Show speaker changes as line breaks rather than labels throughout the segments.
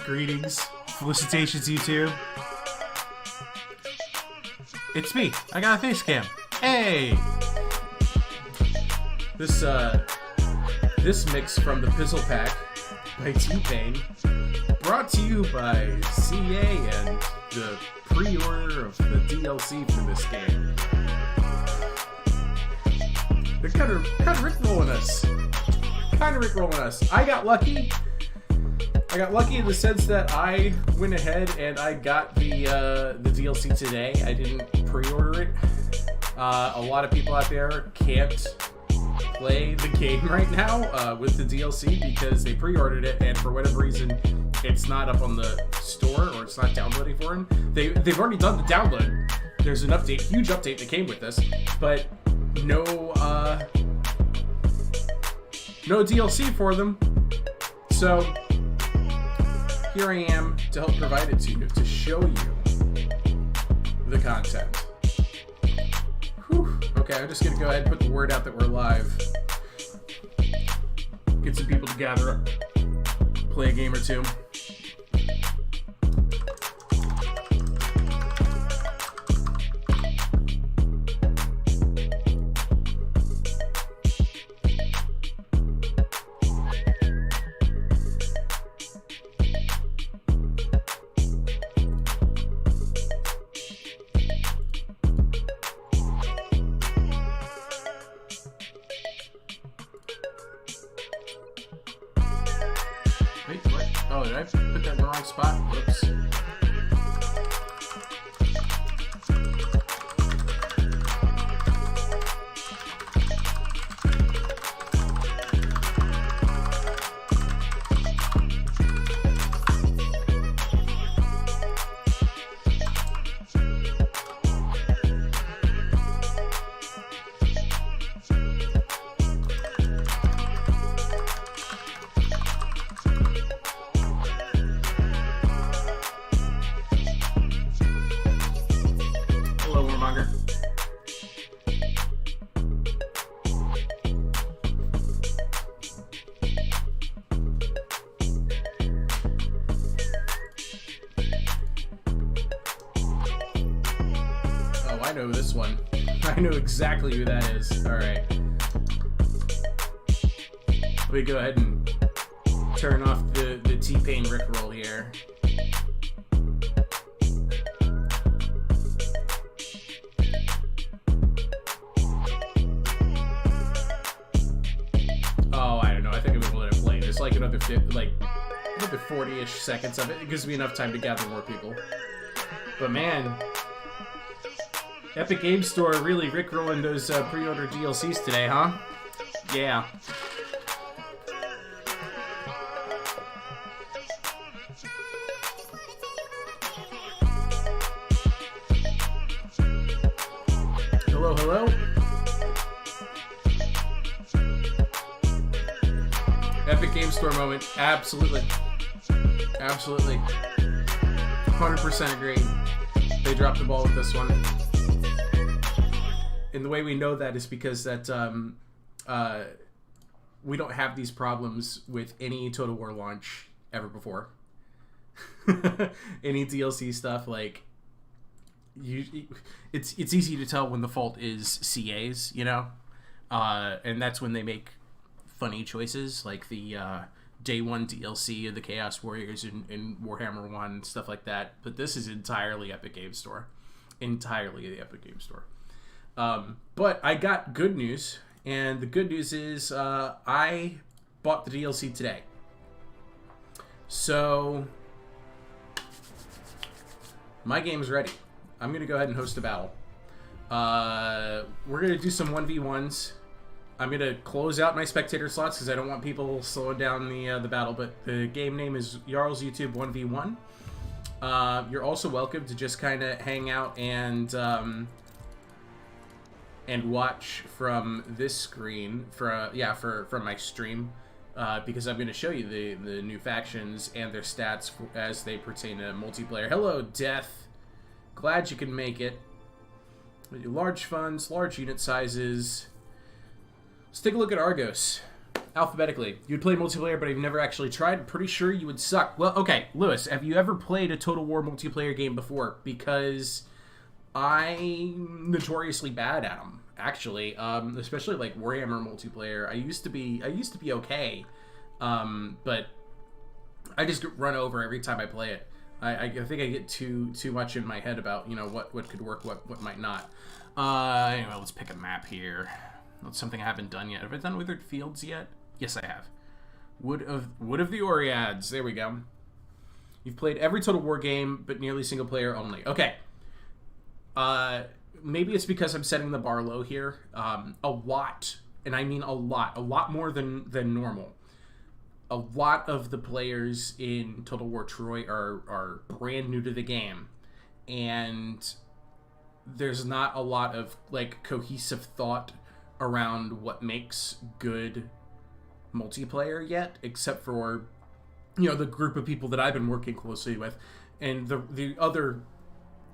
Greetings. Felicitations, YouTube. It's me. I got a face cam. Hey! This mix from the Pizzle Pack by T-Pain, brought to you by CA and the pre-order of the DLC for this game. They're kind of rickrolling us. I got lucky in the sense that I went ahead and I got the DLC today. I didn't pre-order it. A lot of people out there can't play the game right now with the DLC because they pre-ordered it, and for whatever reason it's not up on the store, or it's not downloading for them. They've already done the download. There's an update, huge update that came with this, but no DLC for them. So here I am to help provide it to you, to show you the content. Whew. Okay, I'm just gonna go ahead and put the word out that we're live. Get some people to gather up, play a game or two. Wait, what? Oh, did I put that in the wrong spot? Whoops. I know this one. I know exactly who that is. Alright. Let me go ahead and turn off the T-Pain rickroll here. Oh, I don't know. I think I'm gonna let it play. There's like another 40-ish seconds of it. It gives me enough time to gather more people. But man, Epic Game Store really rickrolling those pre-order DLCs today, huh? Yeah. Hello, hello. Epic Game Store moment. Absolutely. Absolutely. 100% agree. They dropped the ball with this one. And the way we know that is because that we don't have these problems with any Total War launch ever before. Any DLC stuff, like, it's easy to tell when the fault is CA's, you know, and that's when they make funny choices, like the Day 1 DLC of the Chaos Warriors and Warhammer 1, stuff like that. But this is entirely Epic Game Store, entirely the Epic Game Store. But I got good news, and the good news is I bought the DLC today. So my game's ready. I'm going to go ahead and host a battle. We're going to do some 1v1s. I'm going to close out my spectator slots because I don't want people slowing down the battle, but the game name is Jarl's YouTube 1v1. You're also welcome to just kind of hang out and watch from this screen from my stream, because I'm going to show you the new factions and their stats as they pertain to multiplayer. Hello, Death. Glad you can make it. Large funds, large unit sizes. Let's take a look at Argos. alphabetically. You'd play multiplayer, but I've never actually tried. Pretty sure you would suck. Well, okay, Lewis, have you ever played a Total War multiplayer game before? Because I'm notoriously bad at them, actually. Especially like Warhammer multiplayer. I used to be okay, but I just get run over every time I play it. I think I get too much in my head about, you know, what could work, what might not. Anyway, let's pick a map here. That's something I haven't done yet. Have I done Withered Fields yet? Yes, I have. Wood of the Oreads. There we go. You've played every Total War game, but nearly single player only. Okay. Maybe it's because I'm setting the bar low here. A lot, and I mean a lot more than normal. A lot of the players in Total War Troy are brand new to the game, and there's not a lot of like cohesive thought around what makes good multiplayer yet, except for, you know, the group of people that I've been working closely with, and the other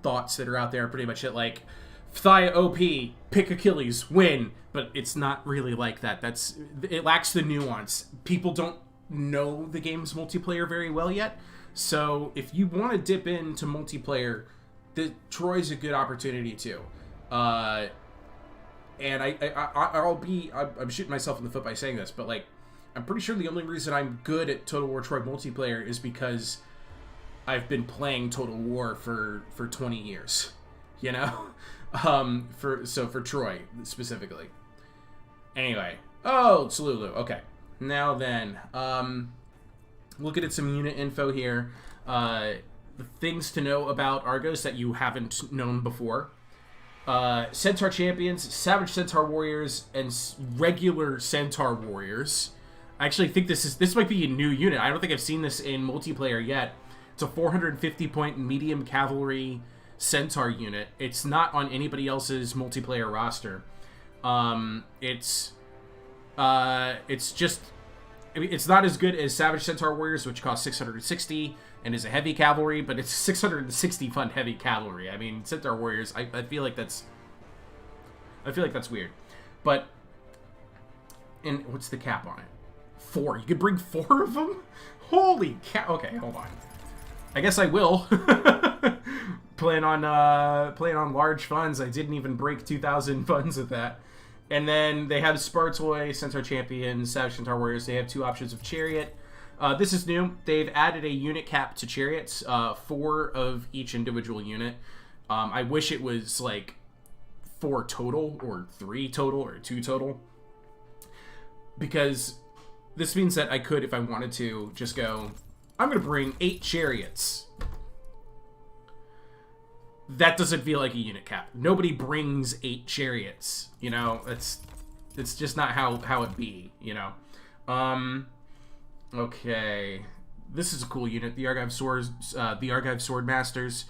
thoughts that are out there are pretty much it, like Thaya OP, pick Achilles, win. But it's not really like that. It lacks the nuance. People don't know the game's multiplayer very well yet, so if you want to dip into multiplayer, Troy's a good opportunity too. And I'm shooting myself in the foot by saying this, but like, I'm pretty sure the only reason I'm good at Total War Troy multiplayer is because I've been playing Total War for 20 years, you know? For Troy specifically. Anyway, oh, it's Lulu. Okay, now then, looking at some unit info here. The things to know about Argos that you haven't known before. Centaur champions, Savage Centaur warriors, and regular Centaur warriors. I actually think this might be a new unit. I don't think I've seen this in multiplayer yet. It's a 450 point medium cavalry Centaur unit. It's not on anybody else's multiplayer roster. It's just, I mean, it's not as good as Savage Centaur warriors, which cost 660 and is a heavy cavalry, but it's 660 fund heavy cavalry. I mean, Centaur warriors, I feel like that's weird. But, and what's the cap on it? 4. You could bring 4 of them? Holy cow. Okay, hold on. I guess I will. Plan on large funds. I didn't even break 2,000 funds with that. And then they have Spartoi, Centaur Champions, Savage Centaur Warriors. They have 2 options of Chariot. This is new. They've added a unit cap to Chariots, 4 of each individual unit. I wish it was like 4 total, or 3 total, or 2 total. Because this means that I could, if I wanted to, just go, I'm going to bring 8 Chariots. That doesn't feel like a unit cap. Nobody brings 8 Chariots. You know, it's just not how it be, you know. Okay. This is a cool unit. The Argive Swords, the Argive Swordmasters.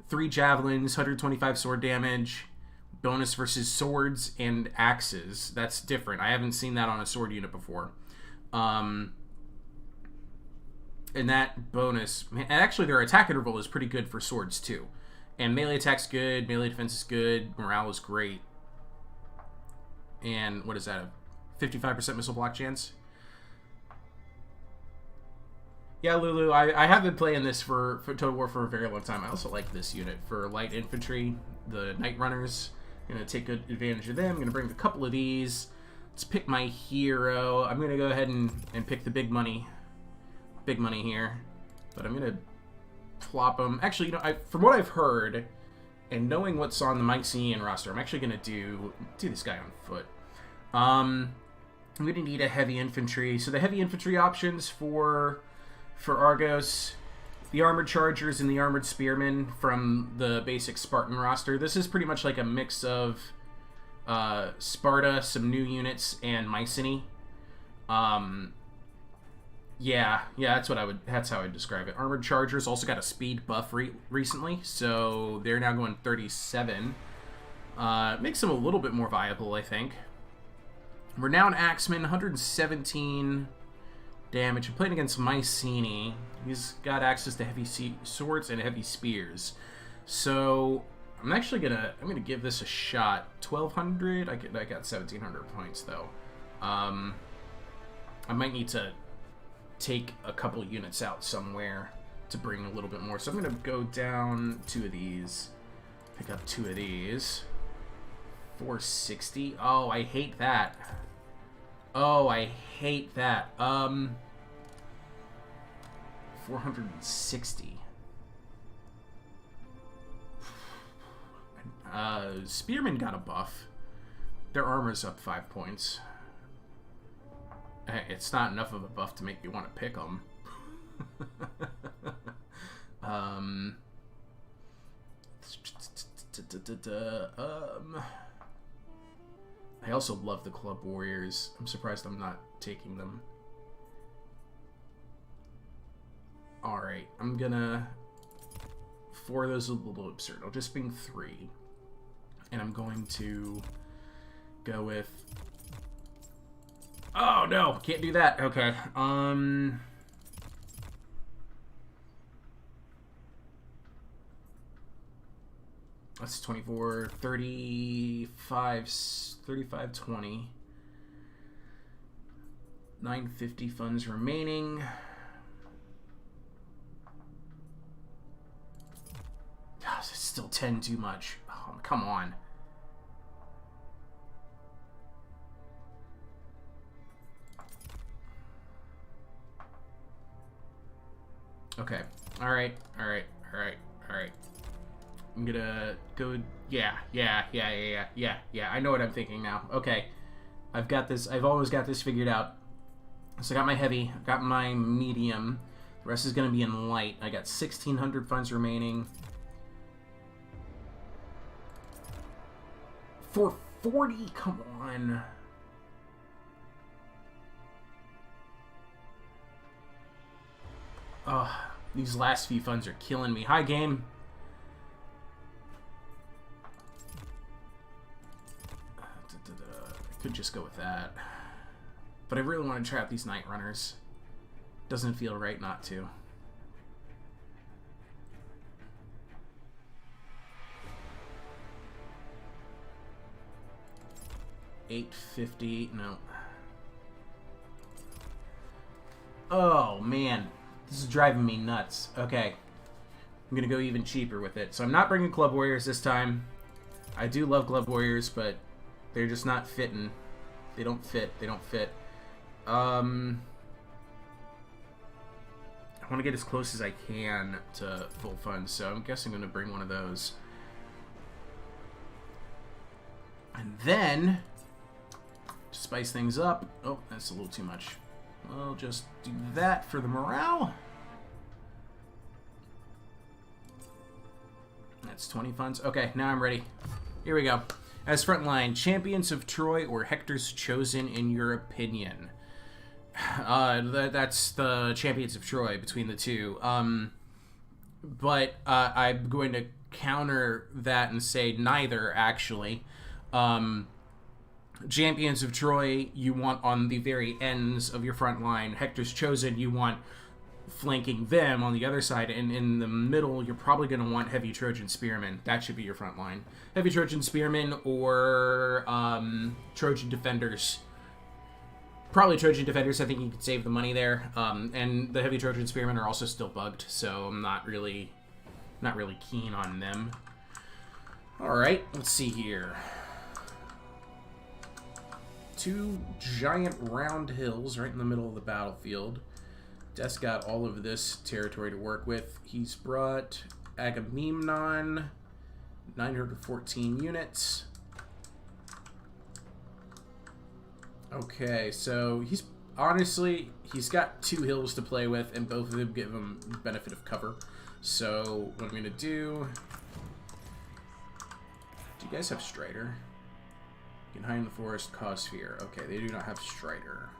3 Javelins, 125 sword damage. Bonus versus swords and axes. That's different. I haven't seen that on a sword unit before. And that bonus, and actually their attack interval is pretty good for swords too. And melee attack's good, melee defense is good, morale is great. And what is that, a 55% missile block chance? Yeah, Lulu, I have been playing this for Total War for a very long time. I also like this unit for light infantry, the Night Runners. I'm going to take good advantage of them. I'm going to bring a couple of these. Let's pick my hero. I'm going to go ahead and pick the big money here. But I'm going to plop them. Actually, you know, from what I've heard, and knowing what's on the Mycenaean roster, I'm actually going to do this guy on foot. I'm going to need a heavy infantry. So the heavy infantry options for Argos, the armored chargers and the armored spearmen from the basic Spartan roster. This is pretty much like a mix of Sparta, some new units, and Mycenae. Yeah, that's how I would describe it. Armored chargers also got a speed buff recently, so they're now going 37. Makes them a little bit more viable, I think. Renowned Axeman, 117 damage. I'm playing against Mycenae. He's got access to heavy swords and heavy spears. So I'm actually gonna give this a shot. 1,200. I got 1,700 points though. I might need to take a couple units out somewhere to bring a little bit more. So I'm going to go down 2 of these. Pick up 2 of these. 460. Oh, I hate that. Oh, I hate that. 460. Spearmen got a buff. Their armor's up 5 points. It's not enough of a buff to make me want to pick them. I also love the Club Warriors. I'm surprised I'm not taking them. Alright, I'm gonna... 4 of those is a little absurd. I'll just bring 3. And I'm going to go with... Oh, no! Can't do that. Okay. That's 24, 35, 35, 20. 950 funds remaining. Gosh, it's still 10 too much. Oh, come on. Okay. Alright, alright, alright, alright. I'm gonna go... Yeah. I know what I'm thinking now. Okay. I've got this... I've always got this figured out. So I got my heavy. I've got my medium. The rest is gonna be in light. I got 1,600 funds remaining. 440? Come on. Oh, these last few funds are killing me. Hi, game. I could just go with that. But I really want to trap these Night Runners. Doesn't feel right not to. $850. No. Oh, man. This is driving me nuts. Okay. I'm going to go even cheaper with it. So I'm not bringing Club Warriors this time. I do love Club Warriors, but they're just not fitting. They don't fit. They don't fit. I want to get as close as I can to full funds, so I'm guessing I'm going to bring one of those. And then, to spice things up... Oh, that's a little too much. I'll just do that for the morale. That's 20 funds. Okay, now I'm ready. Here we go. As frontline, Champions of Troy or Hector's Chosen in your opinion? That's the Champions of Troy between the two. But I'm going to counter that and say neither, actually. Champions of Troy, you want on the very ends of your front line. Hector's Chosen, you want flanking them on the other side. And in the middle, you're probably going to want Heavy Trojan Spearmen. That should be your front line. Heavy Trojan Spearmen or Trojan Defenders. Probably Trojan Defenders. I think you could save the money there. And the Heavy Trojan Spearmen are also still bugged, so I'm not really keen on them. All right, let's see here. 2 giant round hills right in the middle of the battlefield. Des got all of this territory to work with. He's brought Agamemnon, 914 units. Okay, so he's got 2 hills to play with, and both of them give him benefit of cover. So what I'm gonna do you guys have Strider? You can hide in the forest, cause fear. Okay, they do not have Strider.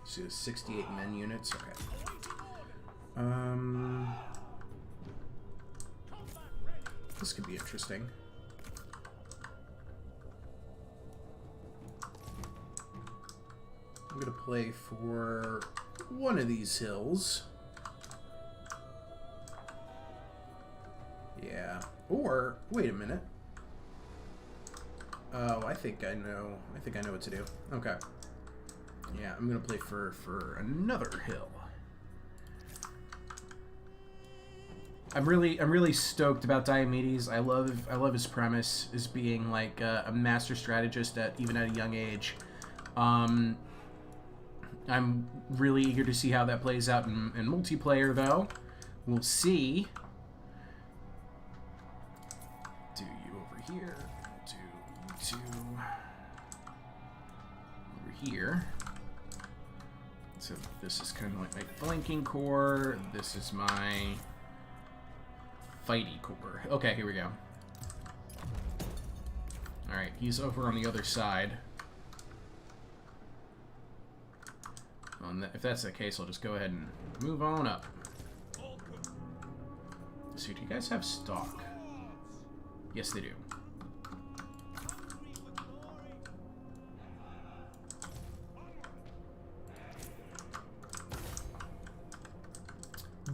So 68 men units. Okay. This could be interesting. I'm gonna play for one of these hills. Yeah. Or wait a minute. Oh, I think I know. I think I know what to do. Okay. Yeah, I'm gonna play for another hill. I'm really stoked about Diomedes. I love his premise as being like a master strategist even at a young age. I'm really eager to see how that plays out in multiplayer, though. We'll see. Do you over here? Do you two over here? So this is kind of like my flanking core. This is my fighty core. Okay, here we go. Alright, he's over on the other side. Well, if that's the case, I'll just go ahead and move on up. So, do you guys have stock? Yes, they do.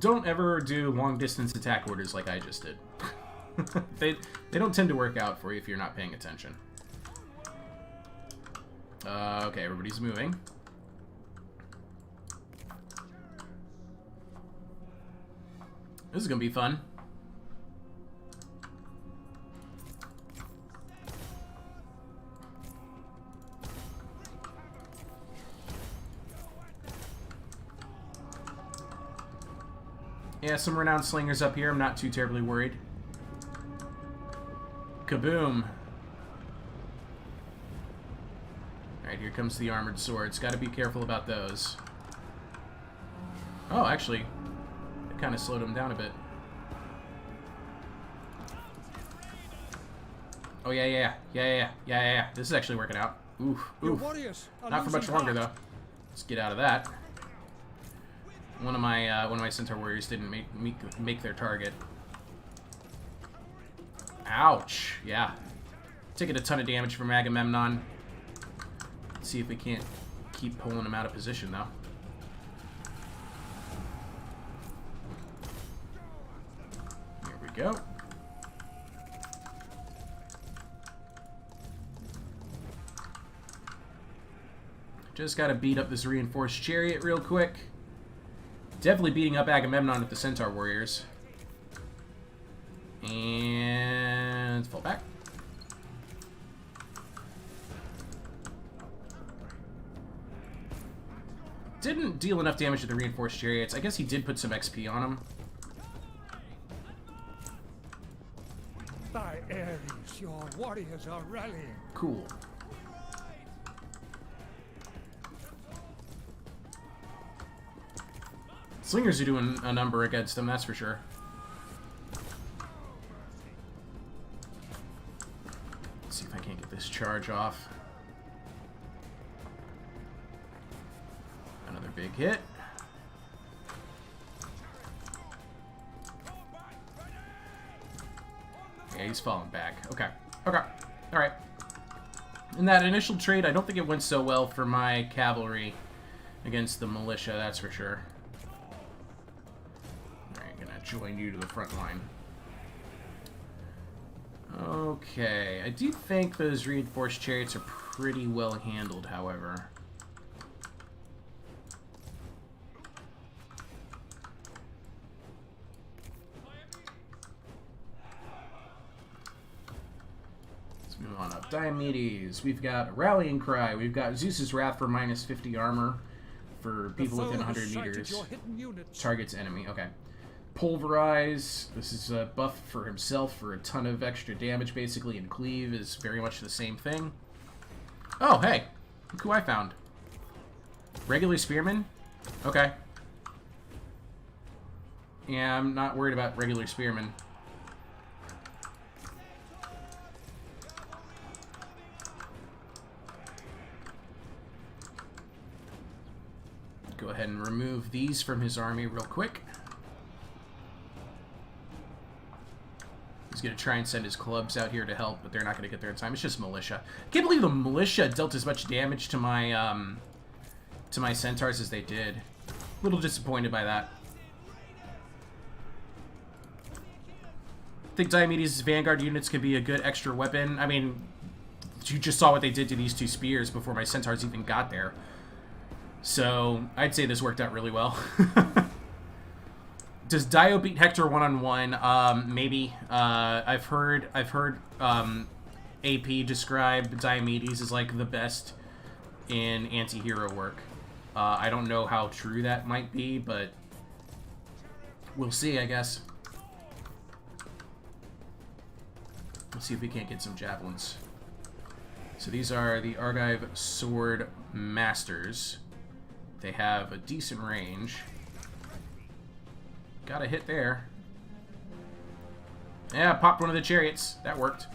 Don't ever do long-distance attack orders like I just did. They don't tend to work out for you if you're not paying attention. Okay, everybody's moving. This is gonna be fun. Yeah, some renowned slingers up here. I'm not too terribly worried. Kaboom. Alright, here comes the armored swords. Gotta be careful about those. Oh, actually, it kind of slowed them down a bit. Oh, yeah. This is actually working out. Oof. Not for much longer, though. Let's get out of that. One of my centaur warriors didn't make their target. Ouch. Yeah. Taking a ton of damage from Agamemnon. Let's see if we can't keep pulling him out of position, though. Here we go. Just gotta beat up this reinforced chariot real quick. Definitely beating up Agamemnon with the centaur warriors. And fall back. Didn't deal enough damage to the reinforced chariots. I guess he did put some XP on them.
By Ares, your warriors are rallying.
Cool. Slingers are doing a number against them, that's for sure. Let's see if I can't get this charge off. Another big hit. Yeah, he's falling back. Okay. Alright. In that initial trade, I don't think it went so well for my cavalry against the militia, that's for sure. Join you to the front line. Okay, I do think those reinforced chariots are pretty well handled, however. Let's move on up. Diomedes. We've got a rallying cry. We've got Zeus's Wrath for minus 50 armor for people within 100 meters. Targets enemy. Okay. Pulverize. This is a buff for himself for a ton of extra damage, basically, and Cleave is very much the same thing. Oh, hey. Look who I found. Regular Spearman? Okay. Yeah, I'm not worried about regular Spearman. Go ahead and remove these from his army real quick. He's going to try and send his clubs out here to help, but they're not going to get there in time. It's just militia. I can't believe the militia dealt as much damage to my to my centaurs as they did. A little disappointed by that. I think Diomedes' Vanguard units could be a good extra weapon. I mean, you just saw what they did to these 2 spears before my centaurs even got there. So, I'd say this worked out really well. Does Dio beat Hector one-on-one? Maybe. I've heard AP describe Diomedes as like the best in anti-hero work. I don't know how true that might be, but we'll see, I guess. Let's see if we can't get some javelins. So these are the Argive Sword Masters. They have a decent range. Got a hit there. Yeah, popped one of the chariots. That worked.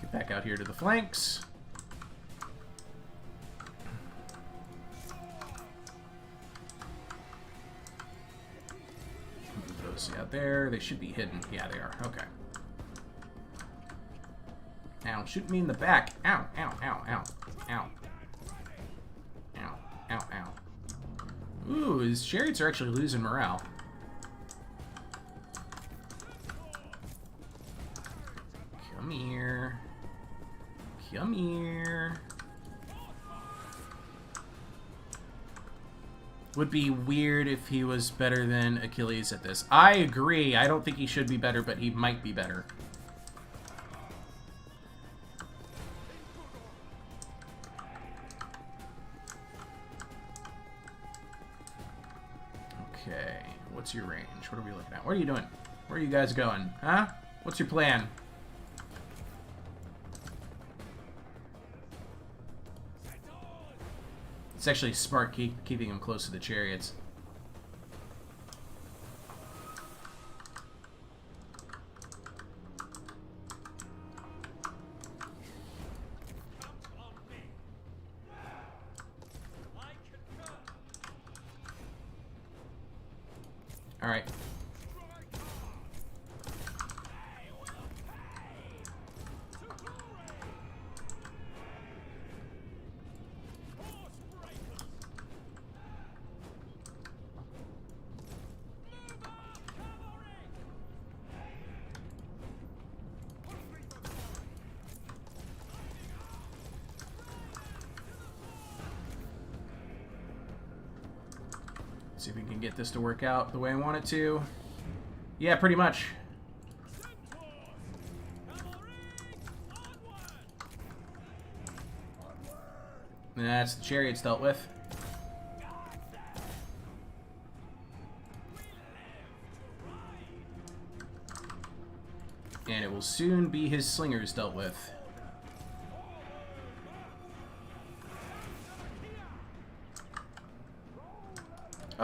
Get back out here to the flanks. Move those out there. They should be hidden. Yeah, they are. Okay. Ow, shoot me in the back. Ow, ow, ow, ow, ow. Ow, ow, ow. Ooh, his chariots are actually losing morale. Come here. Come here. Would be weird if he was better than Achilles at this. I agree. I don't think he should be better, but he might be better. Okay, what's your range? What are we looking at? What are you doing? Where are you guys going? Huh? What's your plan? It's actually smart keeping him close to the chariots. All right. See if we can get this to work out the way I want it to. Yeah, pretty much. That's the chariots dealt with. And it will soon be his slingers dealt with.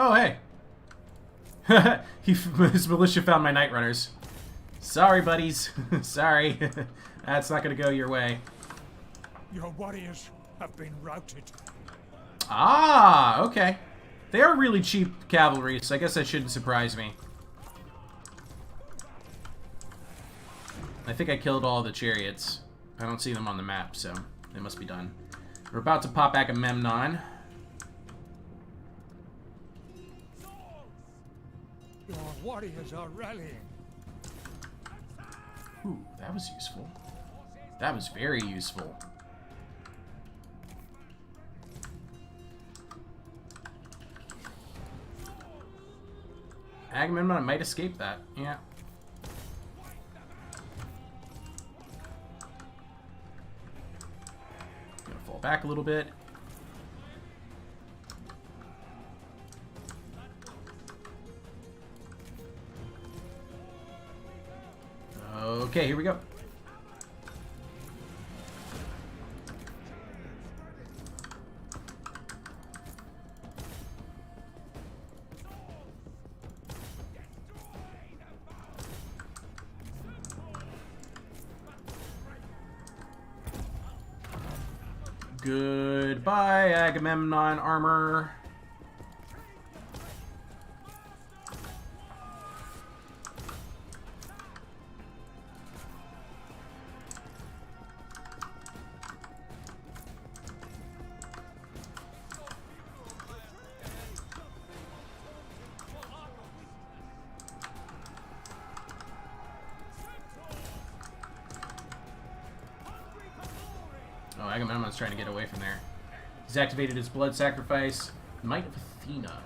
Oh, hey. His militia found my night runners. Sorry, buddies. Sorry. That's not going to go your way.
Your warriors have been routed.
Ah, okay. They are really cheap cavalry, so I guess that shouldn't surprise me. I think I killed all the chariots. I don't see them on the map, so they must be done. We're about to pop Agamemnon.
Your warriors are rallying.
Ooh, that was useful. That was very useful. Agamemnon might escape that. Yeah. Gonna fall back a little bit. Okay, here we go. Goodbye, Agamemnon armor. Agamemnon's trying to get away from there. He's activated his blood sacrifice. Might of Athena.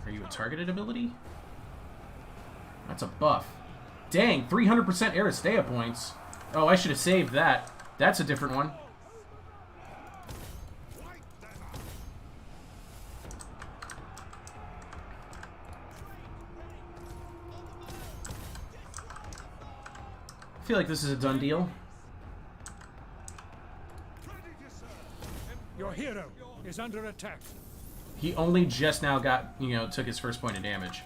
Are you a targeted ability? That's a buff. Dang, 300% Aristea points. Oh, I should have saved that. That's a different one. I feel like this is a done deal.
Your hero is under attack.
He only just now got, you know, took his first point of damage.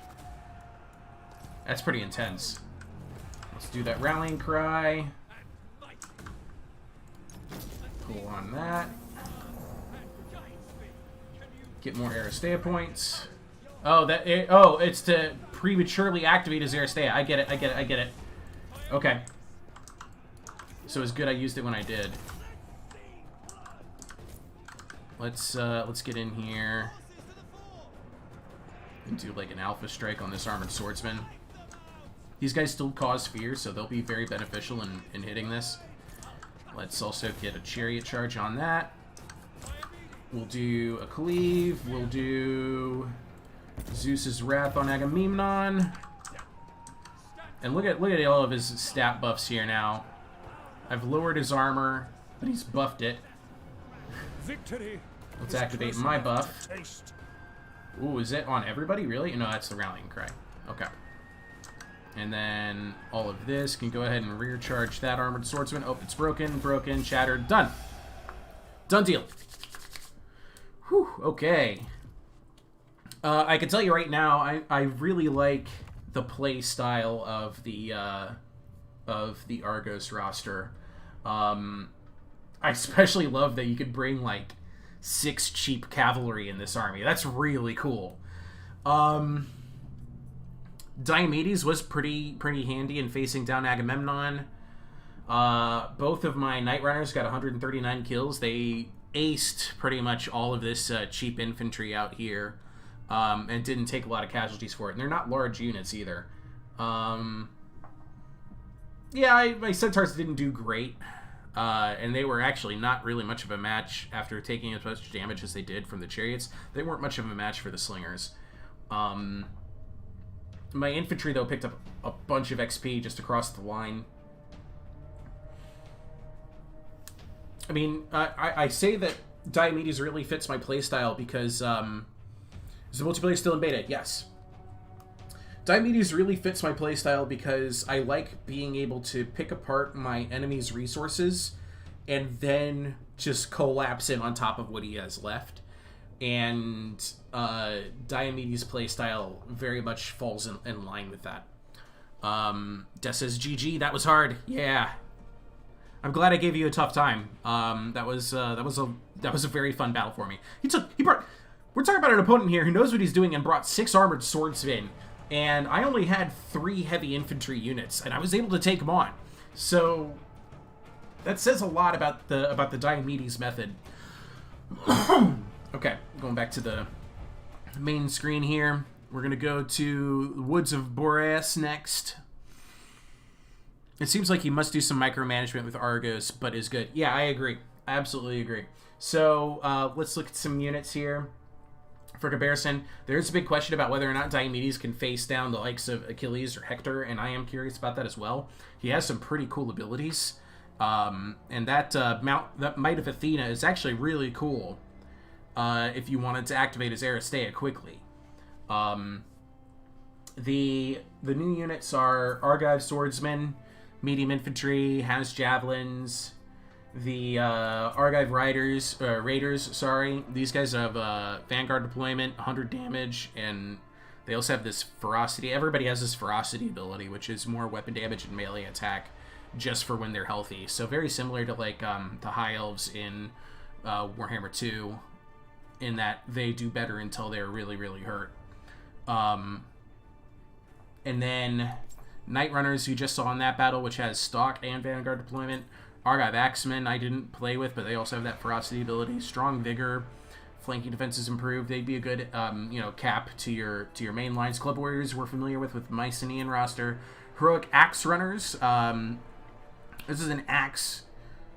That's pretty intense. Let's do that rallying cry. Pull on that. Get more Aristea points. Oh, it's to prematurely activate his Aristea. I get it. Okay. So it's good I used it when I did. Let's get in here and do like an alpha strike on this armored swordsman. These guys still cause fear, so they'll be very beneficial in hitting this. Let's also get a chariot charge on that. We'll do a cleave. We'll do Zeus's wrath on Agamemnon. And look at all of his stat buffs here now. I've lowered his armor, but he's buffed it.
Victory.
Let's activate my buff. Ooh, is it on everybody, really? No, that's the rallying cry. Okay. And then all of this can go ahead and rear charge that armored swordsman. Oh, it's broken, shattered, done. Done deal. Whew, okay. I can tell you right now, I really like the play style of the Argos roster. I especially love that you could bring like 6 cheap cavalry in this army. That's really cool. Diomedes was pretty handy in facing down Agamemnon. Both of my Knight Runners got 139 kills. They aced pretty much all of this cheap infantry out here, and didn't take a lot of casualties for it. And they're not large units either. Yeah, my Centaurs didn't do great. And they were actually not really much of a match after taking as much damage as they did from the chariots. They weren't much of a match for the slingers. My infantry, though, picked up a bunch of XP just across the line. I mean, I say that Diomedes really fits my playstyle because... is the multiplayer still in beta? Yes. Diomedes really fits my playstyle because I like being able to pick apart my enemy's resources and then just collapse him on top of what he has left. And Diomedes' playstyle very much falls in line with that. Des says, GG, that was hard. Yeah. I'm glad I gave you a tough time. That was a very fun battle for me. We're talking about an opponent here who knows what he's doing and brought 6 armored swordsmen. And I only had 3 heavy infantry units, and I was able to take them on. So that says a lot about the Diomedes method. Okay, going back to the main screen here. We're gonna go to the Woods of Boreas next. It seems like you must do some micromanagement with Argos, but is good. Yeah, I agree. I absolutely agree. So let's look at some units here. For comparison, there's a big question about whether or not Diomedes can face down the likes of Achilles or Hector, and I am curious about that as well. He has some pretty cool abilities, and that Might of Athena is actually really cool if you wanted to activate his Aristea quickly. The new units are Argive Swordsmen, Medium Infantry, has Javelins. The Argive Raiders, these guys have Vanguard deployment, 100 damage, and they also have this ferocity. Everybody has this ferocity ability, which is more weapon damage and melee attack just for when they're healthy. So very similar to like the High Elves in Warhammer 2, in that they do better until they're really, really hurt. And then Knight Runners, you just saw in that battle, which has Stalk and Vanguard deployment. Argive Axemen I didn't play with, but they also have that ferocity ability. Strong Vigor, flanking defenses improved. They'd be a good, cap to your main lines. Club Warriors we're familiar with Mycenaean roster. Heroic Axe Runners. This is an axe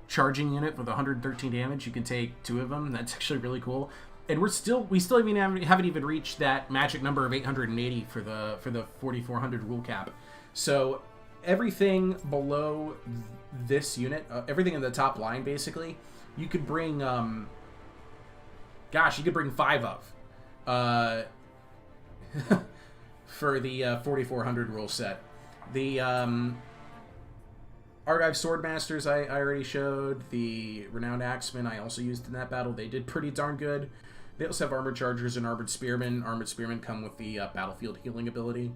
charging unit with 113 damage. You can take 2 of them. That's actually really cool. And we still even haven't even reached that magic number of 880 for the 4400 rule cap. So everything below this unit, everything in the top line, basically, you could bring. You could bring 5 of. For the 4400 rule set. The Argive Swordmasters I already showed. The Renowned Axemen I also used in that battle. They did pretty darn good. They also have Armored Chargers and Armored Spearmen. Armored Spearmen come with the Battlefield Healing ability.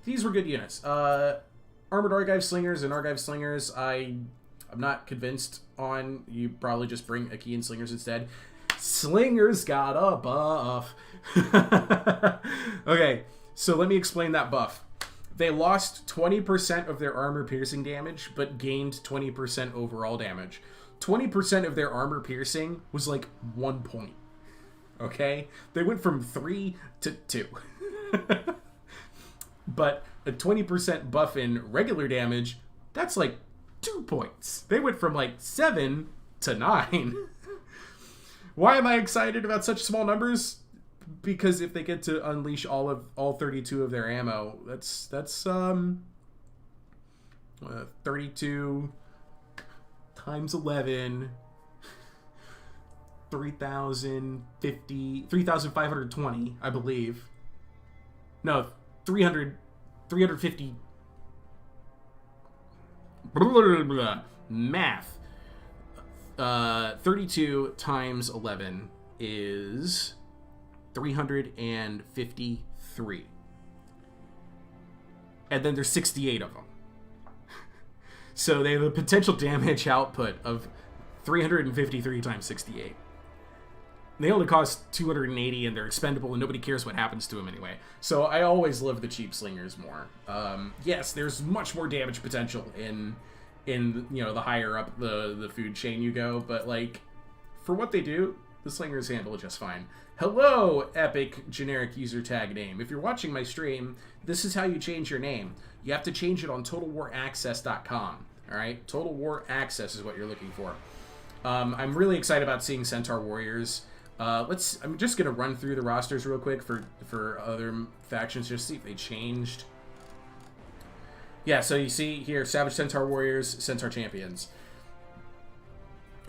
These were good units. Armored Argive Slingers and Argive Slingers I'm not convinced on. You probably just bring Achaean Slingers instead. Slingers got a buff. Okay, so let me explain that buff. They lost 20% of their armor piercing damage, but gained 20% overall damage. 20% of their armor piercing was like 1 point. Okay? They went from 3 to 2. But a 20% buff in regular damage, that's like 2 points. They went from like 7 to 9. Why am I excited about such small numbers? Because if they get to unleash all 32 of their ammo, that's 32 times 11, 3,520, I believe. No, 350. Math. 32 times 11 is 353. And then there's 68 of them. So they have a potential damage output of 353 times 68. They only cost 280 and they're expendable and nobody cares what happens to them anyway. So I always love the cheap slingers more. Yes, there's much more damage potential in the higher up the food chain you go, but like for what they do, the slingers handle it just fine. Hello, epic generic user tag name. If you're watching my stream, this is how you change your name. You have to change it on TotalWarAccess.com. All right, Total War Access is what you're looking for. I'm really excited about seeing Centaur Warriors. I'm just gonna run through the rosters real quick for other factions, just see if they changed. Yeah, so you see here, Savage Centaur Warriors, Centaur Champions.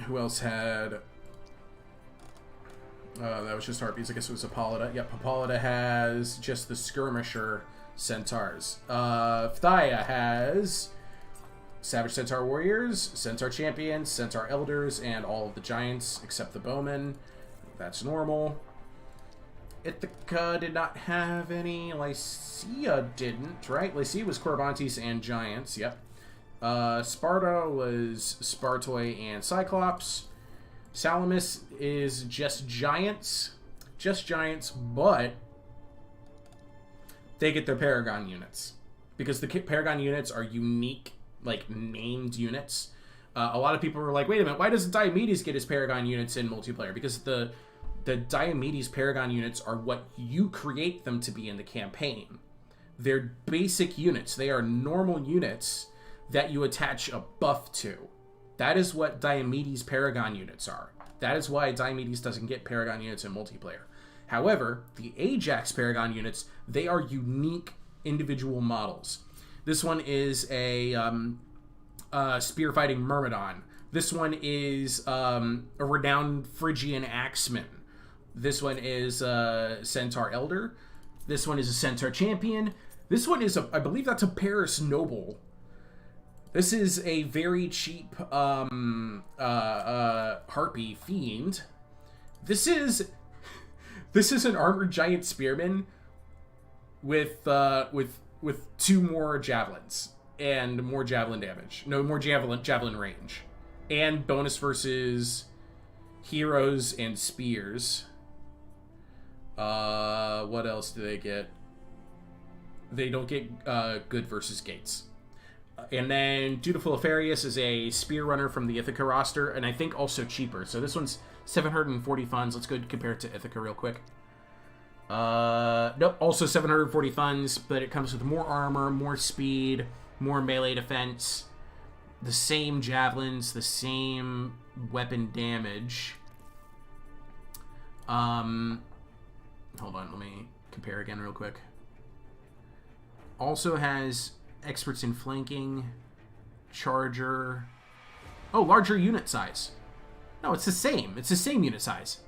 Who else had... that was just Harpies. I guess it was Hippolyta. Yep, Hippolyta has just the Skirmisher Centaurs. Phthia has Savage Centaur Warriors, Centaur Champions, Centaur Elders, and all of the Giants except the Bowmen. That's normal. Ithaca did not have any. Lycia didn't, right? Lycia was Corbontes and Giants, yep. Sparta was Spartoi and Cyclops. Salamis is just Giants. Just Giants, but they get their Paragon units. Because the Paragon units are unique, like, named units. A lot of people were like, wait a minute, why doesn't Diomedes get his Paragon units in multiplayer? Because the Diomedes Paragon units are what you create them to be in the campaign. They're basic units. They are normal units that you attach a buff to. That is what Diomedes Paragon units are. That is why Diomedes doesn't get Paragon units in multiplayer. However, the Ajax Paragon units, they are unique individual models. This one is a spear-fighting Myrmidon. This one is a renowned Phrygian Axeman. This one is a Centaur Elder. This one is a Centaur Champion. This one is I believe that's a Paris Noble. This is a very cheap Harpy Fiend. This is an Armored Giant Spearman with 2 more javelins and more javelin damage. No, more javelin range. And bonus versus heroes and spears. What else do they get? They don't get good versus gates. And then Dutiful Afarius is a spear runner from the Ithaca roster, and I think also cheaper. So this one's 740 funds. Let's go compare it to Ithaca real quick. Nope, also 740 funds, but it comes with more armor, more speed, more melee defense. the same javelins, the same weapon damage. Hold on, let me compare again real quick. Also has experts in flanking, charger. Oh, larger unit size. No, it's the same. It's the same unit size.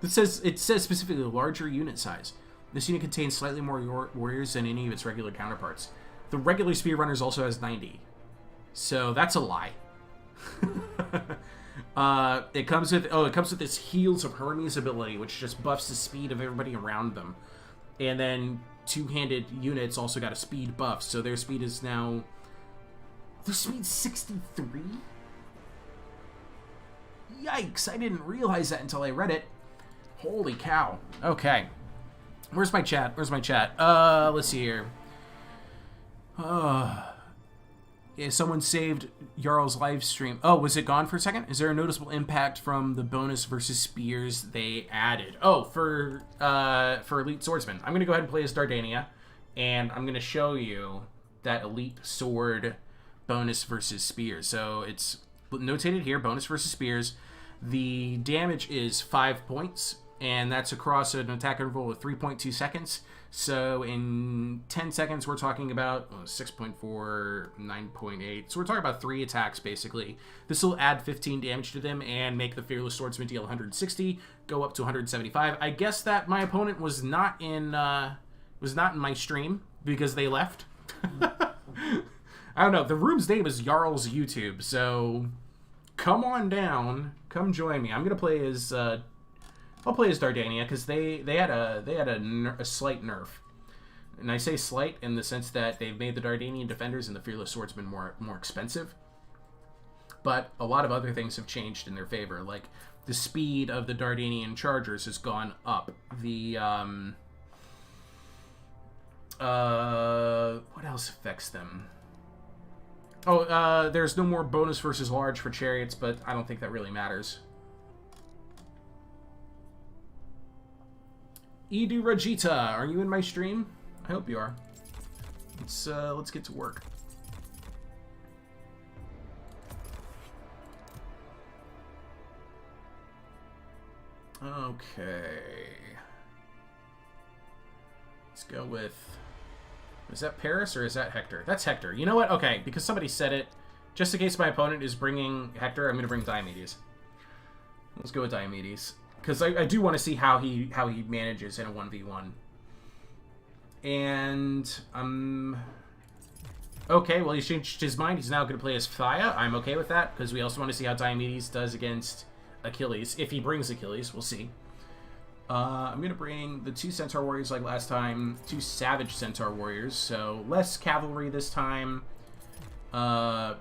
It says specifically larger unit size. This unit contains slightly more warriors than any of its regular counterparts. The regular spear runners also has 90. So that's a lie. It comes with this Heels of Hermes ability, which just buffs the speed of everybody around them. And then two-handed units also got a speed buff, so their speed is now... Their speed's 63? Yikes, I didn't realize that until I read it. Holy cow. Okay. Where's my chat? Let's see here. Yeah, someone saved Jarl's live stream. Oh, was it gone for a second? Is there a noticeable impact from the bonus versus spears they added? Oh, for Elite Swordsman. I'm going to go ahead and play as Dardania, and I'm going to show you that Elite Sword bonus versus spears. So it's notated here, bonus versus spears. The damage is 5 points, and that's across an attack interval of 3.2 seconds. So in 10 seconds, we're talking about 6.4, 9.8. So we're talking about 3 attacks, basically. This will add 15 damage to them and make the Fearless Swordsman deal 160, go up to 175. I guess that my opponent was not in my stream because they left. I don't know. The room's name is Jarl's YouTube, so come on down, come join me. I'm gonna play as I'll play as Dardania because they had a slight nerf, and I say slight in the sense that they've made the Dardanian defenders and the Fearless Swordsman more expensive. But a lot of other things have changed in their favor, like the speed of the Dardanian chargers has gone up. The what else affects them? Oh, there's no more bonus versus large for chariots, but I don't think that really matters. Edu Rajita, are you in my stream? I hope you are. Let's get to work. Okay. Let's go with... Is that Paris or is that Hector? That's Hector. You know what? Okay, because somebody said it, just in case my opponent is bringing Hector, I'm going to bring Diomedes. Let's go with Diomedes. Because I do want to see how he manages in a 1v1. And, okay, well, he's changed his mind. He's now going to play as Phthia. I'm okay with that, because we also want to see how Diomedes does against Achilles. If he brings Achilles, we'll see. I'm going to bring the 2 Centaur Warriors like last time, 2 Savage Centaur Warriors, so less cavalry this time.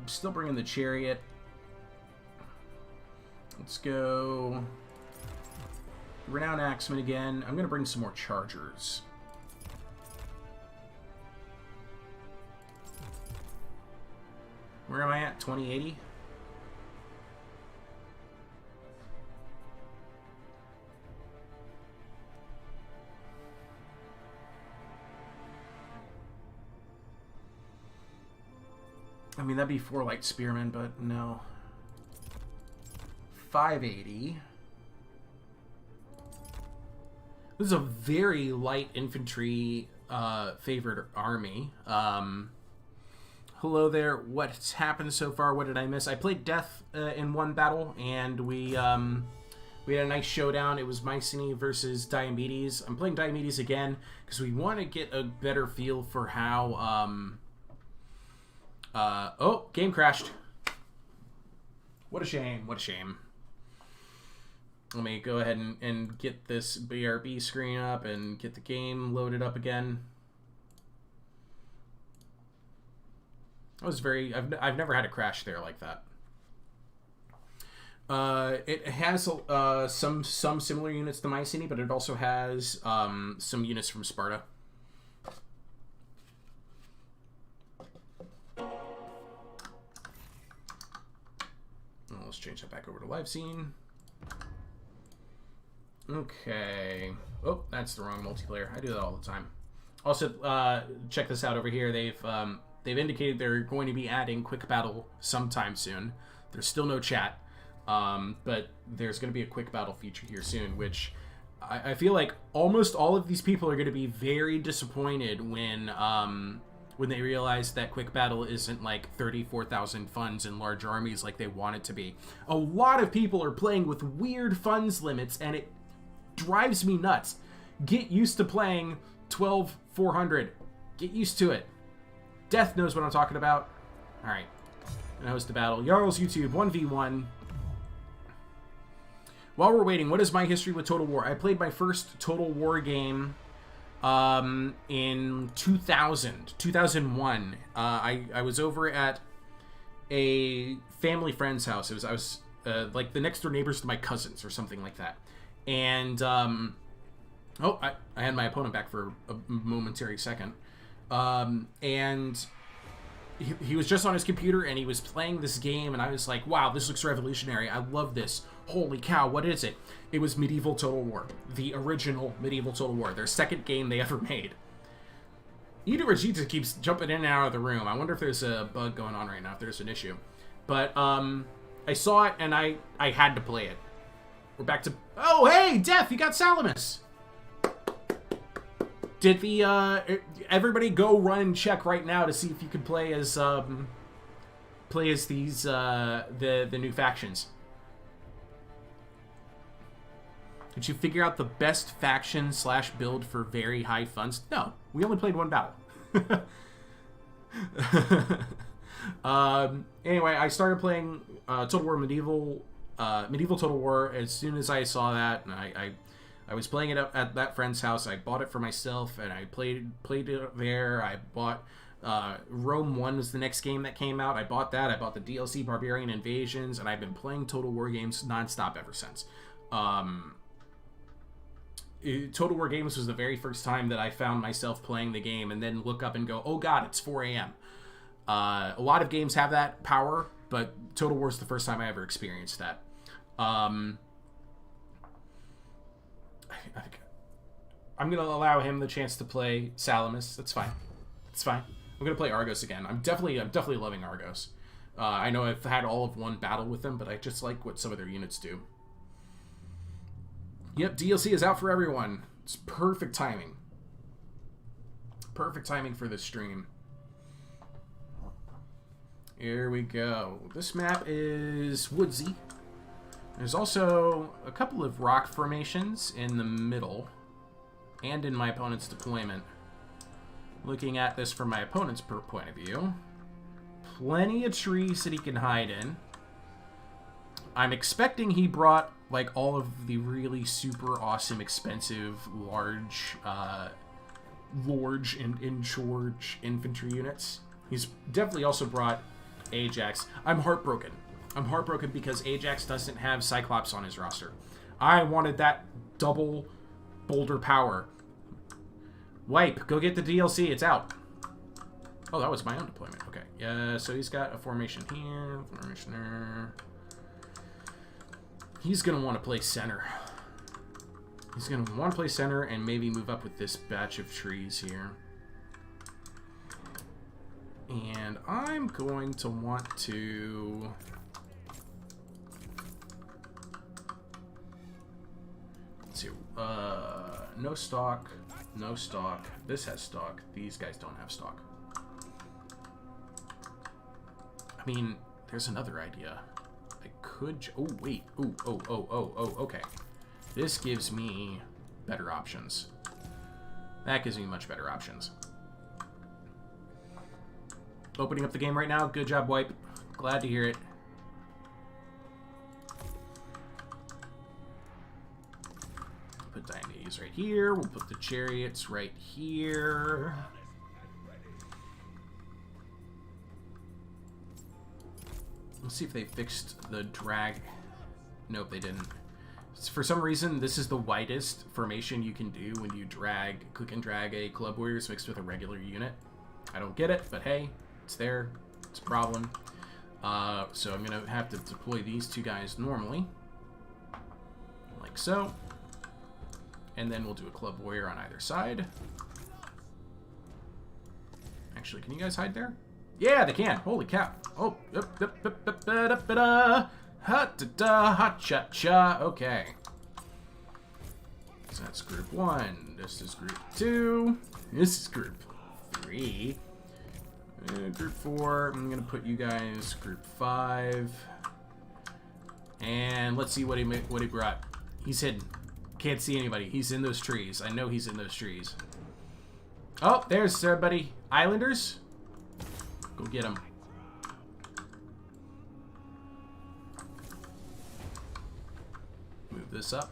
Still bringing the Chariot. Let's go Renowned Axeman again. I'm going to bring some more Chargers. Where am I at? 2080? I mean, that'd be 4 light spearmen, but no. 580. This is a very light infantry favored army. Hello there. What's happened so far? What did I miss? I played Death in one battle, and we had a nice showdown. It was Mycenae versus Diomedes. I'm playing Diomedes again because we want to get a better feel for how... oh, game crashed. What a shame. What a shame. Let me go ahead and get this BRB screen up and get the game loaded up again. I was very... I've never had a crash there like that. It has some similar units to Mycenae, but it also has some units from Sparta. Let's change that back over to live scene. Okay. Oh, that's the wrong multiplayer. I do that all the time. Also, check this out over here. They've they've indicated they're going to be adding quick battle sometime soon. There's still no chat, but there's going to be a quick battle feature here soon, which I feel like almost all of these people are going to be very disappointed when they realize that quick battle isn't like 34,000 funds and large armies like they want it to be. A lot of people are playing with weird funds limits, and it drives me nuts. Get used to playing 12,400. Get used to it. Death knows what I'm talking about. Alright. And host the battle. Jarl's YouTube, 1v1. While we're waiting, what is my history with Total War? I played my first Total War game in 2001. I was over at a family friend's house. I was like the next door neighbors to my cousins or something like that. And I had my opponent back for a momentary second. And he was just on his computer and he was playing this game, and I was like, wow, this looks revolutionary. I love this. Holy cow, what is it? It was Medieval Total War. The original Medieval Total War. Their second game they ever made. Ida Regita keeps jumping in and out of the room. I wonder if there's a bug going on right now, if there's an issue. But, I saw it and I had to play it. We're back to... Oh, hey, Def, you got Salamis! Did the, everybody go run and check right now to see if you could play as these, the new factions. Did you figure out the best faction / build for very high funds? No, we only played one battle. Anyway, I started playing Total War Medieval Total War as soon as I saw that, and I was playing it up at that friend's house. I bought it for myself, and I played it there. I bought Rome 1 was the next game that came out. I bought that. I bought the DLC Barbarian Invasions, and I've been playing Total War games nonstop ever since. Total War games was the very first time that I found myself playing the game and then look up and go, oh god, it's 4 a.m. A lot of games have that power, but Total War is the first time I ever experienced that. I'm going to allow him the chance to play Salamis. That's fine. It's fine. I'm going to play Argos again. I'm definitely loving Argos. I know I've had all of one battle with them, but I just like what some of their units do. Yep, DLC is out for everyone. It's perfect timing. Perfect timing for this stream. Here we go. This map is woodsy. There's also a couple of rock formations in the middle and in my opponent's deployment. Looking at this from my opponent's point of view, plenty of trees that he can hide in. I'm expecting he brought like all of the really super awesome, expensive, large and charge infantry units. He's definitely also brought Ajax. I'm heartbroken. I'm heartbroken because Ajax doesn't have Cyclops on his roster. I wanted that double boulder power. Wipe, go get the DLC. It's out. Oh, that was my own deployment. Okay. Yeah, so he's got a formation here, formation there. He's going to want to play center. He's going to want to play center and maybe move up with this batch of trees here. And I'm going to want to... Let's see. No stock. No stock. This has stock. These guys don't have stock. I mean, there's another idea. I could... Oh, wait. Oh, okay. This gives me better options. That gives me much better options. Opening up the game right now. Good job, Wipe. Glad to hear it. Put Diomedes right here. We'll put the chariots right here. Let's see if they fixed the drag. Nope, they didn't. For some reason, this is the widest formation you can do when you click and drag a Club Warriors mixed with a regular unit. I don't get it, but hey, it's there. It's a problem. So I'm going to have to deploy these two guys normally. Like so. And then we'll do a Club Warrior on either side. Actually, can you guys hide there? Yeah, they can. Holy cow. Oh, ha-cha-cha. Okay. So that's group 1. This is group 2. This is group 3. Group 4. I'm going to put you guys group 5. And let's see what he brought. He's hidden. Can't see anybody. He's in those trees. I know he's in those trees. Oh, there's everybody. Islanders? Go get him. Move this up.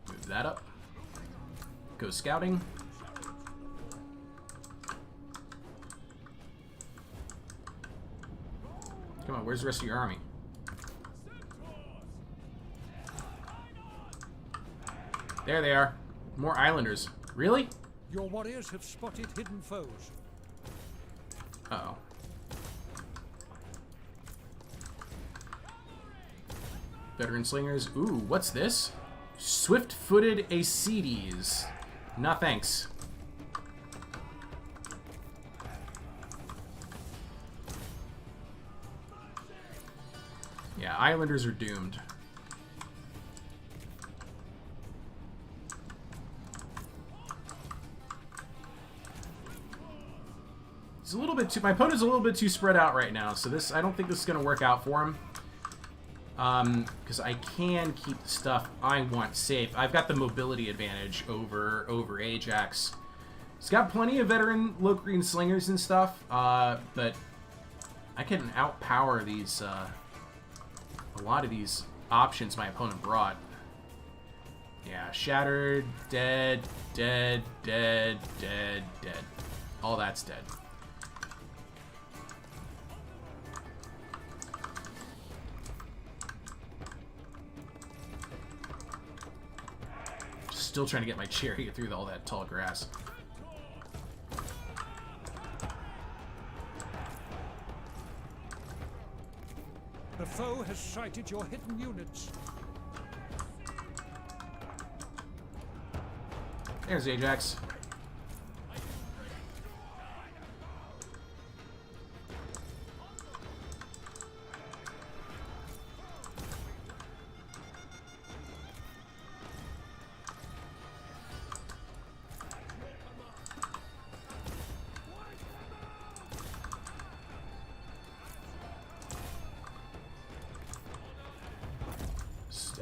Move that up. Go scouting. Come on, where's the rest of your army? There they are. More islanders. Really?
Your warriors have spotted hidden foes.
Uh-oh. Veteran slingers. Ooh, what's this? Swift-footed Ajax. Nah, thanks. Yeah, islanders are doomed. He's a little bit too... My opponent's a little bit too spread out right now, so this... I don't think this is going to work out for him. Because I can keep the stuff I want safe. I've got the mobility advantage over Ajax. He's got plenty of veteran low-green slingers and stuff, but I can outpower these... a lot of these options my opponent brought. Yeah, shattered, dead, dead, dead, dead, dead. All that's dead. Still trying to get my chariot through all that tall grass.
The foe has sighted your hidden units.
There's Ajax.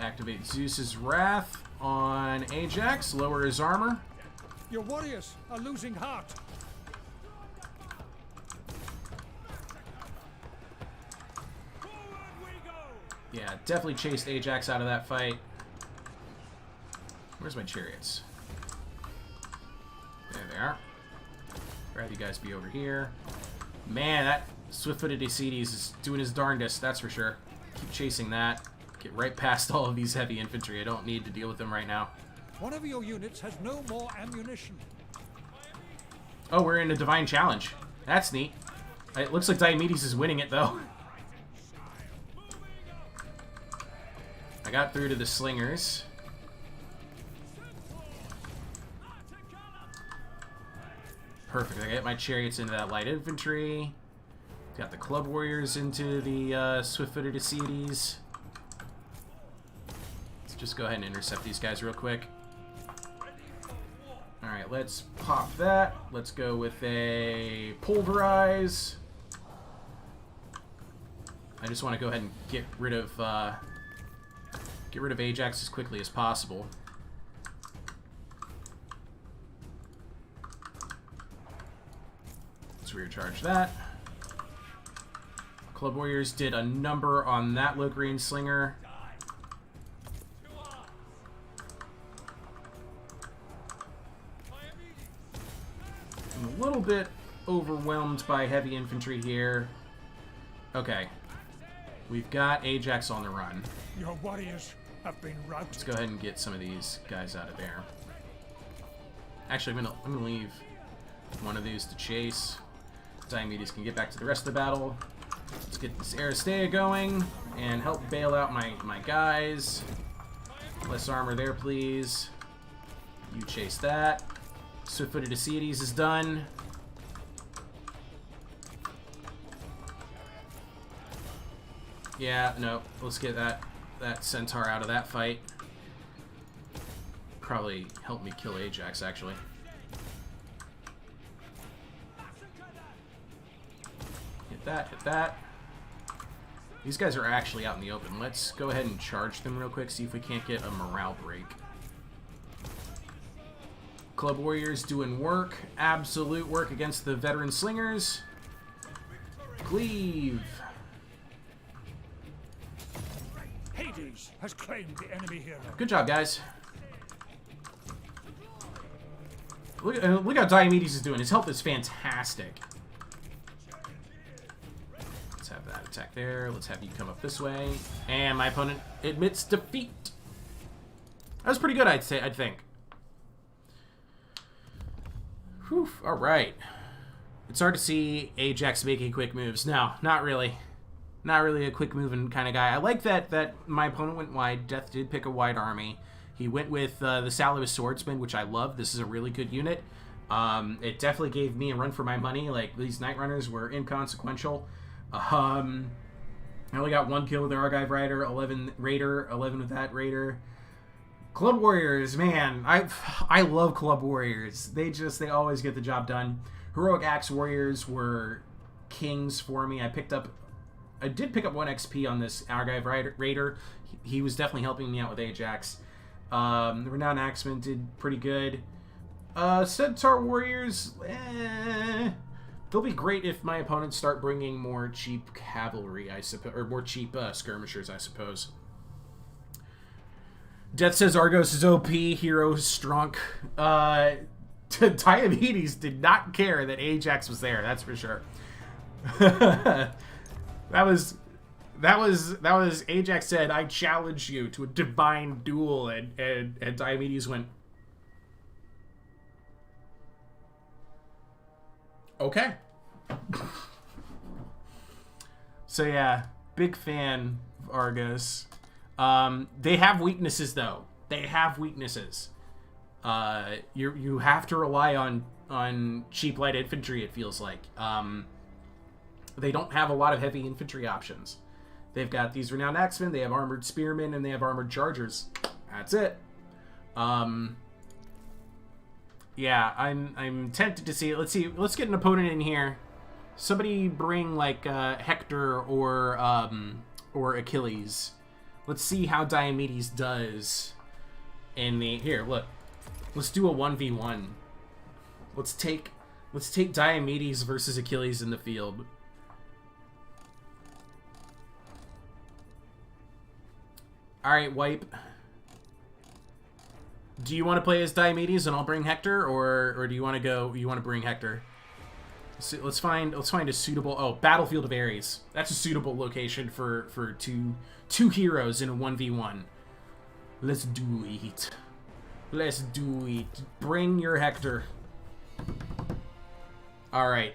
Activate Zeus's Wrath on Ajax. Lower his armor.
Your warriors are losing heart.
Yeah, definitely chased Ajax out of that fight. Where's my chariots? There they are. Rather you guys be over here. Man, that swift-footed Ajax is doing his darndest, that's for sure. Keep chasing that. Get right past all of these heavy infantry. I don't need to deal with them right now.
One of your units has no more ammunition.
Oh, we're in a divine challenge. That's neat. It looks like Diomedes is winning it, though. I got through to the slingers. Perfect. I get my chariots into that light infantry. Got the club warriors into the swift-footed Ajax. Just go ahead and intercept these guys real quick. Alright, let's pop that. Let's go with a pulverize. I just want to go ahead and get rid of Ajax as quickly as possible. Let's recharge that. Club Warriors did a number on that low green slinger. I'm a little bit overwhelmed by heavy infantry here. Okay. We've got Ajax on the run.
Your warriors have been routed.
Let's go ahead and get some of these guys out of there. Actually, I'm gonna leave one of these to chase. Diomedes can get back to the rest of the battle. Let's get this Aristea going and help bail out my guys. Less armor there, please. You chase that. Swift-footed Diomedes is done. Yeah, no. Let's get that centaur out of that fight. Probably help me kill Ajax, actually. Hit that, hit that. These guys are actually out in the open. Let's go ahead and charge them real quick, see if we can't get a morale break. Club Warriors doing work. Absolute work against the veteran slingers. Cleave.
Hades has claimed the enemy hero.
Good job, guys. Look how Diomedes is doing. His health is fantastic. Let's have that attack there. Let's have you come up this way. And my opponent admits defeat. That was pretty good, I'd think. Whew, all right. It's hard to see Ajax making quick moves. No, not really. Not really a quick moving kind of guy. I like that my opponent went wide. Death did pick a wide army. He went with the Salivus Swordsman, which I love. This is a really good unit. It definitely gave me a run for my money. Like, these Night Runners were inconsequential. I only got 1 kill with the Argive Rider, 11 Raider, 11 with that Raider. Club Warriors, man, I love Club Warriors. They always get the job done. Heroic Axe Warriors were kings for me. I did pick up 1 XP on this Argive Raider. He was definitely helping me out with Ajax. The Renowned Axeman did pretty good. Centaur Warriors, they'll be great if my opponents start bringing more cheap cavalry, I suppose, or more cheap skirmishers, I suppose. Death says Argos is OP, Hero is strong. Diomedes did not care that Ajax was there, that's for sure. That was Ajax said, I challenge you to a divine duel, and Diomedes went, okay. So yeah, big fan of Argos. They have weaknesses though. They have weaknesses. You have to rely on cheap light infantry, it feels like. They don't have a lot of heavy infantry options. They've got these Renowned Axemen, they have armored spearmen, and they have armored chargers. That's it. Yeah, I'm tempted to see it. Let's get an opponent in here. Somebody bring like Hector or Achilles. Let's see how Diomedes does in the look. Let's do a 1v1. Let's take Diomedes versus Achilles in the field. All right, wipe. Do you want to play as Diomedes and I'll bring Hector, or do you want to bring Hector? So let's find a suitable Battlefield of Ares. That's a suitable location for two heroes in a 1v1. Let's do it. Let's do it. Bring your Hector. All right.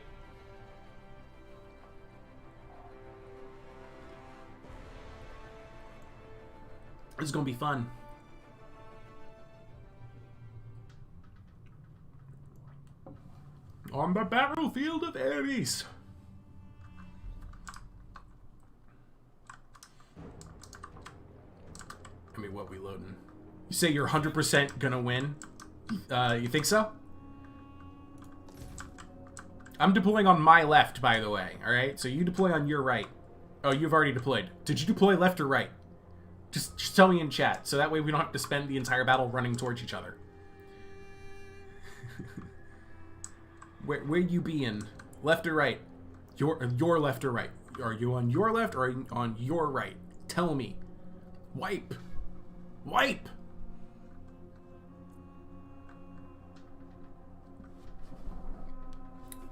This is gonna be fun. On the Battlefield of Ares. I mean, what we loading? You say you're 100% gonna win? You think so? I'm deploying on my left, by the way. All right, so you deploy on your right. Oh, you've already deployed. Did you deploy left or right? Just tell me in chat, so that way we don't have to spend the entire battle running towards each other. Where you being? Left or right? Your left or right? Are you on your left or on your right? Tell me. Wipe. Wipe.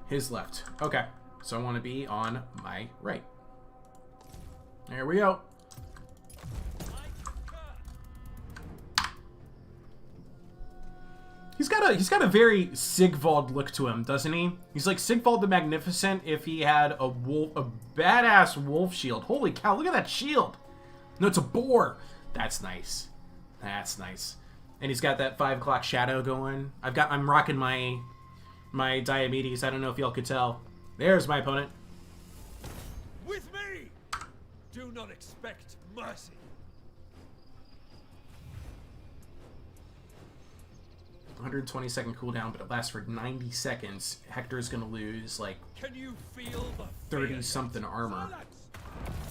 His left. Okay. So I want to be on my right. There we go. He's got a very Sigvald look to him, doesn't he? He's like Sigvald the Magnificent if he had a badass wolf shield. Holy cow, look at that shield. No, it's a boar. That's nice. That's nice. And he's got that 5 o'clock shadow going. I'm rocking my Diomedes. I don't know if y'all could tell. There's my opponent.
With me. Do not expect mercy.
120-second cooldown, but it lasts for 90 seconds. Hector's gonna lose like
Can you feel the
30-something armor.
Silence.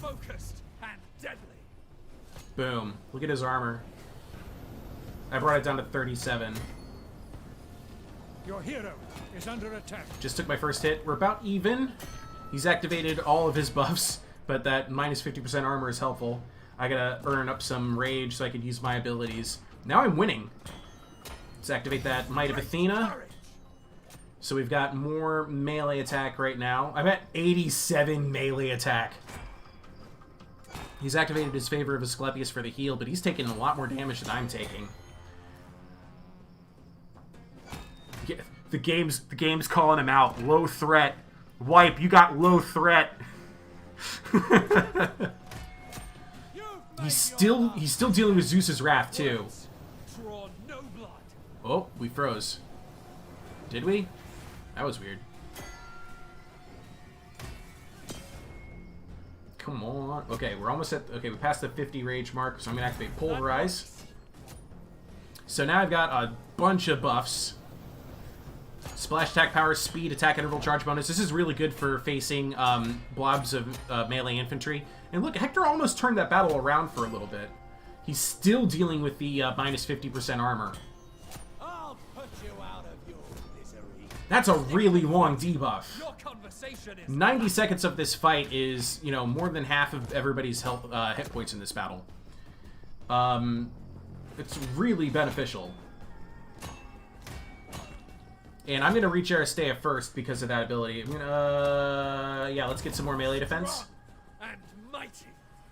Focused and deadly.
Boom. Look at his armor. I brought it down to 37.
Your hero is under attack.
Just took my first hit. We're about even. He's activated all of his buffs, but that minus 50% armor is helpful. I gotta earn up some rage so I can use my abilities. Now I'm winning. Let's activate that Might of Athena. So we've got more melee attack right now. I'm at 87 melee attack. He's activated his Favor of Asclepius for the heal, but he's taking a lot more damage than I'm taking. The game's calling him out. Low threat. Wipe, you got low threat. He's still dealing with Zeus's wrath too.
Draw no blood.
Oh, we froze. Did we? That was weird. Come on. Okay, we're almost at... Okay, we passed the 50 rage mark, so I'm going to activate Pulverize. So now I've got a bunch of buffs. Splash attack power, speed, attack interval, charge bonus. This is really good for facing blobs of melee infantry. And look, Hector almost turned that battle around for a little bit. He's still dealing with the minus 50% armor.
I'll put you out of your misery.
That's a really long debuff.
Your conversation is
90 seconds of this fight is, you know, more than half of everybody's health hit points in this battle. It's really beneficial. And I'm gonna reach Aristea first because of that ability. I'm gonna, yeah, let's get some more melee defense.
and mighty.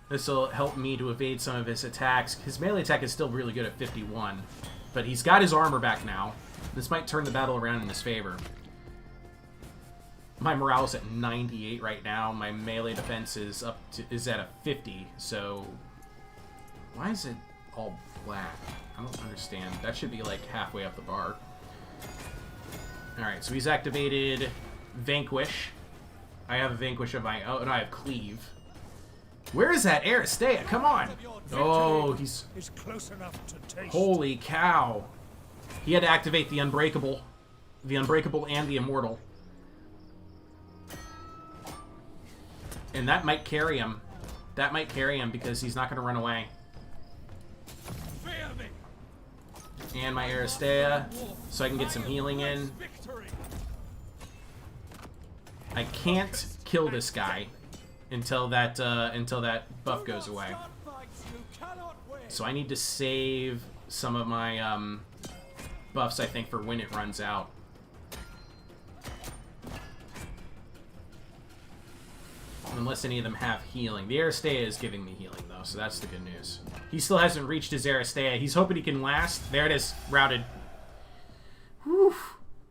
This will help me to evade some of his attacks. His melee attack is still really good at 51, but he's got his armor back now. This might turn the battle around in his favor. My morale's at 98 right now. My melee defense is at a 50. So why is it all black? I don't understand. That should be like halfway up the bar. Alright, so he's activated Vanquish. I have a Vanquish of my own. Oh, no, I have Cleave. Where is that Aristea? Come on! Oh, he's
close enough to taste.
Holy cow. He had to activate the Unbreakable. The Unbreakable and the Immortal. And that might carry him. That might carry him because he's not going to run away.
Fear me.
And my Aristea, so I can get some healing in. I can't kill this guy until that buff goes away. So I need to save some of my buffs, I think, for when it runs out. Unless any of them have healing. The Aristea is giving me healing, though, so that's the good news. He still hasn't reached his Aristea. He's hoping he can last. There it is. Routed. Woo.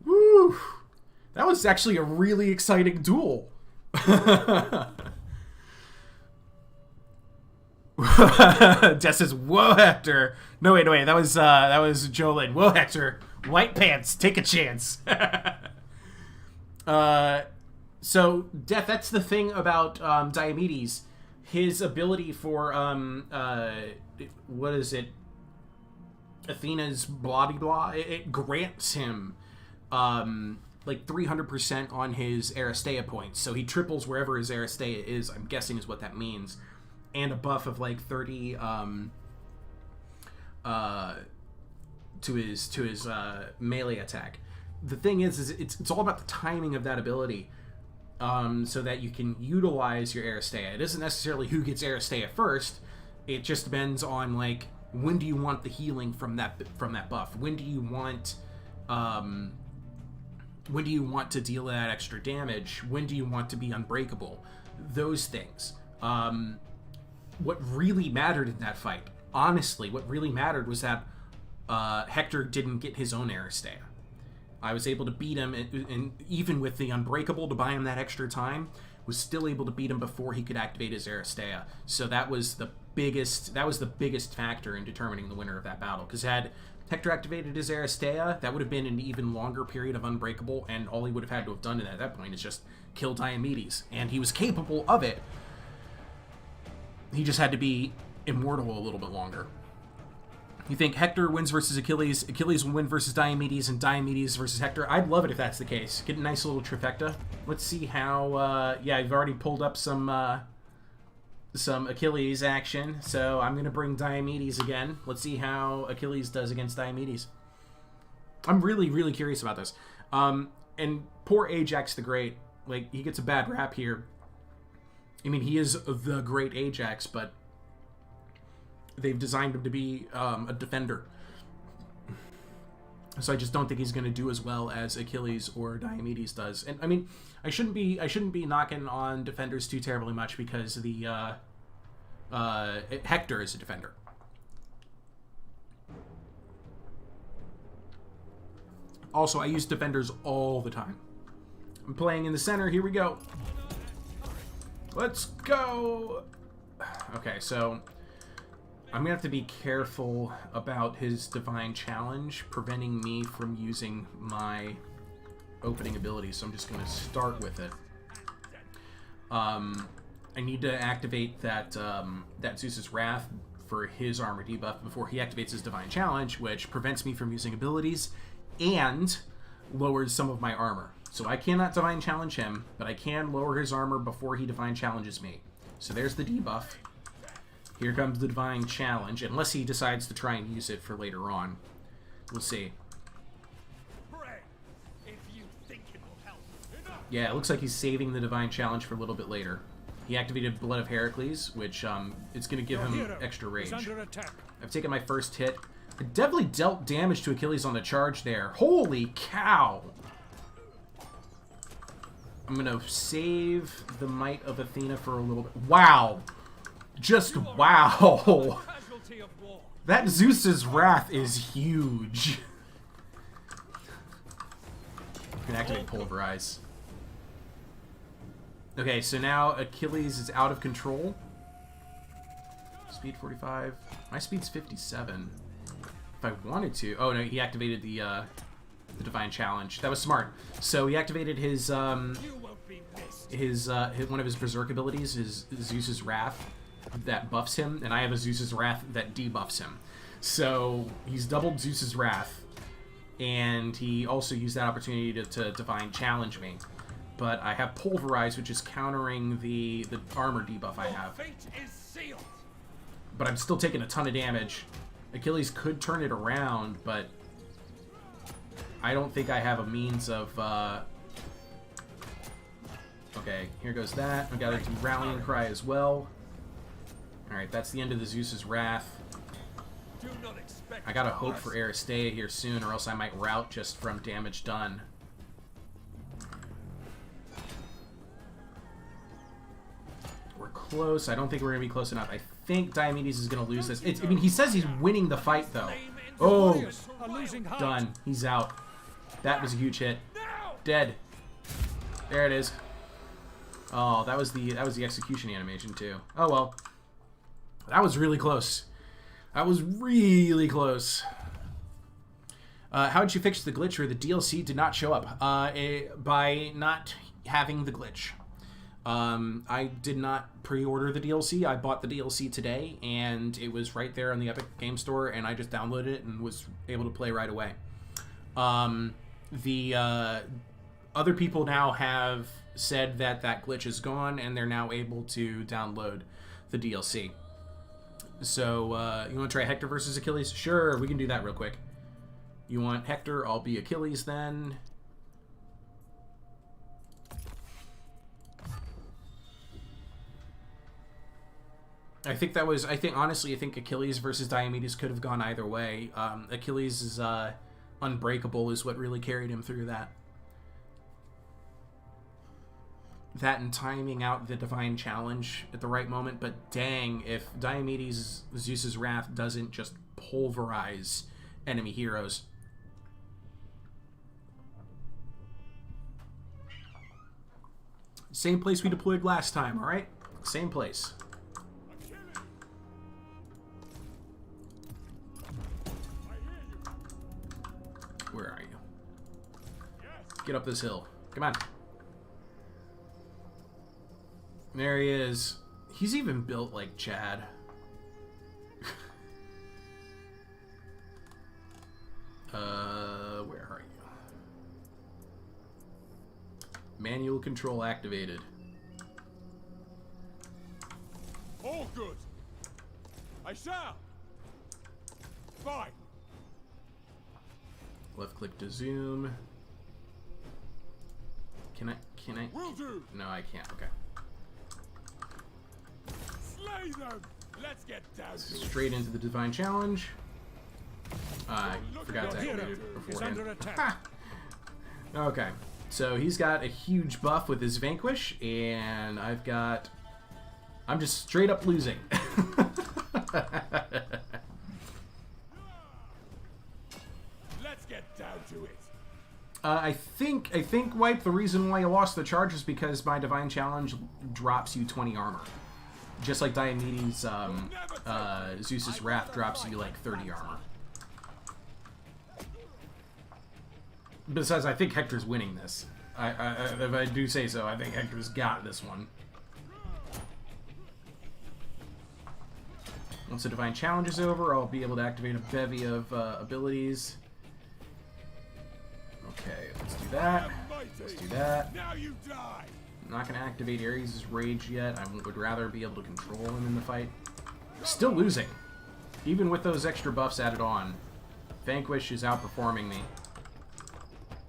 Woo. That was actually a really exciting duel. Des says, "Whoa, Hector." No, wait. That was Jolin. "Whoa, Hector. White pants. Take a chance." So, Death, that's the thing about Diomedes. His ability for, what is it? Athena's blah blah blah. It grants him, like 300% on his Aristea points. So he triples wherever his Aristea is, I'm guessing is what that means. And a buff of like 30, to his melee attack. The thing is it's all about the timing of that ability. So that you can utilize your Aristea. It isn't necessarily who gets Aristea first. It just depends on like when do you want the healing from that buff. When do you want to deal that extra damage? When do you want to be unbreakable? Those things. What really mattered in that fight, honestly, what really mattered was that Hector didn't get his own Aristea. I was able to beat him, and even with the Unbreakable to buy him that extra time, was still able to beat him before he could activate his Aristea. So that was the biggest factor in determining the winner of that battle. Because had Hector activated his Aristea, that would have been an even longer period of Unbreakable, and all he would have had to have done at that point is just kill Diomedes. And he was capable of it. He just had to be immortal a little bit longer. You think Hector wins versus Achilles, Achilles will win versus Diomedes, and Diomedes versus Hector? I'd love it if that's the case. Get a nice little trifecta. Let's see how, yeah, I've already pulled up some Achilles action, so I'm going to bring Diomedes again. Let's see how Achilles does against Diomedes. I'm really, really curious about this. And poor Ajax the Great, like, he gets a bad rap here. I mean, he is the great Ajax, but they've designed him to be a defender. So I just don't think he's going to do as well as Achilles or Diomedes does. And I mean, I shouldn't be knocking on defenders too terribly much because the Hector is a defender. Also, I use defenders all the time. I'm playing in the center. Here we go. Let's go. Okay, so I'm going to have to be careful about his Divine Challenge, preventing me from using my opening ability, so I'm just going to start with it. I need to activate that, that Zeus's Wrath for his armor debuff before he activates his Divine Challenge, which prevents me from using abilities and lowers some of my armor. So I cannot Divine Challenge him, but I can lower his armor before he Divine Challenges me. So there's the debuff. Here comes the Divine Challenge, unless he decides to try and use it for later on. We'll see. Yeah, it looks like he's saving the Divine Challenge for a little bit later. He activated Blood of Heracles, which it's going to give him extra rage. I've taken my first hit. I definitely dealt damage to Achilles on the charge there. Holy cow! I'm going to save the Might of Athena for a little bit. Wow! Just wow! That Zeus's Wrath is huge. You can activate Pulverize. Okay, so now Achilles is out of control. Speed 45. My speed's 57. If I wanted to... Oh, no, he activated the Divine Challenge. That was smart. So he activated his one of his Berserk abilities, his Zeus's Wrath, that buffs him, and I have a Zeus's Wrath that debuffs him. So he's doubled Zeus's Wrath, and he also used that opportunity to Divine Challenge me. But I have Pulverize, which is countering the armor debuff I have. But I'm still taking a ton of damage. Achilles could turn it around, but I don't think I have a means of... Okay, here goes that. I gotta do Rallying Cry as well. Alright, that's the end of the Zeus's Wrath. I gotta hope for Aristea here soon, or else I might rout just from damage done. We're close. I don't think we're gonna be close enough. I think Diomedes is gonna lose this. I mean, he says he's winning the fight, though. Oh! Done. He's out. That was a huge hit. Dead. There it is. Oh, that was the execution animation too. Oh well. That was really close. That was really close. How did you fix the glitch where the DLC did not show up? By not having the glitch. I did not pre-order the DLC. I bought the DLC today, and it was right there on the Epic Game Store, and I just downloaded it and was able to play right away. The other people now have said that that glitch is gone, and they're now able to download the DLC. So, you want to try Hector versus Achilles? Sure, we can do that real quick. You want Hector? I'll be Achilles then. Honestly, I think Achilles versus Diomedes could have gone either way. Achilles is, unbreakable is what really carried him through that. That and timing out the Divine Challenge at the right moment, but dang, if Diomedes' Zeus's Wrath doesn't just pulverize enemy heroes. Same place we deployed last time, alright? Same place. Where are you? Get up this hill. Come on. There he is. He's even built like Chad. Where are you? Manual control activated.
All good. I shall. Fine.
Left click to zoom. Can I?
Will do.
No, I can't. Okay.
Slay them. Let's get down to it.
Straight into the divine challenge. I forgot to
Your
activate
hero
it
is
beforehand.
under attack.
Okay, so he's got a huge buff with his Vanquish, and I'm just straight up losing.
Let's get down to it.
I think Wipe, the reason why you lost the charge is because my divine challenge drops you 20 armor. Just like Diomedes, Zeus's Wrath drops you like 30 armor. Besides, I think Hector's winning this. If I do say so, I think Hector's got this one. Once the divine challenge is over, I'll be able to activate a bevy of abilities. Okay, let's do that. Let's do that.
Now you die.
I'm not going to activate Ares' Rage yet. I would rather be able to control him in the fight. Still losing. Even with those extra buffs added on. Vanquish is outperforming me.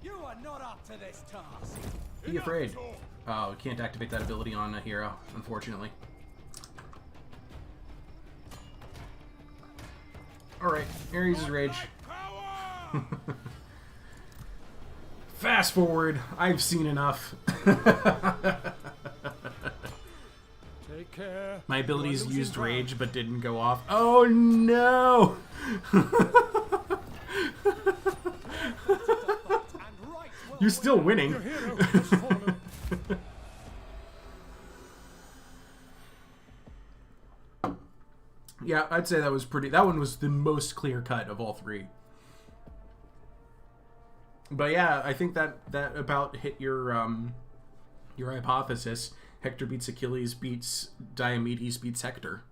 You are not up to this task.
Be afraid. Oh, can't activate that ability on a hero, unfortunately. Alright, Ares' Rage.
Power.
Fast forward. I've seen enough.
Take care.
My abilities
You are losing
used
ground.
Rage but didn't go off. Oh no! You're still winning.
Your hero has fallen.
Yeah, I'd say that was pretty. That one was the most clear cut of all three. But yeah, I think that about hit your hypothesis. Hector beats Achilles, beats Diomedes, beats Hector.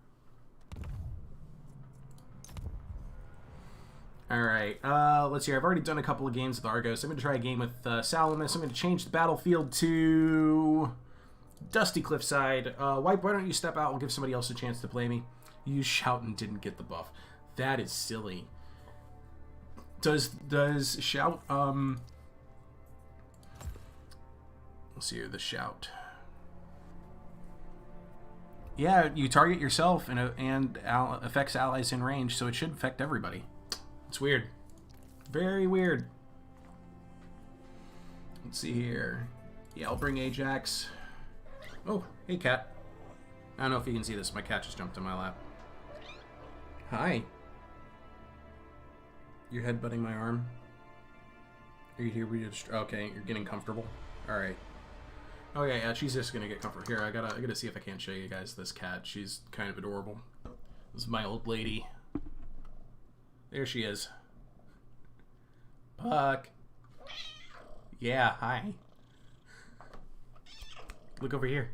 Alright, let's see. I've already done a couple of games with Argos. I'm going to try a game with Salamis. I'm going to change the battlefield to Dusty Cliffside. Wipe, why don't you step out? We'll give somebody else a chance to play me. You shout and didn't get the buff. That is silly. Does shout, let's see here, the shout. Yeah, you target yourself and affects allies in range, so it should affect everybody. It's weird. Very weird. Let's see here. Yeah, I'll bring Ajax. Oh, hey, cat. I don't know if you can see this. My cat just jumped in my lap. Hi. You're headbutting my arm. Are you here? Okay, you're getting comfortable. All right. Okay, yeah, she's just gonna get comfortable. Here, I gotta see if I can't show you guys this cat. She's kind of adorable. This is my old lady. There she is. Puck. Yeah, hi. Look over here.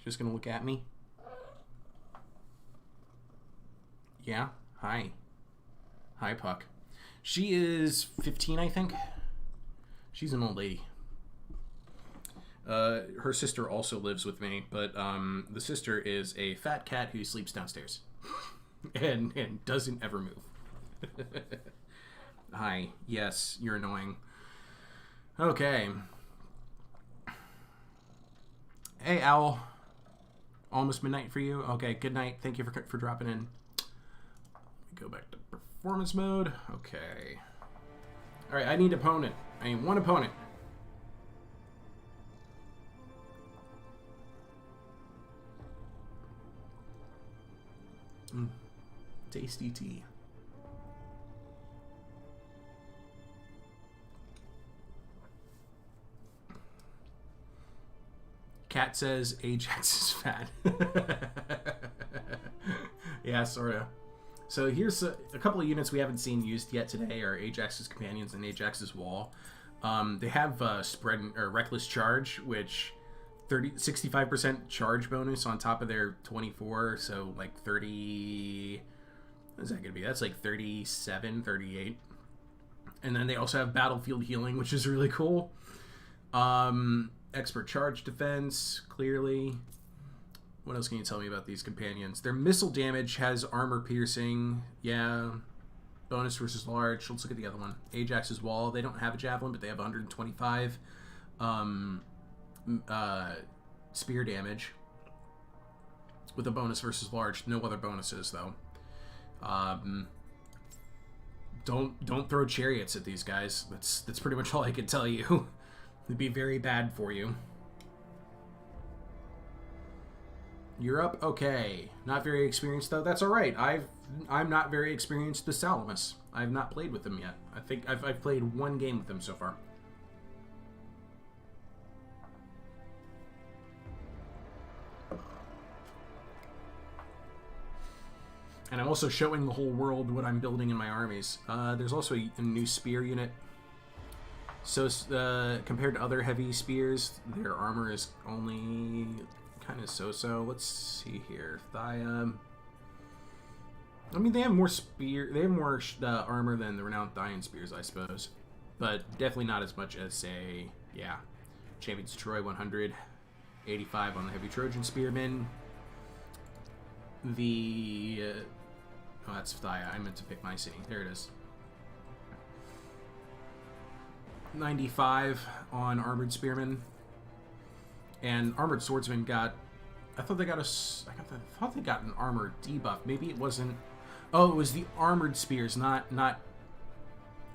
Just gonna look at me. Yeah, hi. Hi, Puck. She is 15, I think. She's an old lady. Her sister also lives with me, but the sister is a fat cat who sleeps downstairs and doesn't ever move. Hi. Yes, you're annoying. Okay. Hey, Owl. Almost midnight for you. Okay, good night. Thank you for dropping in. Go back to performance mode. Okay. All right, I need opponent. I need one opponent. Tasty tea. Cat says Ajax is fat. Yeah, sorta. So here's a couple of units we haven't seen used yet today are Ajax's Companions and Ajax's Wall. They have Spread or Reckless Charge, which 65% charge bonus on top of their 24, so like 30. What is that going to be? That's like 37, 38. And then they also have battlefield healing, which is really cool. Expert charge defense, clearly. What else can you tell me about these companions? Their missile damage has armor piercing. Yeah. Bonus versus large. Let's look at the other one. Ajax's wall. They don't have a javelin, but they have 125 spear damage with a bonus versus large. No other bonuses though. Don't throw chariots at these guys. That's pretty much all I can tell you. It'd be very bad for you. Europe, okay. Not very experienced though. That's all right. I'm not very experienced with Salamis. I've not played with them yet. I think I've played one game with them so far. And I'm also showing the whole world what I'm building in my armies. There's also a new spear unit. So compared to other heavy spears, their armor is only kind of so-so. Let's see here. Thia. I mean, they have more armor than the renowned Thaian spears, I suppose, but definitely not as much as, say, yeah, Champions of Troy 100, 85 on the heavy Trojan spearmen. Oh, that's Thia. I meant to pick my city. There it is. 95 on armored spearmen. And armored swordsmen got... I thought they got an armor debuff. Maybe it wasn't... Oh, it was the armored spears, not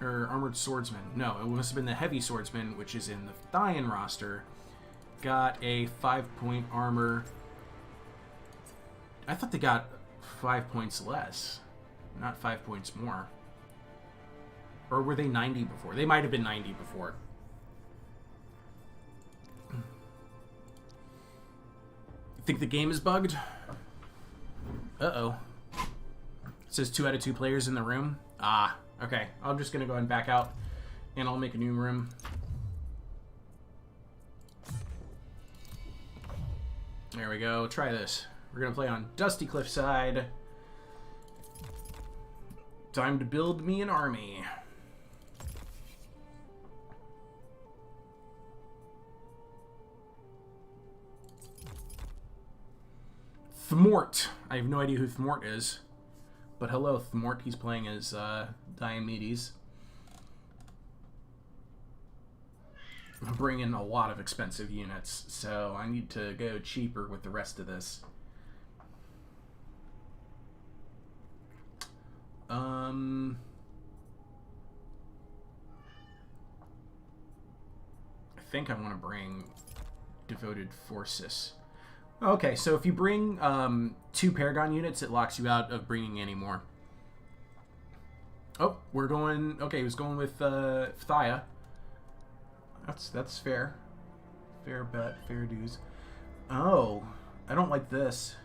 or armored swordsmen. No, it must have been the heavy swordsman, which is in the Thaian roster. Got a 5-point armor. I thought they got 5 points less, not 5 points more. Or were they 90 before? They might have been 90 before. Think the game is bugged? Uh-oh. It says 2 out of 2 players in the room. Ah, okay. I'm just going to go ahead and back out, and I'll make a new room. There we go. Try this. We're going to play on Dusty Cliffside. Time to build me an army. Thmort. I have no idea who Thmort is. But hello, Thmort. He's playing as Diomedes. I'm bringing a lot of expensive units, so I need to go cheaper with the rest of this. I think I want to bring Devoted Forces. Okay, so if you bring 2 Paragon units, it locks you out of bringing any more. Oh, we're going... Okay, he was going with Thia. That's fair. Fair bet, fair dues. Oh, I don't like this.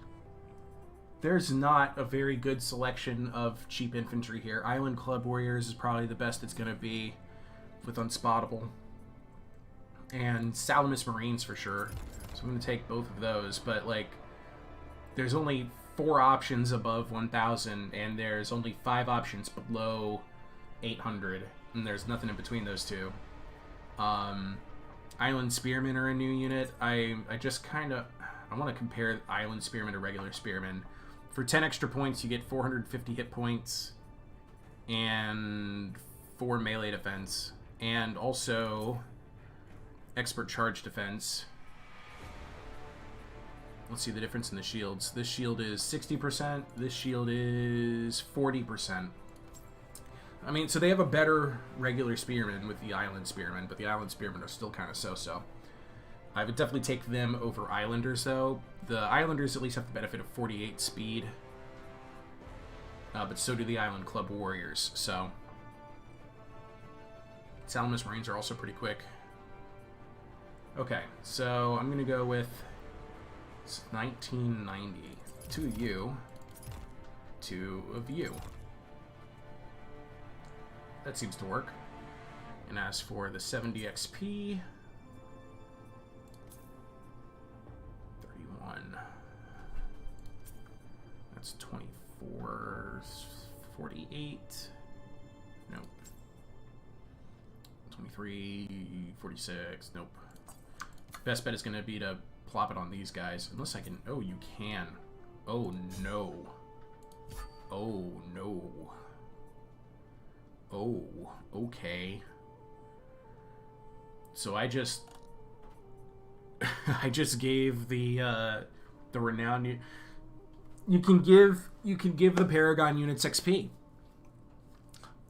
There's not a very good selection of cheap infantry here. Island Club Warriors is probably the best it's going to be with Unspottable. And Salamis Marines for sure. So I'm going to take both of those. But, like, there's only 4 options above 1,000, and there's only 5 options below 800. And there's nothing in between those two. Island Spearmen are a new unit. I just kind of... I want to compare Island Spearmen to regular Spearmen. For 10 extra points, you get 450 hit points and 4 melee defense. And also expert charge defense. Let's see the difference in the shields. This shield is 60%. This shield is 40%. I mean, so they have a better regular Spearman with the Island Spearmen, but the Island Spearmen are still kind of so-so. I would definitely take them over Islanders, though. The Islanders at least have the benefit of 48 speed. But so do the Island Club Warriors, so... Salamis Marines are also pretty quick. Okay, so I'm going to go with... It's 1990. 2 of you. 2 of you. That seems to work. And as for the 70 XP... 28. Nope. 23, 46. Nope. Best bet is going to be to plop it on these guys. Unless I can... Oh, you can. Oh, no. Oh, no. Oh, okay. So I just... I just gave the renowned... You can give the Paragon units XP.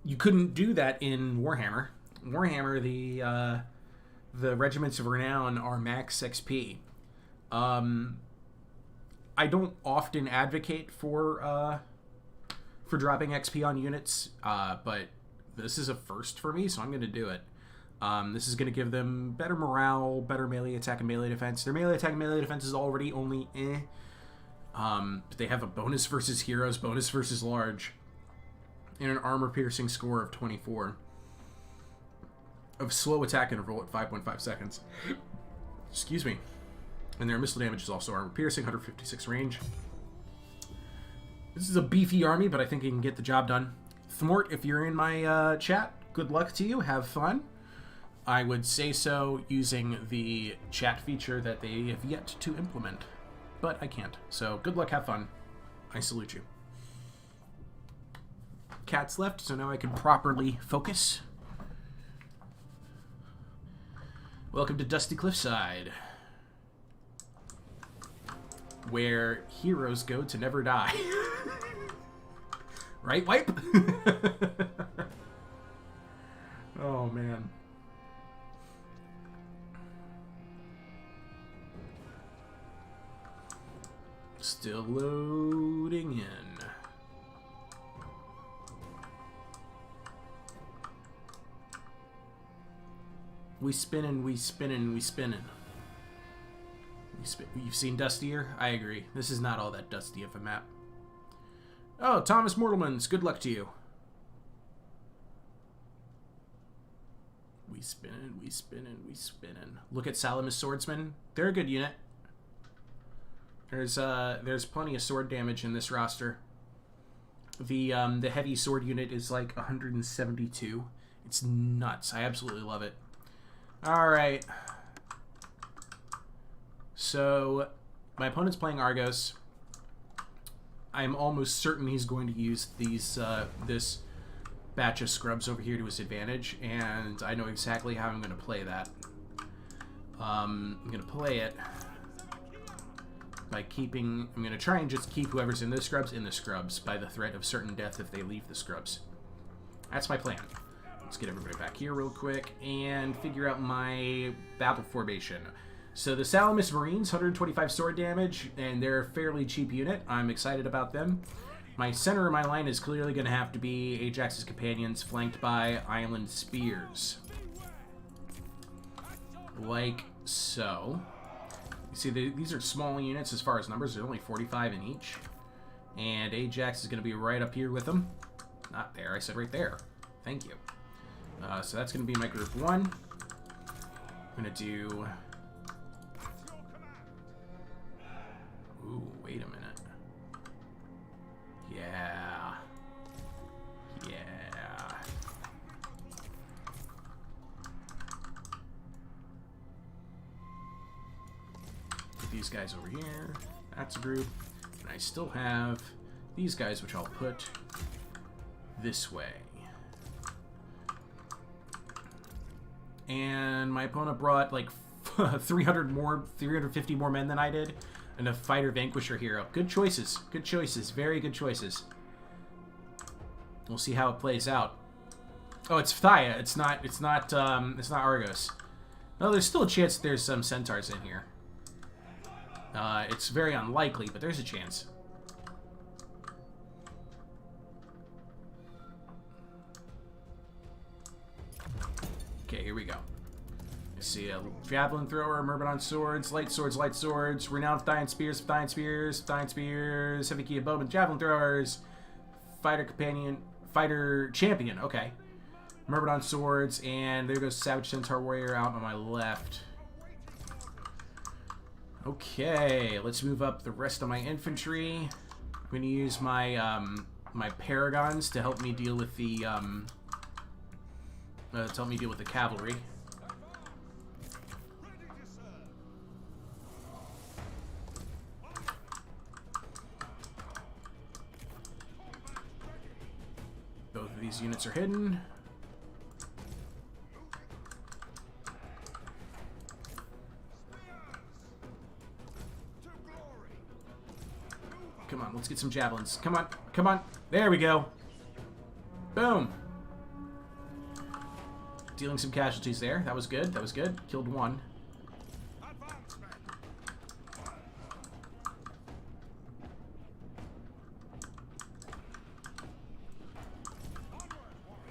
You couldn't do that in Warhammer. Warhammer, the Regiments of Renown are max XP. I don't often advocate for dropping XP on units, but this is a first for me, so I'm going to do it. This is going to give them better morale, better melee attack and melee defense. Their melee attack and melee defense is already only but they have a bonus versus heroes, bonus versus large, and an armor-piercing score of 24. Of slow attack interval at 5.5 seconds. Excuse me. And their missile damage is also armor-piercing, 156 range. This is a beefy army, but I think you can get the job done. Thmort, if you're in my chat, good luck to you. Have fun. I would say so using the chat feature that they have yet to implement. But I can't. So good luck, have fun. I salute you. Cat's left, so now I can properly focus. Welcome to Dusty Cliffside, where heroes go to never die. Right, Wipe? Oh, man. Still loading in. We spinning, we spinning, we spinning. You've seen Dustier? I agree. This is not all that dusty of a map. Oh, Thomas Mortelmans, good luck to you. We spinning, we spinning, we spinning. Look at Salamis Swordsmen. They're a good unit. There's plenty of sword damage in this roster. The heavy sword unit is like 172. It's nuts. I absolutely love it. Alright. So, my opponent's playing Argos. I'm almost certain he's going to use these this batch of scrubs over here to his advantage, and I know exactly how I'm going to play that. I'm going to play it by keeping... I'm going to try and just keep whoever's in the scrubs by the threat of certain death if they leave the scrubs. That's my plan. Let's get everybody back here real quick and figure out my battle formation. So the Salamis Marines, 125 sword damage, and they're a fairly cheap unit. I'm excited about them. My center of my line is clearly going to have to be Ajax's companions, flanked by Island Spears. Like so. You see, these are small units as far as numbers. There's only 45 in each. And Ajax is going to be right up here with them. Not there, I said right there. Thank you. So that's going to be my group 1. I'm going to do... Ooh, wait a minute. Yeah. Yeah. Put these guys over here. That's a group. And I still have these guys, which I'll put this way. And my opponent brought like 350 more men than I did. And a fighter vanquisher hero. Good choices. Good choices. Very good choices. We'll see how it plays out. Oh, it's Phthia. It's not Argos. No, there's still a chance that there's some centaurs in here. It's very unlikely, but there's a chance. Okay, here we go. See a javelin thrower, Myrmidon swords, light swords, renowned Phthyan spears, heavy key of bowmen, javelin throwers, fighter champion, okay. Myrmidon swords, and there goes Savage Centaur Warrior out on my left. Okay, let's move up the rest of my infantry. I'm going to use my my paragons to help me deal with the cavalry. Both of these units are hidden. Come on, let's get some javelins. Come on, come on. There we go. Boom. Dealing some casualties there. That was good. That was good. Killed one.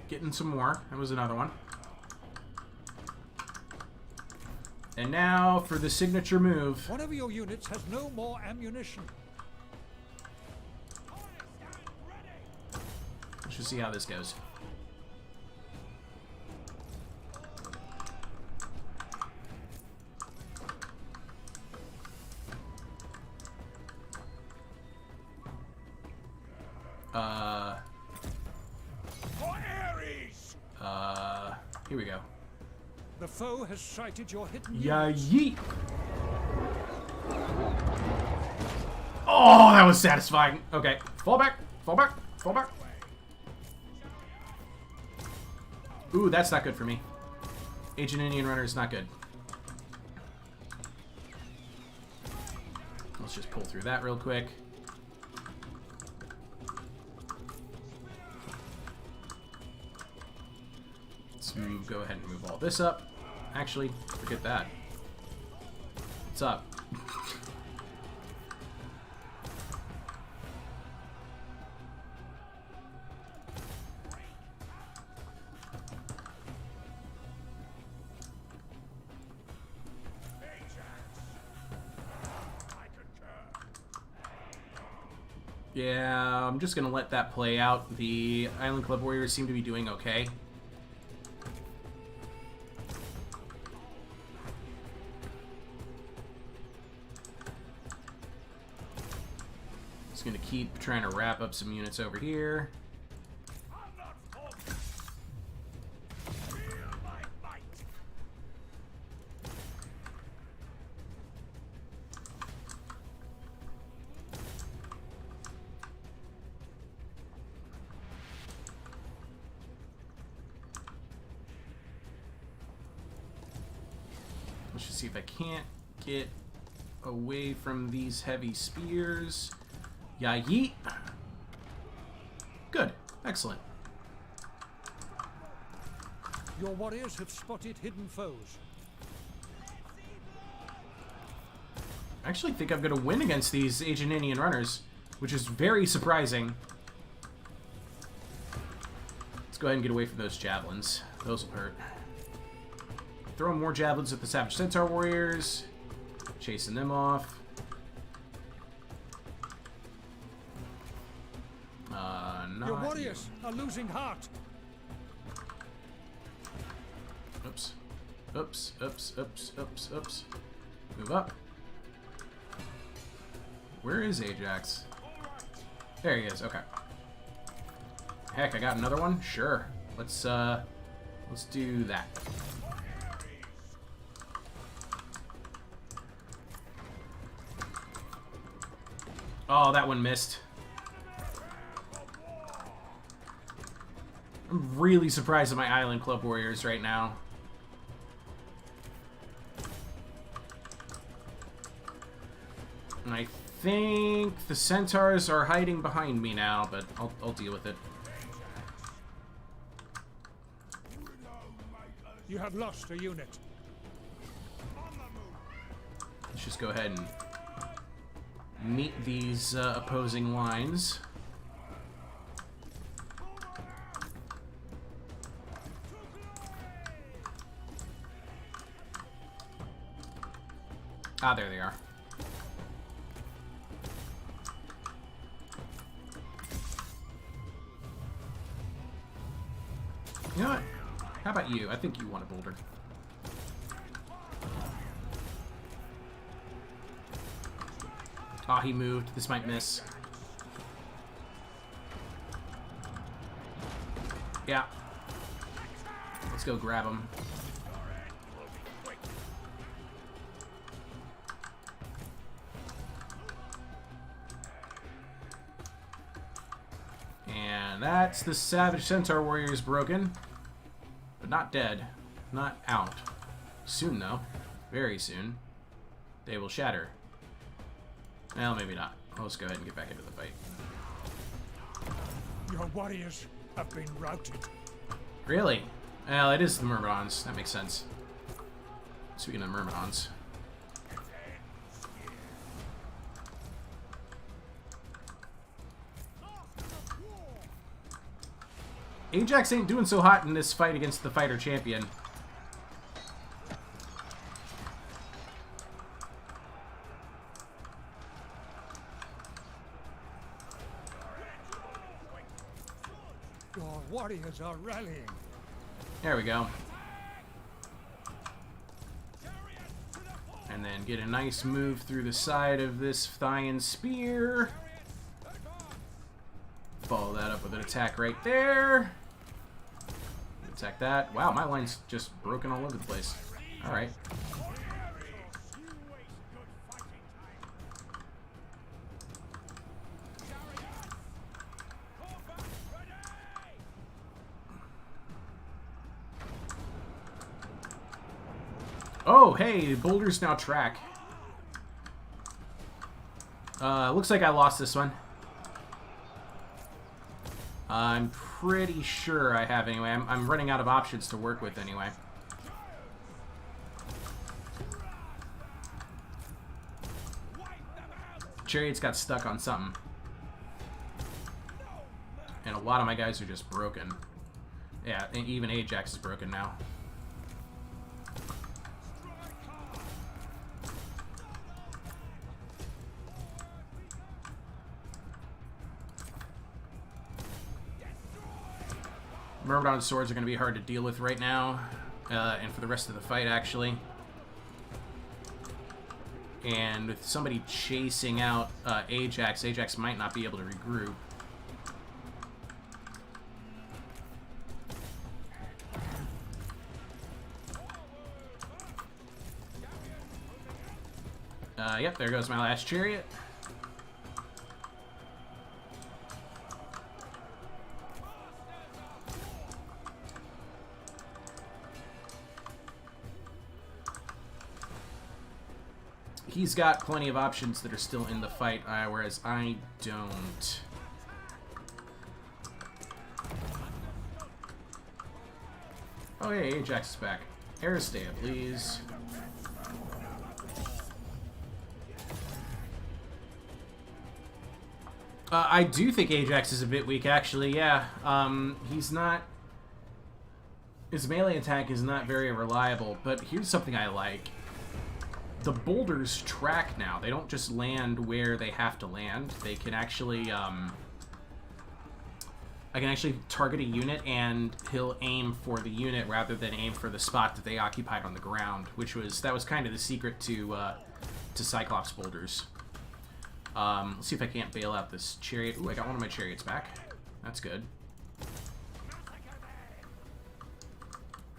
Getting some more. That was another one. And now for the signature move.
One of your units has no more ammunition.
Let's just see how this goes. Here we go.
The foe has sighted your hidden
Yeah,
units.
yeet! Oh, that was satisfying. Okay, fall back, fall back, fall back. Ooh, that's not good for me. Ancient Indian Runner is not good. Let's just pull through that real quick. Let's go ahead and move all this up. Actually, forget that. What's up? Yeah, I'm just gonna let that play out. The Island Club Warriors seem to be doing okay. Just gonna keep trying to wrap up some units over here. Let's just see if I can't get away from these heavy spears. Yeah, yeet. Good. Excellent.
Your warriors have spotted hidden foes.
I actually think I'm going to win against these Ancient Indian Runners, which is very surprising. Let's go ahead and get away from those javelins. Those will hurt. Throw more javelins at the Savage Centaur Warriors. Chasing them off.
Your warriors are losing heart.
Oops. Oops, oops, oops, oops, oops. Move up. Where is Ajax? There he is, okay. Heck, I got another one? Sure. Let's do that. Oh, that one missed. I'm really surprised at my Island Club Warriors right now. And I think the Centaurs are hiding behind me now, but I'll deal with it.
You have lost a unit.
Let's just go ahead and meet these opposing lines. Ah, there they are. You know what? How about you? I think you want a boulder. Ah, he moved. This might miss. Yeah. Let's go grab him. And that's the Savage Centaur Warriors broken. But not dead. Not out. Soon, though. Very soon. They will shatter. Well, maybe not. Let's go ahead and get back into the fight.
Your warriors have been routed.
Really? Well, it is the Myrmidons. That makes sense. Speaking of Myrmidons. Ajax ain't doing so hot in this fight against the fighter champion.
Your warriors are rallying.
There we go. And then get a nice move through the side of this Thyan spear. Follow that up with an attack right there. Attack that. Wow, my line's just broken all over the place. Alright. Oh, hey, boulders now track. Looks like I lost this one. I'm pretty sure I have anyway. I'm running out of options to work with anyway. Chariot's got stuck on something. And a lot of my guys are just broken. Yeah, and even Ajax is broken now. Myrmidon swords are going to be hard to deal with right now, and for the rest of the fight, actually. And with somebody chasing out Ajax, Ajax might not be able to regroup. Yep, there goes my last chariot. He's got plenty of options that are still in the fight, whereas I don't. Oh, hey, Ajax is back. Aristea, please. I do think Ajax is a bit weak, actually, yeah. He's not... His melee attack is not very reliable, but here's something I like. The boulders track now. They don't just land where they have to land. They can actually, I can actually target a unit and he'll aim for the unit rather than aim for the spot that they occupied on the ground, that was kind of the secret to Cyclops boulders. Let's see if I can't bail out this chariot. Ooh, I got one of my chariots back. That's good.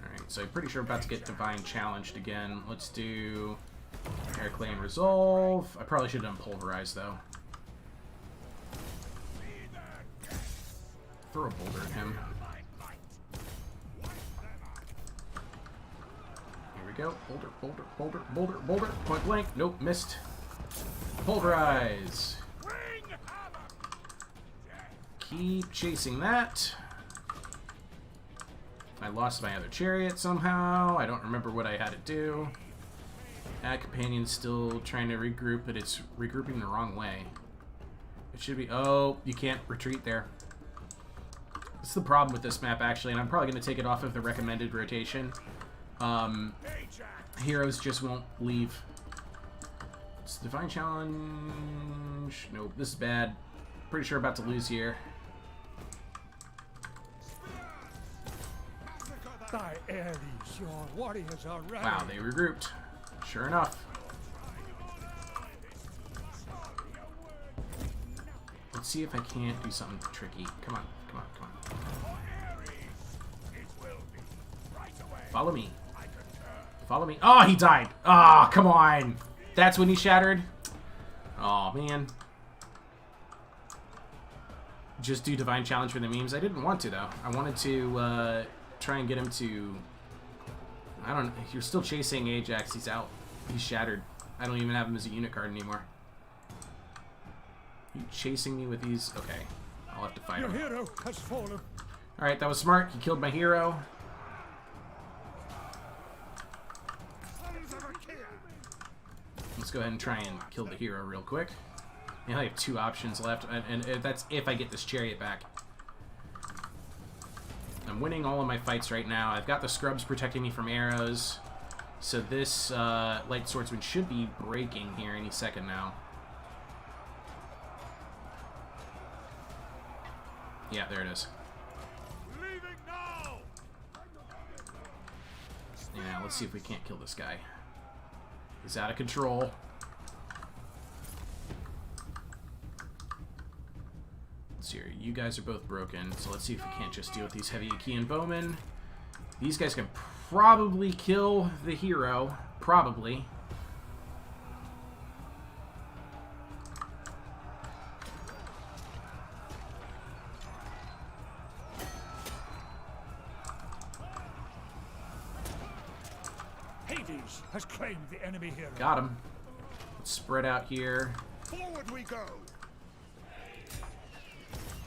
Alright, so I'm pretty sure I'm about to get Divine Challenged again. Let's do Air Claim Resolve. I probably should have done Pulverize, though. Throw a boulder at him. Here we go. Boulder, boulder, boulder, boulder, boulder. Point blank. Nope, missed. Pulverize. Keep chasing that. I lost my other chariot somehow. I don't remember what I had to do. That companion's still trying to regroup, but it's regrouping the wrong way. It should be... Oh, you can't retreat there. That's the problem with this map, actually, and I'm probably going to take it off of the recommended rotation. Heroes just won't leave. It's Divine Challenge. Nope, this is bad. Pretty sure about to lose here.
By Ares, your warriors are ready.
Wow, they regrouped. Sure enough. Let's see if I can't do something tricky. Come on, come on, come on. Follow me. Follow me. Oh, he died. Oh, come on. That's when he shattered. Oh, man. Just do Divine Challenge for the memes. I didn't want to, though. I wanted to try and get him to... I don't know. You're still chasing Ajax. He's out. He's shattered. I don't even have him as a unit card anymore. You chasing me with these? Okay. I'll have to fight him.
Your hero has fallen.
Alright, that was smart. He killed my hero. Let's go ahead and try and kill the hero real quick. I only have 2 options left, and that's if I get this chariot back. I'm winning all of my fights right now. I've got the scrubs protecting me from arrows. So this light swordsman should be breaking here any second now. Yeah, there it is.
Leaving now.
Yeah, let's see if we can't kill this guy. He's out of control. Let's see here. You guys are both broken, so let's see if we can't just deal with these heavy Achaean bowmen. These guys can probably kill the hero. Probably.
Hades has claimed the enemy hero.
Got him. Let's spread out here.
Forward we go.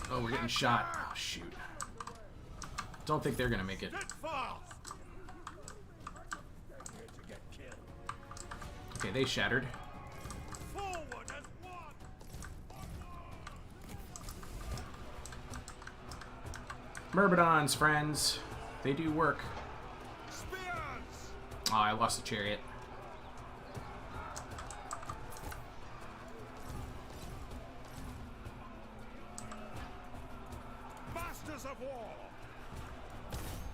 Oh, we're getting shot. Oh, shoot. Don't think they're gonna make it. Okay, they shattered.
Forward as one.
Myrmidons, friends. They do work.
Spears.
Oh, I lost the chariot.
Masters of war.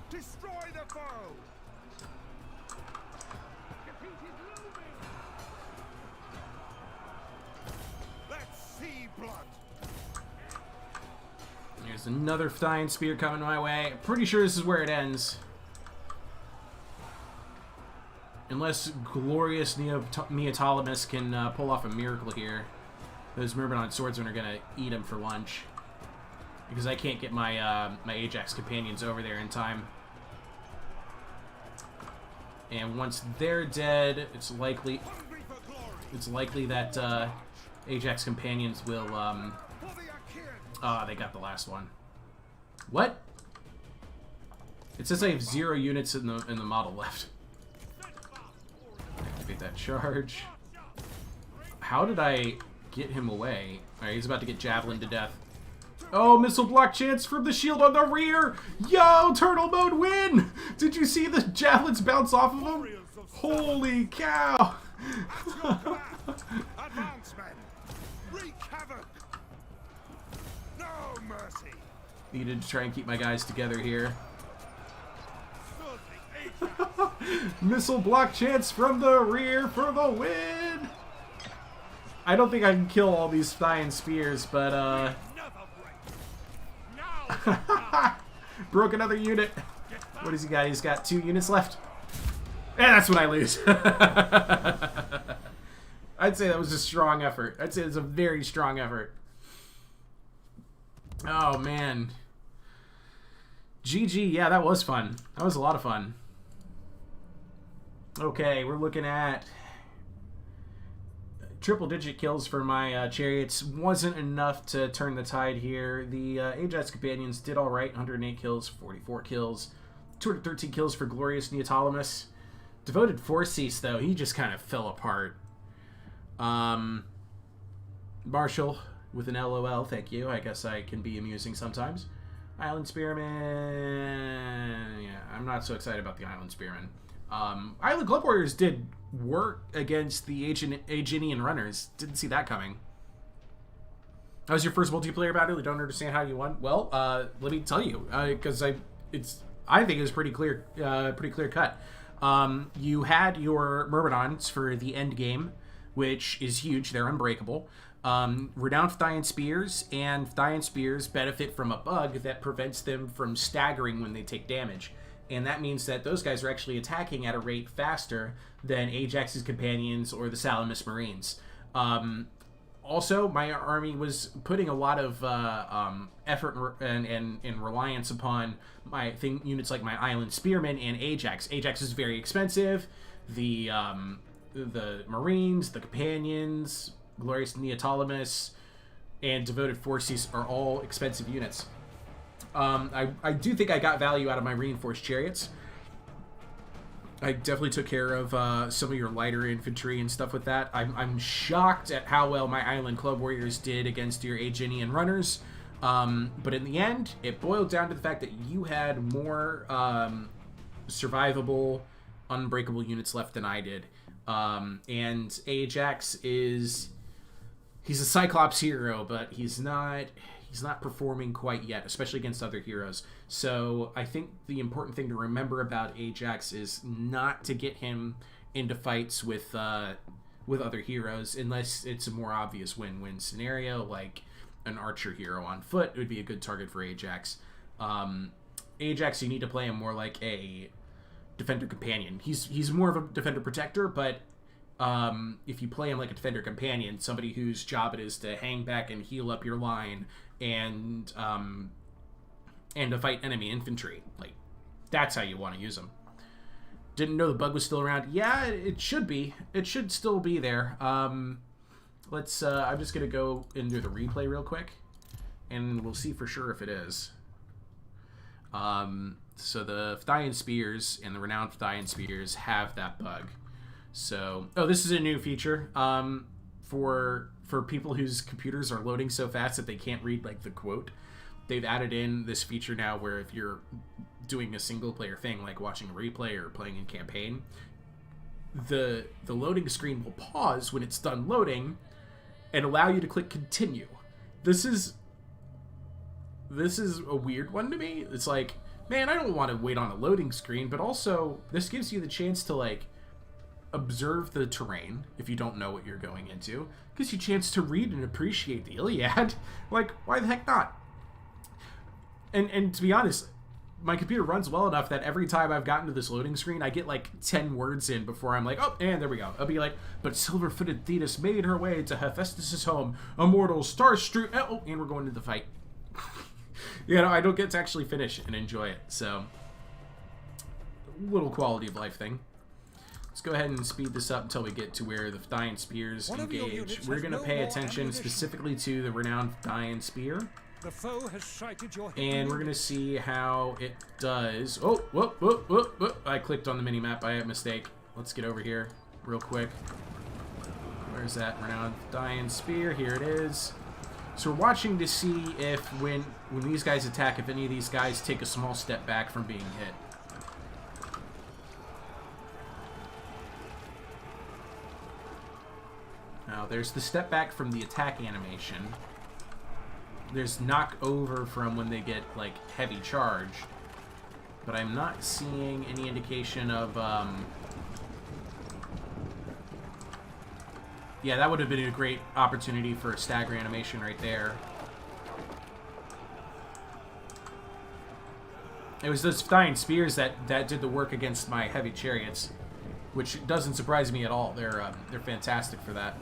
Destroy the foe. Let's see blood.
There's another Thyme Spear coming my way. I'm pretty sure this is where it ends. Unless glorious Neoptolemus can pull off a miracle here. Those Myrmidon swordsmen are going to eat him for lunch. Because I can't get my my Ajax companions over there in time. And once they're dead, it's likely that Ajax companions will they got the last one. What? It says I have 0 units in the model left. Activate that charge. How did I get him away? Alright, he's about to get javelin to death. Oh, missile block chance from the shield on the rear! Yo, turtle mode win! Did you see the javelins bounce off of him? Holy cow!
Advance, men. Wreak havoc. No mercy.
Needed to try and keep my guys together here. Missile block chance from the rear for the win! I don't think I can kill all these Thyme Spears, but broke another unit. What does he got? He's got 2 units left. And that's when I lose. I'd say that was a strong effort. I'd say it's a very strong effort. Oh, man. GG. Yeah, that was fun. That was a lot of fun. Okay, we're looking at triple-digit kills for my chariots. Wasn't enough to turn the tide here. The Ajax companions did all right. 108 kills, 44 kills, 213 kills for glorious Neoptolemus. Devoted Forcease, though, he just kind of fell apart. Marshall with an LOL, thank you. I guess I can be amusing sometimes. Island Spearman. Yeah, I'm not so excited about the Island Spearman. Island Club Warriors did work against the Aeginian runners. Didn't see that coming. That was your first multiplayer battle. You don't understand how you won. Well, let me tell you, because I think it was pretty clear cut. You had your Myrmidons for the end game, which is huge. They're unbreakable. Renowned Thyme Spears, and Thyme Spears benefit from a bug that prevents them from staggering when they take damage. and that means that those guys are actually attacking at a rate faster than Ajax's companions or the Salamis Marines. Also, my army was putting a lot of effort and reliance upon units like my Island Spearmen and Ajax. Ajax is very expensive. The Marines, the Companions, Glorious Neoptolemus, and Devoted Forces are all expensive units. I do think I got value out of my Reinforced Chariots. I definitely took care of some of your lighter infantry and stuff with that. I'm shocked at how well my Island Club Warriors did against your Aeginian runners. But in the end, it boiled down to the fact that you had more survivable, unbreakable units left than I did. And Ajax he's a Cyclops hero, but he's not performing quite yet, especially against other heroes. So I think the important thing to remember about Ajax is not to get him into fights with other heroes unless it's a more obvious win-win scenario, like an archer hero on foot. It would be a good target for Ajax. Ajax, you need to play him more like a defender companion. He's more of a defender protector, but if you play him like a defender companion, somebody whose job it is to hang back and heal up your line and to fight enemy infantry, like, that's how you want to use him. Didn't know the bug was still around. Yeah, it should be. It should still be there. I'm just gonna go and do the replay real quick, and we'll see for sure if it is. So the Phthyian Spears and the Renowned Phthyian Spears have that bug. So, this is a new feature for people whose computers are loading so fast that they can't read, like, the quote. They've added in this feature now where if you're doing a single-player thing, like watching a replay or playing in campaign, the loading screen will pause when it's done loading and allow you to click continue. This is a weird one to me. It's like, man, I don't want to wait on a loading screen, but also this gives you the chance to, like, observe the terrain if you don't know what you're going into. Gives you a chance to read and appreciate the Iliad. Like, why the heck not? And to be honest, my computer runs well enough that every time I've gotten to this loading screen, I get like 10 words in before I'm like, oh, and there we go. I'll be like, but silver-footed Thetis made her way to Hephaestus' home, immortal, star-strewn, and we're going to the fight. I don't get to actually finish and enjoy it, so little quality of life thing. Let's go ahead and speed this up until we get to where the Phthyian Spears engage. We're going to pay attention specifically to the Renowned Phthyian Spear.
The foe has sighted your
and we're going to see how it does. Oh, whoop, whoop, whoop, whoop. I clicked on the mini-map by a mistake. Let's get over here real quick. Where's that Renowned Phthyian Spear? Here it is. So we're watching to see if when these guys attack, if any of these guys take a small step back from being hit. Now, there's the step back from the attack animation. There's knock over from when they get, like, heavy charge. But I'm not seeing any indication of, yeah, that would have been a great opportunity for a stagger animation right there. It was those Phthyian Spears that did the work against my heavy chariots, which doesn't surprise me at all. They're fantastic for that.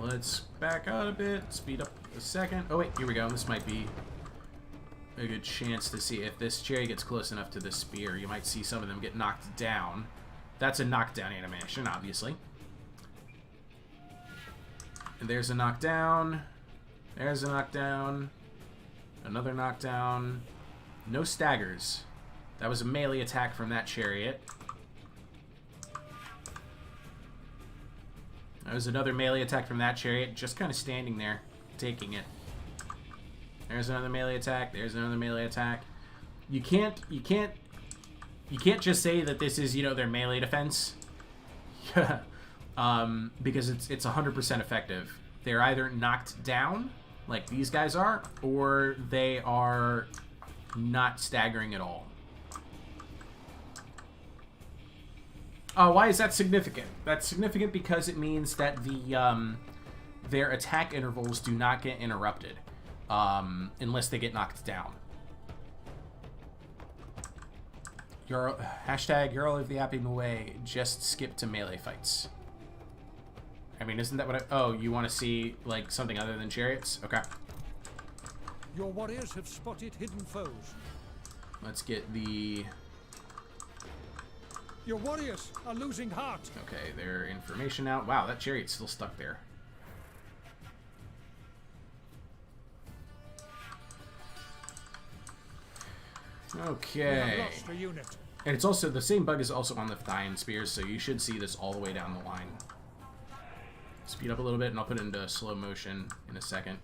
Let's back out a bit, speed up a second. Oh wait, here we go. This might be a good chance to see if this chariot gets close enough to the spear. You might see some of them get knocked down. That's a knockdown animation, obviously. And there's a knockdown. There's a knockdown. Another knockdown. No staggers. That was a melee attack from that chariot. That was another melee attack from that chariot, just kind of standing there, taking it. There's another melee attack. There's another melee attack. You can't just say that this is, their melee defense, because it's 100% effective. They're either knocked down, like these guys are, or they are not staggering at all. Why is that significant? That's significant because it means that their attack intervals do not get interrupted unless they get knocked down. You're hashtag you're all of the yapping away. Just skip to melee fights. I mean, isn't that what I... Oh, you want to see, like, something other than chariots? Okay.
Your warriors have spotted hidden foes.
Let's get the...
Your warriors are losing heart.
Okay, their information out. Wow, that chariot's still stuck there. Okay.
We have lost a unit.
And it's also, the same bug is also on the Thine Spears, so you should see this all the way down the line. Speed up a little bit, and I'll put it into slow motion in a second.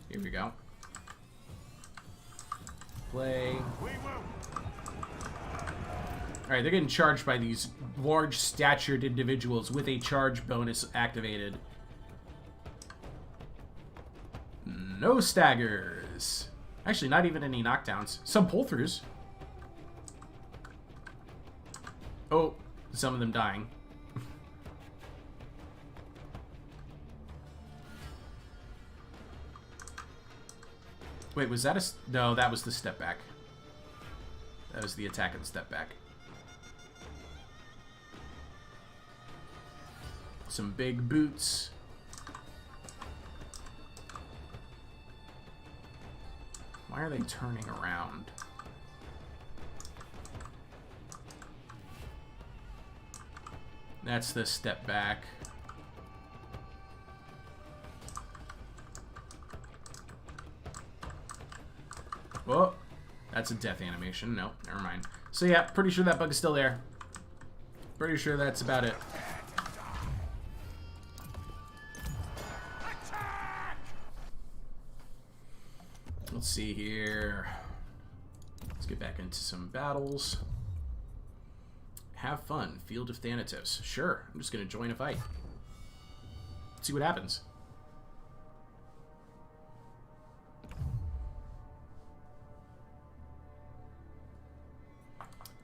Here we go. Play. Alright, they're getting charged by these large statured individuals with a charge bonus activated. No staggers. Actually, not even any knockdowns. Some pull-throughs. Oh, some of them dying. Wait, was that a... No, that was the step back. That was the attack and step back. Some big boots. Why are they turning around? That's the step back. Whoa, that's a death animation. No, never mind. So yeah, pretty sure that bug is still there. Pretty sure that's about it. Let's see here. Let's get back into some battles. Have fun. Field of Thanatos. Sure, I'm just gonna join a fight. See what happens.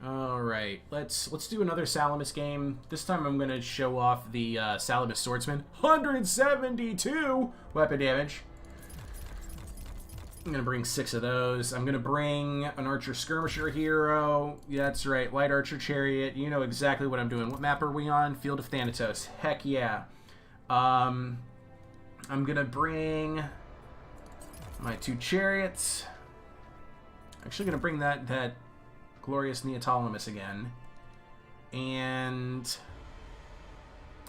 Alright, let's do another Salamis game. This time I'm gonna show off the Salamis Swordsman. 172 weapon damage. I'm gonna bring 6 of those. I'm gonna bring an Archer Skirmisher hero. Yeah, that's right, Light Archer Chariot. You know exactly what I'm doing. What map are we on? Field of Thanatos. Heck yeah. I'm gonna bring my 2 chariots. Actually gonna bring that Glorious Neoptolemus again. And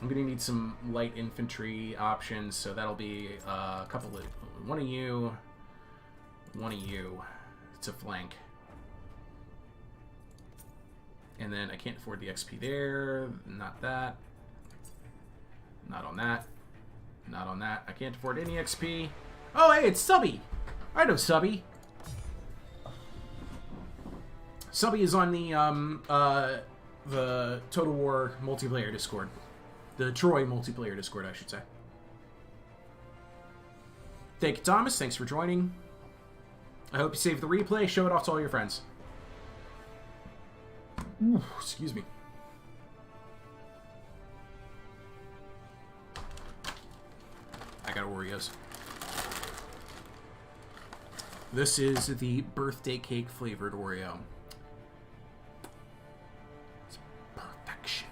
I'm gonna need some light infantry options, so that'll be a couple of... One of you to flank. And then I can't afford the XP there. Not that. Not on that. Not on that. I can't afford any XP. Oh, hey, it's Subby! I know Subby. Subby is on the Total War multiplayer Discord. The Troy multiplayer Discord, I should say. Thank you, Thomas. Thanks for joining. I hope you save the replay. Show it off to all your friends. Ooh, excuse me. I got Oreos. This is the birthday cake flavored Oreo. It's perfection.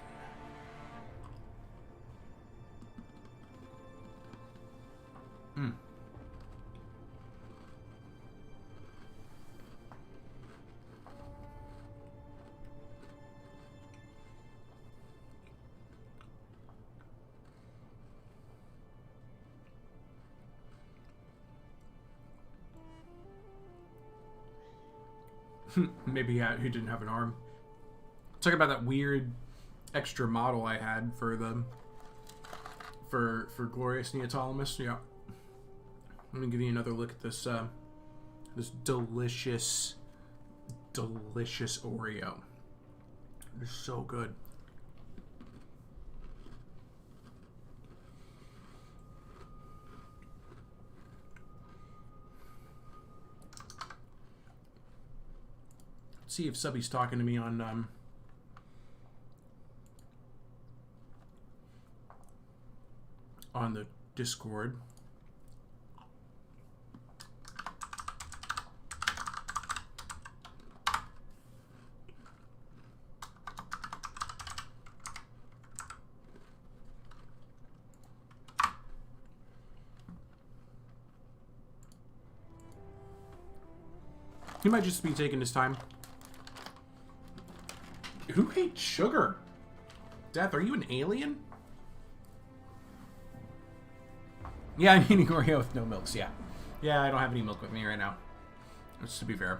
Mmm. Maybe he didn't have an arm. Talk about that weird extra model I had for the for Glorious Neoptolemus. Yeah, I'm gonna give you another look at this this delicious Oreo. It's so good. See if Subby's talking to me on the Discord. He might just be taking his time. Who hates sugar? Death, are you an alien? Yeah, I'm eating Oreo with no milks, yeah. Yeah, I don't have any milk with me right now. Just to be fair.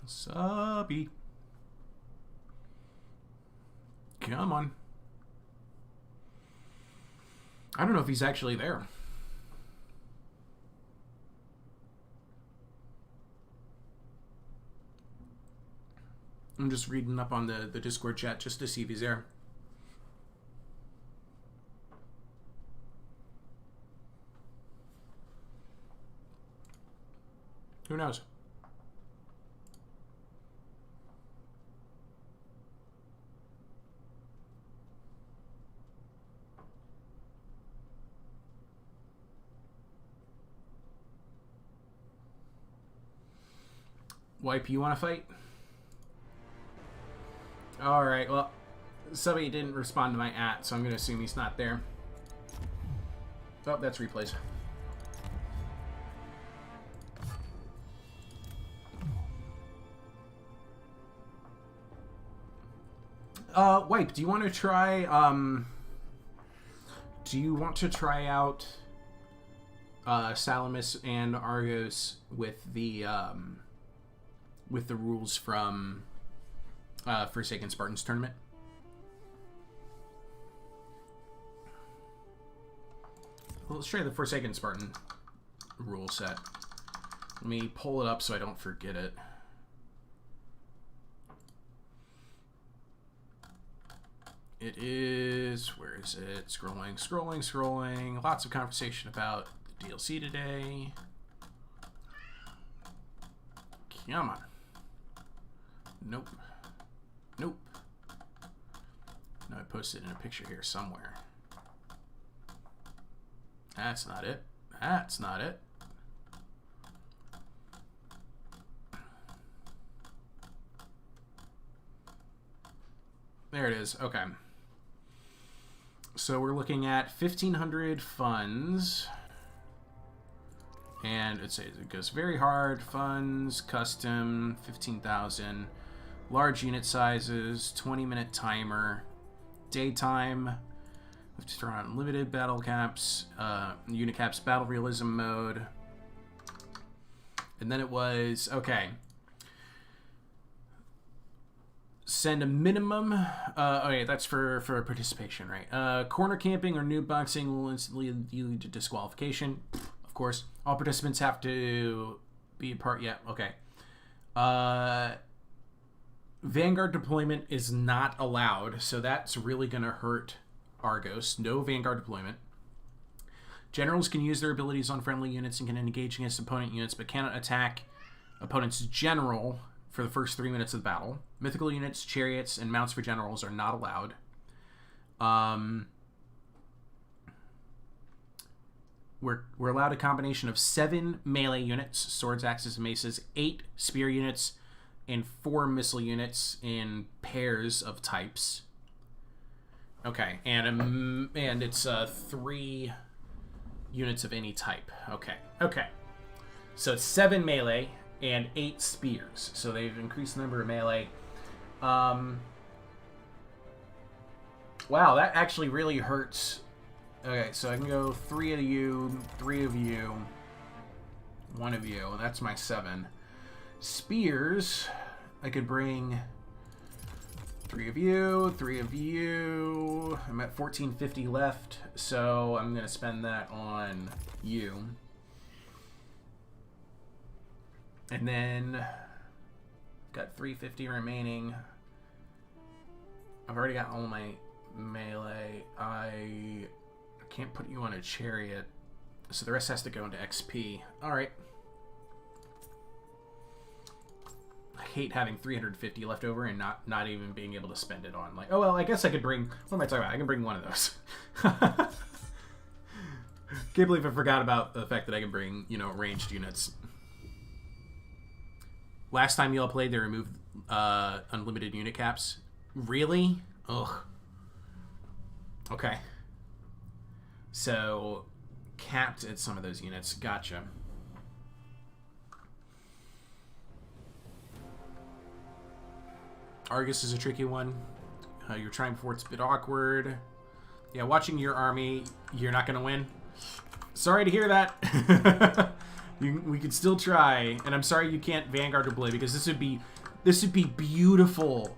Subby. Come on. I don't know if he's actually there. I'm just reading up on the Discord chat just to see if he's there. Who knows? Wipe, you want to fight? Alright, well, somebody didn't respond to my @ so I'm going to assume he's not there. Oh, that's replays. Wipe, do you want to try, do you want to try out, Salamis and Argos with the rules from, Forsaken Spartans tournament? Well, let's try the Forsaken Spartan rule set. Let me pull it up so I don't forget it. It is, where is it? Scrolling, scrolling, scrolling. Lots of conversation about the DLC today. Come on. Nope. Nope. No, I posted it in a picture here somewhere. That's not it. That's not it. There it is. Okay. So we're looking at 1,500 funds. And it goes very hard. Funds, custom, 15,000. Large unit sizes, 20-minute timer. Daytime. We have to turn on unlimited battle caps. Unit caps, battle realism mode. And then it was, okay. Send a minimum. Okay, that's for participation, right? Corner camping or noob boxing will instantly lead to disqualification. Of course. All participants have to be a part. Yeah, okay. Vanguard deployment is not allowed, so that's really going to hurt Argos. No Vanguard deployment. Generals can use their abilities on friendly units and can engage against opponent units, but cannot attack opponent's general for the first 3 minutes of the battle. Mythical units, chariots, and mounts for generals are not allowed. We're allowed a combination of 7 melee units, swords, axes, and maces, 8 spear units, and 4 missile units in pairs of types. Okay, and it's 3 units of any type. Okay. So it's 7 melee and 8 spears. So they've increased the number of melee. Wow, that actually really hurts. Okay, so I can go 3 of you, 3 of you, 1 of you. That's my 7. Spears, I could bring 3 of you, 3 of you. I'm at 1450 left, so I'm going to spend that on you. And then got 350 remaining. I've already got all my melee. I can't put you on a chariot, so the rest has to go into XP. Alright. I hate having 350 left over and not even being able to spend it on, like, oh well, I guess I could bring, what am I talking about? I can bring one of those. Can't believe I forgot about the fact that I can bring, ranged units. Last time y'all played, they removed unlimited unit caps. Really? Ugh. Okay. So, capped at some of those units. Gotcha. Argus is a tricky one. You're trying before it's a bit awkward. Yeah, watching your army, you're not going to win. Sorry to hear that. We could still try, and I'm sorry you can't Vanguard deploy, because this would be beautiful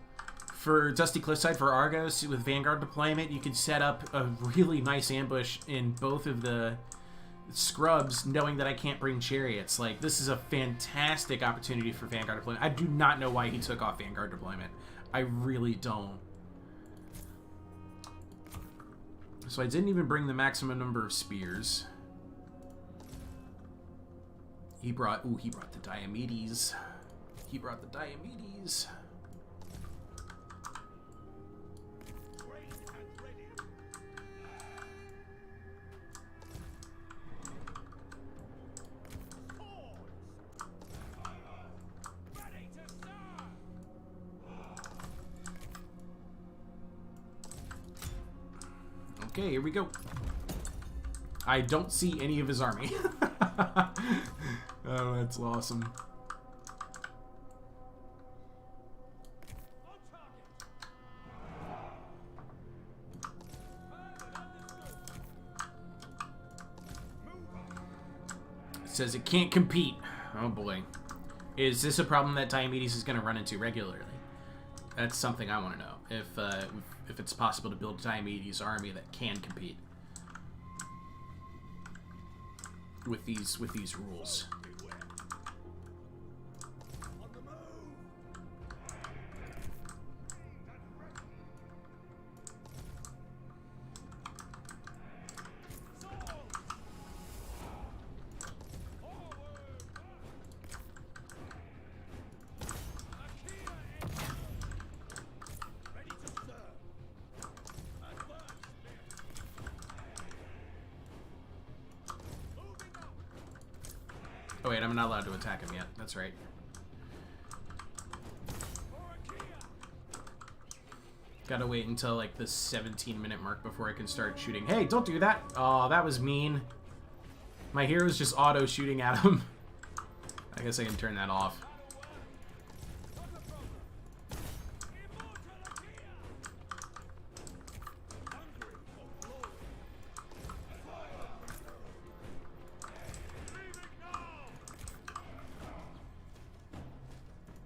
for Dusty Cliffside for Argos with Vanguard deployment. You could set up a really nice ambush in both of the scrubs, knowing that I can't bring chariots. Like, this is a fantastic opportunity for Vanguard deployment. I do not know why he took off Vanguard deployment. I really don't. So I didn't even bring the maximum number of spears. He brought the Diomedes. He brought the Diomedes. Okay, here we go. I don't see any of his army. Oh, that's awesome. It says it can't compete. Oh boy. Is this a problem that Diomedes is going to run into regularly? That's something I want to know. If it's possible to build Diomedes' army that can compete with these rules. Oh wait, I'm not allowed to attack him yet. That's right. Gotta wait until like the 17-minute mark before I can start shooting. Hey, don't do that! Oh, that was mean. My hero's just auto shooting at him. I guess I can turn that off.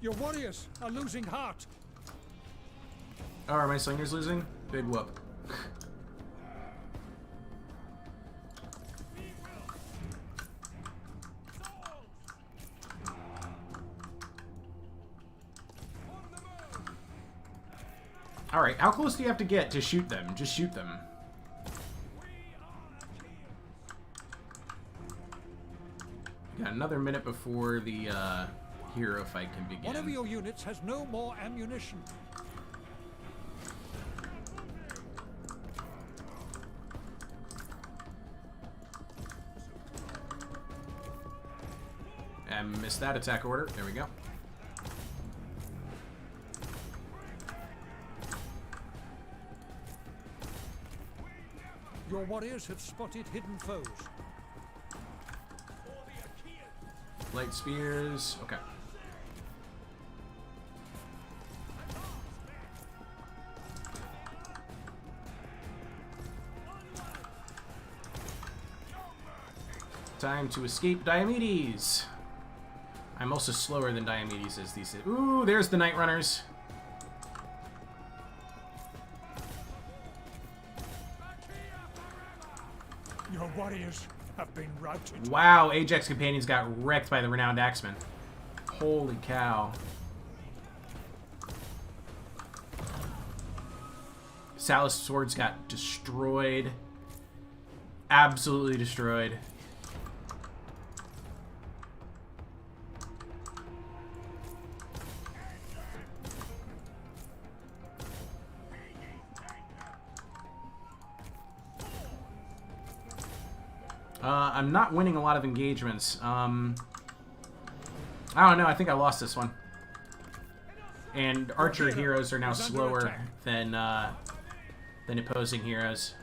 Your warriors are losing heart.
Oh, are my slingers losing? Big whoop. Alright, how close do you have to get to shoot them? Just shoot them. Got another minute before the hero fight can begin.
One of your units has no more ammunition.
I missed that attack order. There we go.
Your warriors have spotted hidden foes.
Light spears. Okay. Time to escape Diomedes. I'm also slower than Diomedes is these days. Ooh, there's the Night Runners.
Your warriors have been routed.
Wow, Ajax companions got wrecked by the renowned axemen. Holy cow. Salus swords got destroyed. Absolutely destroyed. I'm not winning a lot of engagements. I don't know. I think I lost this one. And archer heroes are now slower than opposing heroes.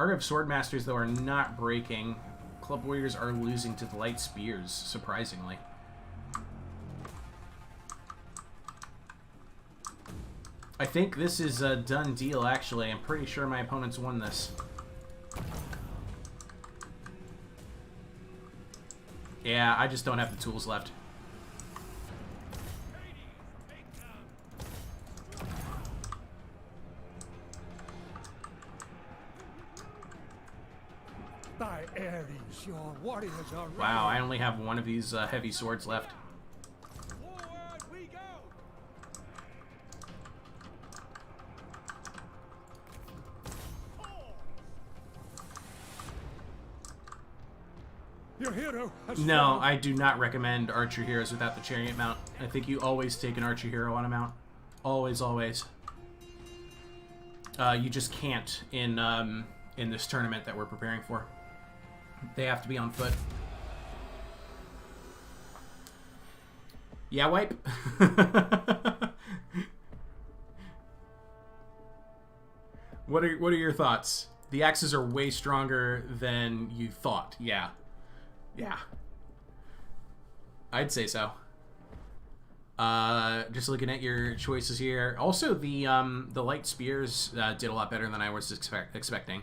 Archive Swordmasters, though, are not breaking. Club Warriors are losing to the Light Spears, surprisingly. I think this is a done deal, actually. I'm pretty sure my opponent's won this. Yeah, I just don't have the tools left.
By Ares, your warriors are ready.
Wow, I only have one of these heavy swords left.
Forward we go!
Your hero has
No,
fallen.
I do not recommend archer heroes without the chariot mount. I think you always take an archer hero on a mount. Always, always. You just can't in this tournament that we're preparing for. They have to be on foot. Yeah, wipe. What are your thoughts? The axes are way stronger than you thought. Yeah. Yeah. I'd say so. Just looking at your choices here. Also, the light spears did a lot better than I was expecting.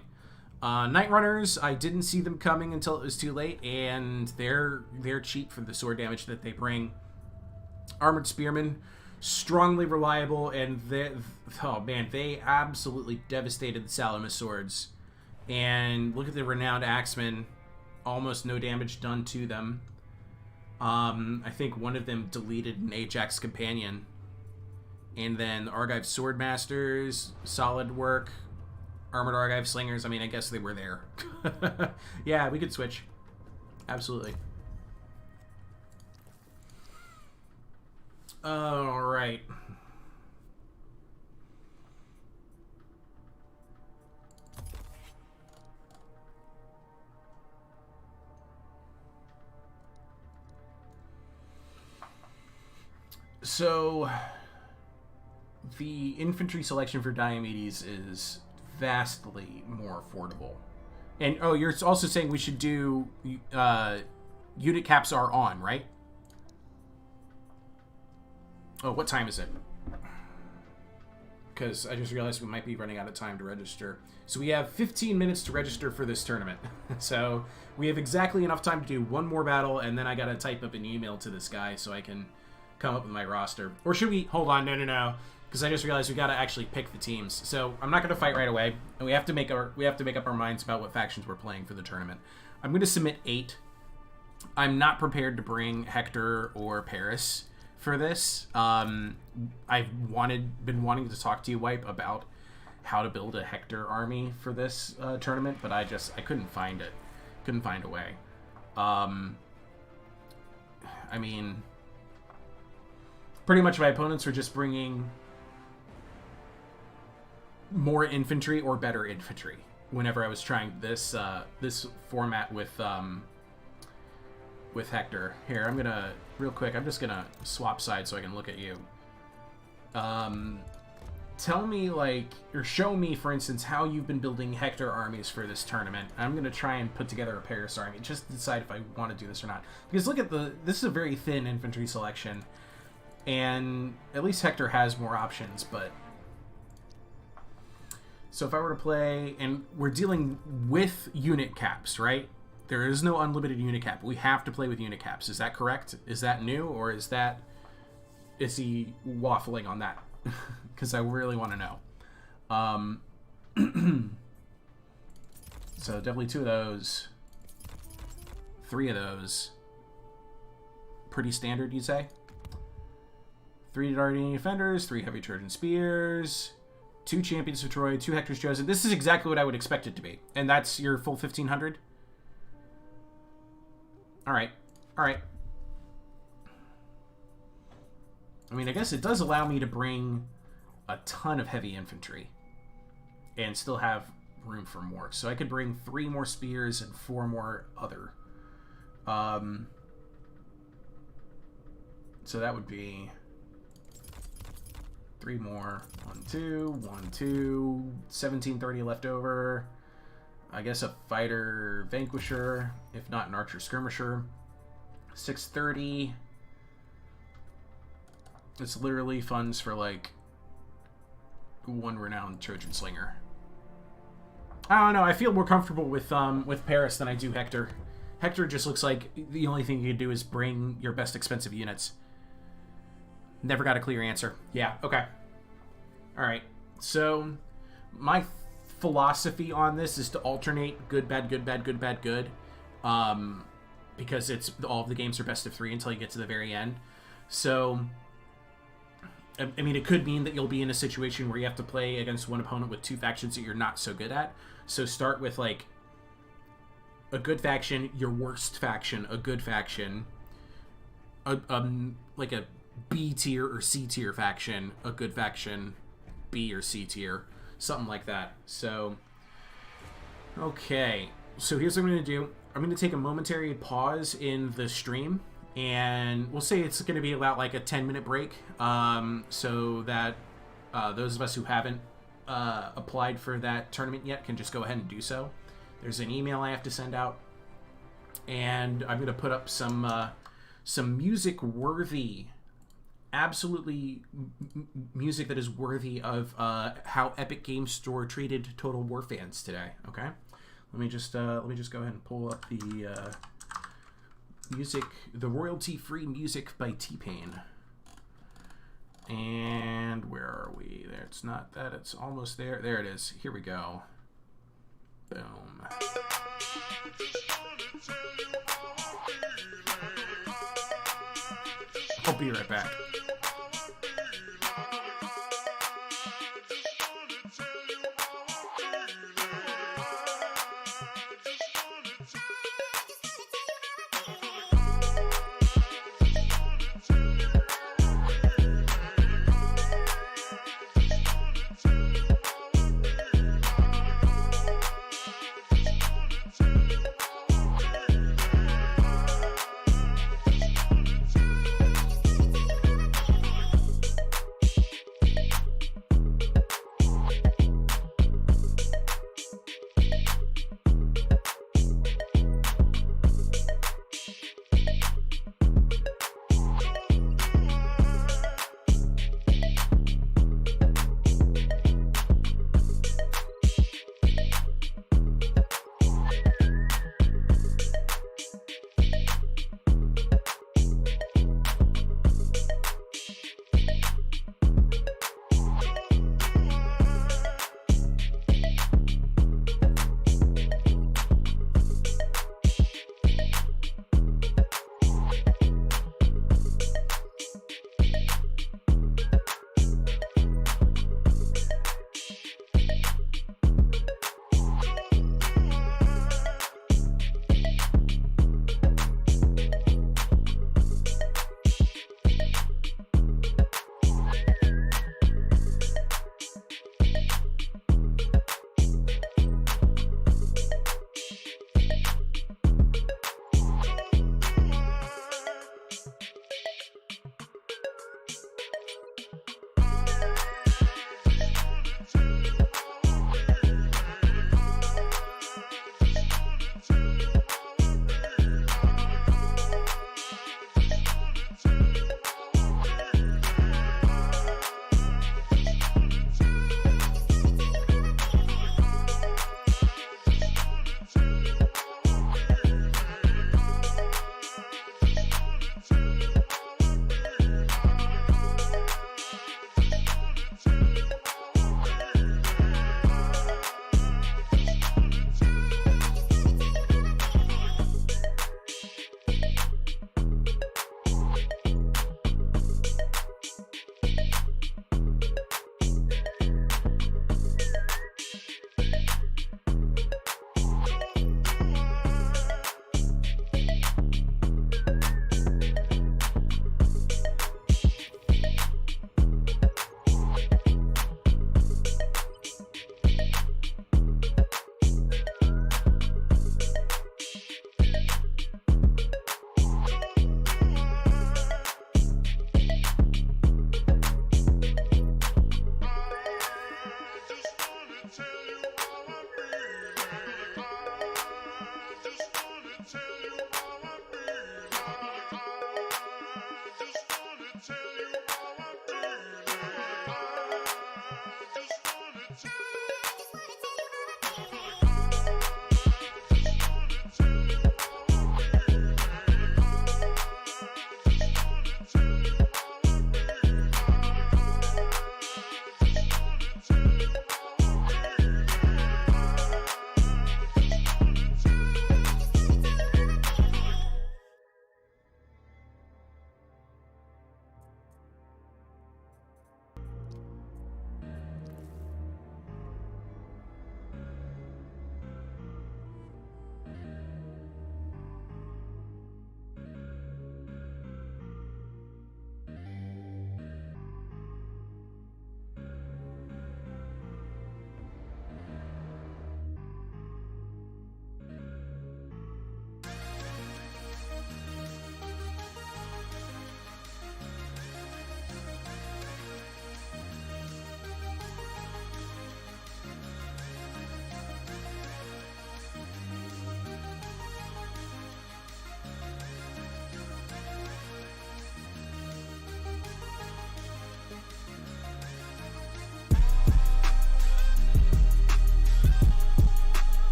Night runners, I didn't see them coming until it was too late, and they're cheap for the sword damage that they bring. Armored spearmen, strongly reliable, and oh man, they absolutely devastated the Salamis swords. And look at the renowned axemen, almost no damage done to them. I think one of them deleted an Ajax companion. And then Argive Swordmasters, solid work. Armored Argive Slingers, I mean, I guess they were there. Yeah, we could switch. Absolutely. Alright. So, the infantry selection for Diomedes is vastly more affordable. And, oh, you're also saying we should do, unit caps are on, right? Oh, what time is it? Because I just realized we might be running out of time to register. So we have 15 minutes to register for this tournament. So we have exactly enough time to do one more battle, and then I gotta type up an email to this guy so I can come up with my roster. Or should we... Hold on, no. Because I just realized we gotta actually pick the teams. So I'm not gonna fight right away, and we have to make up our minds about what factions we're playing for the tournament. I'm gonna submit 8. I'm not prepared to bring Hector or Paris for this. I've been wanting to talk to you, Wipe, about how to build a Hector army for this tournament, but I couldn't find it. Couldn't find a way. I mean, pretty much my opponents were just bringing more infantry or better infantry whenever I was trying this this format with Hector. Here, I'm gonna real quick. I'm just gonna swap sides so I can look at you. Tell me, like, or show me, for instance, how you've been building Hector armies for this tournament. I'm gonna try and put together a Paris army, just to decide if I want to do this or not. Because look at this is a very thin infantry selection, and at least Hector has more options. But so if I were to play, and we're dealing with unit caps, right? There is no unlimited unit cap. We have to play with unit caps. Is that correct? Is that new, or is he waffling on that? Because I really want to know. So definitely 2 of those. 3 of those. Pretty standard, you'd say? 3 Dardanian Defenders, 3 Heavy Trojan Spears, 2 Champions of Troy, 2 Hector's Chosen. This is exactly what I would expect it to be. And that's your full 1,500? Alright. Alright. I mean, I guess it does allow me to bring a ton of heavy infantry and still have room for more. So I could bring 3 more spears and 4 more other. So that would be 3 more. 1, 2, 1, 2, 1730 left over. I guess a fighter vanquisher, if not an archer skirmisher. 630. It's literally funds for like one renowned Trojan slinger. I don't know. I feel more comfortable with Paris than I do Hector. Hector just looks like the only thing you can do is bring your best expensive units. Never got a clear answer. Yeah. Okay. All right. So my philosophy on this is to alternate good, bad, good, bad, good, bad, good. Because it's all of the games are best of 3 until you get to the very end. So, I mean, it could mean that you'll be in a situation where you have to play against one opponent with 2 factions that you're not so good at. So start with, like, a good faction, your worst faction, a good faction, like a B tier or C tier faction, a good faction, B or C tier, something like that. So, okay. So here's what I'm going to do. I'm going to take a momentary pause in the stream, and we'll say it's going to be about like a 10-minute break, so that those of us who haven't applied for that tournament yet can just go ahead and do so. There's an email I have to send out, and I'm going to put up some music-worthy, absolutely music that is worthy of how Epic Games Store treated Total War fans today. Okay. Let me just go ahead and pull up the music, the royalty-free music by T-Pain. And where are we? There, it's not that. It's almost there. There it is. Here we go. Boom. I'll be right back.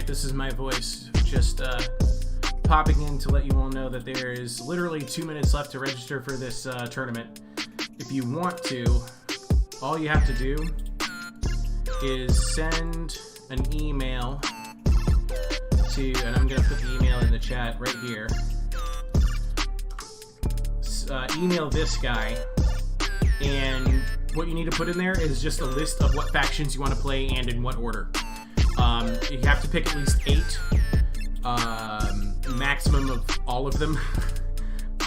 Alright, this is my voice just popping in to let you all know that there is literally 2 minutes left to register for this tournament. If you want to, all you have to do is send an email to, and I'm going to put the email in the chat right here. Email this guy, and what you need to put in there is just a list of what factions you want to play and in what order. You have to pick at least 8, maximum of all of them,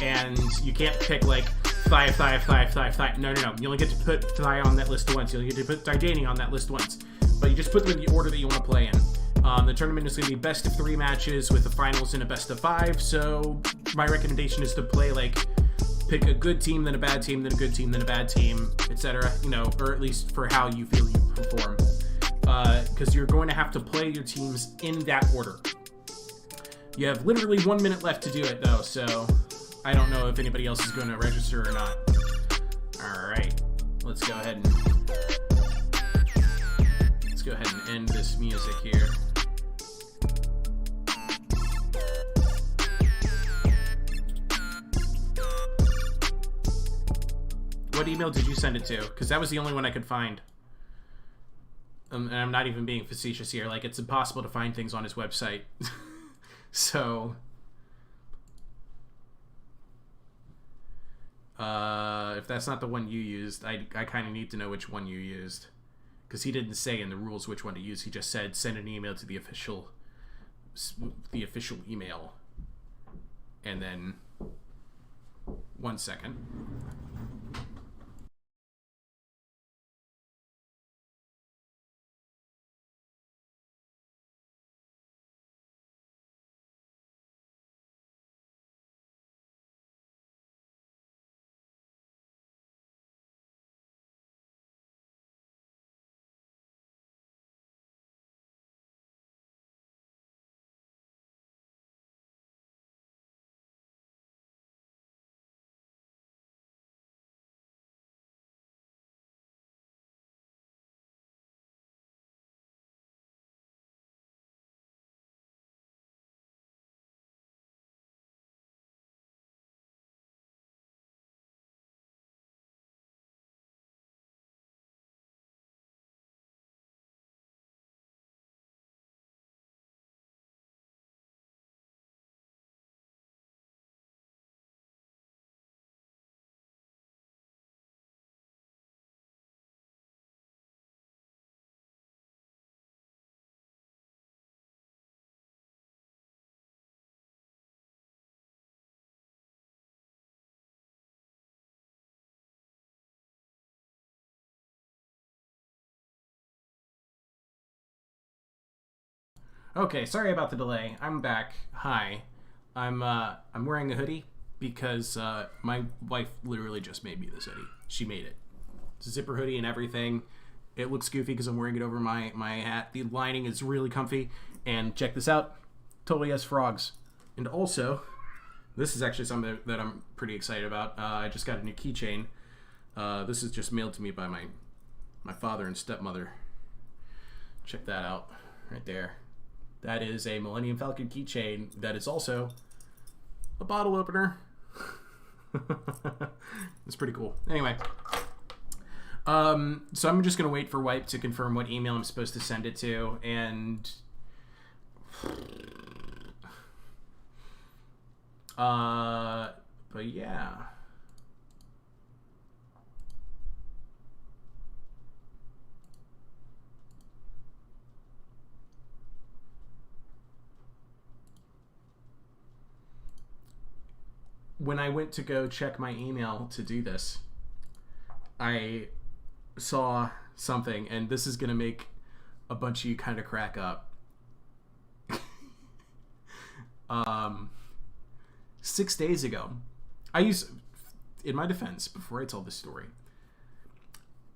and you can't pick like 5. No. You only get to put Thai on that list once. You only get to put Dardani on that list once, but you just put them in the order that you want to play in. The tournament is going to be best of 3 matches with the finals in a best of 5. So my recommendation is to play pick a good team, then a bad team, then a good team, then a bad team, etc. Or at least for how you feel you perform. Because you're going to have to play your teams in that order. You have literally 1 minute left to do it, though, so I don't know if anybody else is going to register or not. Alright, let's go ahead and end this music here. What email did you send it to? Because that was the only one I could find. And I'm not even being facetious here. It's impossible to find things on his website. So, if that's not the one you used, I kind of need to know which one you used. Because he didn't say in the rules which one to use. He just said send an email to the official email. And then, 1 second. Okay, sorry about the delay. I'm back. Hi. I'm wearing a hoodie because my wife literally just made me this hoodie. She made it. It's a zipper hoodie and everything. It looks goofy because I'm wearing it over my hat. The lining is really comfy. And check this out. Totally has frogs. And also, this is actually something that I'm pretty excited about. I just got a new keychain. This is just mailed to me by my father and stepmother. Check that out right there. That is a Millennium Falcon keychain that is also a bottle opener. It's pretty cool. Anyway, so I'm just going to wait for Wipe to confirm what email I'm supposed to send it to, and but yeah. When I went to go check my email to do this, I saw something, and this is going to make a bunch of you kind of crack up. 6 days ago, in my defense, before I tell this story,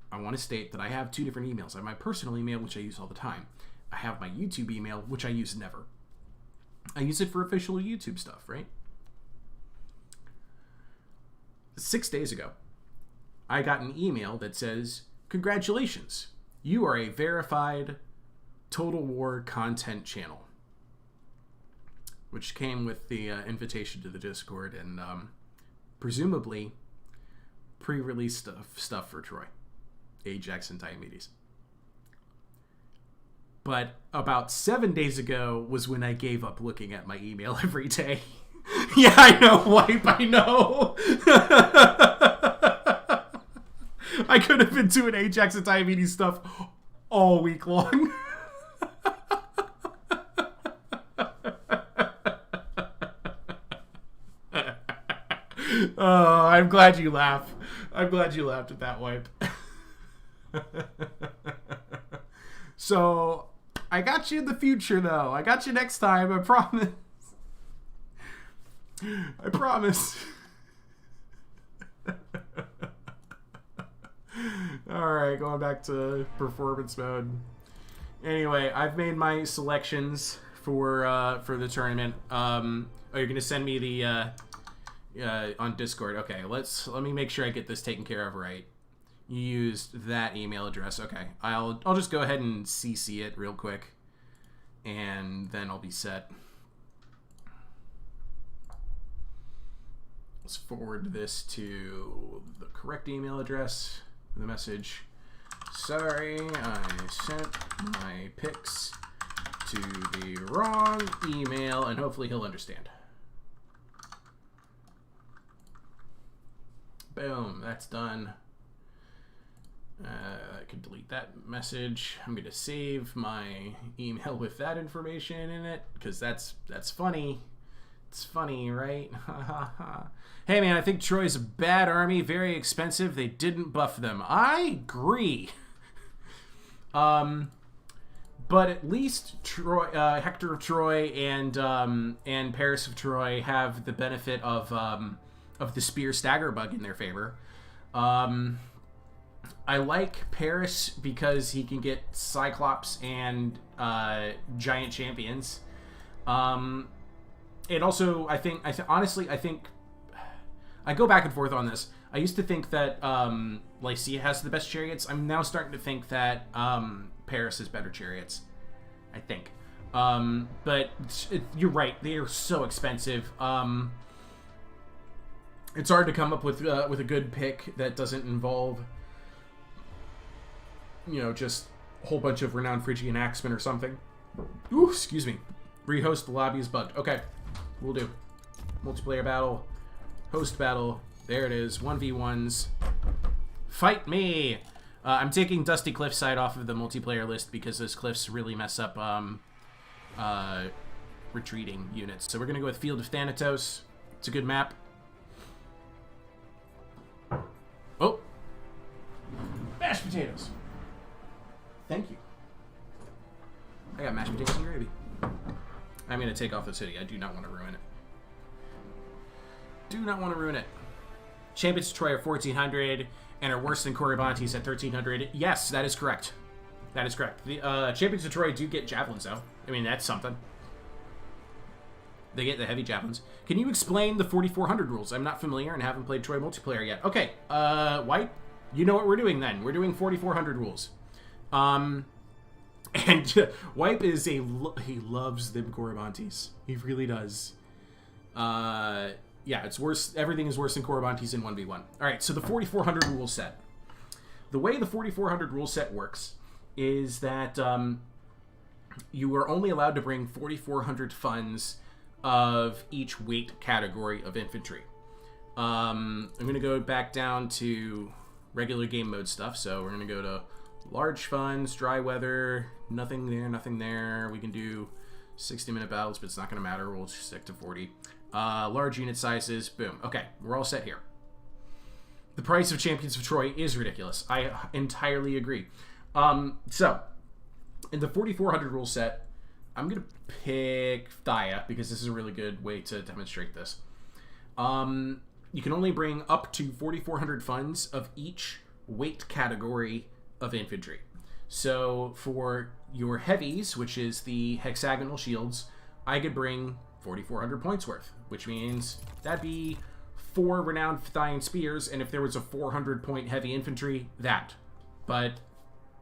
I want to state that I have 2 different emails. I have my personal email, which I use all the time. I have my YouTube email, which I use never. I use it for official YouTube stuff, right? 6 days ago, I got an email that says, "Congratulations, you are a verified Total War content channel." which came with the invitation to the Discord and presumably pre-release stuff for Troy, Ajax, and Diomedes. But about 7 days ago was when I gave up looking at my email every day. Yeah, I know, Wipe, I know. I could have been doing Ajax and Diomedes stuff all week long. Oh, I'm glad you laugh. I'm glad you laughed at that, Wipe. So, I got you in the future, though. I got you next time, I promise. I promise. Alright, going back to performance mode. Anyway, I've made my selections for the tournament. Oh, you're gonna send me the on Discord. Okay, let me make sure I get this taken care of right. You used that email address. Okay, I'll just go ahead and CC it real quick, and then I'll be set. Let's forward this to the correct email address. The message. Sorry, I sent my pics to the wrong email, and hopefully he'll understand. Boom, that's done. I can delete that message. I'm going to save my email with that information in it, because that's funny. It's funny, right? Hey man, I think Troy's a bad army, very expensive. They didn't buff them. I agree. But at least Troy, Hector of Troy and Paris of Troy have the benefit of the spear stagger bug in their favor. I like Paris because he can get Cyclops and giant champions. And also, honestly, I think I go back and forth on this. I used to think that Lycia has the best chariots. I'm now starting to think that Paris has better chariots. I think. But you're right. They are so expensive. It's hard to come up with a good pick that doesn't involve, just a whole bunch of renowned Phrygian axemen or something. Ooh, excuse me. Rehost the lobby is bugged. Okay, we'll do. Multiplayer battle. Host battle. There it is. 1v1s. Fight me! I'm taking Dusty Cliffside off of the multiplayer list because those cliffs really mess up retreating units. So we're going to go with Field of Thanatos. It's a good map. Oh! Mashed potatoes! Thank you. I got mashed potatoes and gravy. I'm going to take off the city. I do not want to ruin it. Do not want to ruin it. Champions of Troy are 1,400 and are worse than Corybantes at 1,300. Yes, that is correct. That is correct. The Champions of Troy do get javelins, though. I mean, that's something. They get the heavy javelins. Can you explain the 4,400 rules? I'm not familiar and haven't played Troy multiplayer yet. Okay, White, you know what we're doing then. We're doing 4,400 rules. And Wipe is he loves them Corybantes. He really does. Yeah, it's worse. Everything is worse than Corybantes in 1v1. All right, so the 4,400 rule set. The way the 4,400 rule set works is that you are only allowed to bring 4,400 funds of each weight category of infantry. I'm going to go back down to regular game mode stuff. So we're going to go to large funds, dry weather, nothing there, nothing there. We can do 60-minute battles, but it's not going to matter. We'll just stick to 40. Large unit sizes, boom. Okay, we're all set here. The price of Champions of Troy is ridiculous. I entirely agree. So, in the 4,400 rule set, I'm going to pick Thaya because this is a really good way to demonstrate this. You can only bring up to 4,400 funds of each weight category of infantry. So, for your heavies, which is the hexagonal shields, I could bring 4,400 points worth, which means that'd be 4 renowned Phthian spears, and if there was a 400-point heavy infantry, that. But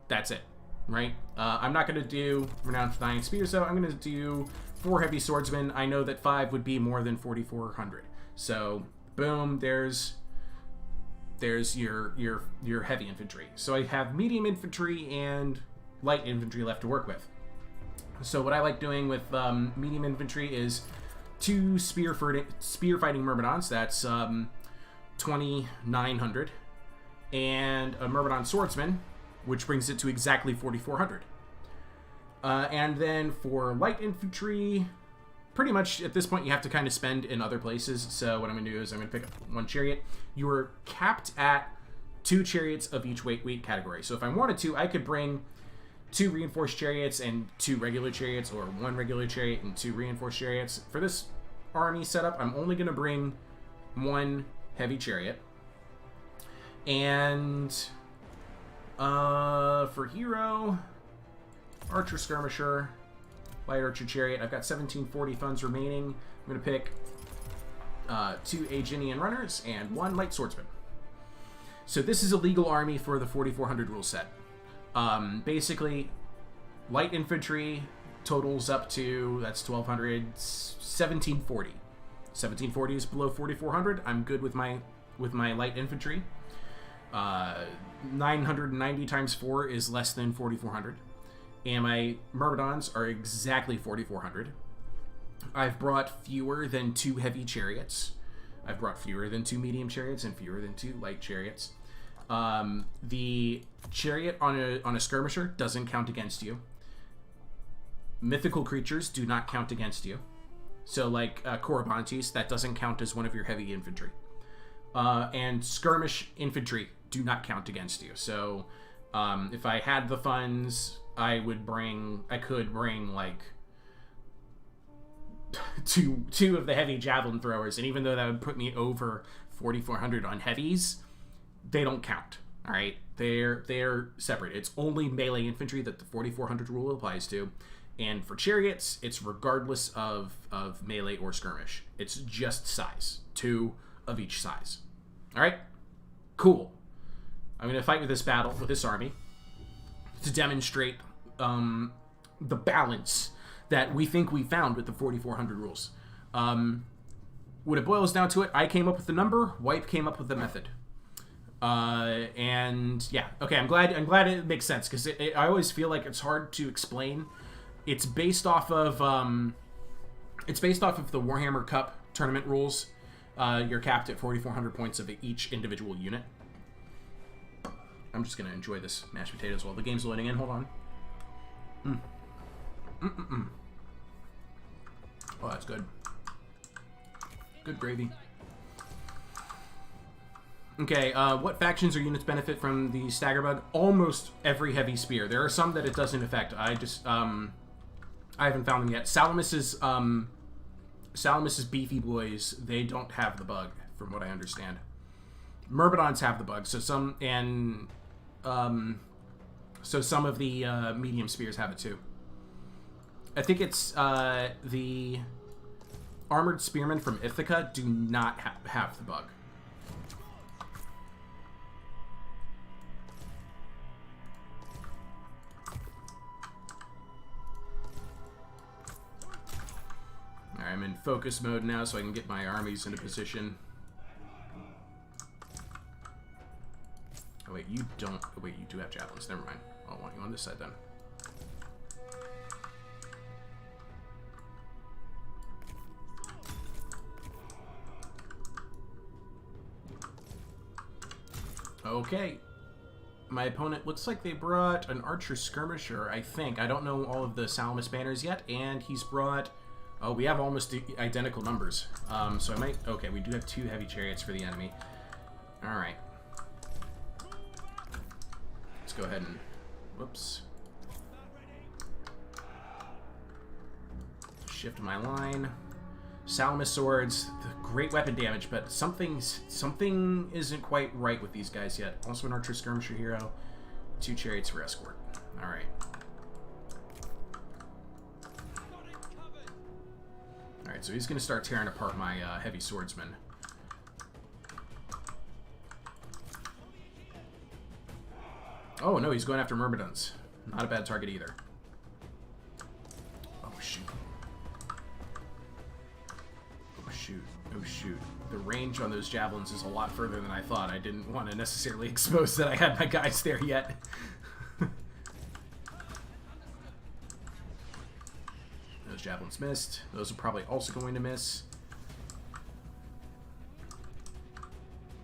that's it, right? I'm not going to do renowned Phthian spears, though. I'm going to do 4 heavy swordsmen, I know that 5 would be more than 4,400. So, boom, there's your heavy infantry. So I have medium infantry and light infantry left to work with. So what I like doing with medium infantry is 2 spear fighting myrmidons. That's 2,900, and a myrmidon swordsman, which brings it to exactly 4,400. And then for light infantry, pretty much at this point you have to kind of spend in other places. So what I'm going to do is I'm going to pick up 1 chariot. You are capped at 2 chariots of each weight category. So if I wanted to, I could bring 2 reinforced chariots and 2 regular chariots, or 1 regular chariot and 2 reinforced chariots. For this army setup, I'm only going to bring 1 heavy chariot. And for hero, archer skirmisher, light archer chariot, I've got 1740 funds remaining. I'm going to pick 2 Aeginian runners and 1 light swordsman. So this is a legal army for the 4,400 rule set. Basically, light infantry totals up to, that's 1,200, 1740. 1740 is below 4,400. I'm good with my light infantry. 990 times 4 is less than 4,400. And my myrmidons are exactly 4,400. I've brought fewer than 2 heavy chariots. I've brought fewer than 2 medium chariots and fewer than 2 light chariots. The chariot on a skirmisher doesn't count against you. Mythical creatures do not count against you. So like Corybantes, that doesn't count as one of your heavy infantry. And skirmish infantry do not count against you. So if I had the funds, I could bring like two of the heavy javelin throwers, and even though that would put me over 4,400 on heavies, they don't count. All right, they're separate. It's only melee infantry that the 4,400 rule applies to, and for chariots, it's regardless of melee or skirmish. It's just size, 2 of each size. All right, cool. I'm gonna fight with this army to demonstrate the balance that we think we found with the 4,400 rules. When it boils down to it, I came up with the number, Wipe came up with the method. And yeah, okay, I'm glad it makes sense, because I always feel like it's hard to explain. It's based off of the Warhammer Cup tournament rules. You're capped at 4,400 points of each individual unit. I'm just gonna enjoy this mashed potatoes while the game's loading in. Hold on. Oh, that's good. Good gravy. Okay, what factions or units benefit from the stagger bug? Almost every heavy spear. There are some that it doesn't affect. I haven't found them yet. Salamis's beefy boys, they don't have the bug, from what I understand. Myrmidons have the bug, so some of the medium spears have it too. I think it's the armored spearmen from Ithaca do not have the bug. Alright, I'm in focus mode now, so I can get my armies into position. Oh wait, you don't. Oh, wait, you do have javelins. Never mind. I'll want you on this side then. Okay. My opponent looks like they brought an archer skirmisher, I think. I don't know all of the Salamis banners yet, and he's brought... Oh, we have almost identical numbers. So I might... Okay, we do have 2 heavy chariots for the enemy. Alright. Let's go ahead and... Whoops. Shift my line. Salamis swords, the great weapon damage, but something isn't quite right with these guys yet. Also an archer skirmisher hero, 2 chariots for escort. Alright. Alright, so he's going to start tearing apart my heavy swordsman. Oh no, he's going after myrmidons. Not a bad target either. Oh shoot. shoot. Oh, shoot. The range on those javelins is a lot further than I thought. I didn't want to necessarily expose that I had my guys there yet. Those javelins missed. Those are probably also going to miss.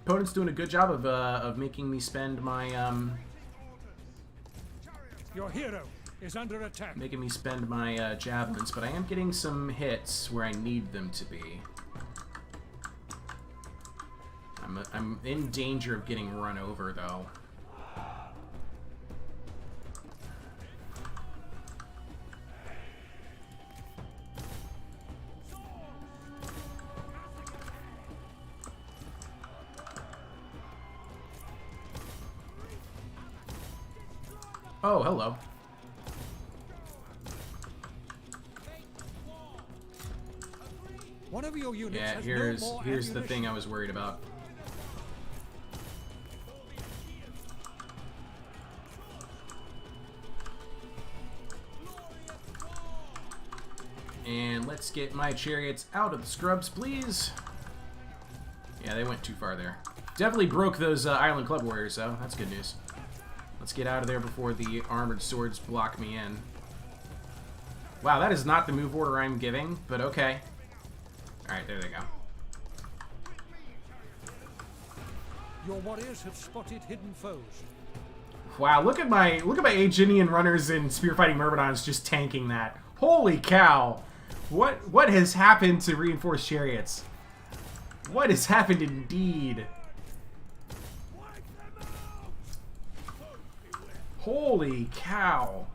Opponent's doing a good job of making me spend my,
Your hero is under attack.
making me spend my javelins, but I am getting some hits where I need them to be. I'm in danger of getting run over, though. Oh, hello.
One of your units
Yeah,
has
here's
no more
the
ammunition.
thing I was worried about. And let's get my chariots out of the scrubs, please. Yeah, they went too far there. Definitely broke those Island Club Warriors, though. That's good news. Let's get out of there before the armored swords block me in. Wow, that is not the move order I'm giving, but okay. Alright, there they go.
Your warriors have spotted hidden foes.
Wow, look at my Aeginian runners and spearfighting myrmidons just tanking that. Holy cow! What has happened to reinforced chariots? What has happened indeed? Holy cow!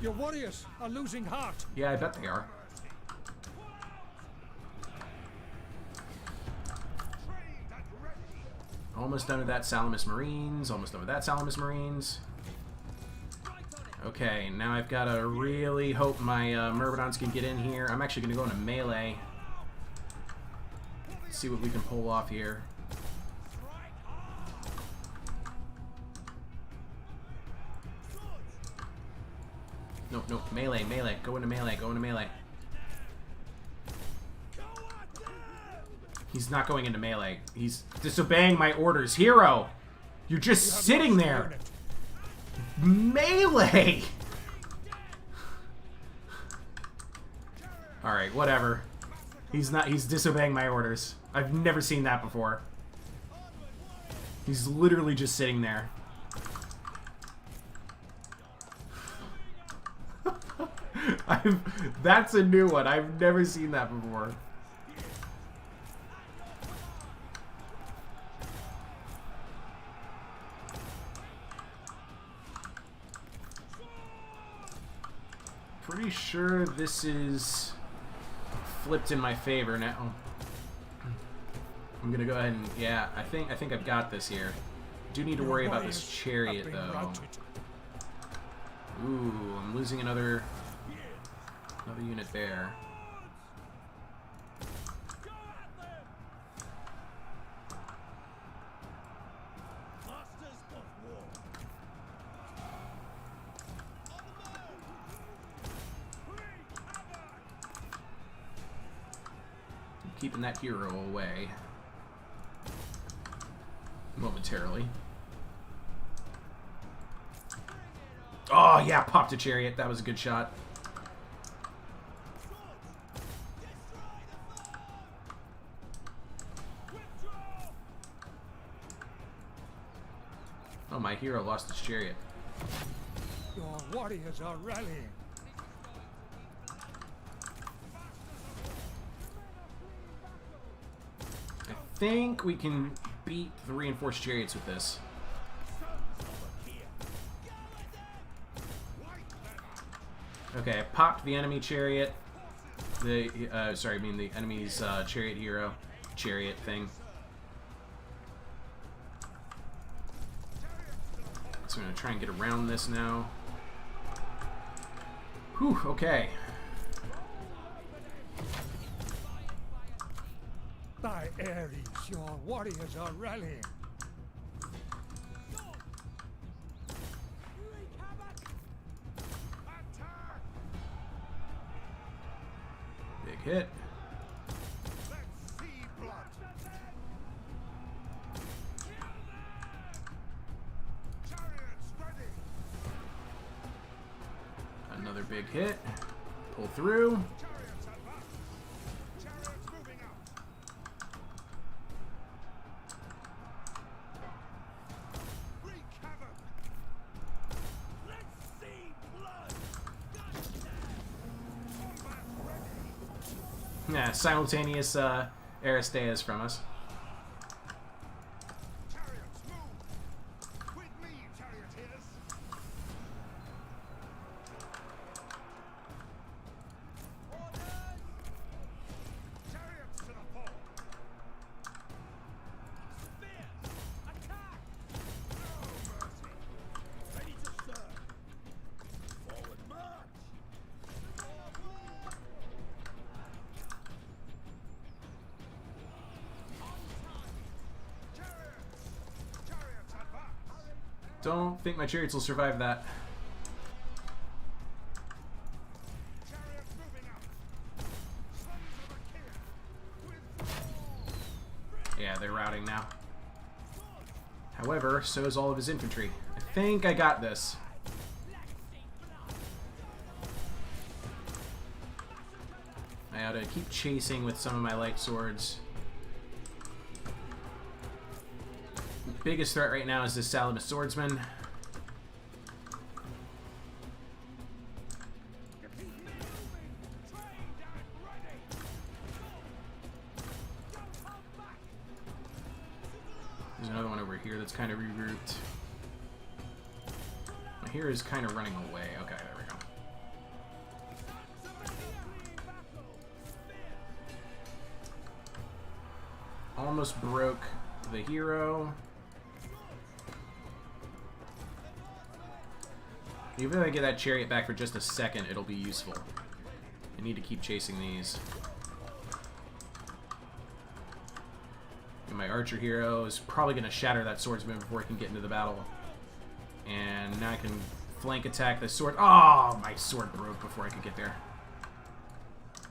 Your warriors are losing heart.
Yeah, I bet they are. Almost done with that Salamis Marines. Almost done with that Salamis Marines. Okay, now I've got to really hope my Myrmidons can get in here. I'm actually going to go into melee. Let's see what we can pull off here. No, no, melee, melee. Go into melee, go into melee. He's not going into melee. He's disobeying my orders. Hero! You're just sitting there! Melee! Alright, whatever. He's disobeying my orders. I've never seen that before. He's literally just sitting there. That's a new one. I've never seen that before. Pretty sure this is flipped in my favor now. I'm gonna go ahead and yeah, I think I've got this here. Do need to worry about this chariot though. Ooh, I'm losing another unit there. Keeping that hero away momentarily. Oh yeah, popped a chariot. That was a good shot. Oh, my hero lost his chariot.
Your warriors are rallying.
I think we can beat the reinforced chariots with this. Okay, I popped the enemy chariot. The sorry, I mean the enemy's chariot hero, chariot thing. So I'm gonna try and get around this now. Whew. Okay.
By Ares, your warriors are rallying.
Big hit.
Let's see blood. Chariots ready.
Another big hit. Pull through.
Chariots advance. Chariots moving out. Wreak havoc. Let's see blood. Combat ready.
Yeah, simultaneous Aristeas from us.
Chariots move. With me, charioteers. Chariots to the fore. Spears, attack! No mercy. Ready to serve. Forward march. Chariots! Chariots advance!
Don't think my chariots will survive that.
Chariots moving out! Sons of Achaea! With
Yeah, they're routing now. However, so is all of his infantry. I think I got this. I ought to keep chasing with some of my light swords. The biggest threat right now is this Salamis swordsman. There's another one over here that's kind of regrouped. Here is kind of running away. Okay, there we go. Almost broke the hero. Even if I get that chariot back for just a second, it'll be useful. I need to keep chasing these. And my archer hero is probably going to shatter that swordsman before I can get into the battle. And now I can flank attack the sword. Oh, my sword broke before I could get there.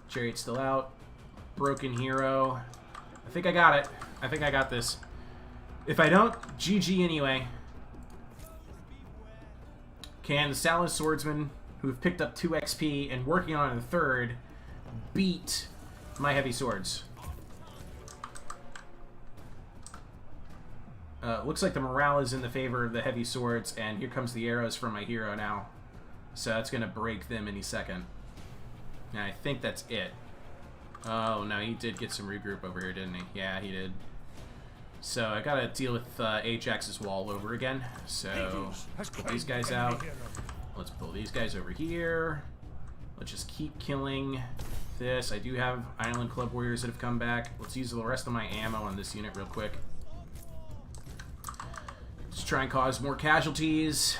Chariot still out. Broken hero. I think I got it. I think I got this. If I don't, GG anyway. Can the Salamis swordsmen, who have picked up 2 XP and working on a 3rd, beat my heavy swords? Looks like the morale is in the favor of the heavy swords, and here comes the arrows from my hero now. So that's going to break them any second. And I think that's it. Oh, no, he did get some regroup over here, didn't he? Yeah, he did. So I got to deal with Ajax's wall over again. So pull these guys out. Let's pull these guys over here. Let's just keep killing this. I do have Island Club Warriors that have come back. Let's use the rest of my ammo on this unit real quick. Let's try and cause more casualties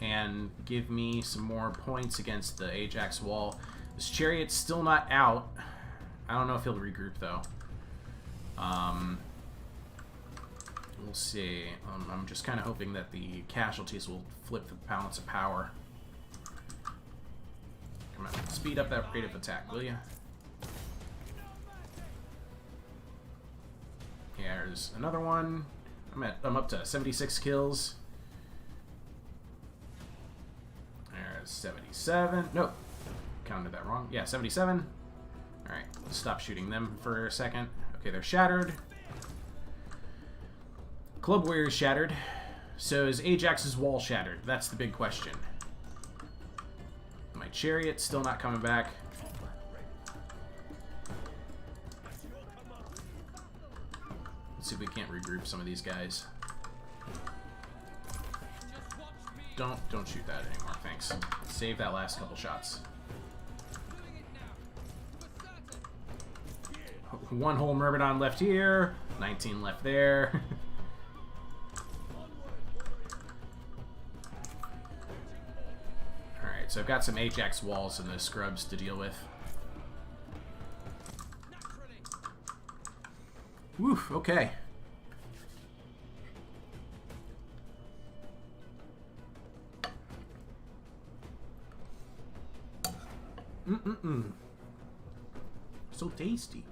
and give me some more points against the Ajax wall. This chariot's still not out. I don't know if he'll regroup though. We'll see. I'm just kind of hoping that the casualties will flip the balance of power. Come on, speed up that rate of attack, will you? Yeah, there's another one. I'm up to 76 kills. There's 77. Nope. Counted that wrong. Yeah, 77. Alright, let's stop shooting them for a second. Okay, they're shattered. Club Warrior's shattered. So is Ajax's wall shattered? That's the big question. My chariot still not coming back. Let's see if we can't regroup some of these guys. Don't shoot that anymore, thanks. Save that last couple shots. One whole Myrmidon left here, 19 left there. Alright, so I've got some Ajax walls and the scrubs to deal with. Woof, okay. So tasty.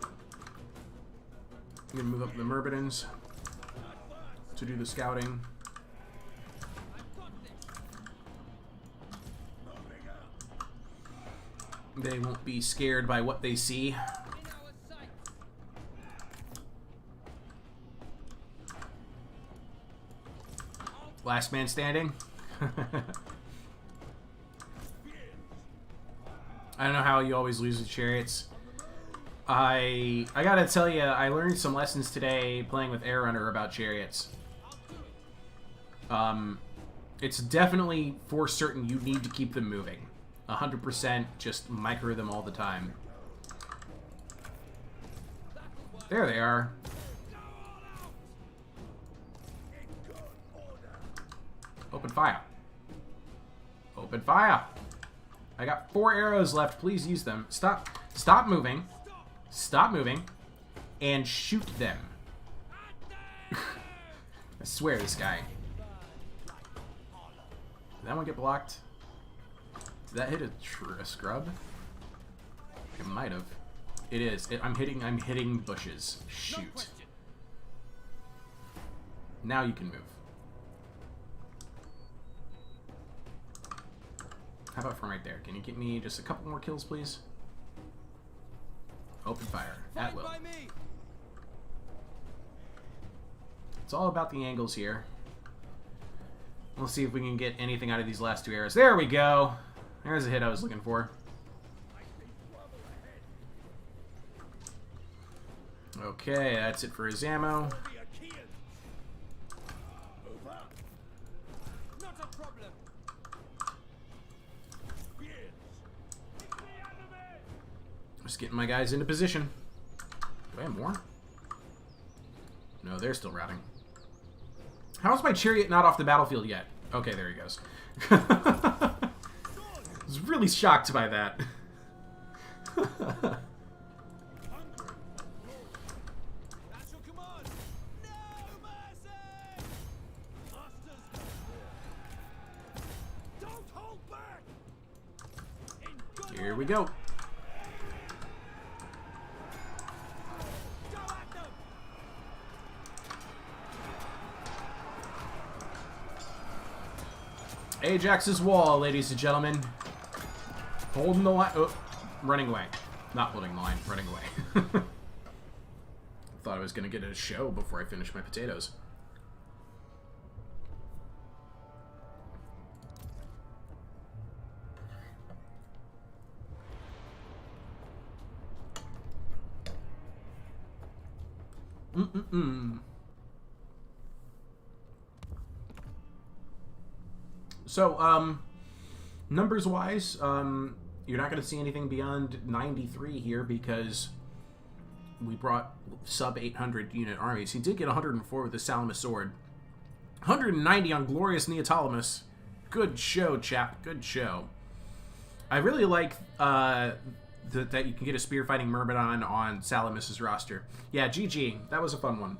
I'm gonna move up the Myrmidons to do the scouting. They won't be scared by what they see. Last man standing. I don't know how you always lose the chariots. I gotta tell you, I learned some lessons today playing with Air Runner about chariots. It's definitely for certain you need to keep them moving. 100% just micro them all the time. There they are. Open fire. Open fire. I got 4 arrows left. Please use them. Stop moving. Stop moving. And shoot them. I swear, this guy. Did that one get blocked? Did that hit a scrub? It might have. It is. I'm hitting bushes. Shoot. Now you can move. How about from right there? Can you get me just a couple more kills, please? Open fire. At will. It's all about the angles here. We'll see if we can get anything out of these last 2 arrows. There we go. There's the hit I was looking for. Okay, that's it for his ammo. Just getting my guys into position. Do I have more? No, they're still routing. How's my chariot not off the battlefield yet? Okay, there he goes. I was really shocked by that. Here we go. Ajax's wall, ladies and gentlemen. Holding the line. Oh, running away. Not holding the line, running away. Thought I was going to get a show before I finished my potatoes. So, numbers-wise, you're not going to see anything beyond 93 here because we brought sub-800 unit armies. He did get 104 with the Salamis sword. 190 on Glorious Neoptolemus. Good show, chap. Good show. I really like that you can get a spear-fighting Myrmidon on Salamis's roster. Yeah, GG. That was a fun one.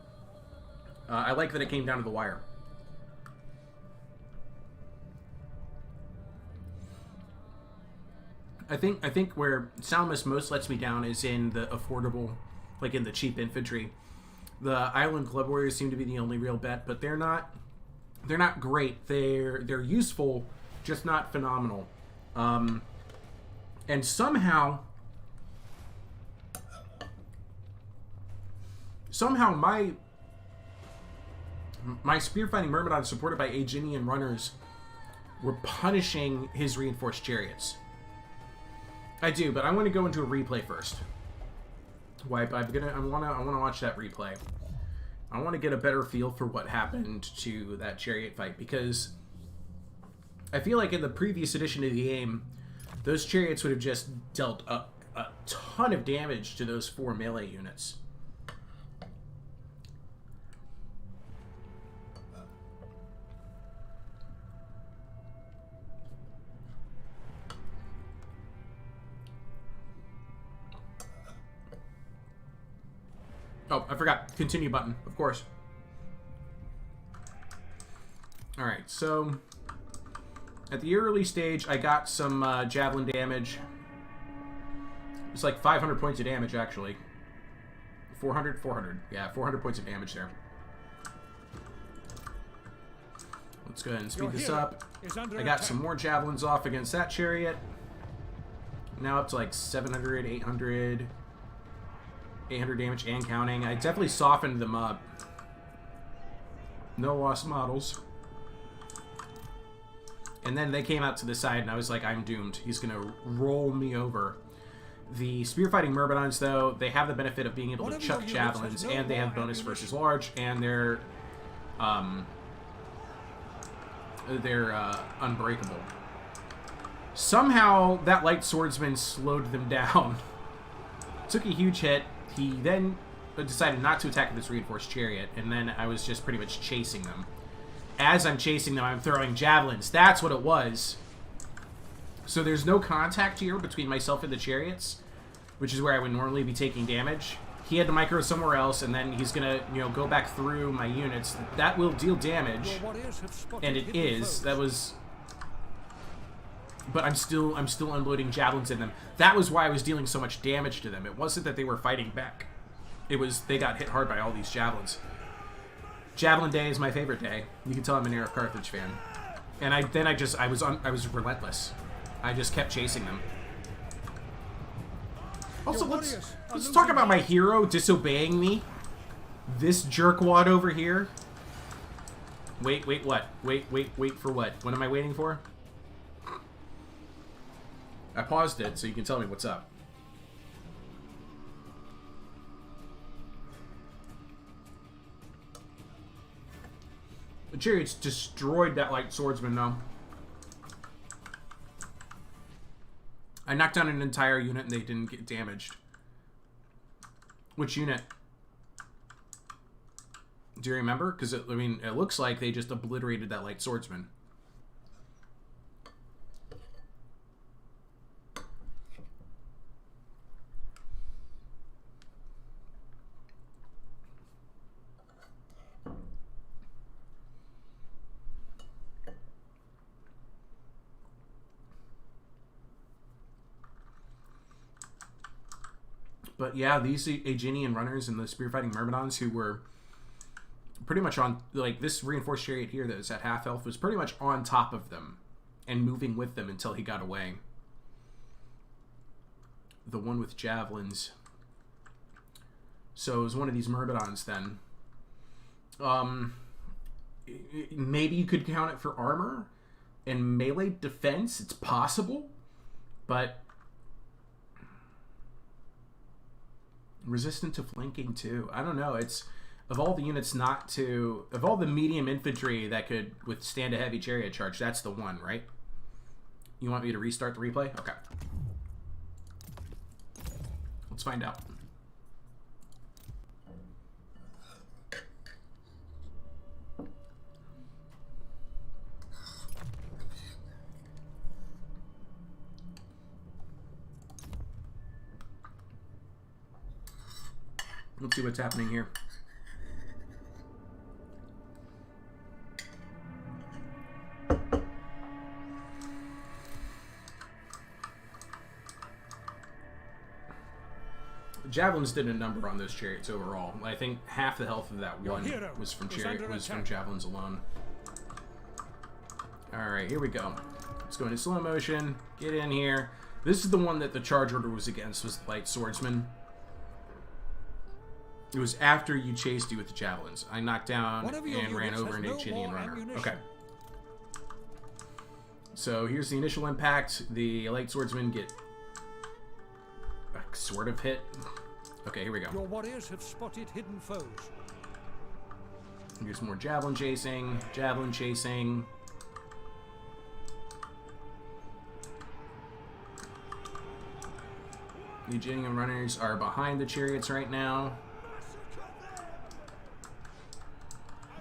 I like that it came down to the wire. I think where Salamis most lets me down is in the affordable, like in the cheap infantry. The Island Club Warriors seem to be the only real bet, but they're not great. They're useful, just not phenomenal. And somehow my spearfighting Myrmidon supported by Aeginian runners were punishing his reinforced chariots. I do, but I want to go into a replay first. I want to watch that replay. I want to get a better feel for what happened to that chariot fight, because I feel like in the previous edition of the game, those chariots would have just dealt a ton of damage to those 4 melee units. Oh, I forgot. Continue button, of course. Alright, so at the early stage, I got some javelin damage. It's like 500 points of damage, actually. 400? 400. Yeah, 400 points of damage there. Let's go ahead and speed this up. I got some more javelins off against that chariot. Now up to like 700, 800... 800 damage and counting. I definitely softened them up. No lost models. And then they came out to the side, and I was like, I'm doomed. He's going to roll me over. The spearfighting Myrmidons, though, they have the benefit of being able to chuck javelins, and they have bonus versus large, and they're unbreakable. Somehow, that light swordsman slowed them down. Took a huge hit. He then decided not to attack this reinforced chariot, and then I was just pretty much chasing them. As I'm chasing them, I'm throwing javelins. That's what it was. So there's no contact here between myself and the chariots, which is where I would normally be taking damage. He had to micro somewhere else, and then he's gonna, go back through my units. That will deal damage, and it is. That was... But I'm still unloading javelins in them. That was why I was dealing so much damage to them. It wasn't that they were fighting back. It was they got hit hard by all these javelins. Javelin Day is my favorite day. You can tell I'm an Era of Carthage fan. And I was relentless. I just kept chasing them. Also, let's talk about my hero disobeying me. This jerkwad over here. Wait, what? Wait for what? What am I waiting for? I paused it so you can tell me what's up. The chariots destroyed that light swordsman, though. I knocked down an entire unit and they didn't get damaged. Which unit? Do you remember? Because, it looks like they just obliterated that light swordsman. But yeah, these Aeginian runners and the spearfighting Myrmidons who were pretty much on, like, this reinforced chariot here that was at half health was pretty much on top of them and moving with them until he got away. The one with javelins. So it was one of these Myrmidons then. Maybe you could count it for armor and melee defense. It's possible, but resistant to flanking too. I don't know. It's of all the units of all the medium infantry that could withstand a heavy chariot charge, that's the one, right? You want me to restart the replay? Okay. Let's find out. Let's see what's happening here. Javelins did a number on those chariots overall. I think half the health of that one was from javelins alone. All right, here we go. Let's go into slow motion. Get in here. This is the one that the charge order was against. Was the light swordsman. It was after you chased you with the javelins. I knocked down and ran over an Aeginian runner. Okay. So here's the initial impact. The light swordsmen get a sort of hit. Okay, here we go.
Your warriors have spotted hidden foes.
Here's more javelin chasing. Javelin chasing. The Aeginian runners are behind the chariots right now.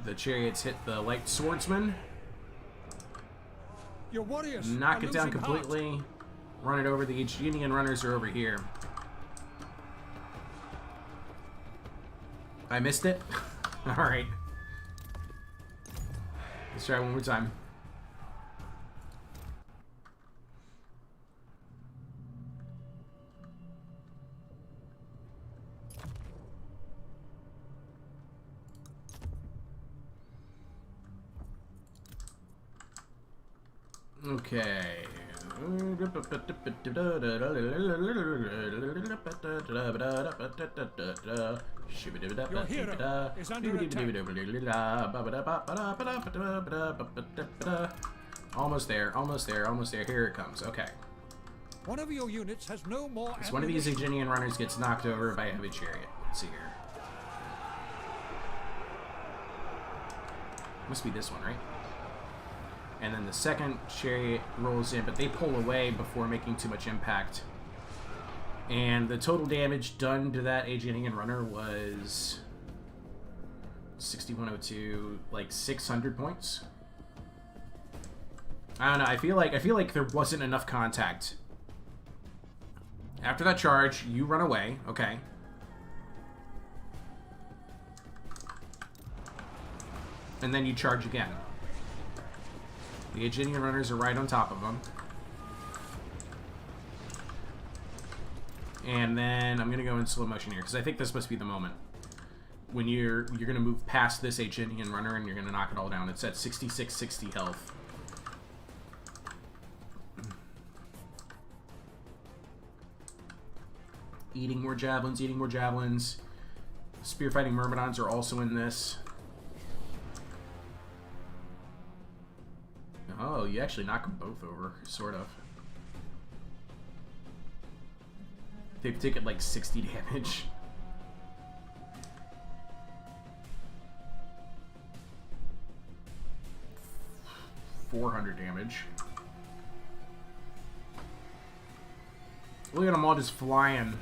The chariots hit the light swordsman.
Your warriors
knock it down completely. Heart. Run it over. The Aeginian runners are over here. I missed it. All right. Let's try one more time. Okay.
Your hero is under attack.
Almost there, almost there, almost there. Here it comes. Okay.
One of your units has no more
So one of these Aeginian runners gets knocked over by a heavy chariot. Let's see here. Must be this one, right? And then the second chariot rolls in, but they pull away before making too much impact. And the total damage done to that Aeginian runner was 6102, like 600 points. I don't know. I feel like there wasn't enough contact. After that charge, you run away. Okay. And then you charge again. The Aeginian runners are right on top of them. And then I'm gonna go in slow motion here because I think this must be the moment when you're gonna move past this Aeginian runner and you're gonna knock it all down. It's at 6660 health. Eating more javelins, eating more javelins. Spearfighting myrmidons are also in this. Oh, you actually knock them both over, sort of. They've taken like 60 damage. $400 damage. Look at them all just flying.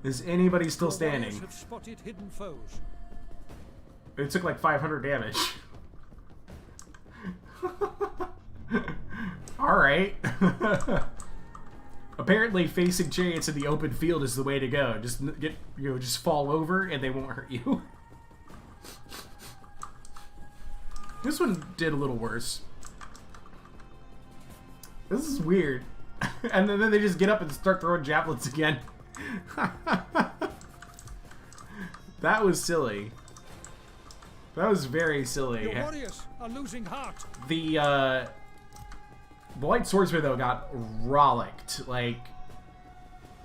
Is anybody still standing?
Have spotted hidden foes.
It took like 500 damage. Alright. Apparently facing chariots in the open field is the way to go. Just get, just fall over and they won't hurt you. This one did a little worse. This is weird. And then they just get up and start throwing javelins again. That was silly. That was very silly.
Your warriors are losing heart.
The light swordsman though got rollicked, like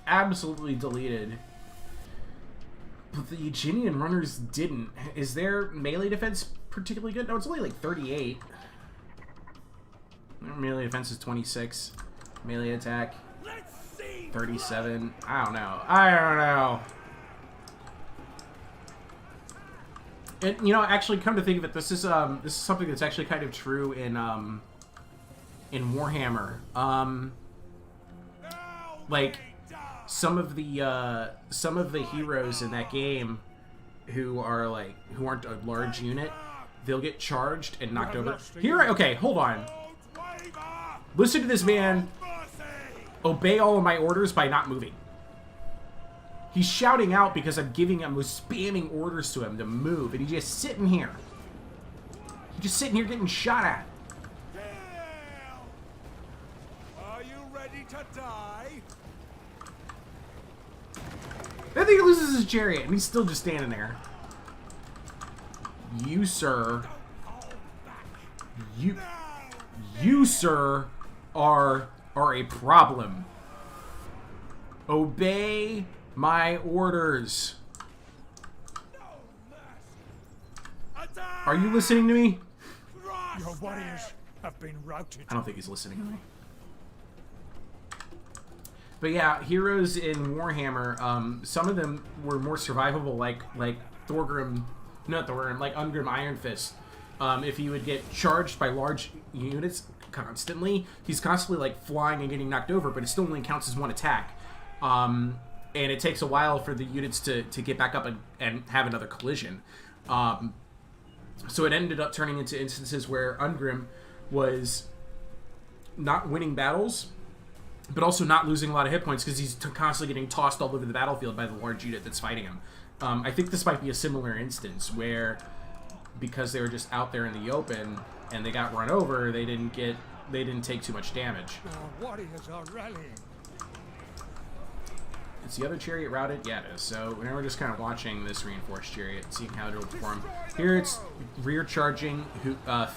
absolutely deleted. But the Aeginian runners didn't. Is their melee defense particularly good? No, it's only like 38. Their melee defense is 26. Melee attack 37. I don't know. And actually, come to think of it, this is something that's actually kind of true in Warhammer. Like some of the heroes in that game who aren't a large unit, they'll get charged and knocked over. Okay, hold on. Listen to this man obey all of my orders by not moving. He's shouting out because I'm spamming orders to him to move, and he's just sitting here. He's just sitting here getting shot at.
Are you ready to die?
Then he loses his chariot, and he's still just standing there. You, sir. You, sir, are a problem. Obey my orders. Are you listening to me?
Your warriors have been routed.
I don't think he's listening to me. But yeah, heroes in Warhammer, some of them were more survivable, like Ungrim Iron Fist. If he would get charged by large units constantly, he's constantly like flying and getting knocked over, but it still only counts as one attack. And it takes a while for the units to get back up and have another collision. So it ended up turning into instances where Ungrim was not winning battles, but also not losing a lot of hit points because he's constantly getting tossed all over the battlefield by the large unit that's fighting him. I think this might be a similar instance where, because they were just out there in the open and they got run over, they didn't take too much damage.
Our warriors are rallying.
Is the other chariot routed? Yeah, it is. So now we're just kind of watching this reinforced chariot, seeing how it will perform. Here it's rear charging,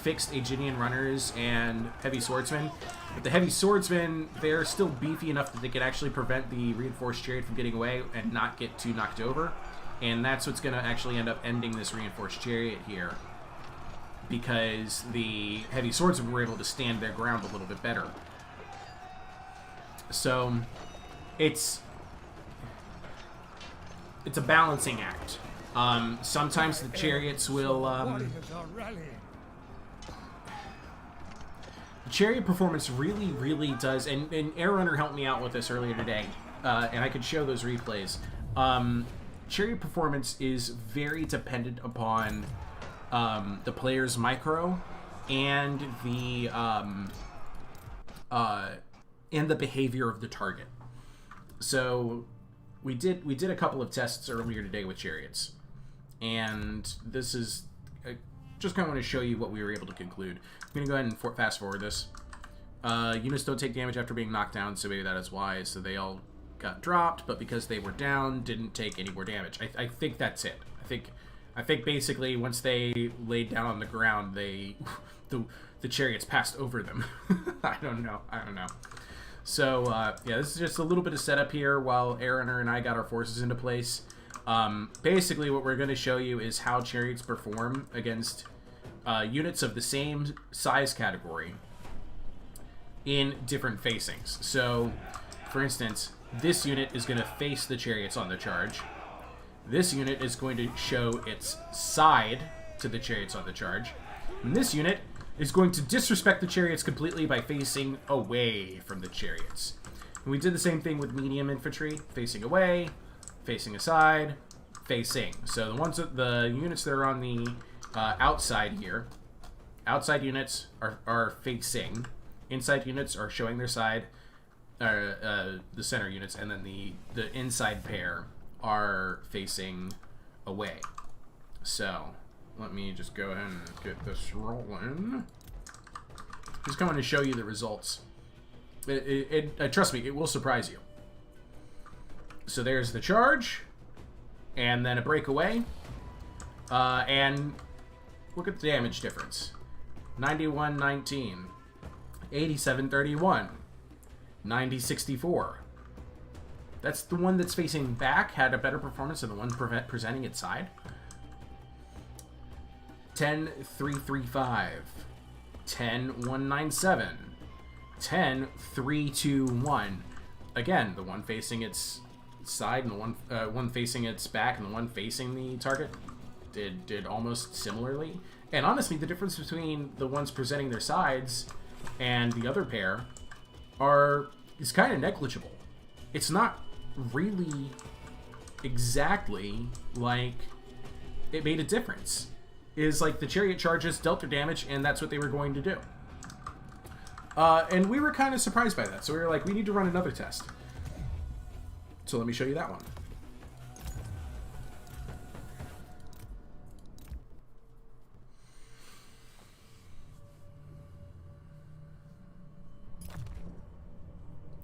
fixed Aegidian runners and heavy swordsmen. But the heavy swordsmen, they're still beefy enough that they could actually prevent the reinforced chariot from getting away and not get too knocked over. And that's what's going to actually end up ending this reinforced chariot here, because the heavy swordsmen were able to stand their ground a little bit better. So it's a balancing act. Sometimes the chariots will the chariot performance really does, and Air Runner helped me out with this earlier today, and I could show those replays. Chariot performance is very dependent upon the player's micro and the behavior of the target. So we did a couple of tests earlier today with chariots, and this is just kind of want to show you what we were able to conclude. I'm going to go ahead and fast forward this. Units don't take damage after being knocked down, so maybe that is why. So they all got dropped, but because they were down, didn't take any more damage. I think that's it. I think basically once they laid down on the ground, the chariots passed over them. I don't know. So yeah, this is just a little bit of setup here while Aaron and I got our forces into place. Basically what we're going to show you is how chariots perform against units of the same size category in different facings. So for instance, this unit is going to face the chariots on the charge. This unit is going to show its side to the chariots on the charge. And this unit is going to disrespect the chariots completely by facing away from the chariots. And we did the same thing with medium infantry, facing away, facing aside, facing. So the units that are on the outside here, outside units are facing. Inside units are showing their side. The center units, and then the inside pair are facing away. So let me just go ahead and get this rolling. Just going to show you the results. Trust me, it will surprise you. So there's the charge, and then a breakaway, and look at the damage difference: 91-19, 87-31. 90-64. That's the one that's facing back had a better performance than the one presenting its side. 10-3-3-5. 10-1-9-7. 10-3-2-1. Again, the one facing its side and the one facing its back and the one facing the target did almost similarly. And honestly, the difference between the ones presenting their sides and the other pair is kind of negligible. It's not really exactly like it made a difference. Is like the chariot charges dealt their damage, and that's what they were going to do. And we were kind of surprised by that, so we were like, we need to run another test. So let me show you that one.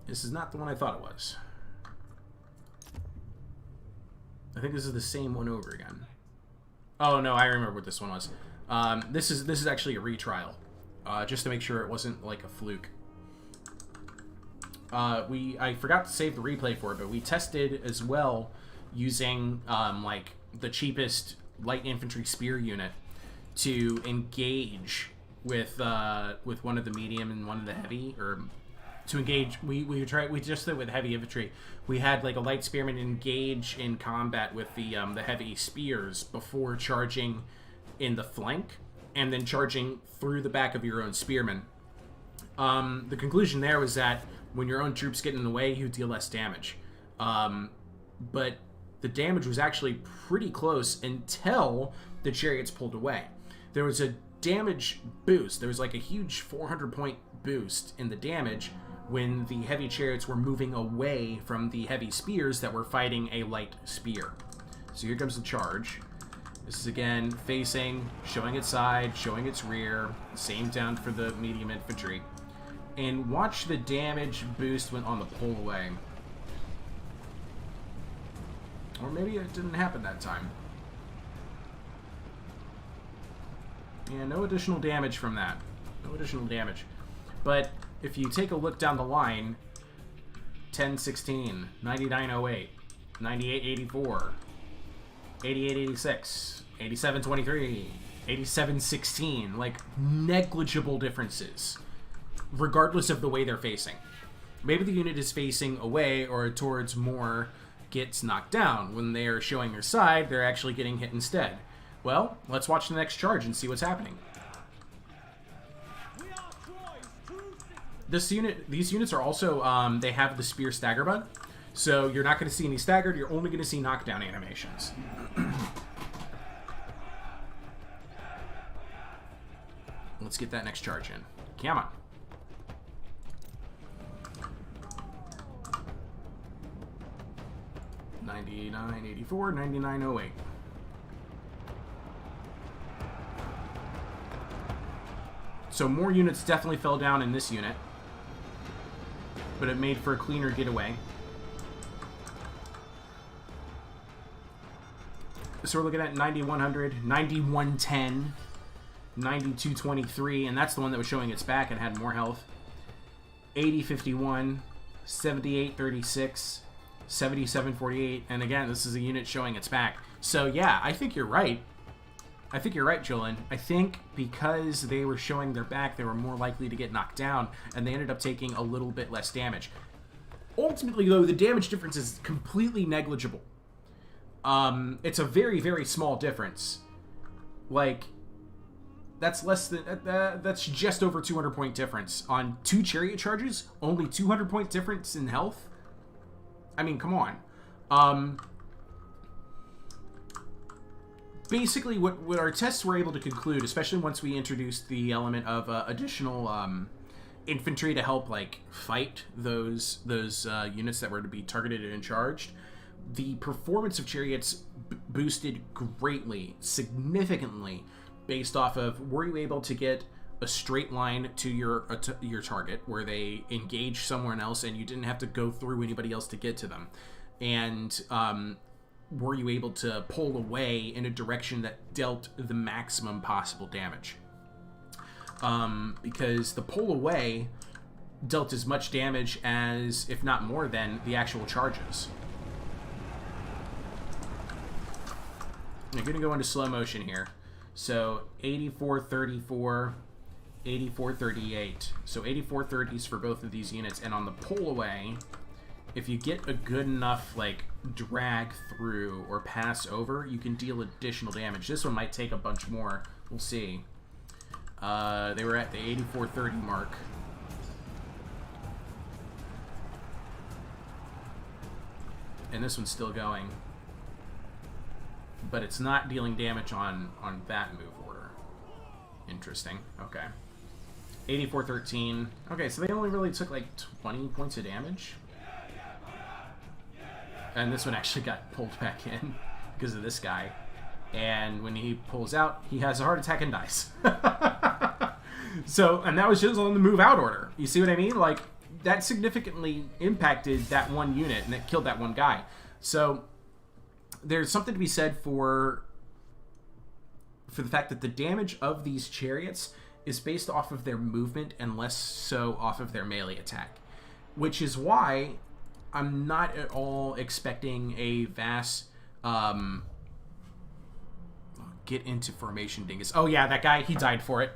This is not the one I thought it was. I think this is the same one over again. Oh no, I remember what this one was. This is actually a retrial, just to make sure it wasn't like a fluke. I forgot to save the replay for it, but we tested as well using like the cheapest light infantry spear unit to engage with one of the medium and one of the heavy, or to engage. We just did with heavy infantry. We had like a light spearman engage in combat with the heavy spears before charging in the flank and then charging through the back of your own spearmen. The conclusion there was that when your own troops get in the way, you deal less damage. But the damage was actually pretty close until the chariots pulled away. There was a damage boost. There was like a huge 400-point boost in the damage when the heavy chariots were moving away from the heavy spears that were fighting a light spear. So here comes the charge. This is again facing, showing its side, showing its rear. Same down for the medium infantry. And watch the damage boost when on the pull away. Or maybe it didn't happen that time. Yeah, no additional damage from that. No additional damage. But if you take a look down the line, 1016, 9908, 9884, 8886, 8723, 8716, like negligible differences, regardless of the way they're facing. Maybe the unit is facing away or towards more gets knocked down. When they are showing their side, they're actually getting hit instead. Well, let's watch the next charge and see what's happening. These units are also, they have the spear stagger bug, so you're not going to see any staggered, you're only going to see knockdown animations. Let's get that next charge in. Come on. $99.84, $99.08. So more units definitely fell down in this unit, but it made for a cleaner getaway. So we're looking at 9100, 9110, 9223, and that's the one that was showing its back and had more health. 8051, 7836, 7748, and again, this is a unit showing its back. So yeah, I think you're right. I think you're right, Julian. I think because they were showing their back, they were more likely to get knocked down, and they ended up taking a little bit less damage. Ultimately, though, the damage difference is completely negligible. It's a very, very small difference. Like, that's less than that's just over 200-point difference on 2 chariot charges. Only 200-point difference in health. I mean, come on. Basically, what our tests were able to conclude, especially once we introduced the element of additional infantry to help like fight those units that were to be targeted and charged, the performance of chariots boosted greatly, significantly, based off of were you able to get a straight line to your target where they engage somewhere else and you didn't have to go through anybody else to get to them, and were you able to pull away in a direction that dealt the maximum possible damage? Because the pull away dealt as much damage as, if not more than, the actual charges. I'm going to go into slow motion here. So 8434, 8438. So 8430s for both of these units. And on the pull away, if you get a good enough like drag through or pass over, you can deal additional damage. This one might take a bunch more. We'll see. They were at the 8430 mark. And this one's still going. But it's not dealing damage on that move order. Interesting. Okay. 8413. Okay, so they only really took like 20 points of damage. And this one actually got pulled back in because of this guy. And when he pulls out, he has a heart attack and dies. So, and that was just on the move out order. You see what I mean? Like, that significantly impacted that one unit and it killed that one guy. So, there's something to be said for the fact that the damage of these chariots is based off of their movement and less so off of their melee attack. Which is why I'm not at all expecting a vast get into formation dingus. Oh yeah, that guy, he died for it.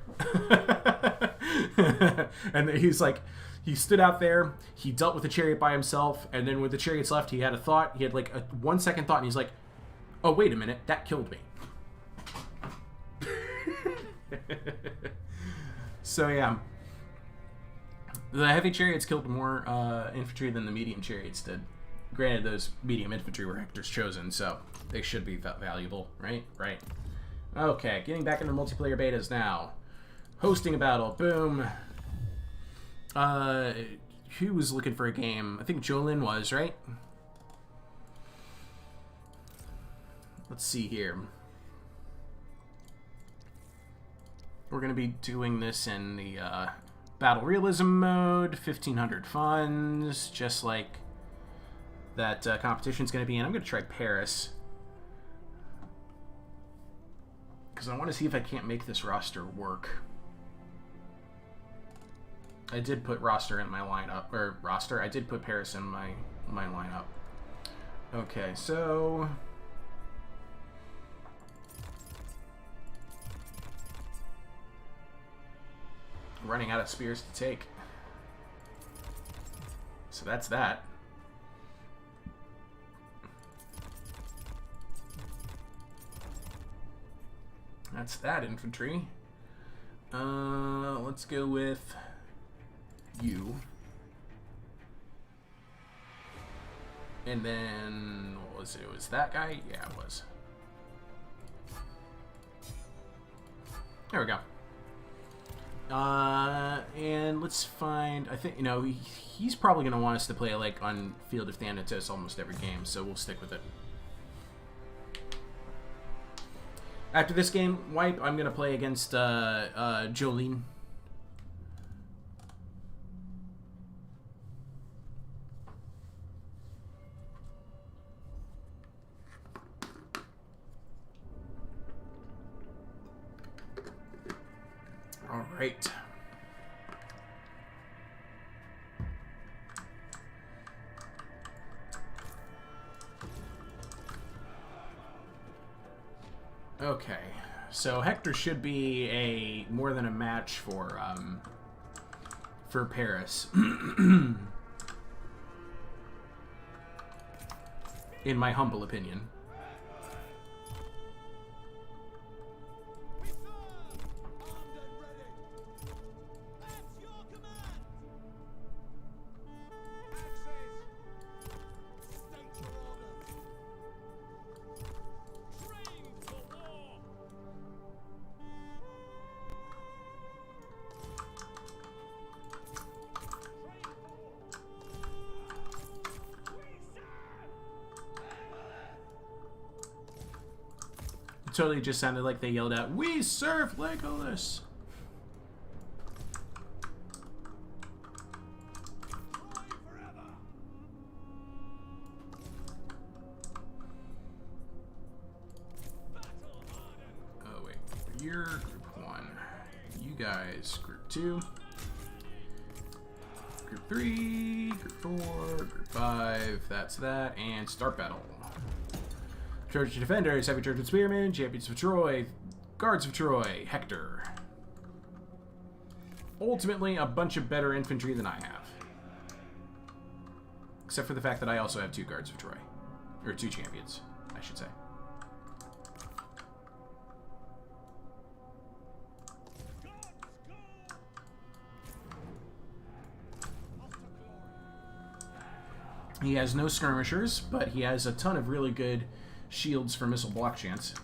And he's like, he stood out there, he dealt with the chariot by himself, and then when the chariots left, he had a thought. He had like a 1 second thought, and he's like, oh, wait a minute, that killed me. So yeah. The heavy chariots killed more infantry than the medium chariots did. Granted, those medium infantry were Hector's chosen, so they should be valuable, right? Right. Okay, getting back into multiplayer betas now. Hosting a battle, boom. Who was looking for a game? I think Jolin was, right? Let's see here. We're going to be doing this in the battle realism mode, 1500 funds, just like that competition's going to be in. I'm going to try Paris. Because I want to see if I can't make this roster work. I did put roster in my lineup. Or roster? I did put Paris in my lineup. Okay, so... running out of spears to take. So that's that. That's that infantry. Let's go with you. And then, what was it? Was that guy? Yeah, it was. There we go. And let's find, I think, you know, he's probably going to want us to play, like, on Field of Thanatos almost every game, so we'll stick with it. After this game wipe, I'm going to play against, Jolene. All right. Okay, so Hector should be more than a match for Paris, in my humble opinion. Totally just sounded like they yelled out, "We serve Legolas!" Oh wait, you're group 1. You guys, group 2. Group 3, group 4, group 5, that's that, and start battle. Trojan Defenders, Heavy Trojan Spearmen, Champions of Troy, Guards of Troy, Hector. Ultimately, a bunch of better infantry than I have. Except for the fact that I also have 2 Guards of Troy. Or 2 Champions, I should say. He has no skirmishers, but he has a ton of really good shields for missile block chance.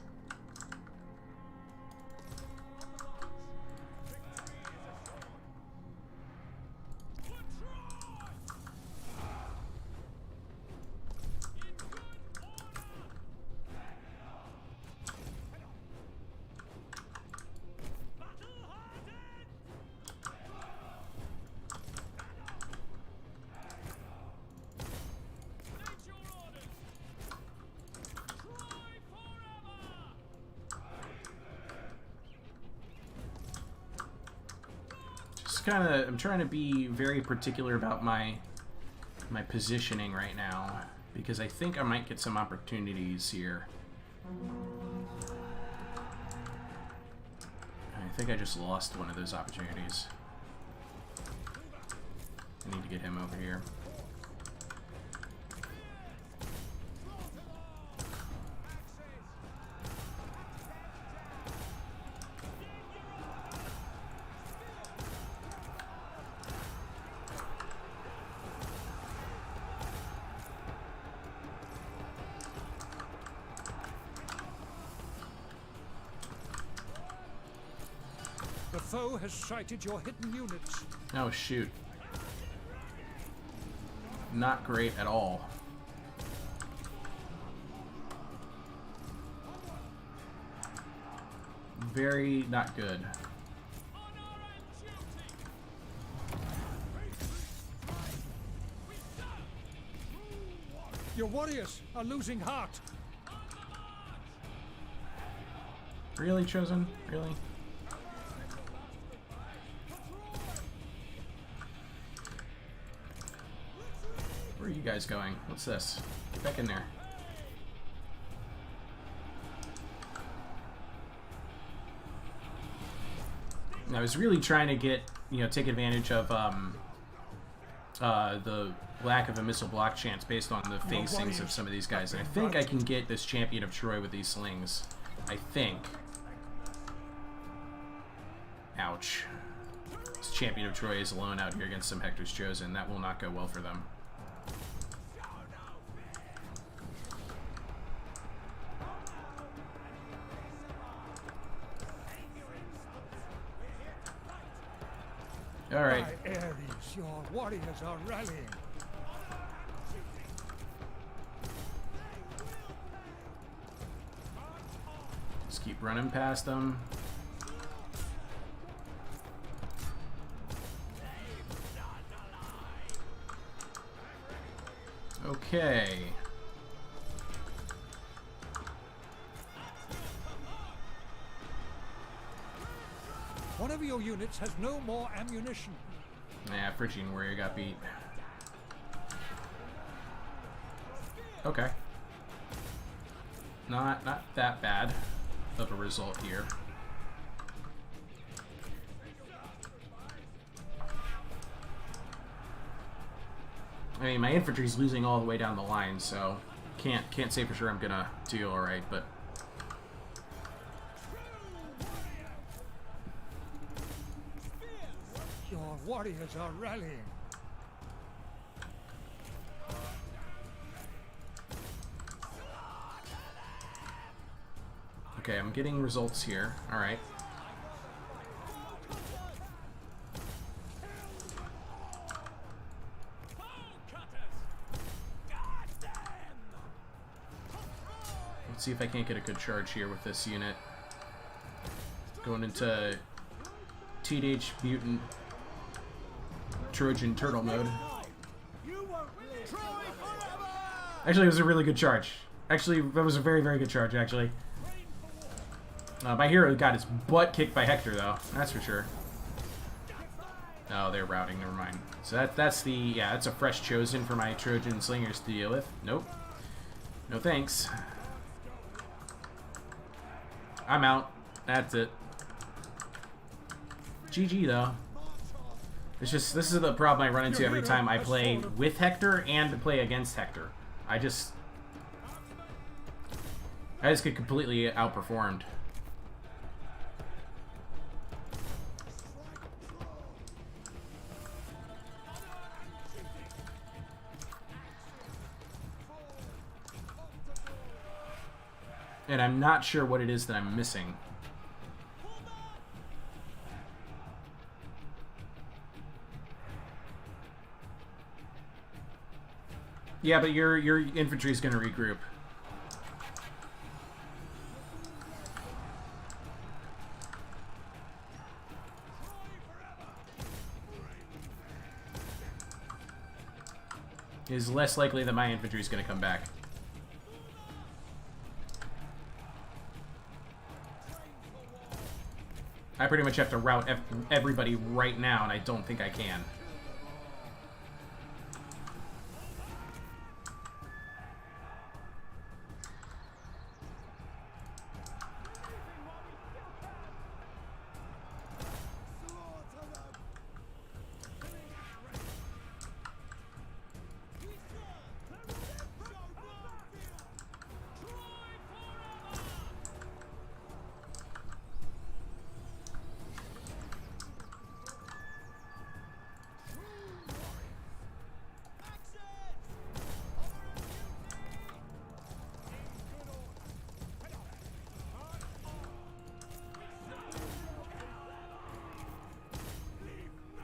I'm trying to be very particular about my positioning right now, because I think I might get some opportunities here. I think I just lost one of those opportunities. I need to get him over here.
The foe has sighted your hidden units.
Oh, shoot. Not great at all. Very not good.
Your warriors are losing heart.
Really, Chosen? Really? Where are you guys going? What's this? Get back in there. I was really trying to get, take advantage of the lack of a missile block chance based on the facings of some of these guys. And I think I can get this Champion of Troy with these slings. I think. Ouch. This Champion of Troy is alone out here against some Hector's Chosen. That will not go well for them. Alright.
My Ares, your warriors are rallying.
Just keep running past them. Okay.
One of your units has no more ammunition.
Nah, Phrygian Warrior got beat. Okay. Not that bad of a result here. I mean, my infantry's losing all the way down the line, so can't say for sure I'm gonna do all right, but.
Your warriors are rallying.
Okay, I'm getting results here. All right. Let's see if I can't get a good charge here with this unit. Going into Teenage Mutant Trojan Turtle mode. Actually, it was a really good charge. Actually, that was a very, very good charge, actually. My hero got his butt kicked by Hector, though. That's for sure. Oh, they're routing. Never mind. So that's a fresh Chosen for my Trojan Slingers to deal with. Nope. No thanks. I'm out. That's it. GG, though. It's just, this is the problem I run into every time I play with Hector and play against Hector. I just get completely outperformed. And I'm not sure what it is that I'm missing. Yeah, but your infantry is going to regroup. It is less likely that my infantry is going to come back. I pretty much have to rout everybody right now, and I don't think I can.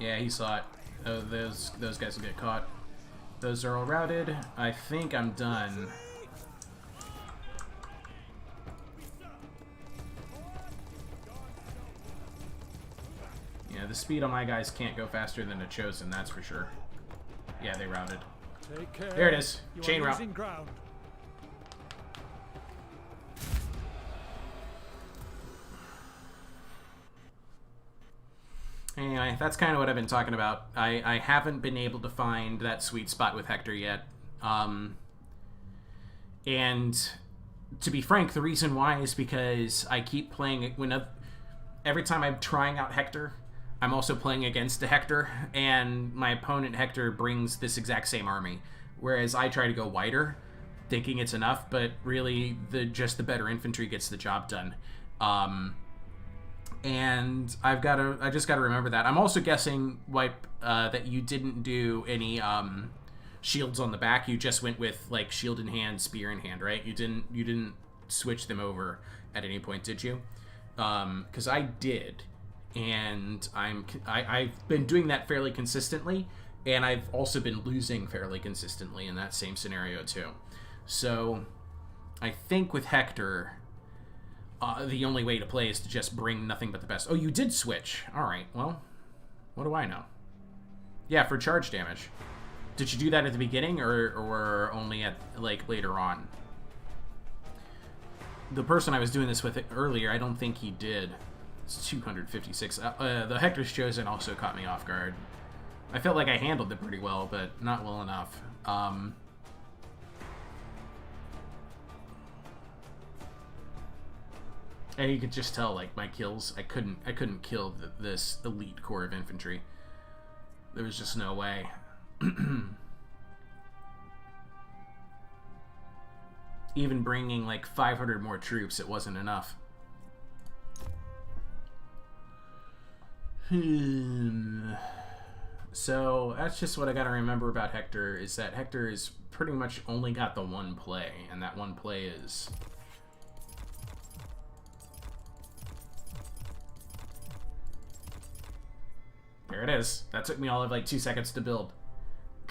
Yeah, he saw it. Oh, those guys will get caught. Those are all routed. I think I'm done. Yeah, the speed on my guys can't go faster than a Chosen, that's for sure. Yeah, they routed.
Take care.
There it is.
You
Chain
are
route.
losing ground.
Anyway, that's kind of what I've been talking about. I haven't been able to find that sweet spot with Hector yet. And to be frank, the reason why is because I keep playing it every time I'm trying out Hector, I'm also playing against a Hector, and my opponent Hector brings this exact same army, whereas I try to go wider, thinking it's enough, but really just the better infantry gets the job done. And I just gotta remember that. I'm also guessing, Wipe, that you didn't do any shields on the back. You just went with like shield in hand, spear in hand, right? You didn't switch them over at any point, did you? Because I did, and I've been doing that fairly consistently, and I've also been losing fairly consistently in that same scenario too. So I think with Hector, the only way to play is to just bring nothing but the best. Oh, you did switch. All right. Well, what do I know? Yeah, for charge damage. Did you do that at the beginning or only at like later on? The person I was doing this with earlier, I don't think he did. It's 256. The Hector's Chosen also caught me off guard. I felt like I handled it pretty well, but not well enough. And you could just tell, like, my kills, I couldn't kill this elite corps of infantry. There was just no way. Even bringing like 500 more troops, it wasn't enough. So that's just what I gotta remember about Hector, is that Hector is pretty much only got the one play, and that one play is... There it is. That took me all of like 2 seconds to build,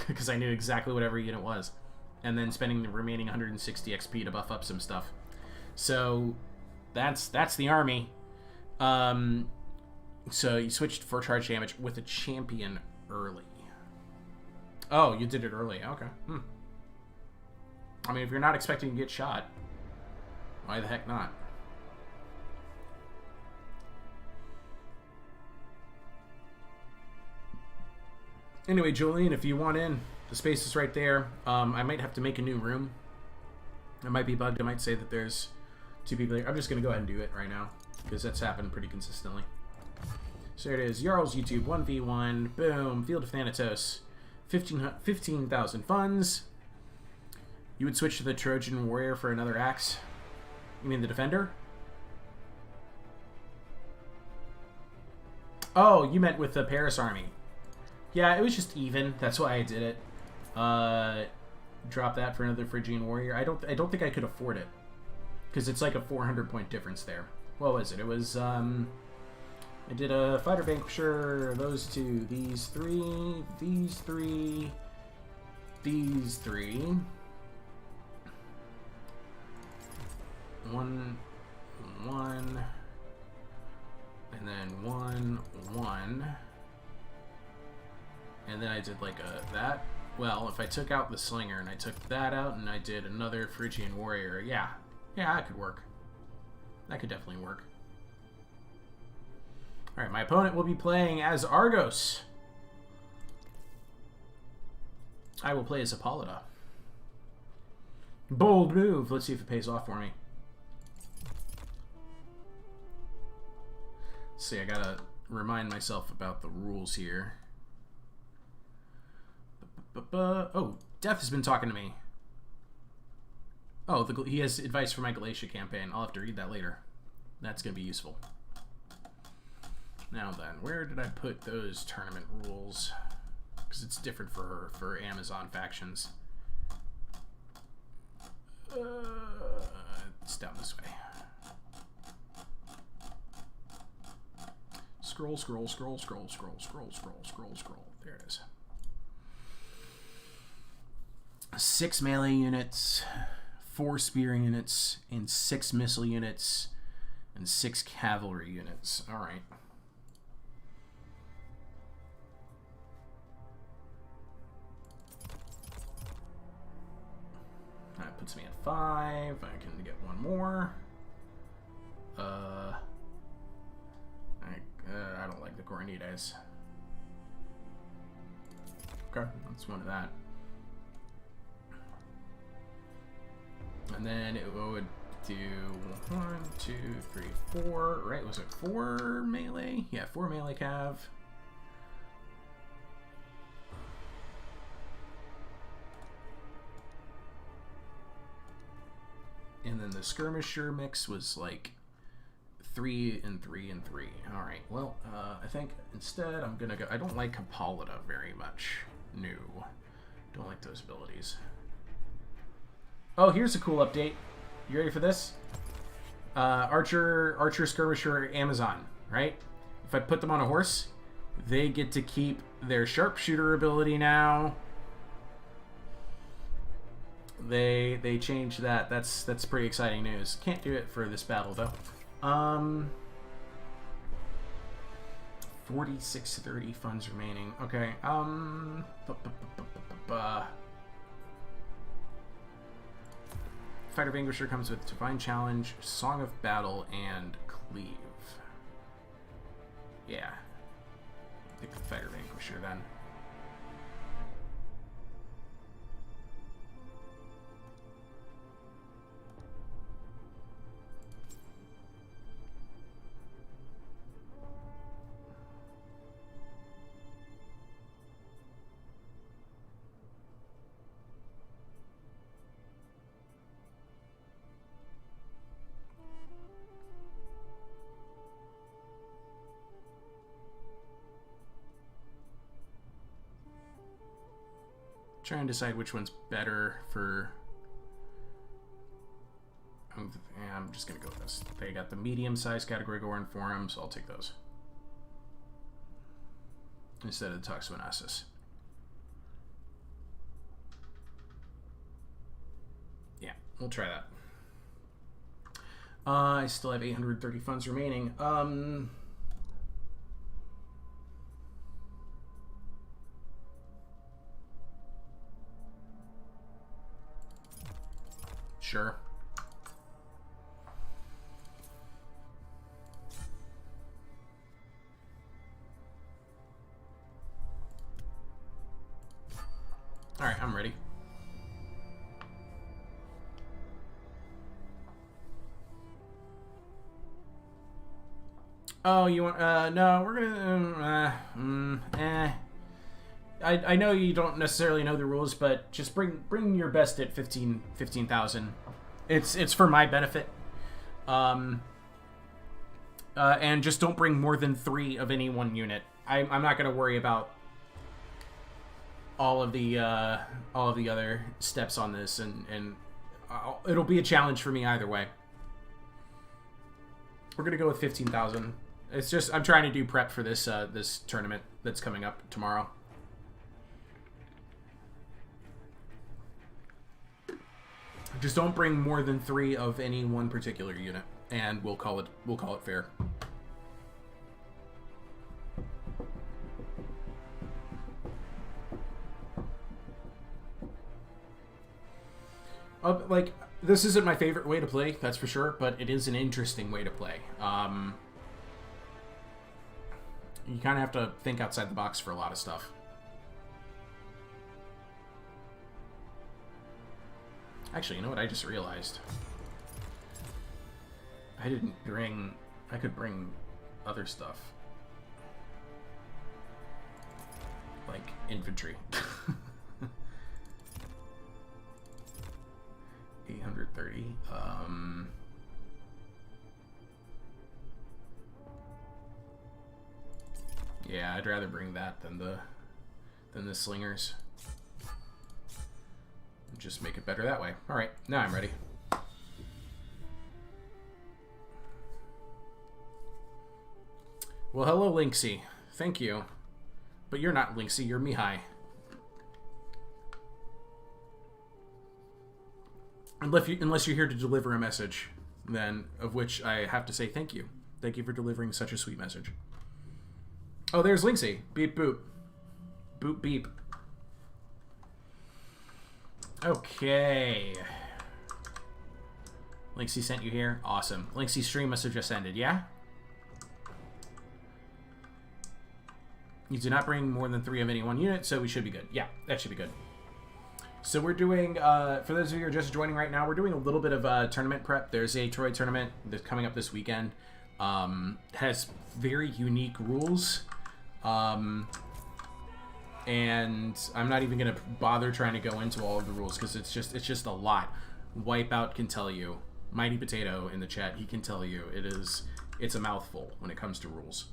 because I knew exactly what every unit was. And then spending the remaining 160 XP to buff up some stuff. So that's the army. So you switched for charge damage with a champion early. Oh, you did it early. Okay. I mean, if you're not expecting to get shot, why the heck not? Anyway, Julian, if you want in, the space is right there. I might have to make a new room. I might be bugged. I might say that there's 2 people here. I'm just going to go ahead and do it right now, because that's happened pretty consistently. So it is. Jarl's YouTube, 1v1. Boom. Field of Thanatos. 15,000 funds. You would switch to the Trojan Warrior for another axe? You mean the Defender? Oh, you meant with the Paris army. Yeah, it was just even. That's why I did it. Drop that for another Phrygian warrior. I don't think I could afford it, because it's like a 400-point difference there. What was it? It was I did a fighter vanquisher. Those 2, these 3, these 3, these 3. 1, 1, and then 1, 1. And then I did like that. Well, if I took out the slinger and I took that out and I did another Phrygian warrior, yeah, that could work. That could definitely work. All right, my opponent will be playing as Argos. I will play as Hippolyta. Bold move. Let's see if it pays off for me. Let's see, I gotta remind myself about the rules here. Oh, Death has been talking to me. Oh, he has advice for my Galatia campaign. I'll have to read that later. That's going to be useful. Now then, where did I put those tournament rules? Because it's different for Amazon factions. It's down this way. Scroll, scroll, scroll, scroll, scroll, scroll, scroll, scroll, scroll. There it is. 6 melee units, 4 spear units, and 6 missile units, and 6 cavalry units. All right. That puts me at 5. I can get one more. I don't like the Diomedes. Okay, that's one of that. And then it would do 1, 2, 3, 4. Right? Was it 4 melee? Yeah, 4 melee cav. And then the skirmisher mix was like 3 and 3 and 3. All right. Well, I think instead I'm gonna go. I don't like Hippolyta very much. No, don't like those abilities. Oh, here's a cool update. You ready for this? Archer, skirmisher, Amazon. Right? If I put them on a horse, they get to keep their sharpshooter ability now. They changed that. That's pretty exciting news. Can't do it for this battle though. 4630 funds remaining. Okay. Fighter Vanquisher comes with Divine Challenge, Song of Battle, and Cleave. Yeah. I think the Fighter Vanquisher then. Try and decide which one's better for... I'm just gonna go with this. They got the medium-sized category going for them, so I'll take those instead of the Toxoanasis. Yeah, we'll try that. I still have 830 funds remaining. Sure. All right, I'm ready. Oh, you want? No, we're gonna. I know you don't necessarily know the rules, but just bring your best at 15,000. It's for my benefit. And just don't bring more than 3 of any one unit. I'm not gonna worry about all of the other steps on this, and it'll be a challenge for me either way. We're gonna go with 15,000. It's just I'm trying to do prep for this this tournament that's coming up tomorrow. Just don't bring more than 3 of any one particular unit, and we'll call it fair. Like, this isn't my favorite way to play, that's for sure, but it is an interesting way to play. You kind of have to think outside the box for a lot of stuff. Actually, you know what I just realized? I could bring other stuff. Like infantry. 830. Yeah, I'd rather bring that than the slingers. Just make it better that way. All right, now I'm ready. Well, hello, Lynxy. Thank you. But you're not Lynxy, you're Mihai. Unless you're here to deliver a message, then of which I have to say thank you. Thank you for delivering such a sweet message. Oh, there's Lynxy. Beep boop. Boop beep. Okay. Linksy sent you here? Awesome. Linksy's stream must have just ended, yeah? You do not bring more than 3 of any one unit, so we should be good. Yeah, that should be good. So we're doing, for those of you who are just joining right now, we're doing a little bit of tournament prep. There's a Troy tournament that's coming up this weekend. Has very unique rules. And I'm not even going to bother trying to go into all of the rules because it's just a lot. Wipeout can tell you. Mighty Potato in the chat, he can tell you. It's a mouthful when it comes to rules.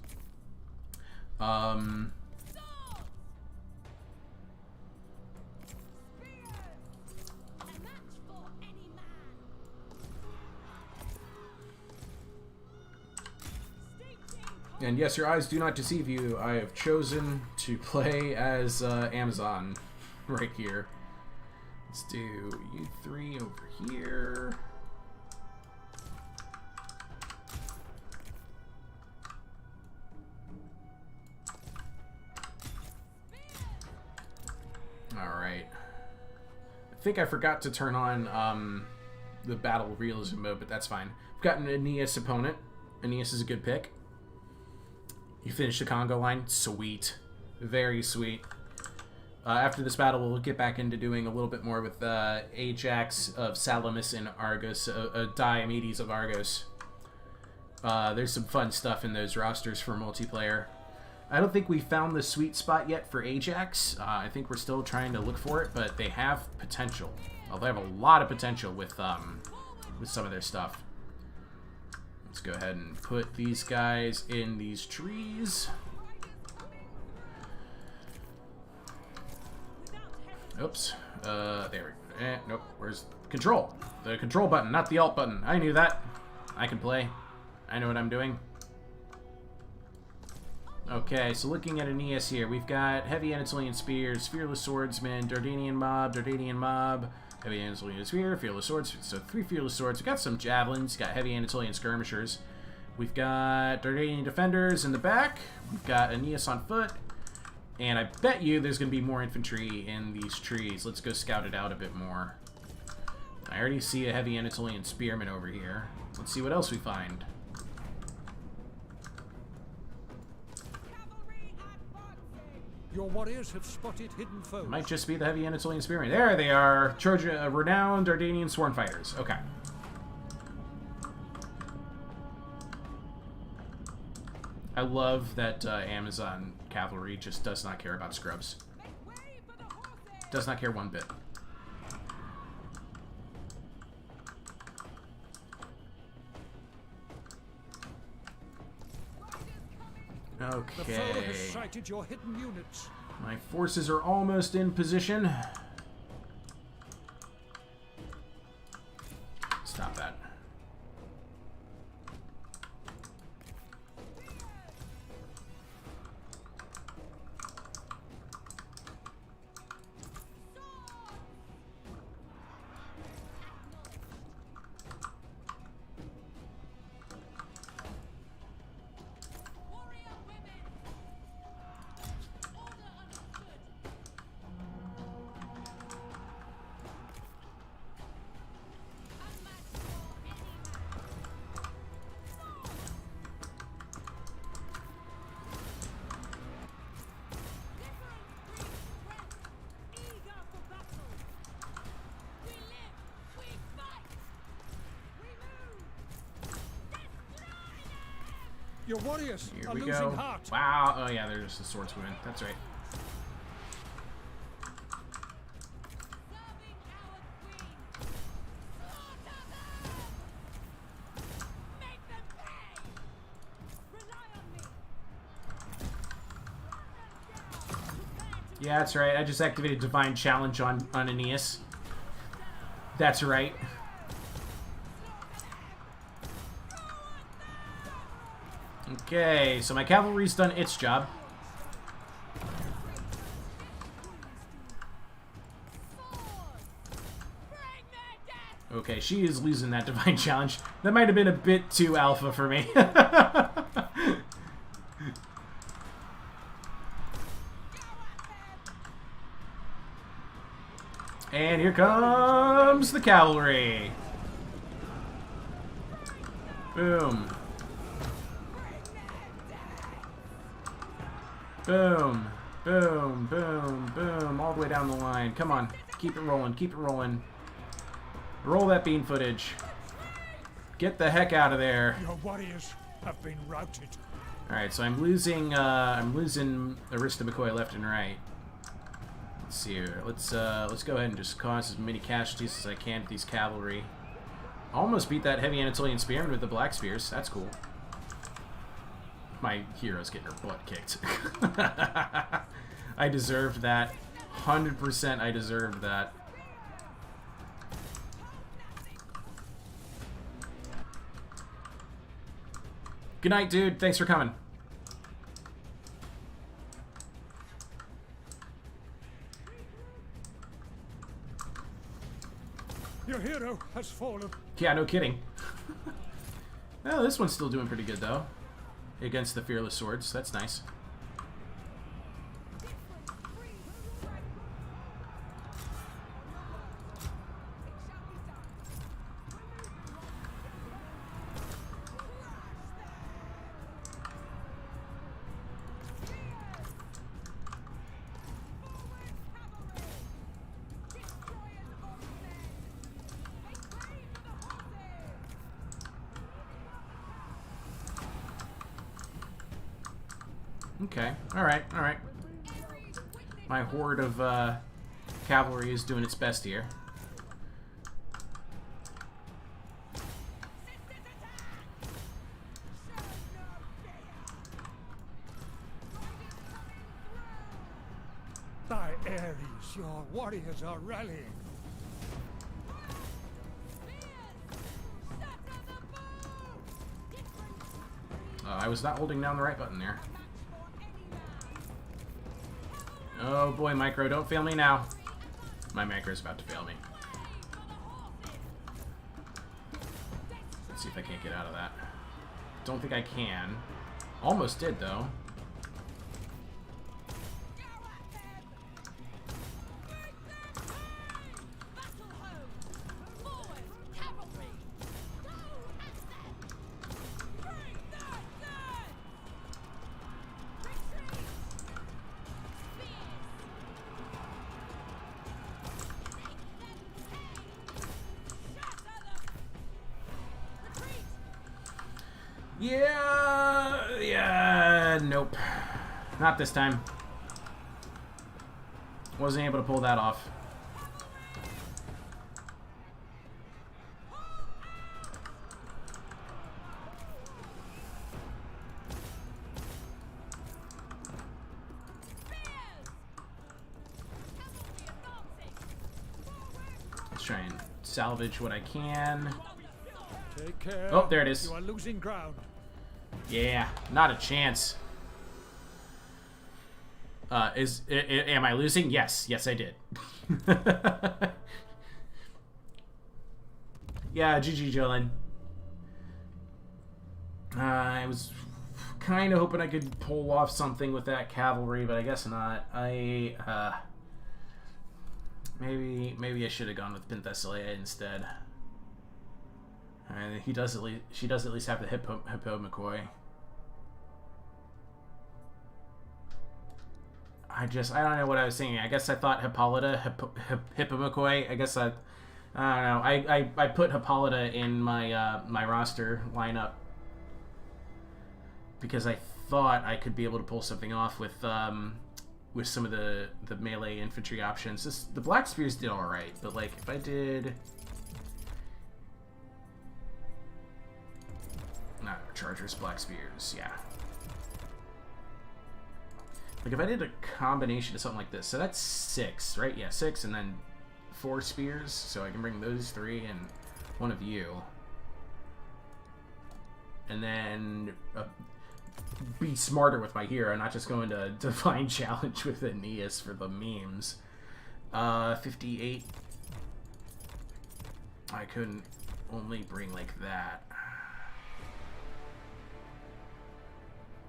And yes, your eyes do not deceive you. I have chosen to play as Amazon right here. Let's do you 3 over here. Alright. I think I forgot to turn on the battle realism mode, but that's fine. We've got an Aeneas opponent. Aeneas is a good pick. You finish the Congo line. Sweet. Very sweet. After this battle, we'll get back into doing a little bit more with Ajax of Salamis and Argos, Diomedes of Argos. There's some fun stuff in those rosters for multiplayer. I don't think we found the sweet spot yet for Ajax. I think we're still trying to look for it, but they have potential. Well, they have a lot of potential with some of their stuff. Let's go ahead and put these guys in these trees. Oops. There we go. Nope. Where's control? The control button, not the alt button. I knew that. I can play. I know what I'm doing. Okay, so looking at Aeneas here, we've got Heavy Anatolian Spears, Fearless Swordsman, Dardanian Mob, Heavy Anatolian Spear, Fearless Swords, so 3 Fearless Swords. We've got some Javelins, got Heavy Anatolian Skirmishers. We've got Dardanian Defenders in the back. We've got Aeneas on foot. And I bet you there's going to be more infantry in these trees. Let's go scout it out a bit more. I already see a Heavy Anatolian Spearman over here. Let's see what else we find.
Your warriors have spotted hidden foes.
It might just be the Heavy Anatolian Spearmen. There they are. Trojan, renowned Dardanian Sworn Fighters. Okay. I love that Amazon Cavalry just does not care about scrubs. Does not care one bit. Okay.
The foe has sighted your hidden units.
My forces are almost in position. Stop that.
Your warriors
Here
are
we
losing
go.
heart.
Wow. Oh, yeah, they're just the swordswomen. That's right. Yeah, that's right. I just activated Divine Challenge on Aeneas. That's right. Okay, so my cavalry's done its job. Okay, she is losing that Divine Challenge. That might have been a bit too alpha for me. And here comes the cavalry. Boom. Boom. Boom. Boom. Boom. All the way down the line. Come on. Keep it rolling. Keep it rolling. Roll that bean footage. Get the heck out of there.
Your warriors have been routed.
Alright, so I'm losing Arista McCoy left and right. Let's see here. Let's go ahead and just cause as many casualties as I can with these cavalry. Almost beat that heavy Anatolian spearman with the black spears. That's cool. My hero's getting her butt kicked. I deserved that. 100% I deserved that. Good night, dude. Thanks for coming.
Your hero has fallen.
Yeah, no kidding. Oh, this one's still doing pretty good, though. Against the Fearless Swords. That's nice. Okay. Alright, alright. My horde of cavalry is doing its best here.
Thy Ares, your warriors are rallying.
I was not holding down the right button there. Oh boy, Micro, don't fail me now. My Micro is about to fail me. Let's see if I can't get out of that. Don't think I can. Almost did, though. Yeah, nope. Not this time. Wasn't able to pull that off. Let's try and salvage what I can.
Take care.
Oh, there it is.
You are losing ground.
Yeah, not a chance. Am I losing? Yes, I did. Yeah, GG, Jolene. I was kind of hoping I could pull off something with that cavalry, but I guess not. Maybe I should have gone with Penthesilea instead. She does at least have the Hippo McCoy. I don't know what I was thinking. I guess I thought Hippolyta, Hippo McCoy. I guess I don't know. I put Hippolyta in my my roster lineup because I thought I could be able to pull something off with some of the melee infantry options. The Black Spears did all right, but like if I did. Chargers, Black Spears, yeah. Like if I did a combination of something like this, so that's 6, right? Yeah, 6 and then 4 spears, so I can bring those 3 and one of you. And then be smarter with my hero, not just going to Divine Challenge with Aeneas for the memes. 58. I couldn't only bring like that.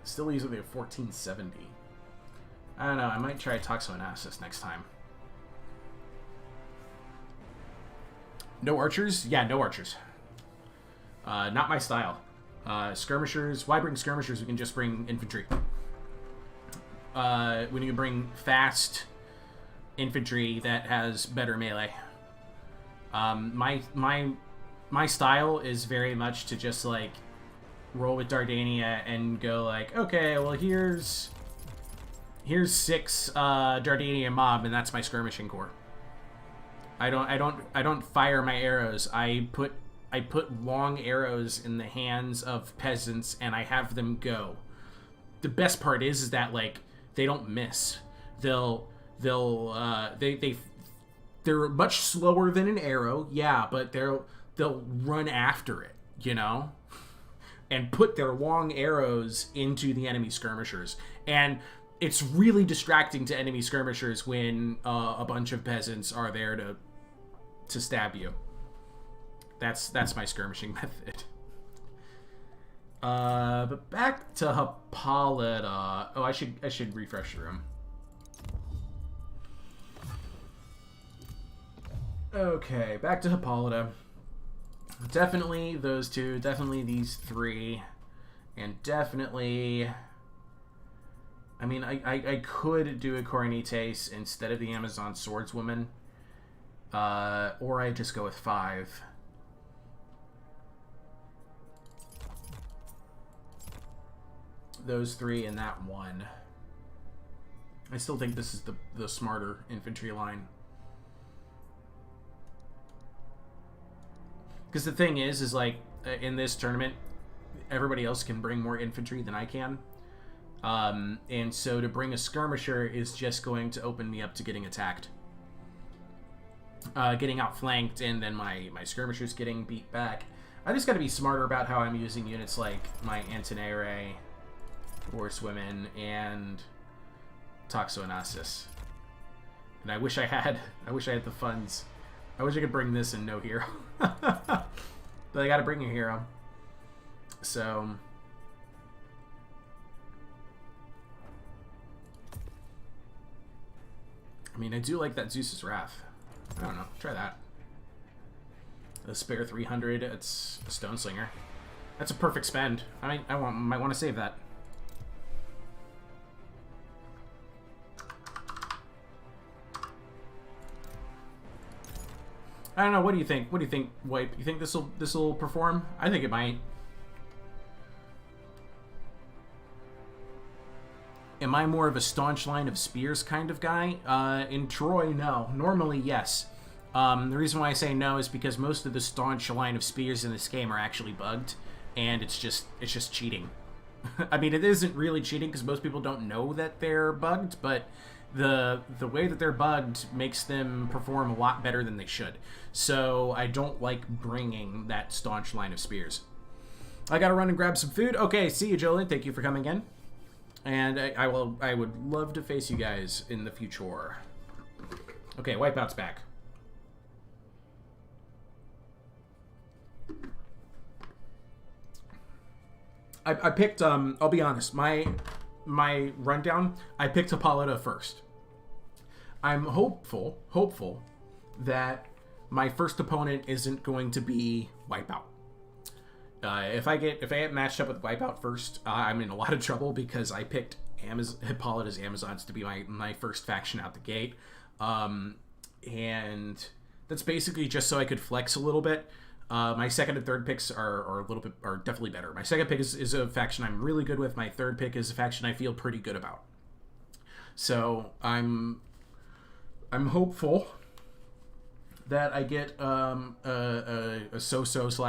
Still using the 1470. I don't know, I might try Toxoanalysis next time. No archers? Yeah, no archers. Not my style. Skirmishers. Why bring skirmishers? We can just bring infantry. When you bring fast infantry that has better melee. My style is very much to just like roll with Dardania and go like, okay, well here's 6 Dardania mob, and that's my skirmishing corps. I don't fire my arrows. I put long arrows in the hands of peasants and I have them go. The best part is that like they don't miss. They're much slower than an arrow, yeah, but they'll run after it, you know, and put their long arrows into the enemy skirmishers. And it's really distracting to enemy skirmishers when a bunch of peasants are there to stab you. That's my skirmishing method. But back to Hippolyta. Oh, I should refresh the room. Okay, back to Hippolyta. Definitely those two, definitely these 3, and definitely... I mean, I could do a Coronites instead of the Amazon Swordswoman, or I just go with 5. Those 3 and that 1. I still think this is the smarter infantry line. Because the thing is like, in this tournament, everybody else can bring more infantry than I can. And so to bring a skirmisher is just going to open me up to getting attacked. Getting outflanked, and then my skirmishers getting beat back. I just got to be smarter about how I'm using units like my Antinere, Horsewomen, and Toxoanasis. And I wish I had the funds. I wish I could bring this and no hero. But I gotta bring a hero. So... I mean, I do like that Zeus's Wrath. I don't know. Try that. A spare 300. It's a Stone Slinger. That's a perfect spend. I might want to save that. I don't know. What do you think? What do you think, Wipe? You think this'll perform? I think it might. Am I more of a staunch line of spears kind of guy? In Troy, no. Normally, yes. The reason why I say no is because most of the staunch line of spears in this game are actually bugged, and it's just cheating. I mean, it isn't really cheating because most people don't know that they're bugged, but the way that they're bugged makes them perform a lot better than they should. So I don't like bringing that staunch line of spears. I gotta run and grab some food. Okay, see you, Jolene. Thank you for coming in. And I would love to face you guys in the future. Okay, Wipeout's back. I picked, I'll be honest, my rundown, I picked Hippolyta first. I'm hopeful that my first opponent isn't going to be Wipeout. If I get matched up with Wipeout first, I'm in a lot of trouble because I picked Hippolyta's Amazons to be my first faction out the gate. And that's basically just so I could flex a little bit. My second and third picks are definitely better. My second pick is a faction I'm really good with. My third pick is a faction I feel pretty good about. So I'm hopeful that I get a so-so /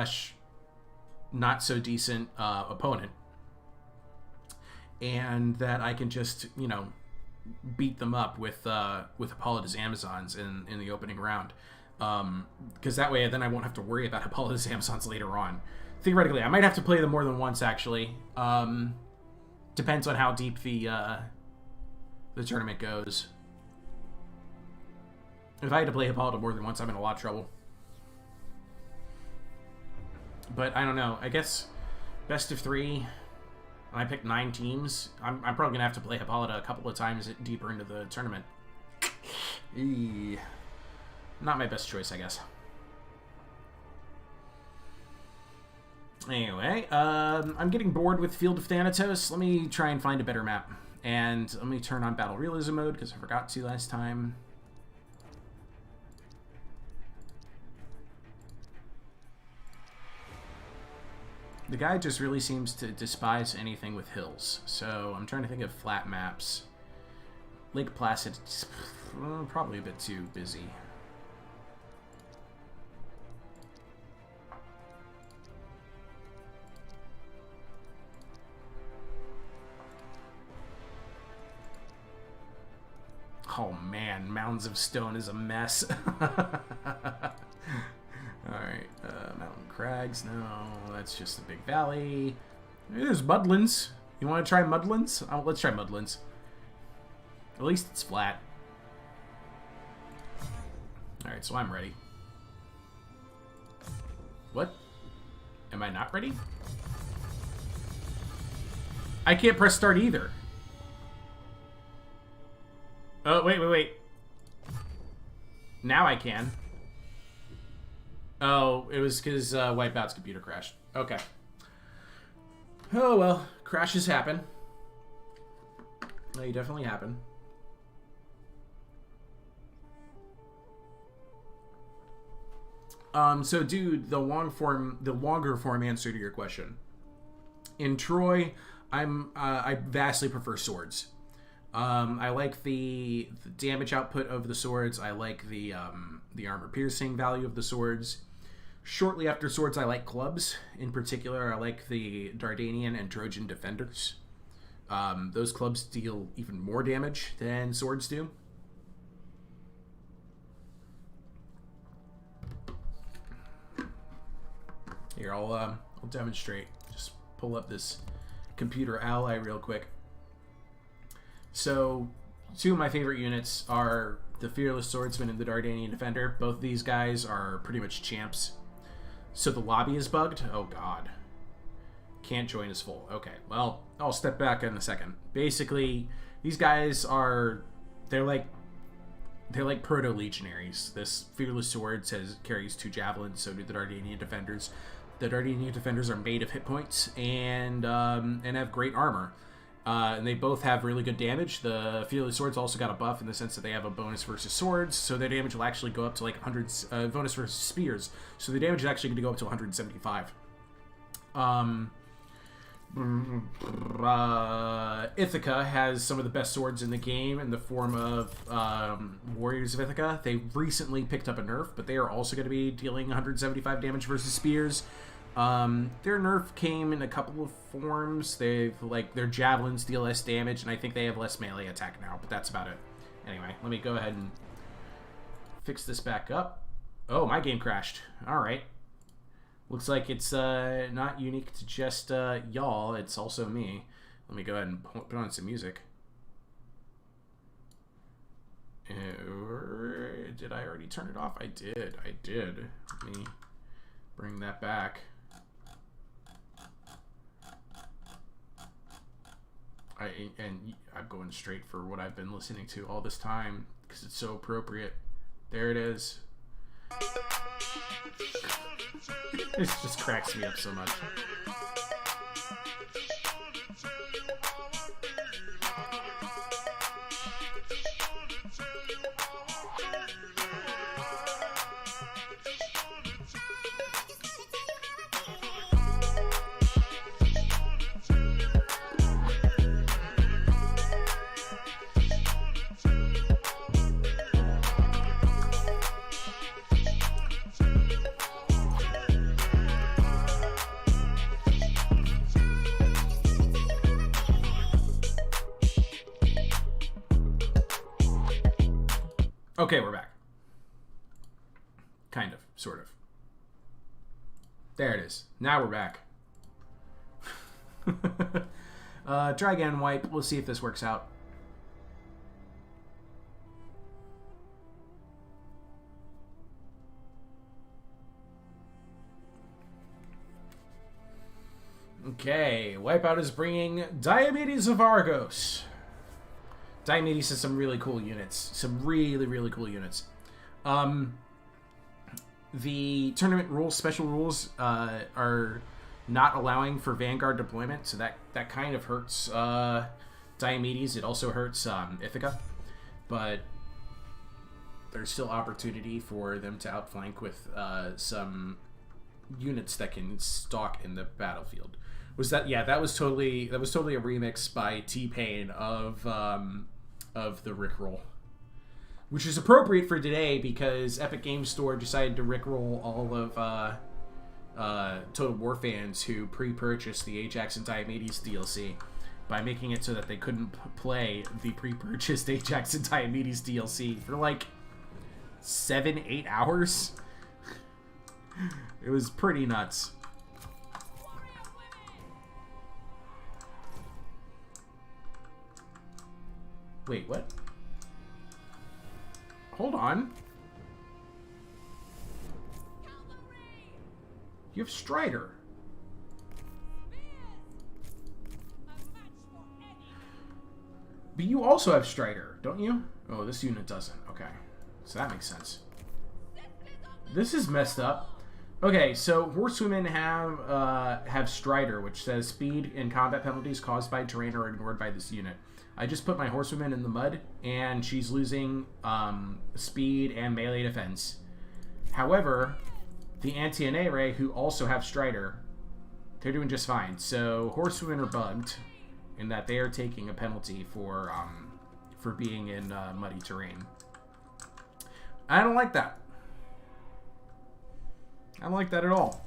not so decent opponent, and that I can just beat them up with Hippolyta's Amazons in the opening round. Because that way then I won't have to worry about Hippolyta's Amazons later on. Theoretically, I might have to play them more than once, actually. Depends on how deep the tournament goes. If I had to play Hippolyta more than once, I'm in a lot of trouble. But I don't know. I guess best of 3. I picked 9 teams. I'm probably going to have to play Hippolyta a couple of times deeper into the tournament. Not my best choice, I guess. Anyway, I'm getting bored with Field of Thanatos. Let me try and find a better map. And let me turn on Battle Realism mode, because I forgot to last time. The guy just really seems to despise anything with hills. So I'm trying to think of flat maps. Lake Placid, probably a bit too busy. Oh man, Mountains of Stone is a mess. Alright, Mountain Crags, no, that's just a big valley. There's Mudlands. You want to try Mudlands? Oh, let's try Mudlands. At least it's flat. Alright, so I'm ready. What? Am I not ready? I can't press start either. Oh, wait. Now I can. Oh, it was because Wipeout's computer crashed. Okay. Oh, well. Crashes happen. They definitely happen. So, dude, the longer form answer to your question. In Troy, I vastly prefer swords. I like the damage output of the swords. I like the armor piercing value of the swords. Shortly after swords, I like clubs. In particular, I like the Dardanian and Trojan defenders. Those clubs deal even more damage than swords do. Here, I'll demonstrate. Just pull up this computer ally real quick. So, two of my favorite units are the Fearless Swordsman and the Dardanian Defender. Both of these guys are pretty much champs. So the lobby is bugged? Oh god. Can't join as full. Okay, well, I'll step back in a second. Basically, these guys are... They're like proto-legionaries. This Fearless Swords carries 2 javelins, so do the Dardanian Defenders. The Dardanian Defenders are made of hit points and have great armor. And they both have really good damage. The Fearless Swords also got a buff in the sense that they have a bonus versus swords, so their damage will actually go up to like 100. Bonus versus spears, so the damage is actually going to go up to 175. Ithaca has some of the best swords in the game in the form of Warriors of Ithaca. They recently picked up a nerf, but they are also going to be dealing 175 damage versus spears. Their nerf came in a couple of forms. Their javelins deal less damage, and I think they have less melee attack now, but that's about it. Anyway, let me go ahead and fix this back up. Oh, my game crashed. Alright. Looks like it's not unique to just y'all, it's also me. Let me go ahead and put on some music. Did I already turn it off? I did. Let me bring that back. I'm going straight for what I've been listening to all this time because it's so appropriate. There it is. It just cracks me up so much. Okay, we're back. Kind of, sort of. There it is. Now we're back. Try again, wipe. We'll see if this works out. Okay, Wipeout is bringing Diomedes of Argos. Diomedes has some really cool units. Some really, really cool units. The tournament rules, special rules, are not allowing for Vanguard deployment, so that kind of hurts Diomedes. It also hurts Ithaca, but there's still opportunity for them to outflank with some units that can stalk in the battlefield. Was that? Yeah, that was totally a remix by T-Pain of the Rickroll, which is appropriate for today because Epic Games Store decided to Rickroll all of Total War fans who pre-purchased the Ajax and Diomedes DLC by making it so that they couldn't play the pre-purchased Ajax and Diomedes DLC for like 7-8 hours. It was pretty nuts. Wait, what? Hold on. You have Strider. But you also have Strider, don't you? Oh, this unit doesn't. Okay. So that makes sense. This is messed up. Okay, so horsewomen have Strider, which says speed and combat penalties caused by terrain are ignored by this unit. I just put my horsewoman in the mud, and she's losing speed and melee defense. However, the Anti-Ray, who also have Strider, they're doing just fine. So horsewomen are bugged in that they are taking a penalty for being in muddy terrain. I don't like that. I don't like that at all.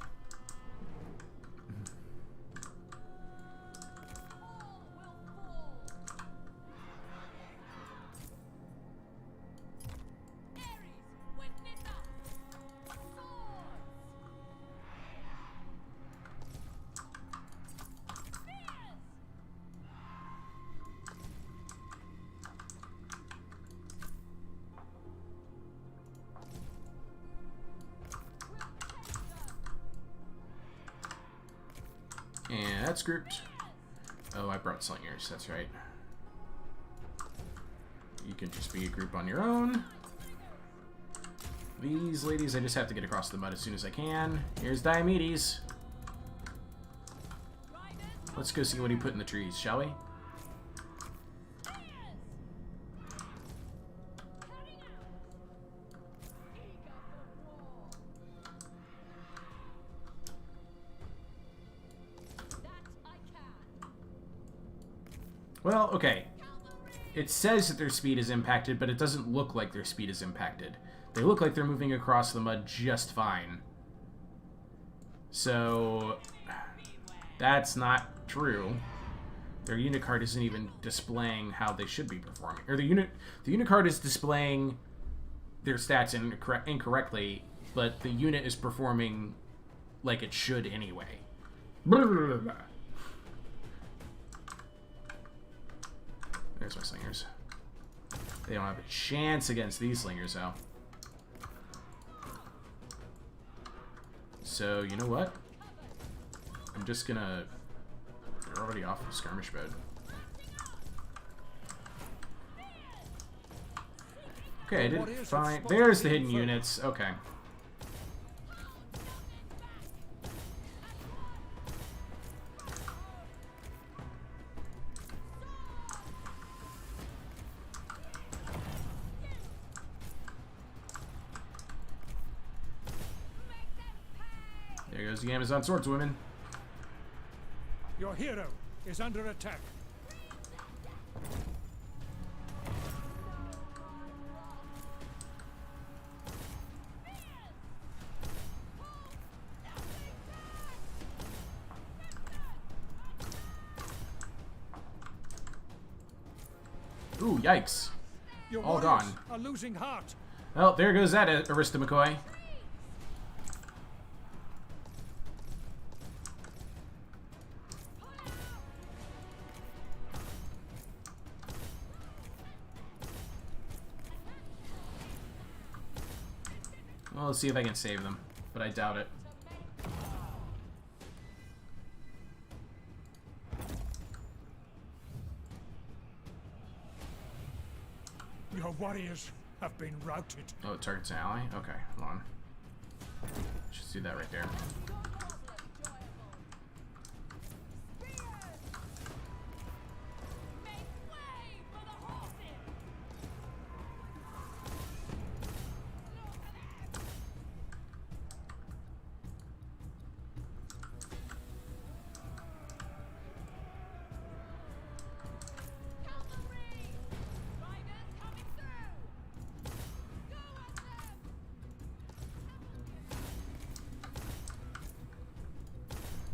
And that's grouped. Oh, I brought slingers, that's right. You can just be a group on your own. These ladies, I just have to get across the mud as soon as I can. Here's Diomedes. Let's go see what he put in the trees, shall we? Well, okay. It says that their speed is impacted, but it doesn't look like their speed is impacted. They look like they're moving across the mud just fine. So, that's not true. Their unit card isn't even displaying how they should be performing. Or the unit card is displaying their stats incorrectly, but the unit is performing like it should anyway. Blah, blah, blah, blah. There's my slingers. They don't have a chance against these slingers, though. So, you know what? I'm just gonna... They're already off of skirmish mode. Okay, I didn't find... There's the hidden units. Okay. There goes the Amazon swordswomen.
Your hero is under attack.
Ooh, yikes.
Your
All
warriors
gone.
are losing heart.
Well, there goes that Arista McCoy. Well, let's see if I can save them, but I doubt it.
Your warriors have been routed.
Oh, it targets an ally? Okay, hold on. Just do that right there.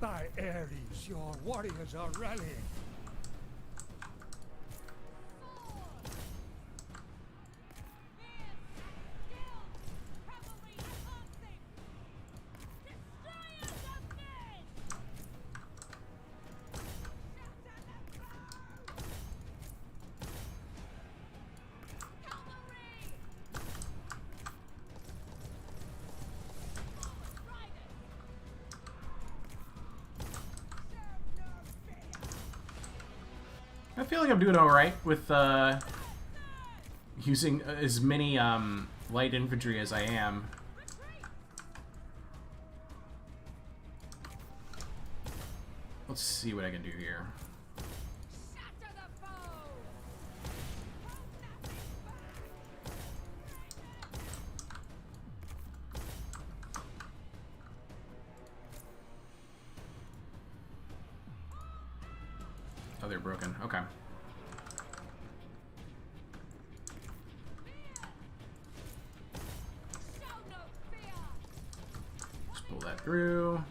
By Ares, your warriors are rallying.
I feel like I'm doing alright with using as many light infantry as I am. Let's see what I can do here. Oh, they're broken. Okay. Just pull that through.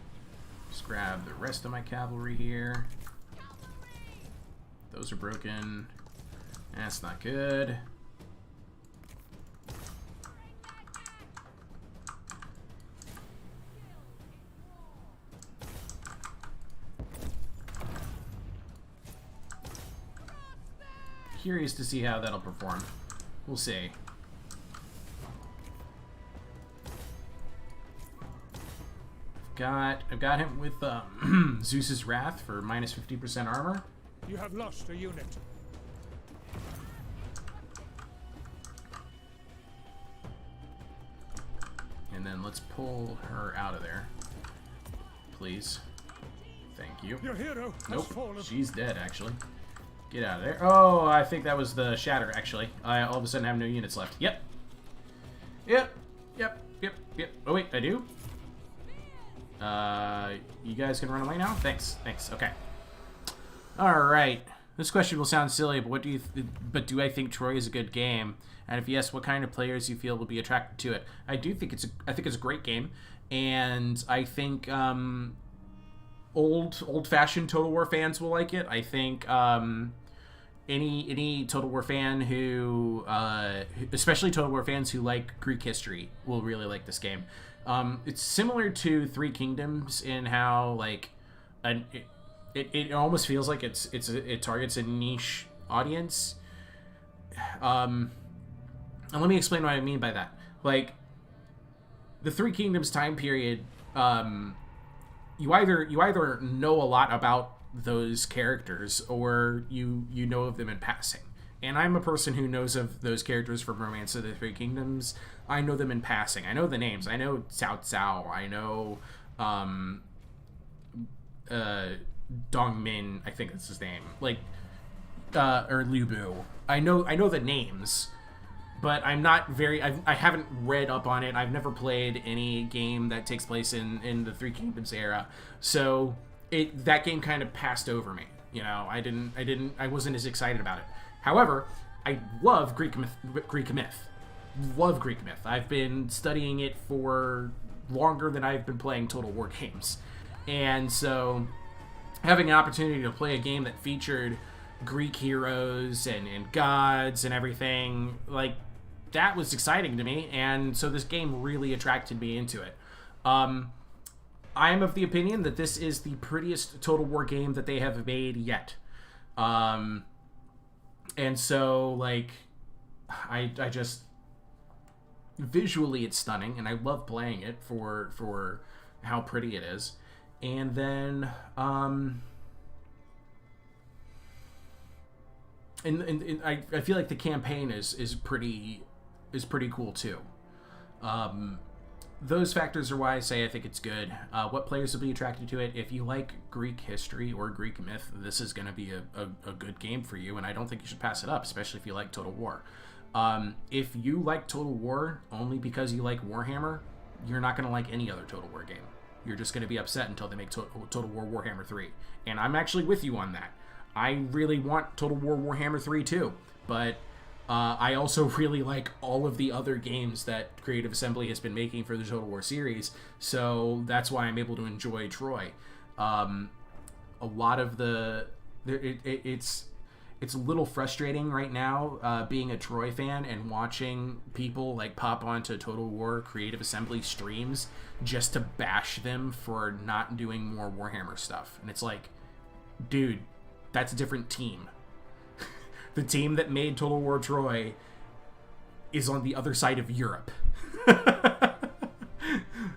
Just grab the rest of my cavalry here. Those are broken. That's not good. Curious to see how that'll perform. We'll see. I've got him with Zeus's Wrath for minus 50% armor.
You have lost a unit.
And then let's pull her out of there. Please. Thank you.
Your hero has
Nope.
fallen.
She's dead, actually. Get out of there. Oh, I think that was the shatter, actually. I all of a sudden have no units left. Yep. Yep. Yep. Yep. Yep. Oh, wait, I do? You guys can run away now? Thanks. Thanks. Okay. Alright. This question will sound silly, but do I think Troy is a good game? And if yes, what kind of players you feel will be attracted to it? I think it's a great game, and I think old-fashioned Total War fans will like it. I think any Total War fan who, especially Total War fans who like Greek history, will really like this game. It's similar to Three Kingdoms in how like it almost feels like it targets a niche audience. And let me explain what I mean by that. Like the Three Kingdoms time period, you either know a lot about those characters or you know of them in passing. And I'm a person who knows of those characters from Romance of the Three Kingdoms. I know them in passing. I know the names. I know Cao Cao. I know Dong Min, I think that's his name. Like or Liu Bu. I know the names, but I'm not very I haven't read up on it. I've never played any game that takes place in the Three Kingdoms era. So that game kind of passed over me. You know, I wasn't as excited about it. However, I love Greek myth. Love Greek myth. I've been studying it for longer than I've been playing Total War games. And so having an opportunity to play a game that featured Greek heroes and gods and everything, like, that was exciting to me. And so this game really attracted me into it. I am of the opinion that this is the prettiest Total War game that they have made yet. And so, like, I just... Visually, it's stunning, and I love playing it for how pretty it is. And then, and I feel like the campaign is pretty cool, too. Those factors are why I say I think it's good. What players will be attracted to it? If you like Greek history or Greek myth, this is going to be a good game for you, and I don't think you should pass it up, especially if you like Total War. If you like Total War only because you like Warhammer, you're not going to like any other Total War game. You're just going to be upset until they make Total War Warhammer 3. And I'm actually with you on that. I really want Total War Warhammer 3 too, but I also really like all of the other games that Creative Assembly has been making for the Total War series, so that's why I'm able to enjoy Troy. A lot of it's a little frustrating right now being a Troy fan and watching people like pop onto Total War Creative Assembly streams just to bash them for not doing more Warhammer stuff. And it's like, dude, that's a different team. The team that made Total War Troy is on the other side of Europe.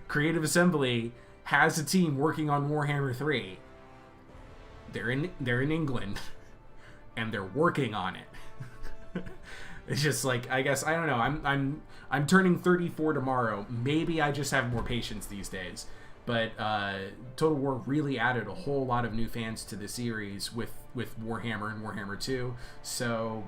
Creative Assembly has a team working on Warhammer 3. They're in England. And they're working on it. It's just like, I guess, I don't know. I'm turning 34 tomorrow. Maybe I just have more patience these days. But Total War really added a whole lot of new fans to the series with Warhammer and Warhammer 2. So,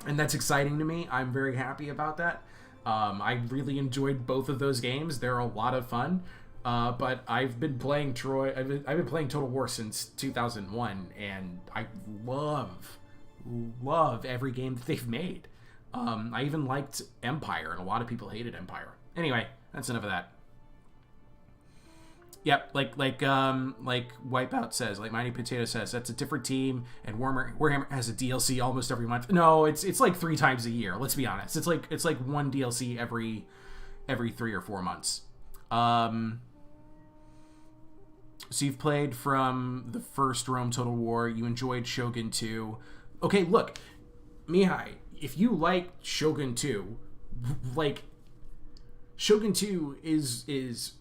and that's exciting to me. I'm very happy about that. I really enjoyed both of those games. They're a lot of fun. But I've been playing Troy. I've been playing Total War since 2001, and I love every game that they've made. I even liked Empire, and a lot of people hated Empire. Anyway, that's enough of that. Yep, like Wipeout says, like Mighty Potato says, that's a different team, and Warhammer has a DLC almost every month. No, it's like 3 times a year. Let's be honest. It's like one DLC every 3 or 4 months. So you've played from the first Rome Total War. You enjoyed Shogun 2. Okay, look, Mihai, if you like Shogun 2, like Shogun 2 is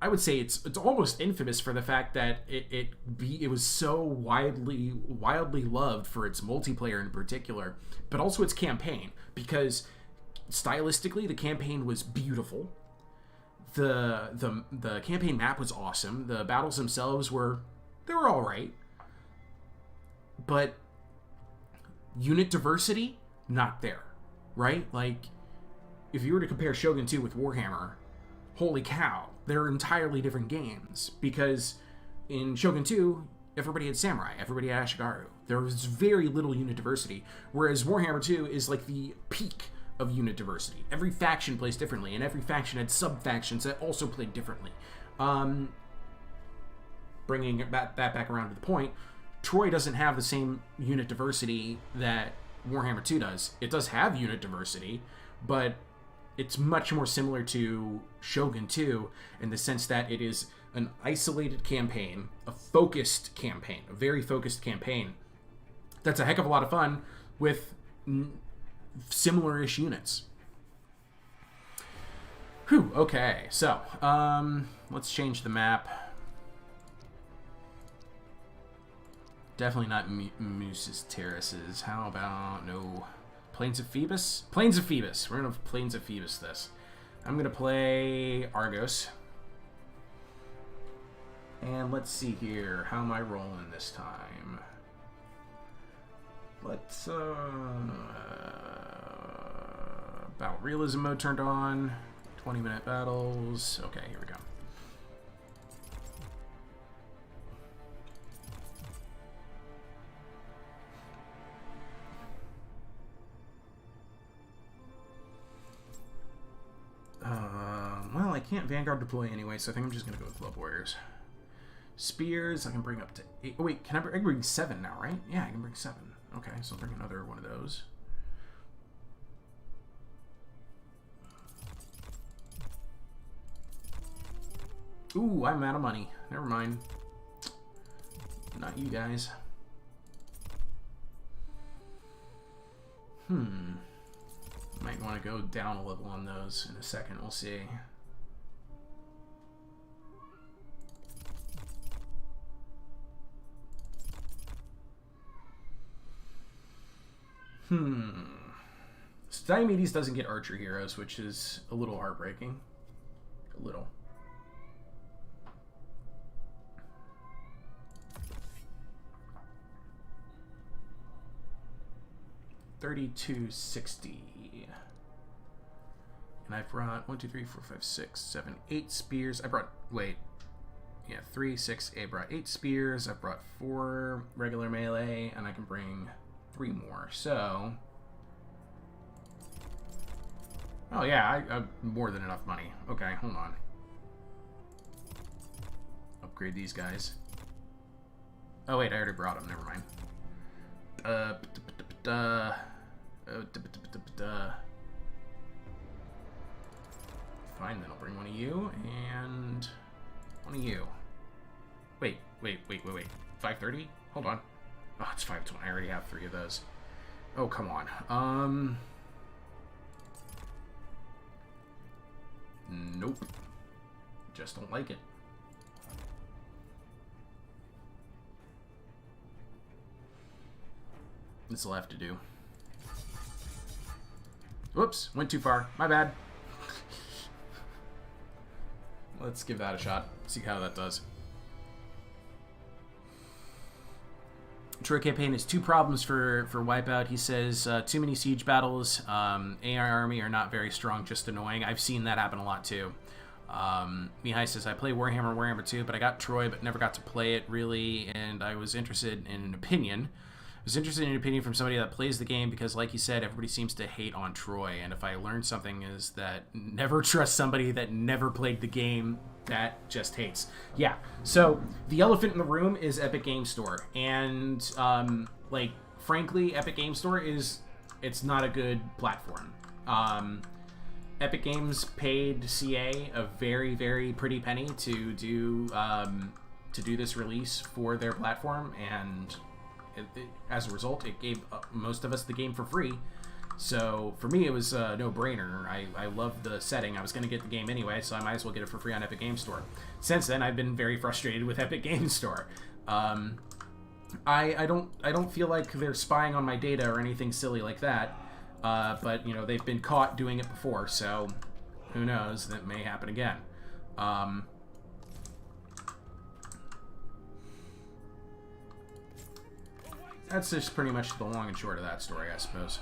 I would say it's almost infamous for the fact that it was so wildly loved for its multiplayer in particular, but also its campaign, because stylistically the campaign was beautiful. The campaign map was awesome. The battles themselves were all right, but unit diversity not there, right? Like if you were to compare Shogun 2 with Warhammer, holy cow, they're entirely different games, because in Shogun 2 everybody had samurai, everybody had Ashigaru. There was very little unit diversity, whereas Warhammer 2 is like the peak of unit diversity. Every faction plays differently, and every faction had sub-factions that also played differently. Bringing that back around to the point, Troy doesn't have the same unit diversity that Warhammer 2 does. It does have unit diversity, but it's much more similar to Shogun 2 in the sense that it is an isolated campaign, a focused campaign, a very focused campaign. That's a heck of a lot of fun with similar-ish units. Whew, okay, so, let's change the map. Definitely not Moose's Terraces. How about, no, Plains of Phoebus? Plains of Phoebus. We're gonna Plains of Phoebus this. I'm gonna play Argos. And let's see here. How am I rolling this time? Let's, battle realism mode turned on. 20-minute battles. Okay, here we go. Well, I can't Vanguard deploy anyway, so I think I'm just gonna go with Club Warriors. Spears, I can bring up to 8. Oh, wait, I can bring 7 now, right? Yeah, I can bring 7. Okay, so I'll bring another one of those. Ooh, I'm out of money. Never mind. Not you guys. Might want to go down a level on those in a second. We'll see. So Diomedes doesn't get archer heroes, which is a little heartbreaking. A little. $32.60. And I brought 1, 2, 3, 4, 5, 6, 7, 8 spears. I brought, wait. Yeah, 3, 6, I brought 8 spears. I brought 4 regular melee, and I can bring 3 more. So, oh yeah, I have more than enough money. Okay, hold on. upgrade these guys. Oh wait, I already brought them. Never mind. Fine, then I'll bring one of you and one of you. Wait. 530? Hold on. Oh, it's 520. I already have 3 of those. Oh, come on. Nope. Just don't like it. This'll have to do. Whoops, went too far. My bad. Let's give that a shot. See how that does. Troy campaign has 2 problems for Wipeout. He says too many siege battles. AI army are not very strong, just annoying. I've seen that happen a lot too. Mihai says, I play Warhammer 2, but I got Troy, but never got to play it really, and I was interested in an opinion. I was interested in an opinion from somebody that plays the game because, like you said, everybody seems to hate on Troy, and if I learned something is that never trust somebody that never played the game that just hates. Yeah, so the elephant in the room is Epic Game Store, and, like, frankly, Epic Game Store it's not a good platform. Epic Games paid CA a very, very pretty penny to do this release for their platform, and as a result, it gave most of us the game for free. So for me, it was a no-brainer. I loved the setting. I was going to get the game anyway, so I might as well get it for free on Epic Game Store. Since then, I've been very frustrated with Epic Game Store. I don't feel like they're spying on my data or anything silly like that. But, you know, they've been caught doing it before, so who knows? That may happen again. That's just pretty much the long and short of that story, I suppose.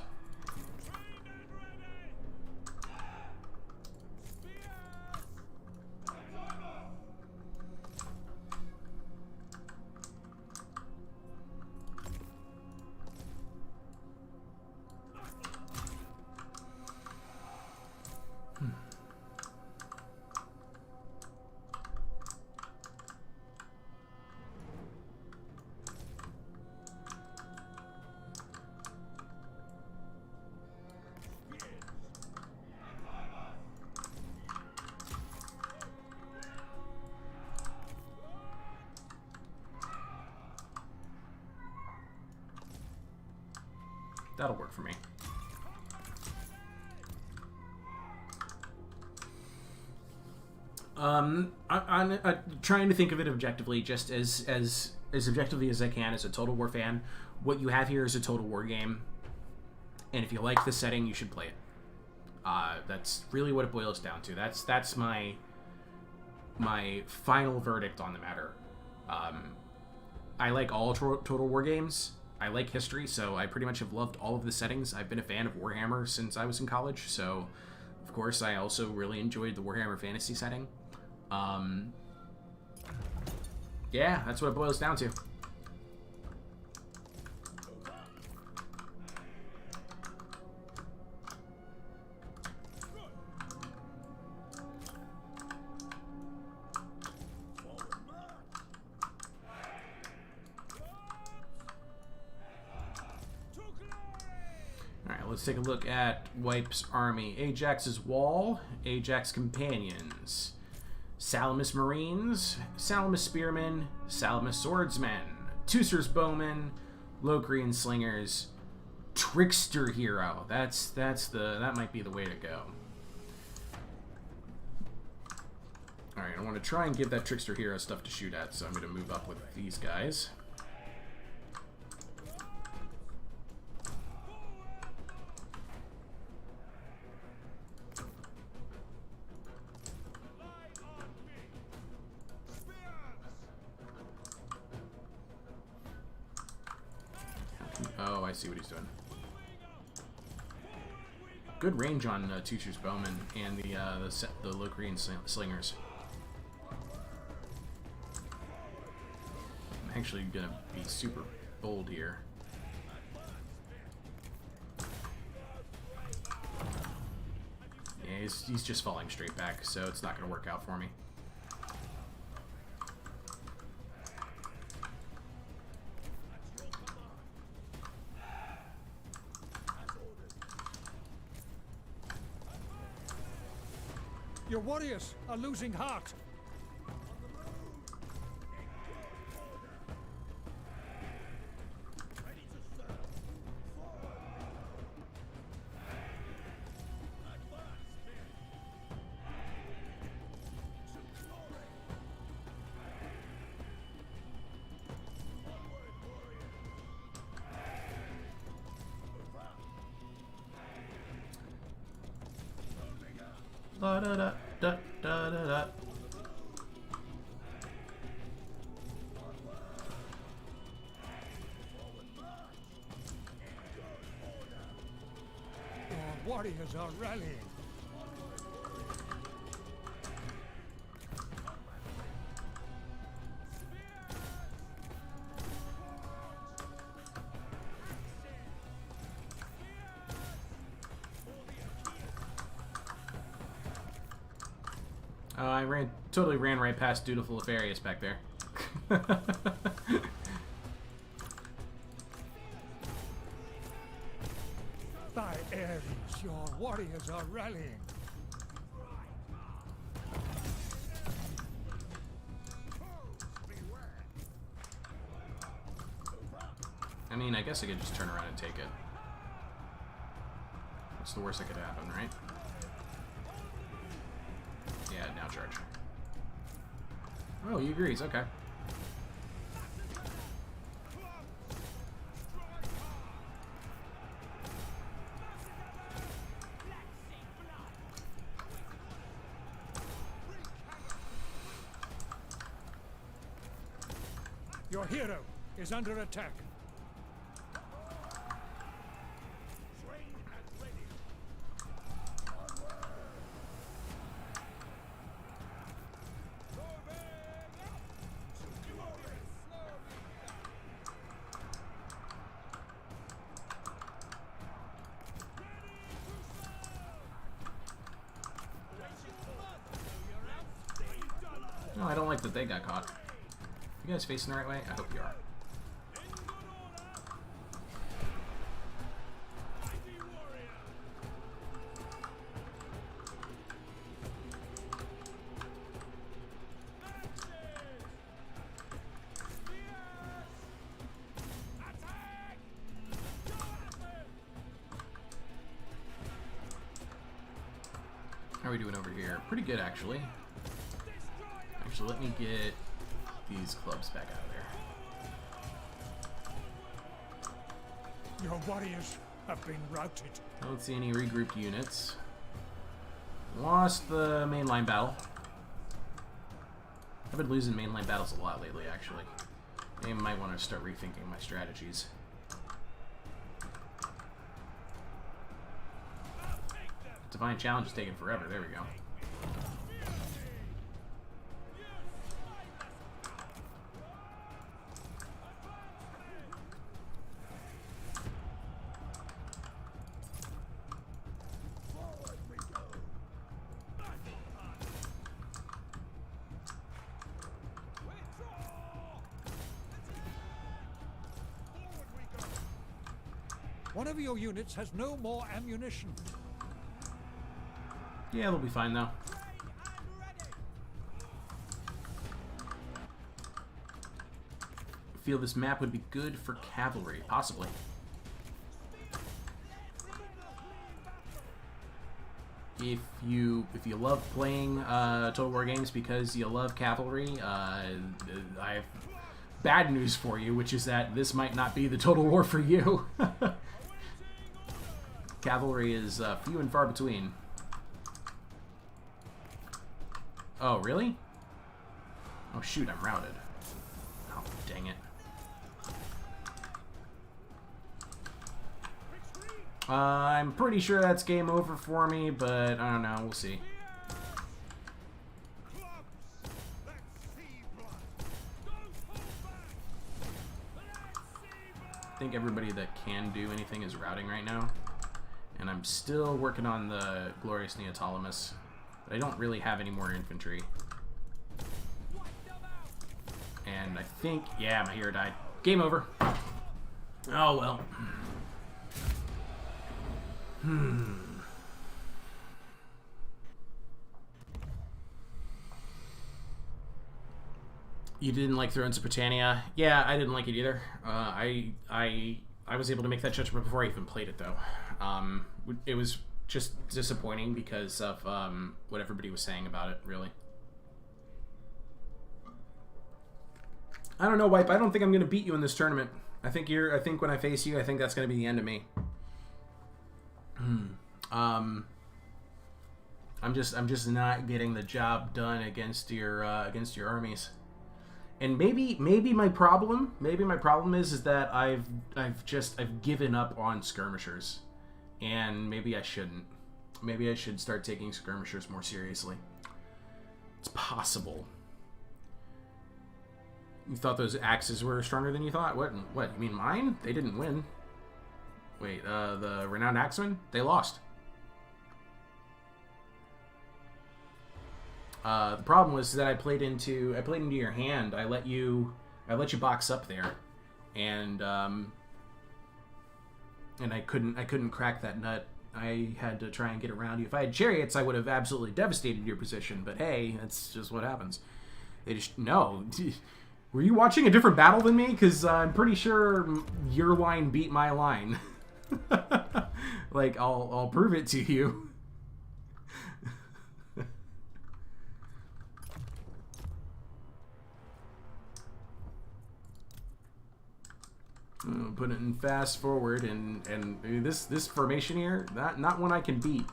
That'll work for me. I'm trying to think of it objectively, just as objectively as I can as a Total War fan. What you have here is a Total War game, and if you like the setting, you should play it. That's really what it boils down to. That's my final verdict on the matter. I like all Total War games. I like history, so I pretty much have loved all of the settings. I've been a fan of Warhammer since I was in college, so of course I also really enjoyed the Warhammer Fantasy setting. Yeah, that's what it boils down to. Let's take a look at Wipe's army. Ajax's Wall, Ajax Companions, Salamis Marines, Salamis Spearmen, Salamis Swordsmen, Teucer's Bowmen, Locrian Slingers, Trickster Hero. That might be the way to go. Alright, I want to try and give that Trickster Hero stuff to shoot at, so I'm going to move up with these guys. Oh, I see what he's doing. Good range on Teucer's Bowman and the Locrian Slingers. I'm actually gonna be super bold here. Yeah, he's just falling straight back, so it's not gonna work out for me.
Your warriors are losing heart.
Da da da da da da da.
Your warriors are rallying.
I totally ran right past Dutiful Afarius back there.
By Ares, your warriors are rallying.
I mean, I guess I could just turn around and take it. What's the worst that could happen, right? Yeah, now charge. Oh, he agrees, okay.
Your hero is under attack.
No, I don't like that they got caught. You guys facing the right way? I hope you are. How are we doing over here? Pretty good, actually. Actually, let me get these clubs back out of there.
Your warriors have been routed.
I don't see any regrouped units. Lost the mainline battle. I've been losing mainline battles a lot lately, actually. I might want to start rethinking my strategies. Divine Challenge is taking forever. There we go.
One of your units has no more ammunition.
Yeah, they'll be fine, though. I feel this map would be good for cavalry, possibly. If you love playing Total War games because you love cavalry, I have bad news for you, which is that this might not be the Total War for you. Cavalry is few and far between. Oh, really? Oh, shoot, I'm routed. Oh, dang it. I'm pretty sure that's game over for me, but I don't know. We'll see. I think everybody that can do anything is routing right now. And I'm still working on the Glorious Neoptolemus. But I don't really have any more infantry. And I think, yeah, my hero died. Game over. Oh, well. You didn't like Thrones of Britannia? Yeah, I didn't like it either. I was able to make that judgment before I even played it, though. It was just disappointing because of what everybody was saying about it, really. I don't know, Wipe. I don't think I'm going to beat you in this tournament. I think when I face you, I think that's going to be the end of me. I'm just not getting the job done against your armies. And maybe my problem is that I've given up on skirmishers. And maybe I shouldn't. Maybe I should start taking skirmishers more seriously. It's possible. You thought those axes were stronger than you thought? What? You mean mine? They didn't win. Wait, the Renowned Axemen? They lost. The problem was that I played into your hand. I let you box up there, and I couldn't crack that nut. I had to try and get around you. If I had chariots, I would have absolutely devastated your position. But hey, that's just what happens. They just no. Were you watching a different battle than me? Because I'm pretty sure your line beat my line. Like, I'll prove it to you. Put it in fast forward, and this formation here, not one I can beat.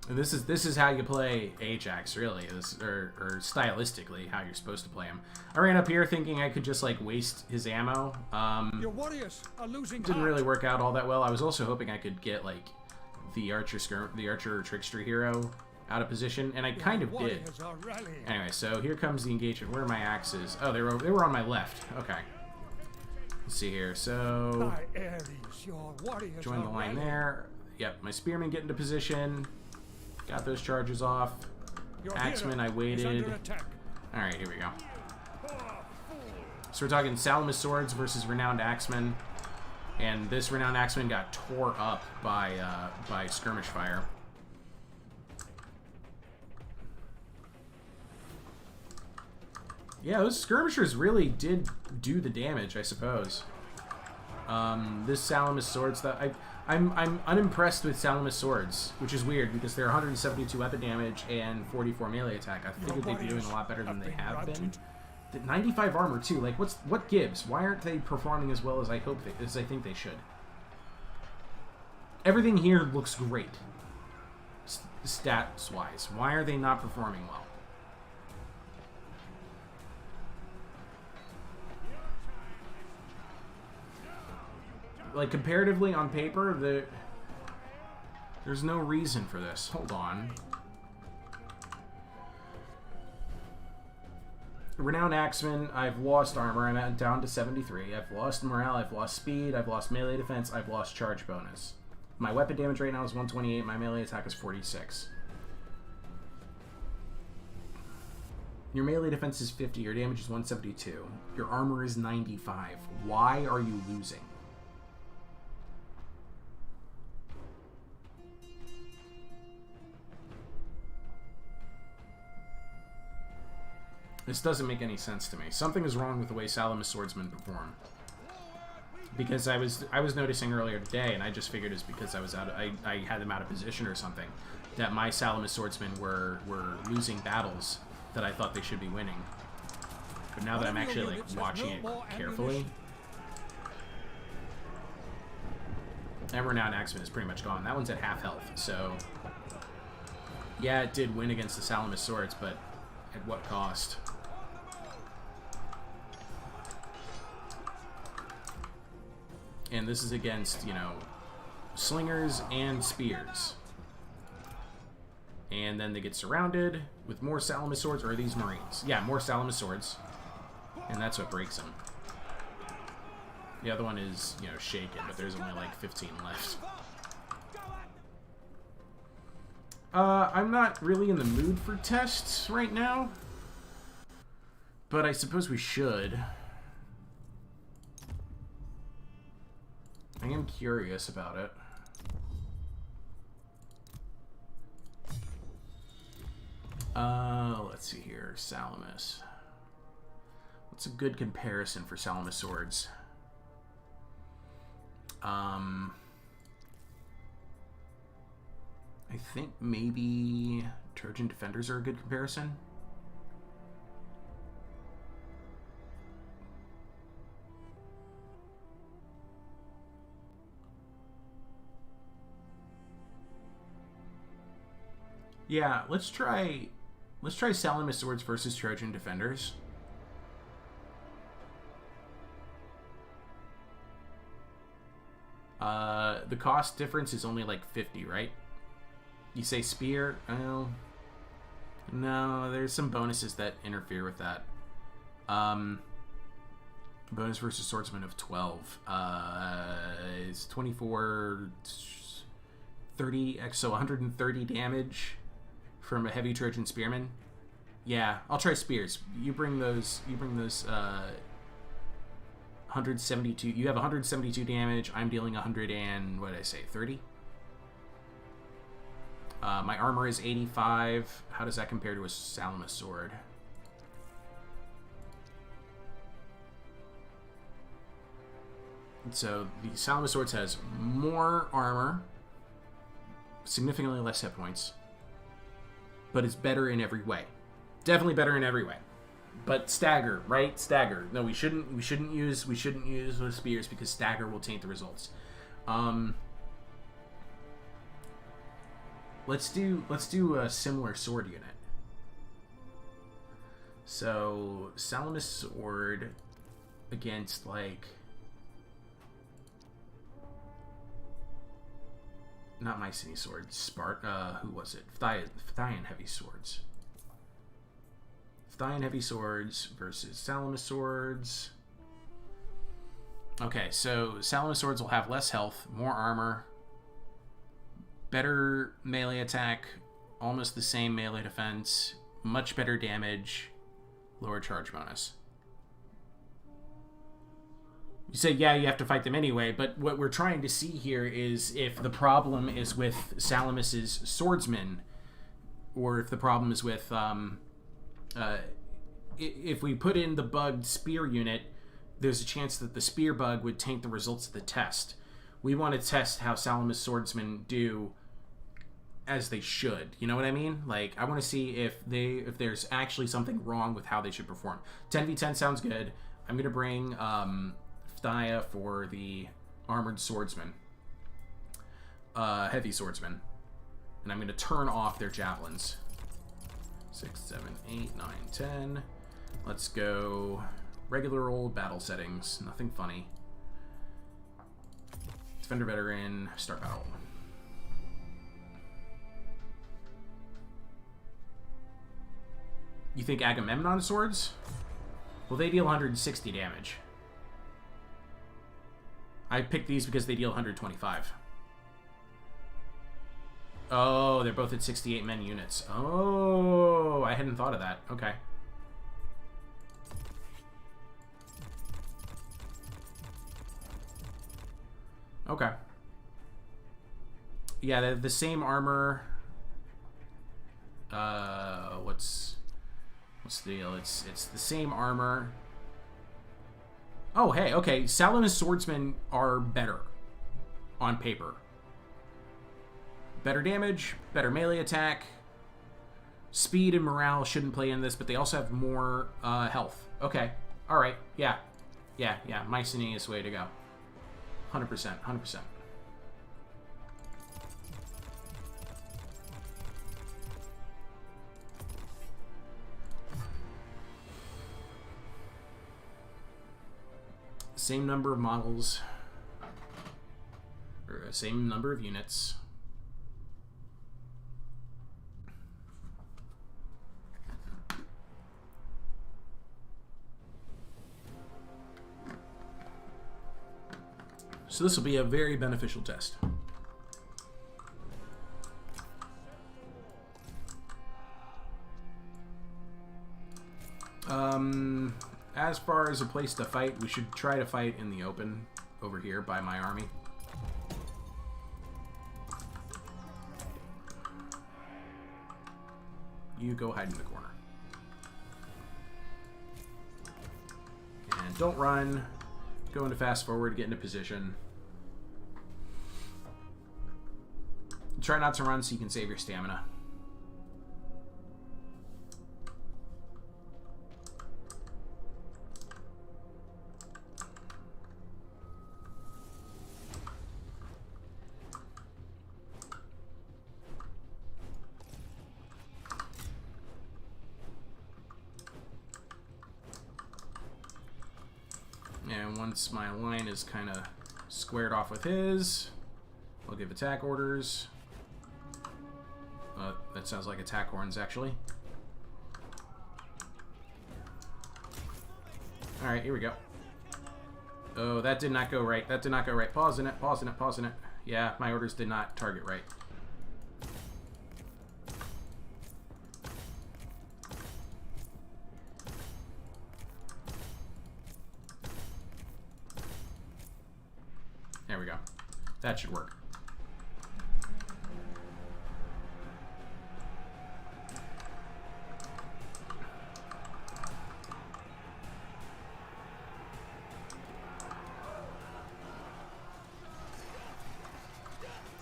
This is how you play Ajax, really, or stylistically how you're supposed to play him. I ran up here thinking I could just like waste his ammo.
Your warriors are losing.
Didn't really work out all that well. I was also hoping I could get like the archer trickster hero out of position, and I kind of did. Anyway, so here comes the engagement. Where are my axes? Oh, they were on my left. Okay. Let's see here. So join the line there. Yep, my spearmen get into position. Got those charges off. Axemen, I waited. Alright, here we go. So we're talking Salamis swords versus Renowned Axemen. And this Renowned Axeman got tore up by skirmish fire. Yeah, those skirmishers really did do the damage, I suppose. This Salamis swords that I'm unimpressed with Salamis swords, which is weird because they're 172 weapon damage and 44 melee attack. I figured they'd be doing a lot better than they have been. 95 armor too. Like, what gives? Why aren't they performing as well as I think they should? Everything here looks great, stats wise. Why are they not performing well? Like, comparatively on paper, there's no reason for this. Hold on. Renowned Axeman, I've lost armor. I'm down to 73. I've lost morale. I've lost speed. I've lost melee defense. I've lost charge bonus. My weapon damage right now is 128. My melee attack is 46. Your melee defense is 50. Your damage is 172. Your armor is 95. Why are you losing? This doesn't make any sense to me. Something is wrong with the way Salamis swordsmen perform. Because I was noticing earlier today, and I just figured it's because I had them out of position or something, that my Salamis swordsmen were losing battles that I thought they should be winning. But now that I'm actually like watching it carefully, and Renowned Axeman is pretty much gone. That one's at half health, so yeah, it did win against the Salamis swords, but at what cost? And this is against, you know, slingers and spears. And then they get surrounded with more Salamis swords, or are these Marines? Yeah, more Salamis swords. And that's what breaks them. The other one is, you know, shaken, but there's only like 15 left. I'm not really in the mood for tests right now. But I suppose we should. I am curious about it. Let's see here. Salamis. What's a good comparison for Salamis swords? I think maybe Trojan defenders are a good comparison. Yeah, let's try Salamis swords versus Trojan defenders. The cost difference is only like 50, right? You say spear? Oh, no, there's some bonuses that interfere with that. Bonus versus swordsman of 12. It's 24, 30, so 130 damage from a heavy Trojan spearman. Yeah, I'll try spears. You bring those 172. You have 172 damage. I'm dealing 100 and what did I say? 30. My armor is 85. How does that compare to a Salamis sword? So the Salamis swords has more armor, significantly less hit points, but it's better in every way. Definitely better in every way. But stagger, right? Stagger. No, we shouldn't use with spears because stagger will taint the results. Let's do a similar sword unit. So Salamis sword against like not Mycenae sword, who was it? Phthyian heavy swords. Phthyian heavy swords versus Salamis swords. Okay, so Salamis swords will have less health, more armor, better melee attack, almost the same melee defense, much better damage, lower charge bonus. You say, yeah, you have to fight them anyway, but what we're trying to see here is if the problem is with Salamis's swordsman, or if the problem is with, if we put in the bugged spear unit, there's a chance that the spear bug would taint the results of the test. We want to test how Salamis swordsmen do as they should. You know what I mean? Like, I want to see if there's actually something wrong with how they should perform. 10v10 sounds good. I'm going to bring Phthia for the armored swordsman. Heavy swordsman. And I'm going to turn off their javelins. 6, 7, 8, 9, 10. Let's go regular old battle settings. Nothing funny. Defender veteran. Start battle. You think Agamemnon swords? Well, they deal 160 damage. I picked these because they deal 125. Oh, they're both at 68 men units. Oh, I hadn't thought of that. Okay. Okay. Yeah, the same armor. What's the deal? It's the same armor. Oh, hey, okay. Salamis swordsmen are better on paper. Better damage, better melee attack. Speed and morale shouldn't play in this, but they also have more health. Okay. All right. Yeah. Mycenae is the way to go. 100%. 100%. Same number of models. Or same number of units. So this will be a very beneficial test. As far as a place to fight, we should try to fight in the open over here by my army. You go hide in the corner. And don't run. Go into fast forward, get into position. Try not to run so you can save your stamina. And once my line is kind of squared off with his, I'll give attack orders. That sounds like attack horns, actually. Alright, here we go. Oh, that did not go right. That did not go right. Pausing it, pausing it, pausing it. Yeah, my orders did not target right. There we go. That should work.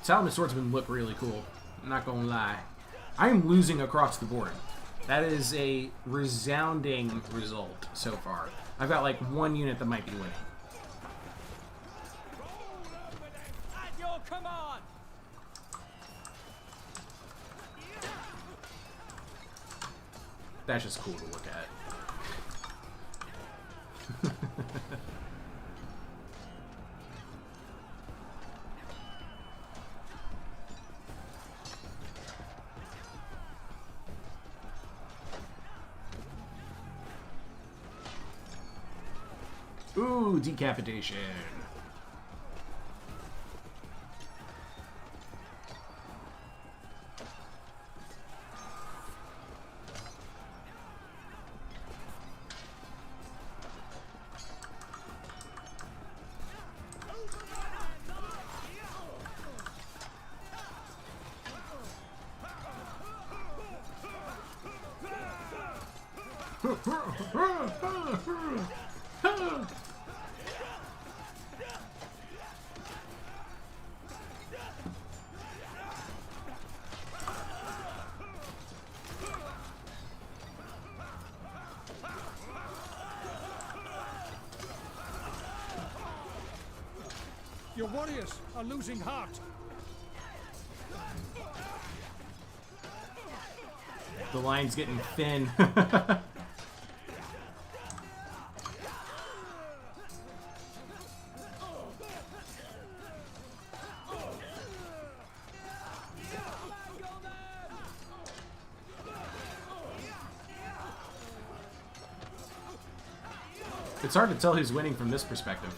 Salamis Swordsman look really cool. I'm not gonna lie. I am losing across the board. That is a resounding result so far. I've got like one unit that might be winning.
At your command!
That's just cool to look at. Ooh, decapitation.
Your warriors are losing heart.
The line's getting thin. It's hard to tell who's winning from this perspective.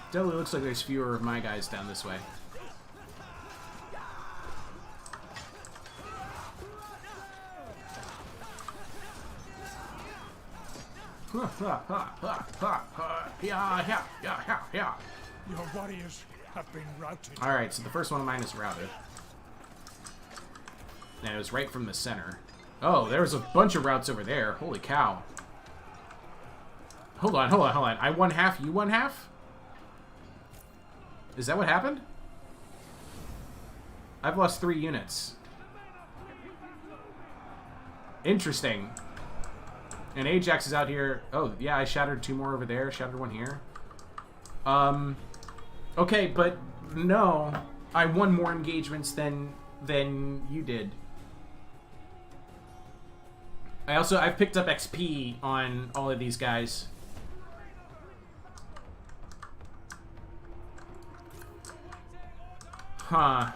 Definitely looks like there's fewer of my guys down this way.
Your warriors have been routed.
Alright, so the first one of mine is routed. And it was right from the center. Oh, there was a bunch of routes over there. Holy cow. Hold on, hold on, hold on. I won half, you won half? Is that what happened? I've lost 3 units. Interesting. And Ajax is out here. Oh, yeah, I shattered 2 more over there. Shattered 1 here. Okay, but no. I won more engagements than you did. I've picked up XP on all of these guys. Huh.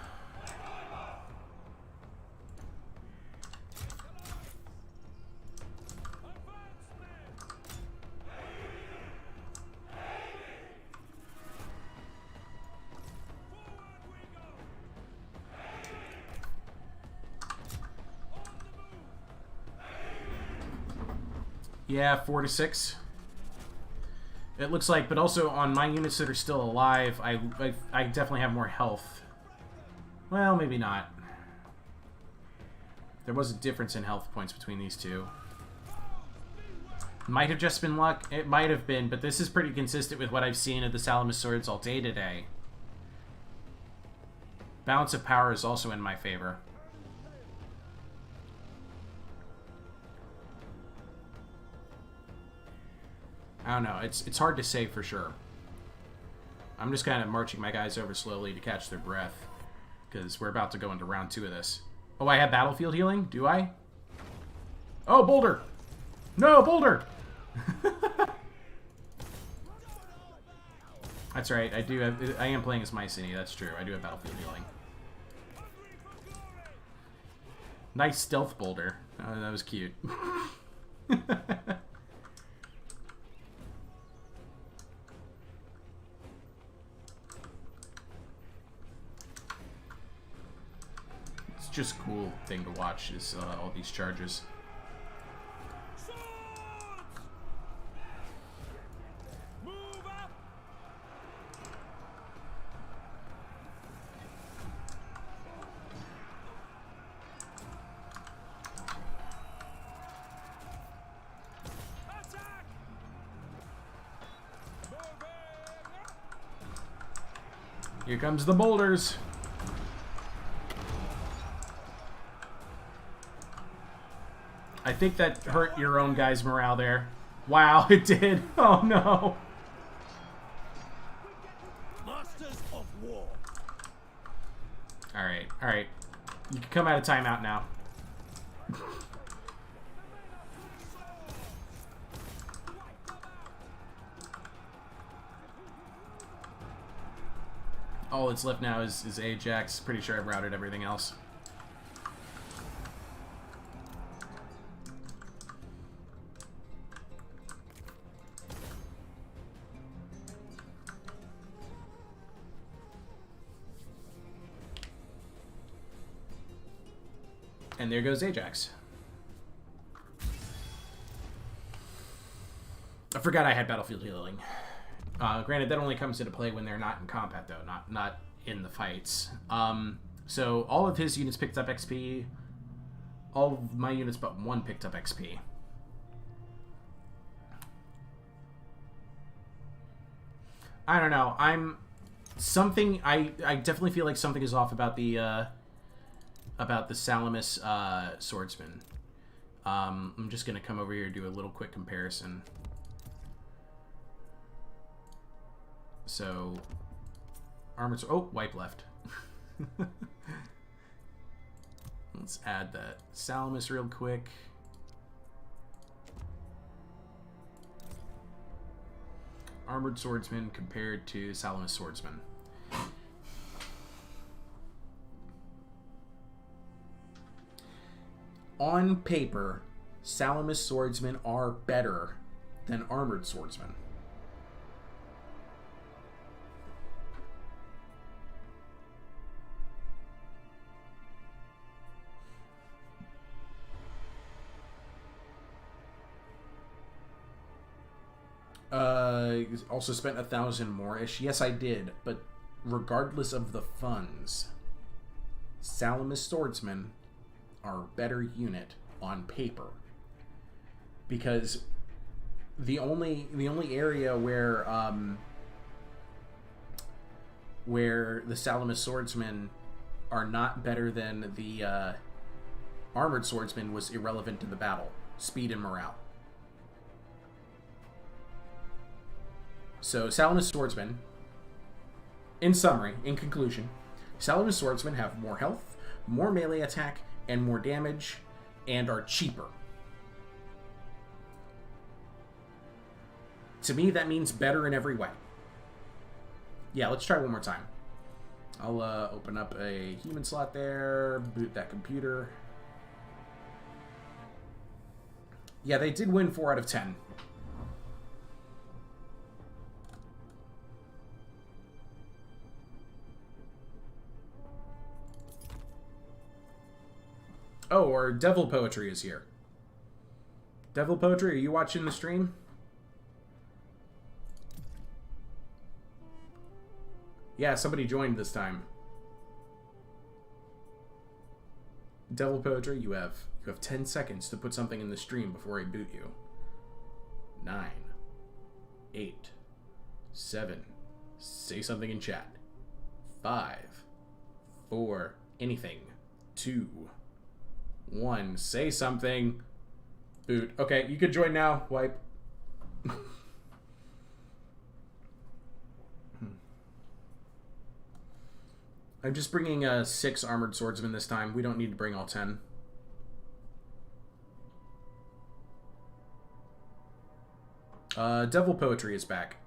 Yeah, 4 to 6. It looks like, but also on my units that are still alive, I definitely have more health. Well, maybe not. There was a difference in health points between these two. Might have just been luck. It might have been, but this is pretty consistent with what I've seen of the Salamis swords all day today. Balance of power is also in my favor. I don't know. It's hard to say for sure. I'm just kind of marching my guys over slowly to catch their breath, because we're about to go into round 2 of this. Oh, I have battlefield healing? Do I? Oh, boulder! No, boulder! That's right. I do have. I am playing as Mycenae. That's true. I do have battlefield healing. Nice stealth boulder. Oh, that was cute. It's just a cool thing to watch is all these charges. Here comes the boulders. I think that hurt your own guys' morale there. Wow, it did. Oh no.
Masters of war.
Alright, alright. You can come out of timeout now. All that's left now is Ajax. Pretty sure I've routed everything else. And there goes Ajax. I forgot I had battlefield healing. Granted, that only comes into play when they're not in combat, though, not in the fights. So all of his units picked up XP. All of my units but one picked up XP. I don't know. I definitely feel like something is off about the Salamis swordsman. I'm just gonna come over here and do a little quick comparison. So, armored... Oh, wipe left. Let's add that Salamis real quick. Armored swordsman compared to Salamis swordsman. On paper, Salamis swordsmen are better than armored swordsmen. Also spent 1,000 more-ish. Yes, I did, but regardless of the funds, Salamis swordsmen are a better unit on paper, because the only area where the Salamis swordsmen are not better than the armored swordsmen was irrelevant to the battle. Speed and morale. So, Salamis swordsmen, in summary, in conclusion, Salamis swordsmen have more health, more melee attack, and more damage, and are cheaper. To me, that means better in every way. Yeah, let's try one more time. I'll open up a human slot there, boot that computer. Yeah, they did win 4 out of 10. Oh, our devil poetry is here. Devil Poetry, are you watching the stream? Yeah, somebody joined this time. Devil Poetry, you have 10 seconds to put something in the stream before I boot you. 9, 8, 7. Say something in chat. 5, 4, anything. 2, 1. Say something. Boot. Okay, you can join now. Wipe. I'm just bringing 6 armored swordsmen this time. We don't need to bring all 10. Devil Poetry is back.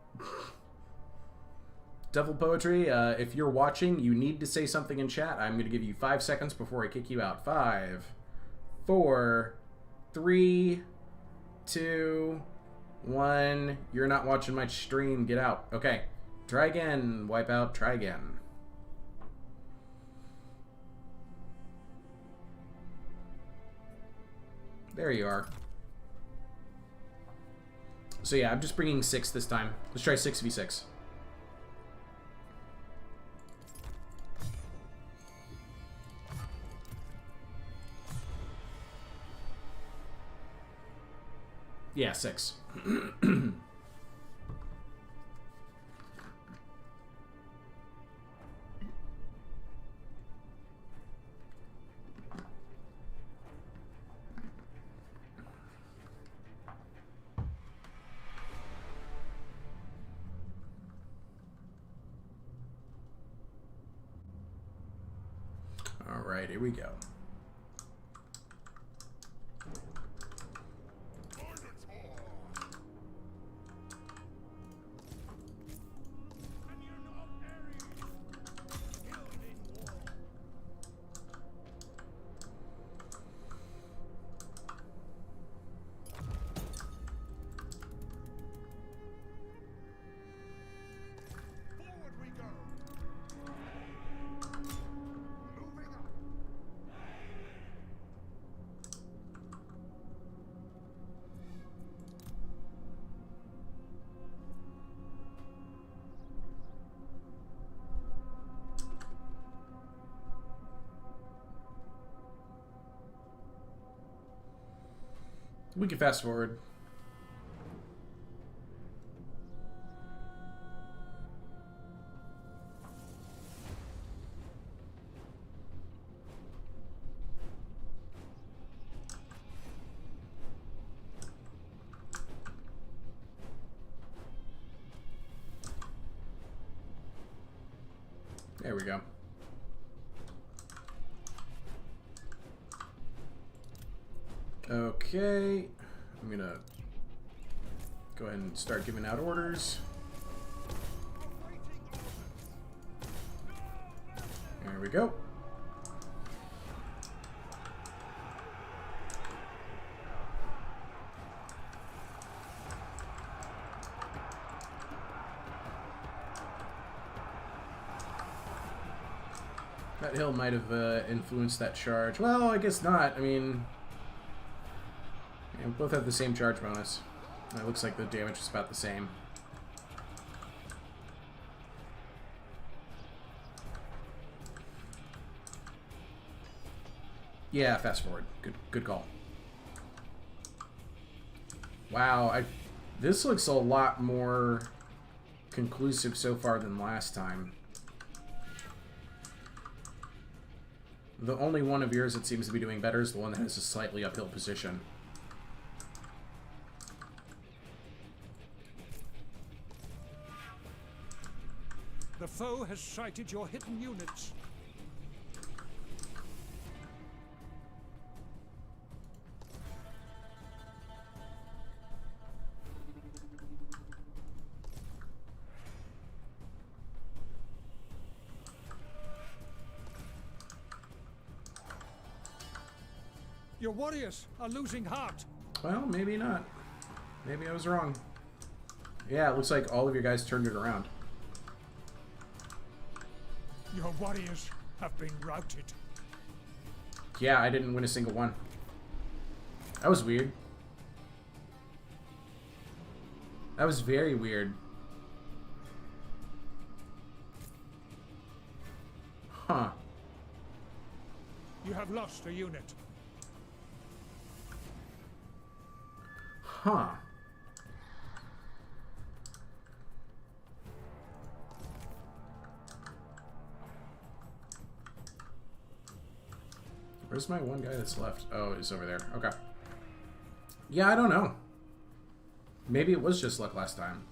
Devil Poetry, if you're watching, you need to say something in chat. I'm going to give you 5 seconds before I kick you out. 5, 4, 3, 2, 1. You're not watching my stream. Get out. Okay. Try again. Wipe out. Try again. There you are. So yeah, I'm just bringing 6 this time. Let's try 6v6. Yeah, 6. All right, here we go. We can fast forward. There we go. Okay, I'm gonna go ahead and start giving out orders. There we go. That hill might have influenced that charge. Well, I guess not. I mean, yeah, we both have the same charge bonus. It looks like the damage is about the same. Yeah, fast forward. Good call. Wow, this looks a lot more conclusive so far than last time. The only one of yours that seems to be doing better is the one that has a slightly uphill position.
The foe has sighted your hidden units. Your warriors are losing heart.
Well, maybe not. Maybe I was wrong. Yeah, it looks like all of you guys turned it around.
Your warriors have been routed.
Yeah, I didn't win a single one. That was weird. That was very weird. Huh.
You have lost a unit.
Huh. Where's my one guy that's left? Oh, he's over there. Okay. Yeah, I don't know. Maybe it was just luck last time.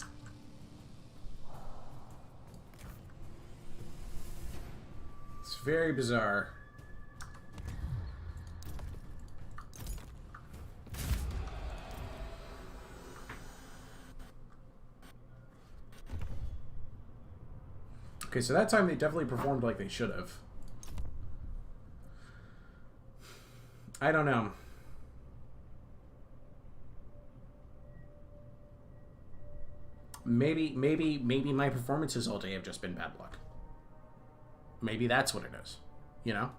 It's very bizarre. Okay, so that time they definitely performed like they should have. I don't know. Maybe my performances all day have just been bad luck. Maybe that's what it is. You know?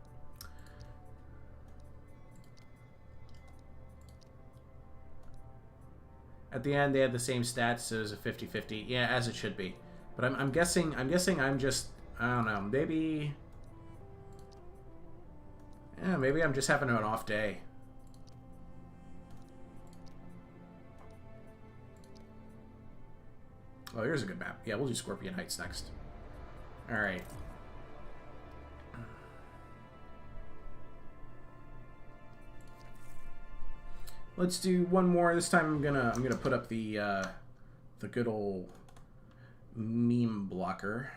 At the end, they had the same stats, so it was a 50-50. Yeah, as it should be. But I'm guessing I'm just, I don't know, maybe... Yeah, maybe I'm just having an off day. Oh, here's a good map. Yeah, we'll do Scorpion Heights next. Alright. Let's do one more. This time I'm gonna put up the good old meme blocker.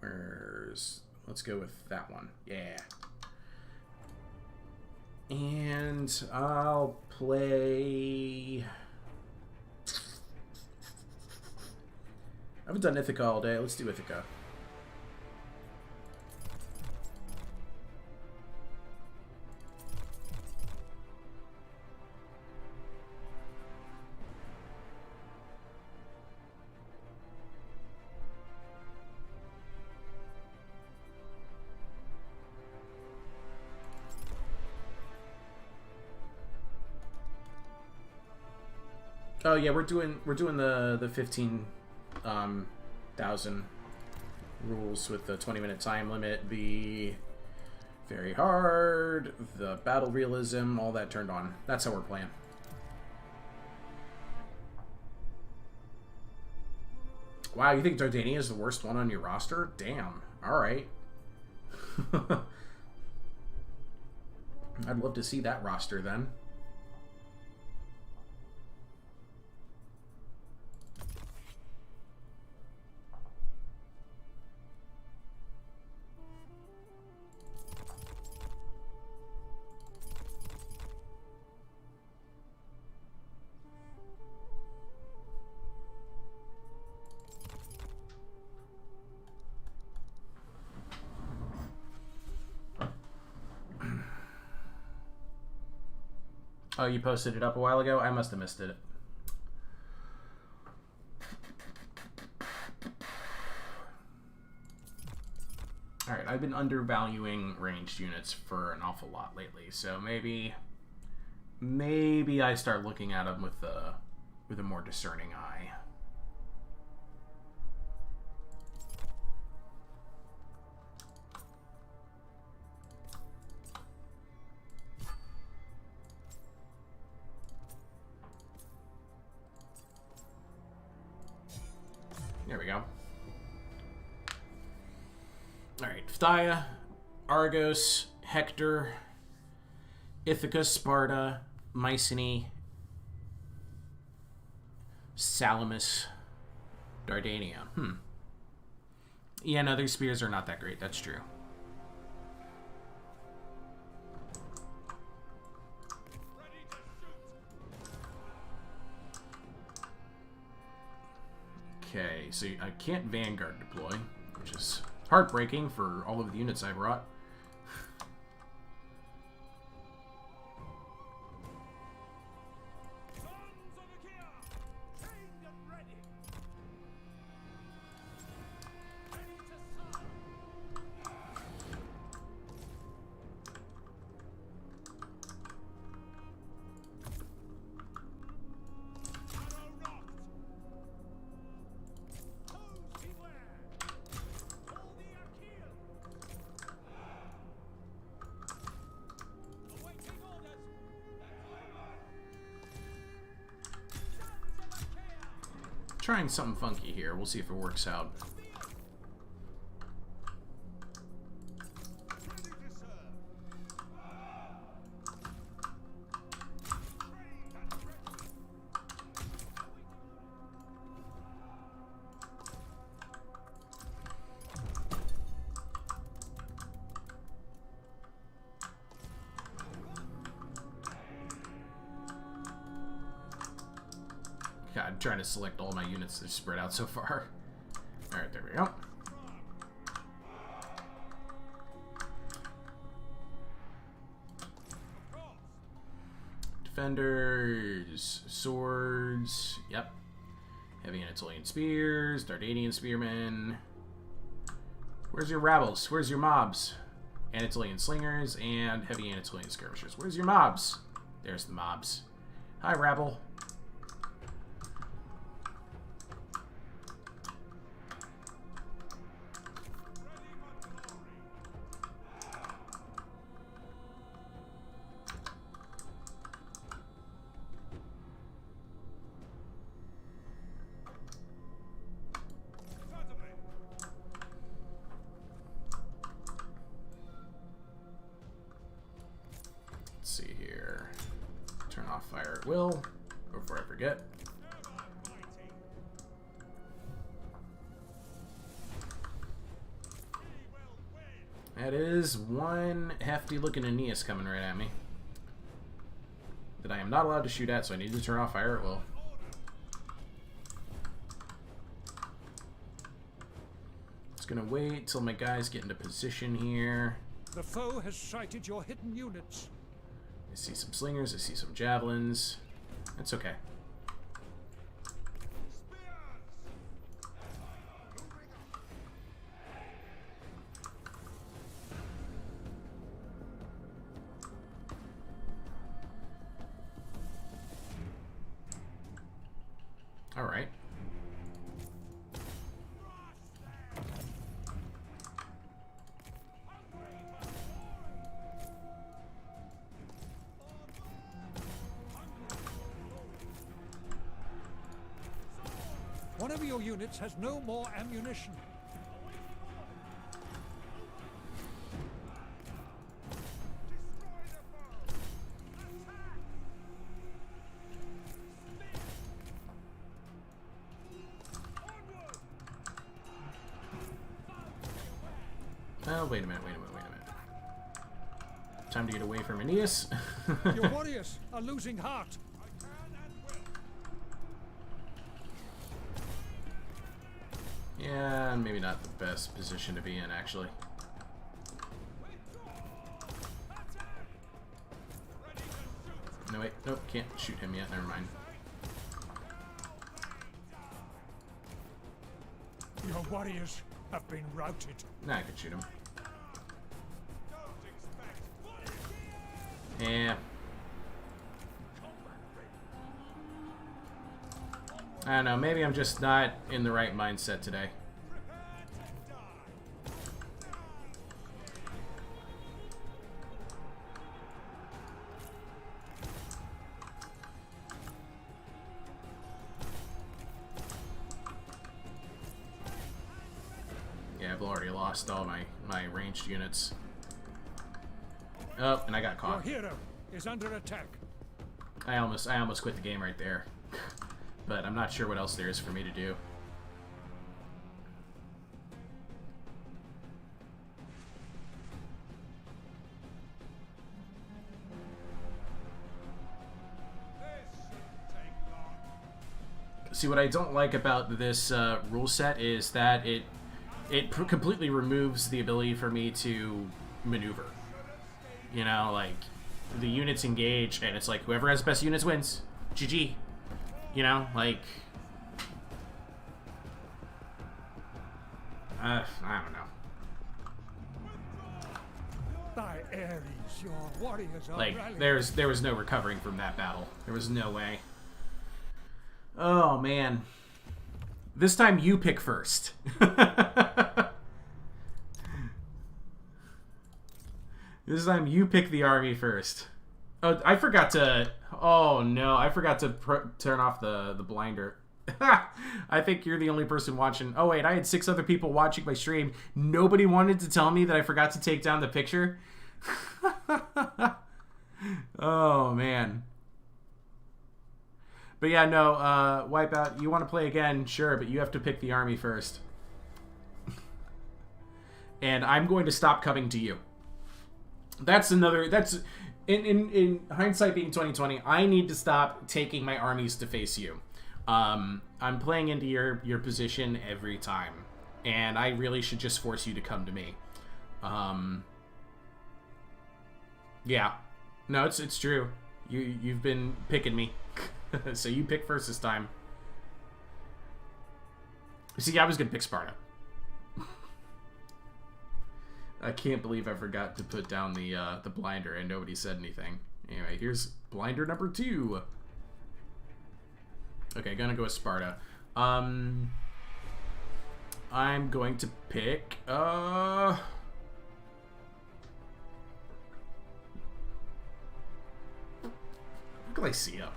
Let's go with that one. Yeah. And I'll play... I haven't done Ithaca all day. Let's do Ithaca. Oh yeah, we're doing the 15,000 rules with the 20-minute time limit, the very hard, the battle realism, all that turned on. That's how we're playing. Wow, you think Dardania is the worst one on your roster? Damn. All right. I'd love to see that roster then. Oh, you posted it up a while ago? I must have missed it. Alright, I've been undervaluing ranged units for an awful lot lately, so maybe I start looking at them with a more discerning eye. There we go. Alright, Phthia, Argos, Hector, Ithaca, Sparta, Mycenae, Salamis, Dardania. Yeah, no, their spears are not that great, that's true. Okay, so I can't Vanguard deploy, which is heartbreaking for all of the units I brought. trying something funky here. We'll see if it works out. God, I'm trying to select all my units that are spread out so far. Alright, there we go. Defenders, swords, yep. Heavy Anatolian spears, Dardanian spearmen. Where's your rabbles? Where's your mobs? Anatolian slingers and heavy Anatolian skirmishers. Where's your mobs? There's the mobs. Hi, rabble. See here. Turn off fire at will before I forget. That is one hefty looking Aeneas coming right at me that I am not allowed to shoot at, so I need to turn off fire at will. Just gonna wait till my guys get into position here.
The foe has sighted your hidden units.
I see some slingers, I see some javelins. That's okay. All right.
One of your units has no more ammunition.
Oh, wait a minute. Time to get away from Aeneas.
Your warriors are losing heart.
Yeah, maybe not the best position to be in, actually. No, wait. Nope, can't shoot him yet. Never mind.
Your warriors have been routed.
Nah, I could shoot him. Yeah. I don't know, maybe I'm just not in the right mindset today. Yeah, I've already lost all my ranged units. Oh, and I got caught.
Your hero is under attack.
I almost quit the game right there. But I'm not sure what else there is for me to do. See, what I don't like about this rule set is that it completely removes the ability for me to maneuver. You know, like, the units engage, and it's like, whoever has the best units wins. GG. You know, like... I don't know.
By Ares, your warriors are
Like,
rallying.
there was no recovering from that battle. There was no way. Oh, man. This time you pick first. This time you pick the army first. Oh, I forgot to... Oh, no. I forgot to turn off the blinder. I think you're the only person watching. Oh, wait, I had 6 other people watching my stream. Nobody wanted to tell me that I forgot to take down the picture. Oh, man. But yeah, no, Wipeout, you want to play again? Sure, but you have to pick the army first. And I'm going to stop coming to you. That's another... That's... In hindsight being 2020, I need to stop taking my armies to face you. I'm playing into your position every time. And I really should just force you to come to me. Yeah. No, it's true. You've been picking me. So you pick first this time. See, I was gonna pick Sparta. I can't believe I forgot to put down the blinder and nobody said anything. Anyway, here's blinder number 2. Okay, gonna go with Sparta. I'm going to pick Lycia.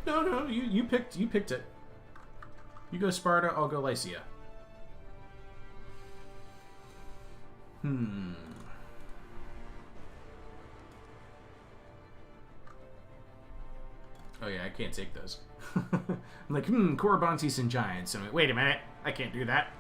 No, you picked it. You go Sparta, I'll go Lycia. Oh yeah, I can't take those. I'm like, Korobontes and Giants. And I'm like, wait a minute, I can't do that.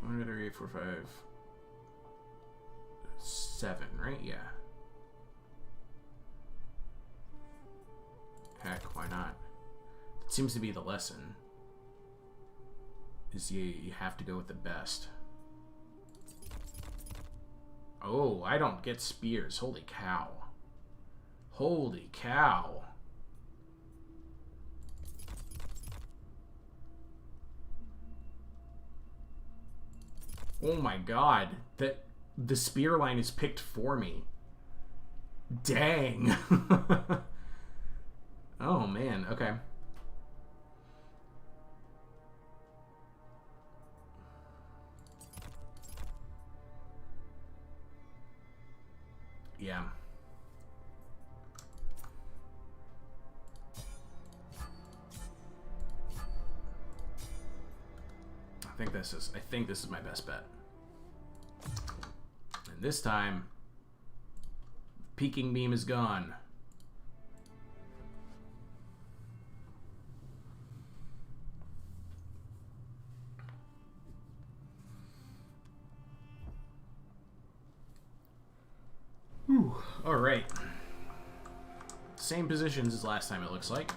One, 2, 3, 4, 5, 7, right? Yeah. Heck, why not? It seems to be the lesson. Is you have to go with the best. Oh, I don't get spears. Holy cow. Holy cow. Oh my god. The spear line is picked for me. Dang. Oh man, okay. Yeah. I think this is my best bet. And this time, peeking beam is gone. Whew. All right. Same positions as last time, it looks like.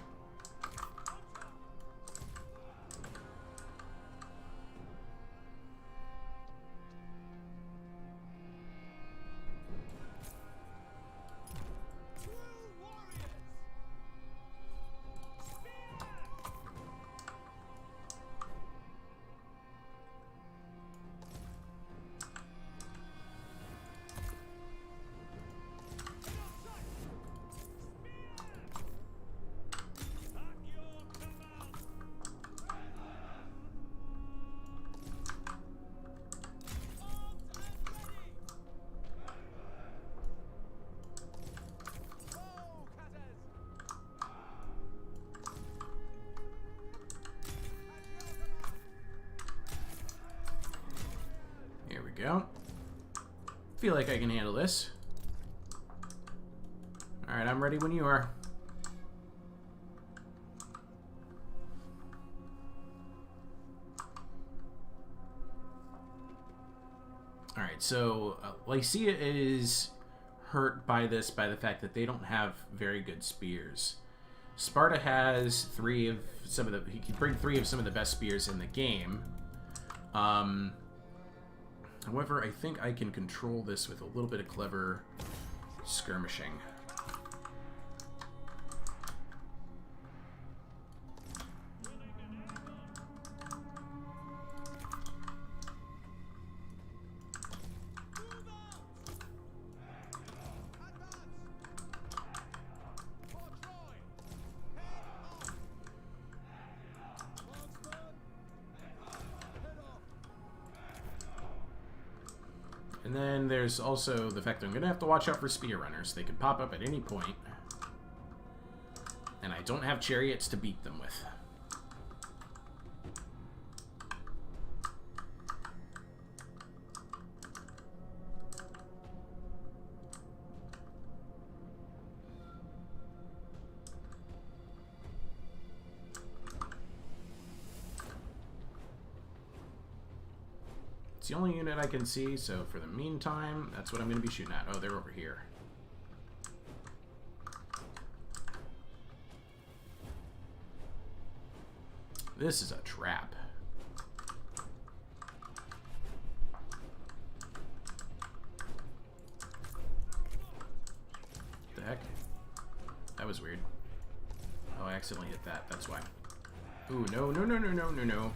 Go. Feel like I can handle this. Alright, I'm ready when you are. Alright, so Lycia is hurt by this by the fact that they don't have very good spears. Sparta has he can bring 3 of some of the best spears in the game. However, I think I can control this with a little bit of clever skirmishing. then there's also the fact that I'm going to have to watch out for spear runners. They can pop up at any point. And I don't have chariots to beat them with. It's the only unit I can see, so for the meantime, that's what I'm going to be shooting at. Oh, they're over here. This is a trap. The heck? That was weird. Oh, I accidentally hit that. That's why. Ooh, no, no, no, no, no, no, no.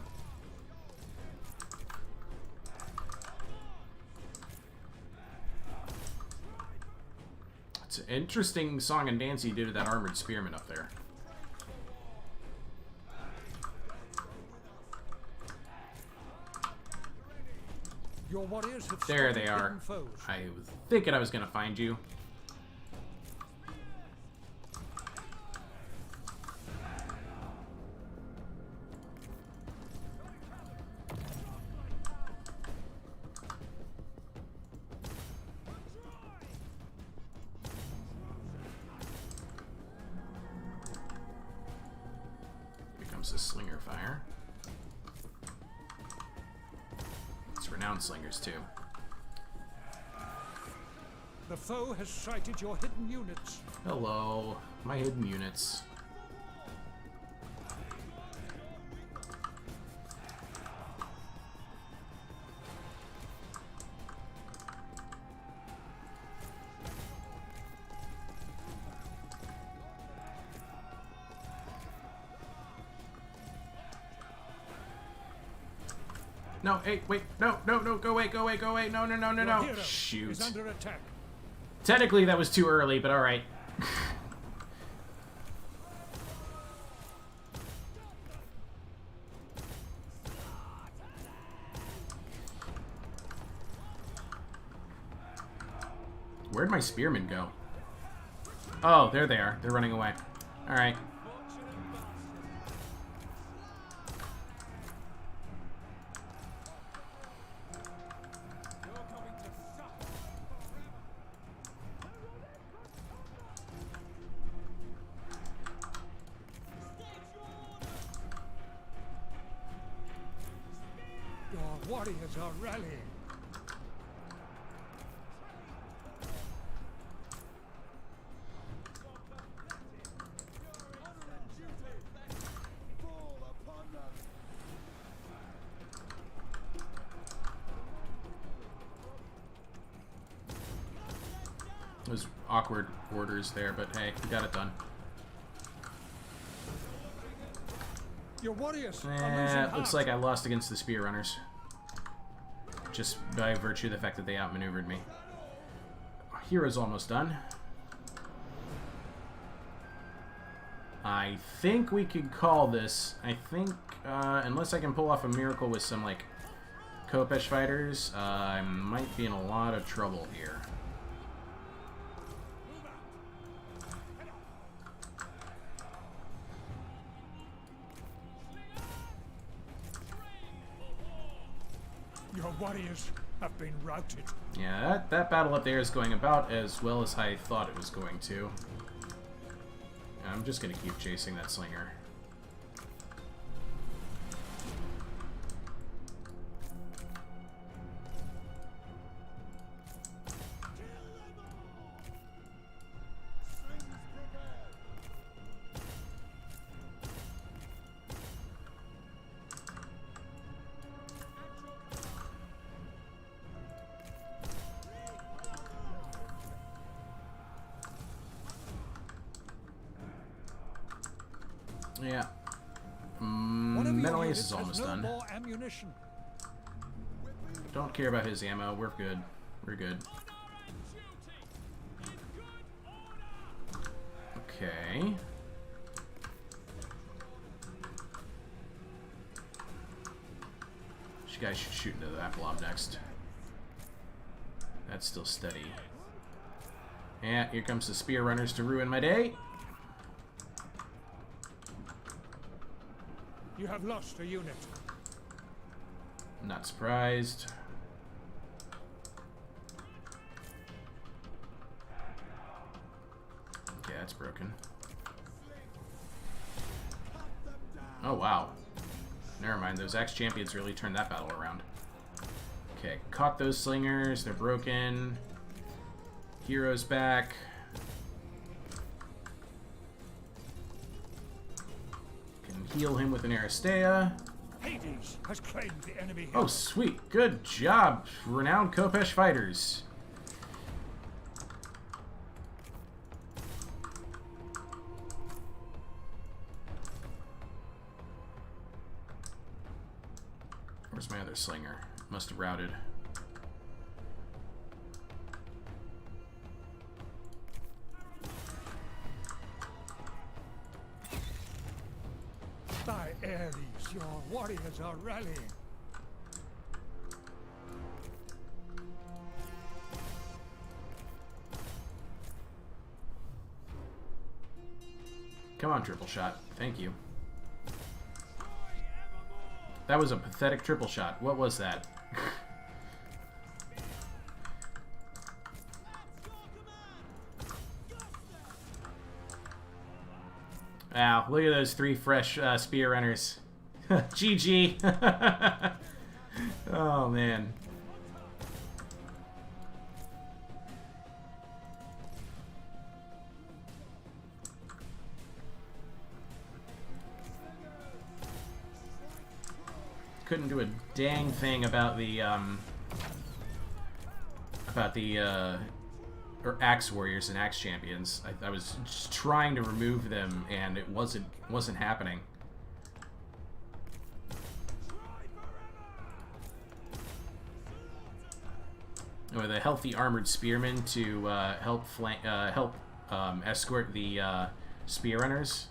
It's an interesting song and dance he did to that armored spearman up there.
Your warriors have
There they
spotted
are.
hidden foes.
I was thinking I was going to find you. Here comes the slinger fire. It's renowned slingers too.
The foe has sighted your hidden units.
Hello, my hidden units. No, hey, wait, no, no, no, go away, go away, go away, no, no, no, no,
Your
no.
hero
Shoot.
is under attack.
Technically, that was too early, but alright. Where'd my spearmen go? Oh, there they are. They're running away. Alright.
Your warriors are rallying.
Those awkward orders there, but hey, we got it done.
Your warriors are losing
Looks
heart.
like I lost against the spear runners. Just by virtue of the fact that they outmaneuvered me. Hero's almost done. I think we could call this. I think, unless I can pull off a miracle with some, like, Kopesh fighters, I might be in a lot of trouble here.
Your warriors have been routed.
Yeah, that battle up there is going about as well as I thought it was going to. I'm just going to keep chasing that slinger. Yeah.
One of your
Menelaus
units
is almost
has no
done.
more ammunition.
Don't care about his ammo. We're good. We're good. Okay. You guys should shoot into that blob next. That's still steady. Yeah, here comes the spear runners to ruin my day.
You have lost a unit.
Not surprised. Okay, that's broken. Oh, wow. Never mind, those Axe champions really turned that battle around. Okay, caught those slingers. They're broken. Heroes back. Can heal him with an Aristea.
Hades has claimed the enemy hill.
Oh, sweet. Good job, renowned Kopesh fighters. Where's my other slinger? Must have routed.
By Ares, your warriors are rallying.
Come on, triple shot. Thank you. That was a pathetic triple shot. What was that? Wow, look at those 3 fresh spear runners. GG. Oh, man. Couldn't do a dang thing about the or Axe Warriors and Axe Champions. I was just trying to remove them, and it wasn't happening. With a healthy armored spearman to help escort the spear runners.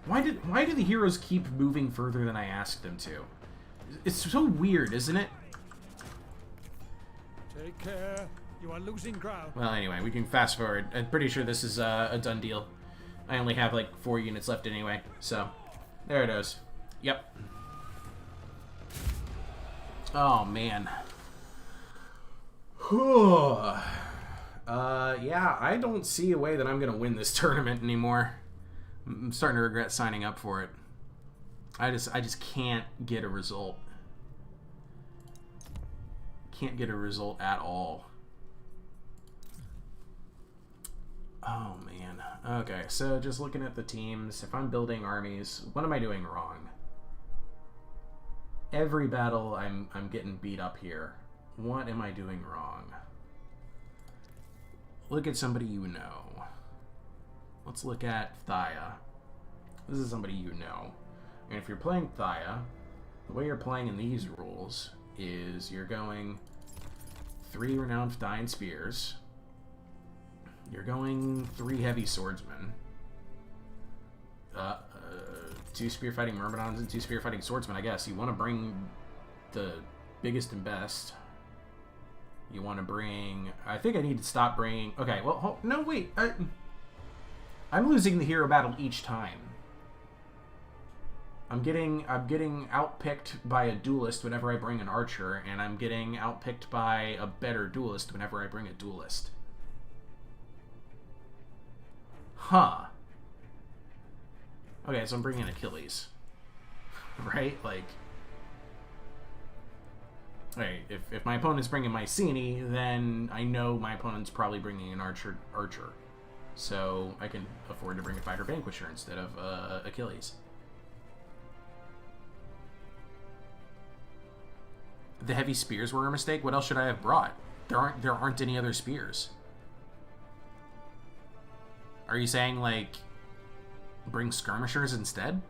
Why do the heroes keep moving further than I asked them to? It's so weird, isn't it?
Take care. You are losing ground.
Well, anyway, we can fast forward. I'm pretty sure this is a done deal. I only have like 4 units left anyway, so there it is. Yep. Oh man. Yeah, I don't see a way that I'm gonna win this tournament anymore. I'm starting to regret signing up for it. I just can't get a result. Can't get a result at all. Oh man. Okay, so just looking at the teams, if I'm building armies, what am I doing wrong? Every battle I'm getting beat up here. What am I doing wrong? Look at somebody you know. Let's look at Thaya. This is somebody you know. And if you're playing Thaya, the way you're playing in these rules is you're going 3 renowned Thyan spears. You're going 3 heavy swordsmen. 2 spearfighting myrmidons and 2 spearfighting swordsmen, I guess. You want to bring the biggest and best. You want to bring... I think I need to stop bringing... Okay, well, no, wait. I'm losing the hero battle each time. I'm getting outpicked by a duelist whenever I bring an archer, and I'm getting outpicked by a better duelist whenever I bring a duelist. Huh. Okay, so I'm bringing Achilles. Right? Like... Right, if my opponent's bringing Mycenae, then I know my opponent's probably bringing an archer. So I can afford to bring a fighter vanquisher instead of Achilles. The heavy spears were a mistake. What else should I have brought? There aren't any other spears. Are you saying, like, bring skirmishers instead?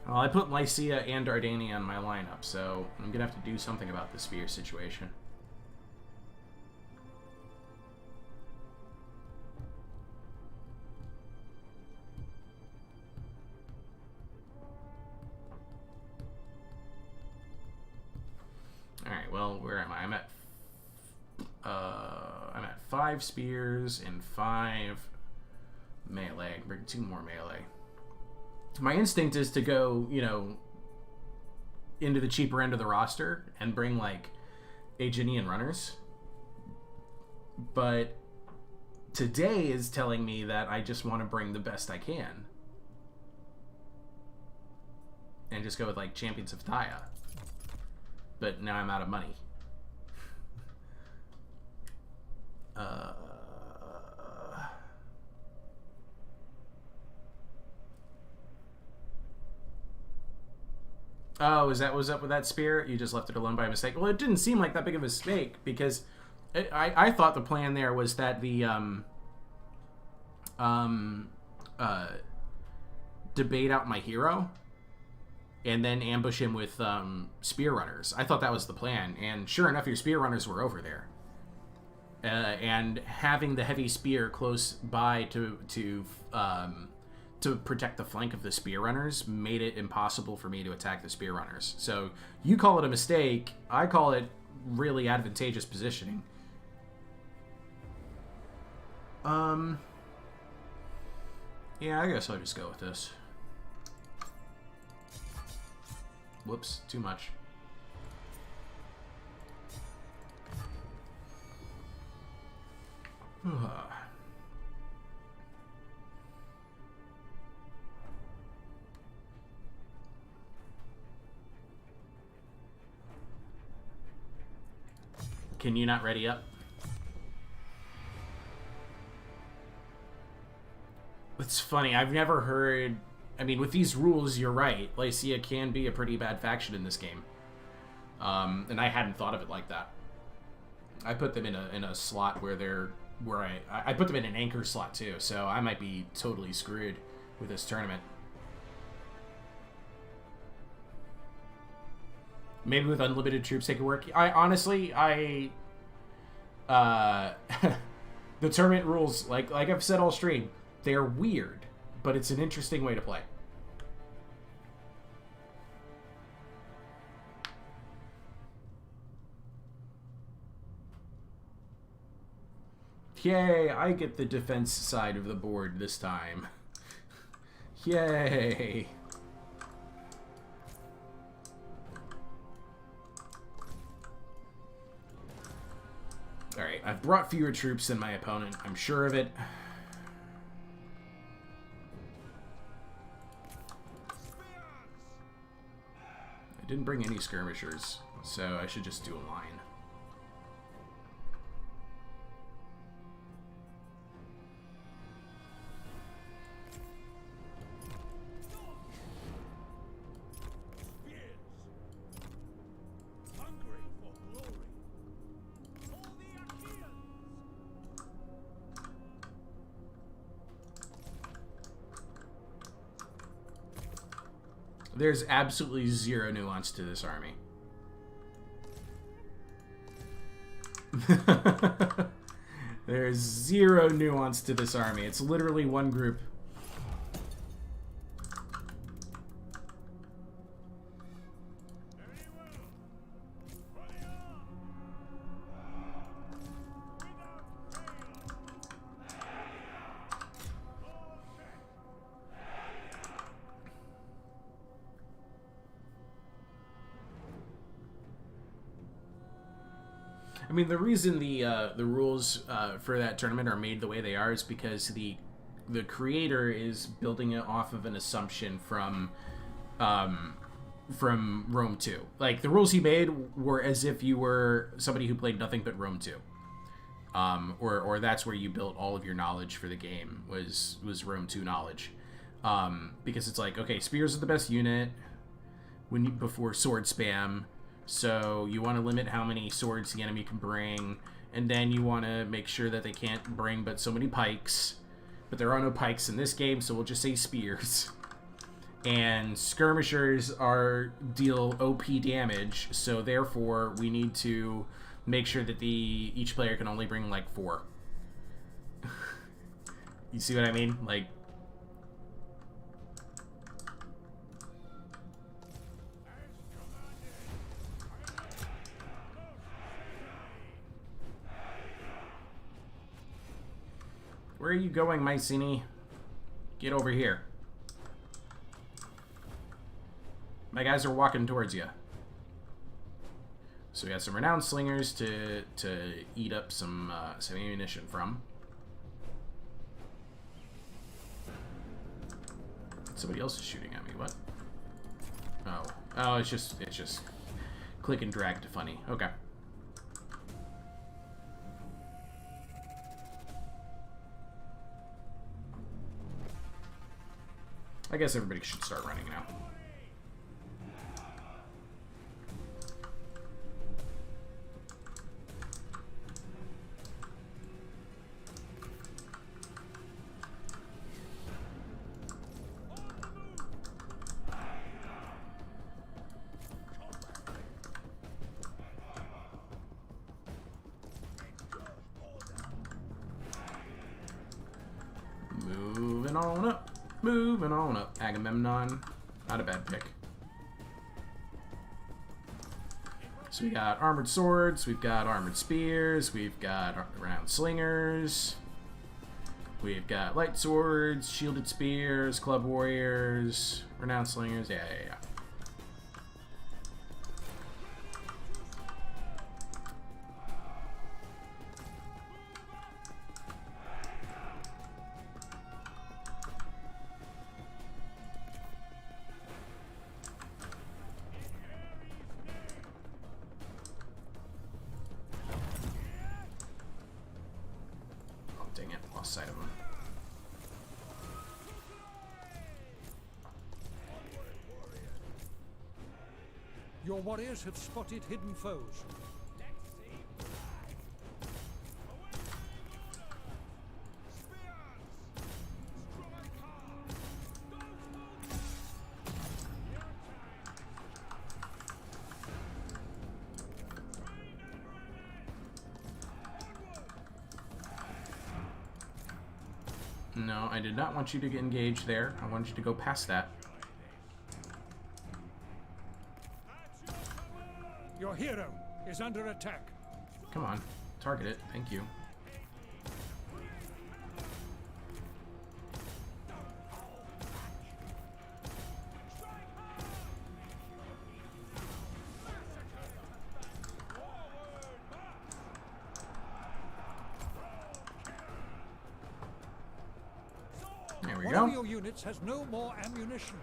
Well, I put Lycia and Dardania on my lineup, so I'm gonna have to do something about the spear situation. 5 spears and 5 melee. Bring 2 more melee. My instinct is to go, you know, into the cheaper end of the roster and bring, like, Aeginian runners. But today is telling me that I just want to bring the best I can. And just go with, like, Champions of Thaya. But now I'm out of money. Oh, is that what's up with that spear? You just left it alone by mistake? Well, it didn't seem like that big of a mistake, because I thought the plan there was that the debate out my hero and then ambush him with spear runners. I thought that was the plan, and sure enough, your spear runners were over there. And having the heavy spear close by to protect the flank of the spear runners made it impossible for me to attack the spear runners. So you call it a mistake, I call it really advantageous positioning. Yeah, I guess I'll just go with this. Whoops, too much. Can you not ready up? It's funny, I've never heard... I mean, with these rules, you're right. Lycia can be a pretty bad faction in this game. And I hadn't thought of it like that. I put them in a slot where they're... I put them in an anchor slot, too. So I might be totally screwed with this tournament. Maybe with unlimited troops they could work. The tournament rules, like I've said all stream, they're weird, but it's an interesting way to play. Yay, I get the defense side of the board this time. Yay. Alright, I've brought fewer troops than my opponent. I'm sure of it. I didn't bring any skirmishers, so I should just do a line. There's absolutely zero nuance to this army. There's zero nuance to this army. It's literally one group. I mean, the reason the rules for that tournament are made the way they are is because the creator is building it off of an assumption from Rome 2. Like, the rules he made were as if you were somebody who played nothing but Rome 2. Or that's where you built all of your knowledge for the game, was Rome 2 knowledge. Because it's like, okay, spears are the best unit before sword spam. So you want to limit how many swords the enemy can bring, and then you want to make sure that they can't bring but so many pikes. But there are no pikes in this game, so we'll just say spears. And skirmishers deal OP damage, so therefore we need to make sure that each player can only bring like 4. You see what I mean? Like, Where are you going, Mycenae? Get over here. My guys are walking towards you. So we got some renowned slingers to eat up some ammunition from. Somebody else is shooting at me. What? Oh, it's just click and drag to funny. Okay. I guess everybody should start running now. Moving on up. Moving on up. Agamemnon. Not a bad pick. So we got armored swords, we've got armored spears, we've got renowned slingers, we've got light swords, shielded spears, club warriors, renowned slingers. Yeah. Dang it, lost sight of him.
Your warriors have spotted hidden foes.
No, I did not want you to get engaged there. I wanted you to go past that.
Your hero is under attack.
Come on, target it. Thank you. There we
One
go.
of your units has no more ammunition.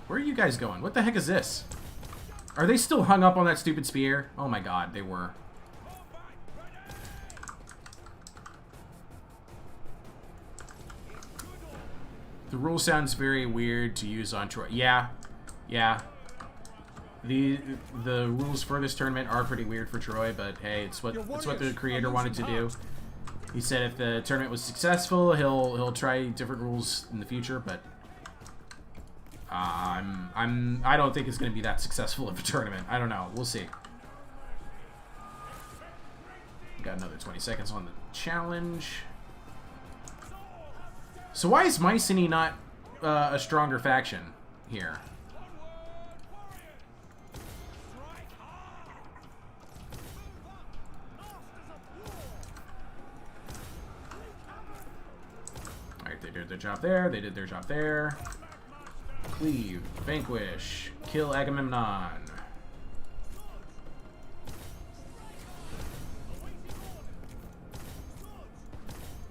Where are you guys going? What the heck is this? Are they still hung up on that stupid spear? Oh my god, they were. The rule sounds very weird to use on Troy. Yeah. The rules for this tournament are pretty weird for Troy, but hey, it's what the creator wanted to do. He said if the tournament was successful, he'll try different rules in the future, but I don't think it's going to be that successful of a tournament. I don't know. We'll see. Got another 20 seconds on the challenge. So why is Mycenae not a stronger faction here? Alright, they did their job there. They did their job there. Cleave, vanquish, kill Agamemnon.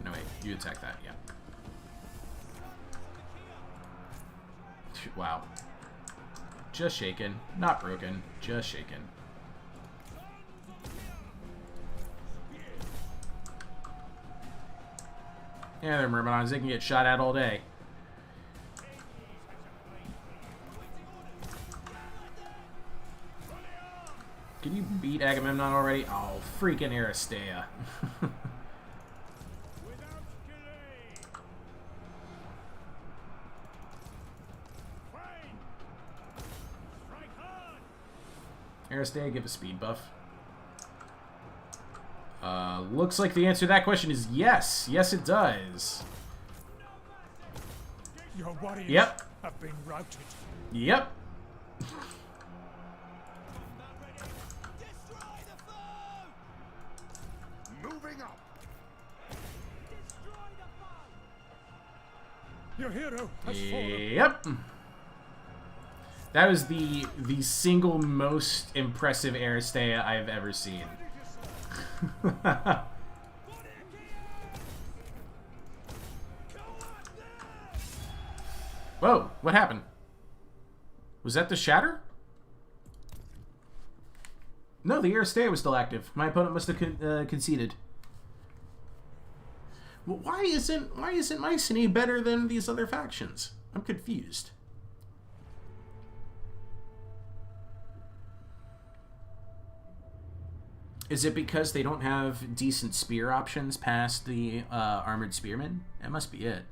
No, wait, you attack that, yeah. Wow. Just shaken, not broken, just shaken. Yeah, they're Myrmidons, they can get shot at all day. Can you beat Agamemnon already? Oh, freaking Aristea. Aristea, give a speed buff. Looks like the answer to that question is yes. Yes, it does.
Your warriors have been routed.
Yep.
Moving up.
Your hero has fallen.
Yep. That was the single most impressive Aristea I've ever seen. Whoa, what happened? Was that the shatter? No, the Aristea was still active. My opponent must have conceded. Well, why isn't Mycenae better than these other factions? I'm confused. Is it because they don't have decent spear options past the armored spearmen? That must be it.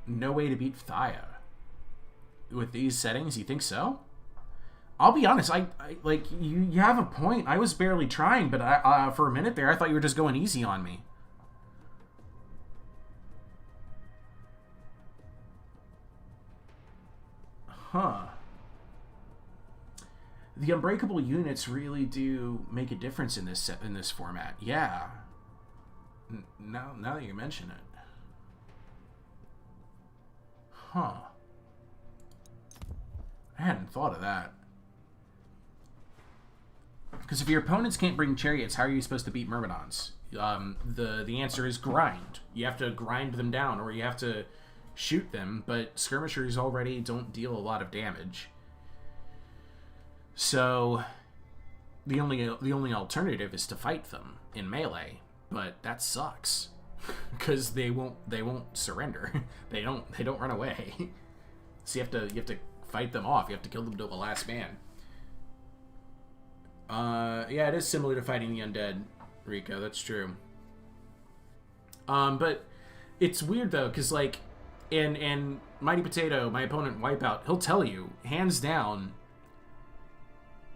No way to beat Phthia. With these settings, you think so? I'll be honest, I like, you have a point. I was barely trying, but for a minute there, I thought you were just going easy on me. Huh. The unbreakable units really do make a difference in this format. Yeah. Now that you mention it. Huh. I hadn't thought of that. Because if your opponents can't bring chariots, how are you supposed to beat Myrmidons? The answer is grind. You have to grind them down, or you have to shoot them, but skirmishers already don't deal a lot of damage. So the only alternative is to fight them in melee, but that sucks because they won't surrender. they don't run away. So you have to fight them off. You have to kill them to the last man. Yeah, it is similar to fighting the undead, Rico. That's true. But it's weird though, because like in Mighty Potato, my opponent Wipeout, he'll tell you hands down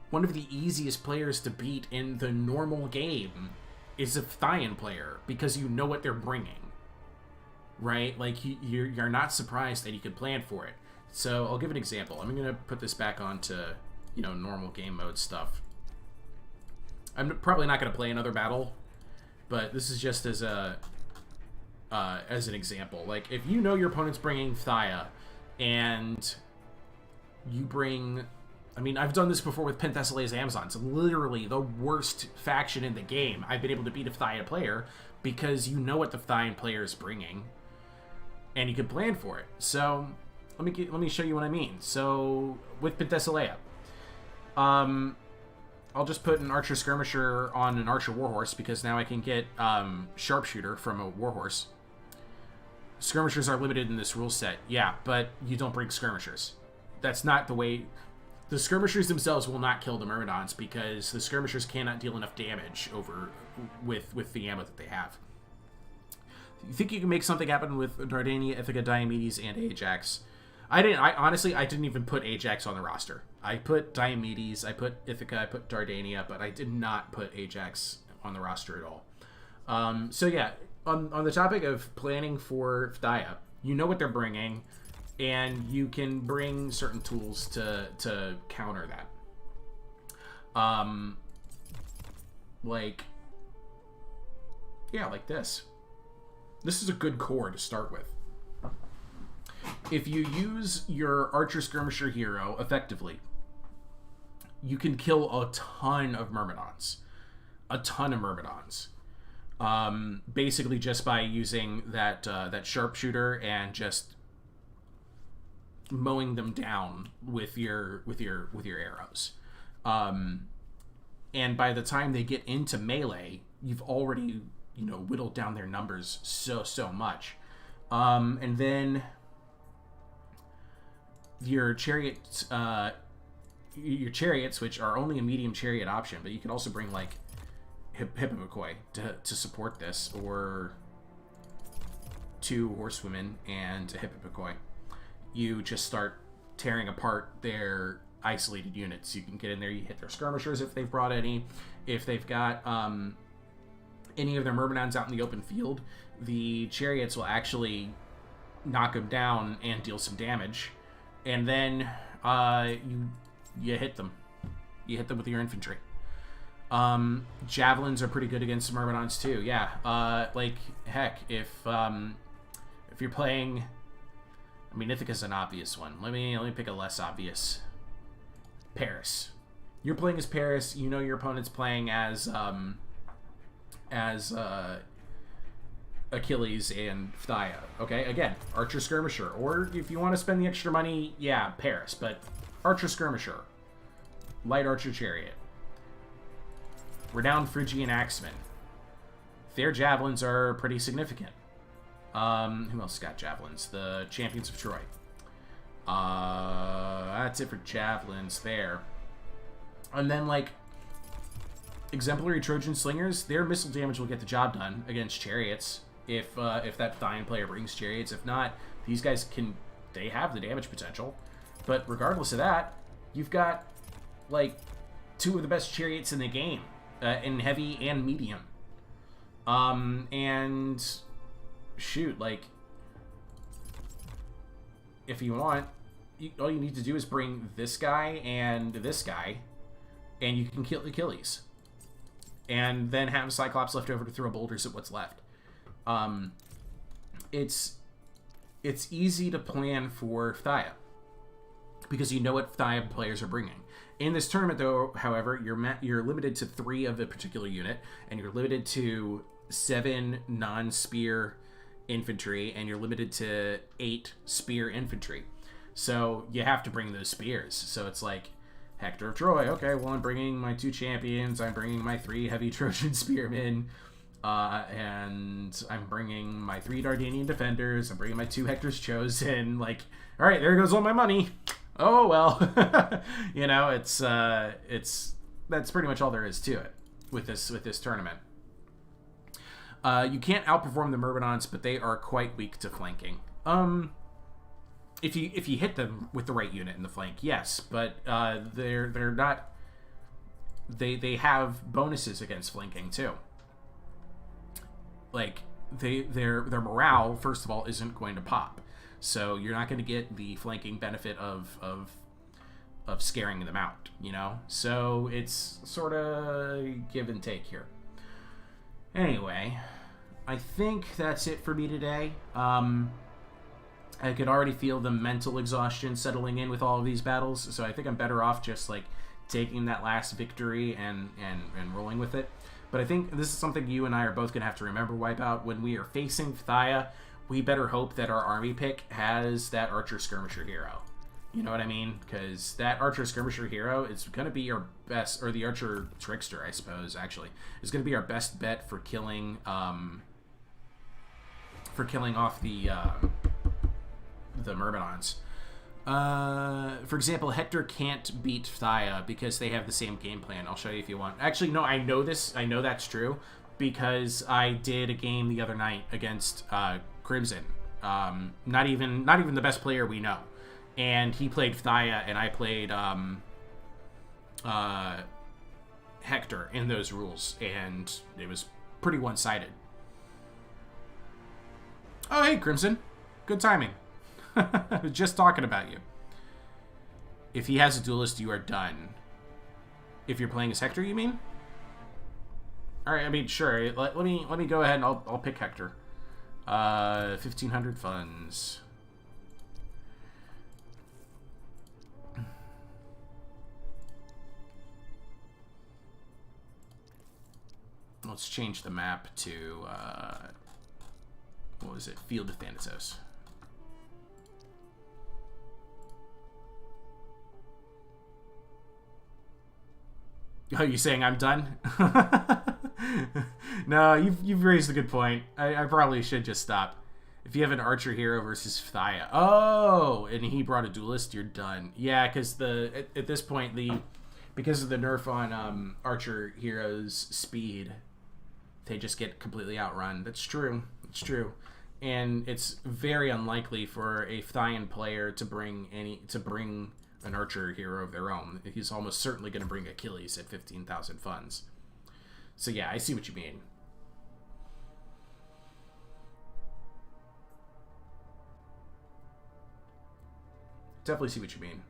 one of the easiest players to beat in the normal game is a Phthian player, because you know what they're bringing, right? Like you're not surprised that you could plan for it. So I'll give an example. I'm gonna put this back onto normal game mode stuff. I'm probably not gonna play another battle, but this is just as an example. Like if you know your opponent's bringing Phthia, and you bring, I mean, I've done this before with Penthesilea's Amazons. Literally the worst faction in the game. I've been able to beat a Phthian player because you know what the Phthian player is bringing, and you can plan for it. So let me show you what I mean. So with Penthesilea, I'll just put an Archer Skirmisher on an Archer Warhorse, because now I can get Sharpshooter from a Warhorse. Skirmishers are limited in this rule set. Yeah, but you don't bring Skirmishers. That's not the way. The Skirmishers themselves will not kill the Myrmidons, because the Skirmishers cannot deal enough damage with the ammo that they have. You think you can make something happen with Dardania, Ithaca, Diomedes, and Ajax? I honestly didn't even put Ajax on the roster. I put Diomedes, I put Ithaca, I put Dardania, but I did not put Ajax on the roster at all. So yeah, on the topic of planning for Phthia, you know what they're bringing, and you can bring certain tools to counter that. Like this. This is a good core to start with. If you use your Archer Skirmisher hero effectively, you can kill a ton of Myrmidons. Basically just by using that Sharpshooter and just mowing them down with your arrows. And by the time they get into melee, you've already whittled down their numbers so much. And then your chariots, which are only a medium chariot option, but you can also bring like Hippopotami to support this, or 2 horsewomen and a Hippopotami. You just start tearing apart their isolated units. You can get in there, you hit their skirmishers if they've brought any. If they've got any of their Myrmidons out in the open field, the chariots will actually knock them down and deal some damage. And then you hit them. You hit them with your infantry. Javelins are pretty good against Myrmidons too. Yeah. Like heck, if you're playing, I mean, Ithaca's an obvious one. Let me pick a less obvious. Paris. You're playing as Paris. You know your opponent's playing as Achilles and Phthia. Okay, again, Archer Skirmisher. Or if you want to spend the extra money, yeah, Paris. But Archer Skirmisher. Light Archer Chariot. Renowned Phrygian Axeman. Their javelins are pretty significant. Who else got javelins? The Champions of Troy. That's it for javelins there. And then, like, Exemplary Trojan Slingers, their missile damage will get the job done against chariots. If that Phthyan player brings chariots. If not, these guys they have the damage potential. But regardless of that, you've got, like, two of the best chariots in the game. In heavy and medium. And shoot, like, if you want, all you need to do is bring this guy, and you can kill Achilles. And then have Cyclops left over to throw boulders at what's left. It's easy to plan for Phthia, because you know what Phthia players are bringing. In this tournament, though, however, you're limited to 3 of a particular unit, and you're limited to 7 non-spear infantry, and you're limited to 8 spear infantry. So you have to bring those spears. So it's like, Hector of Troy. Okay, well, I'm bringing my 2 champions. I'm bringing my 3 heavy Trojan spearmen. And I'm bringing my 3 Dardanian defenders. I'm bringing my 2 Hector's Chosen. Like, all right, there goes all my money. Oh well. You know, it's that's pretty much all there is to it with this tournament. You can't outperform the Myrmidons, but they are quite weak to flanking. If you hit them with the right unit in the flank, yes, but they're not. They have bonuses against flanking too. Like their morale, first of all, isn't going to pop. So you're not going to get the flanking benefit of scaring them out, you know? So it's sort of give and take here. Anyway, I think that's it for me today. I could already feel the mental exhaustion settling in with all of these battles, so I think I'm better off just, like, taking that last victory and rolling with it. But I think this is something you and I are both going to have to remember, Wipeout. When we are facing Phthia, we better hope that our army pick has that Archer Skirmisher hero. You know what I mean? Because that Archer Skirmisher hero is going to be our best, or the Archer Trickster, I suppose, actually, is going to be our best bet for killing off the Myrmidons. For example, Hector can't beat Phthia because they have the same game plan. I'll show you if you want. Actually, no, I know this. I know that's true because I did a game the other night against Crimson. Not even the best player we know, and he played Phthia and I played Hector in those rules, and it was pretty one-sided. Oh, hey, Crimson. Good timing. I was just talking about you. If he has a duelist, you are done. If you're playing as Hector, you mean? All right, I mean, sure. Let me go ahead and I'll pick Hector. 1,500 funds. Let's change the map to what was it? Field of Thanatos. Oh, you saying I'm done? No, you've raised a good point. I probably should just stop. If you have an archer hero versus Phthia. Oh, and he brought a duelist, you're done. Yeah, because at this point because of the nerf on archer heroes' speed, they just get completely outrun. That's true. It's true. And it's very unlikely for a Phthyan player to bring an archer hero of their own. He's almost certainly going to bring Achilles at 15,000 funds. So yeah, I see what you mean. Definitely see what you mean.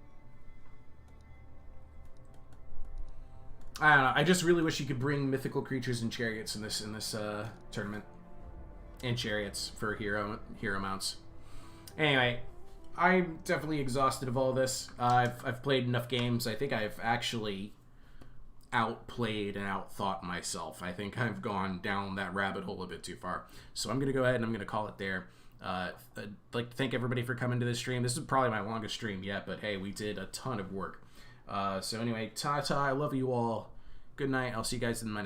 I don't know. I just really wish you could bring mythical creatures and chariots in this tournament, and chariots for hero mounts. Anyway, I'm definitely exhausted of all this. I've played enough games. I think I've actually outplayed and outthought myself. I think I've gone down that rabbit hole a bit too far. So I'm gonna go ahead and I'm gonna call it there. I'd like to thank everybody for coming to this stream. This is probably my longest stream yet, but hey, we did a ton of work. So anyway, ta-ta, I love you all. Good night. I'll see you guys in my next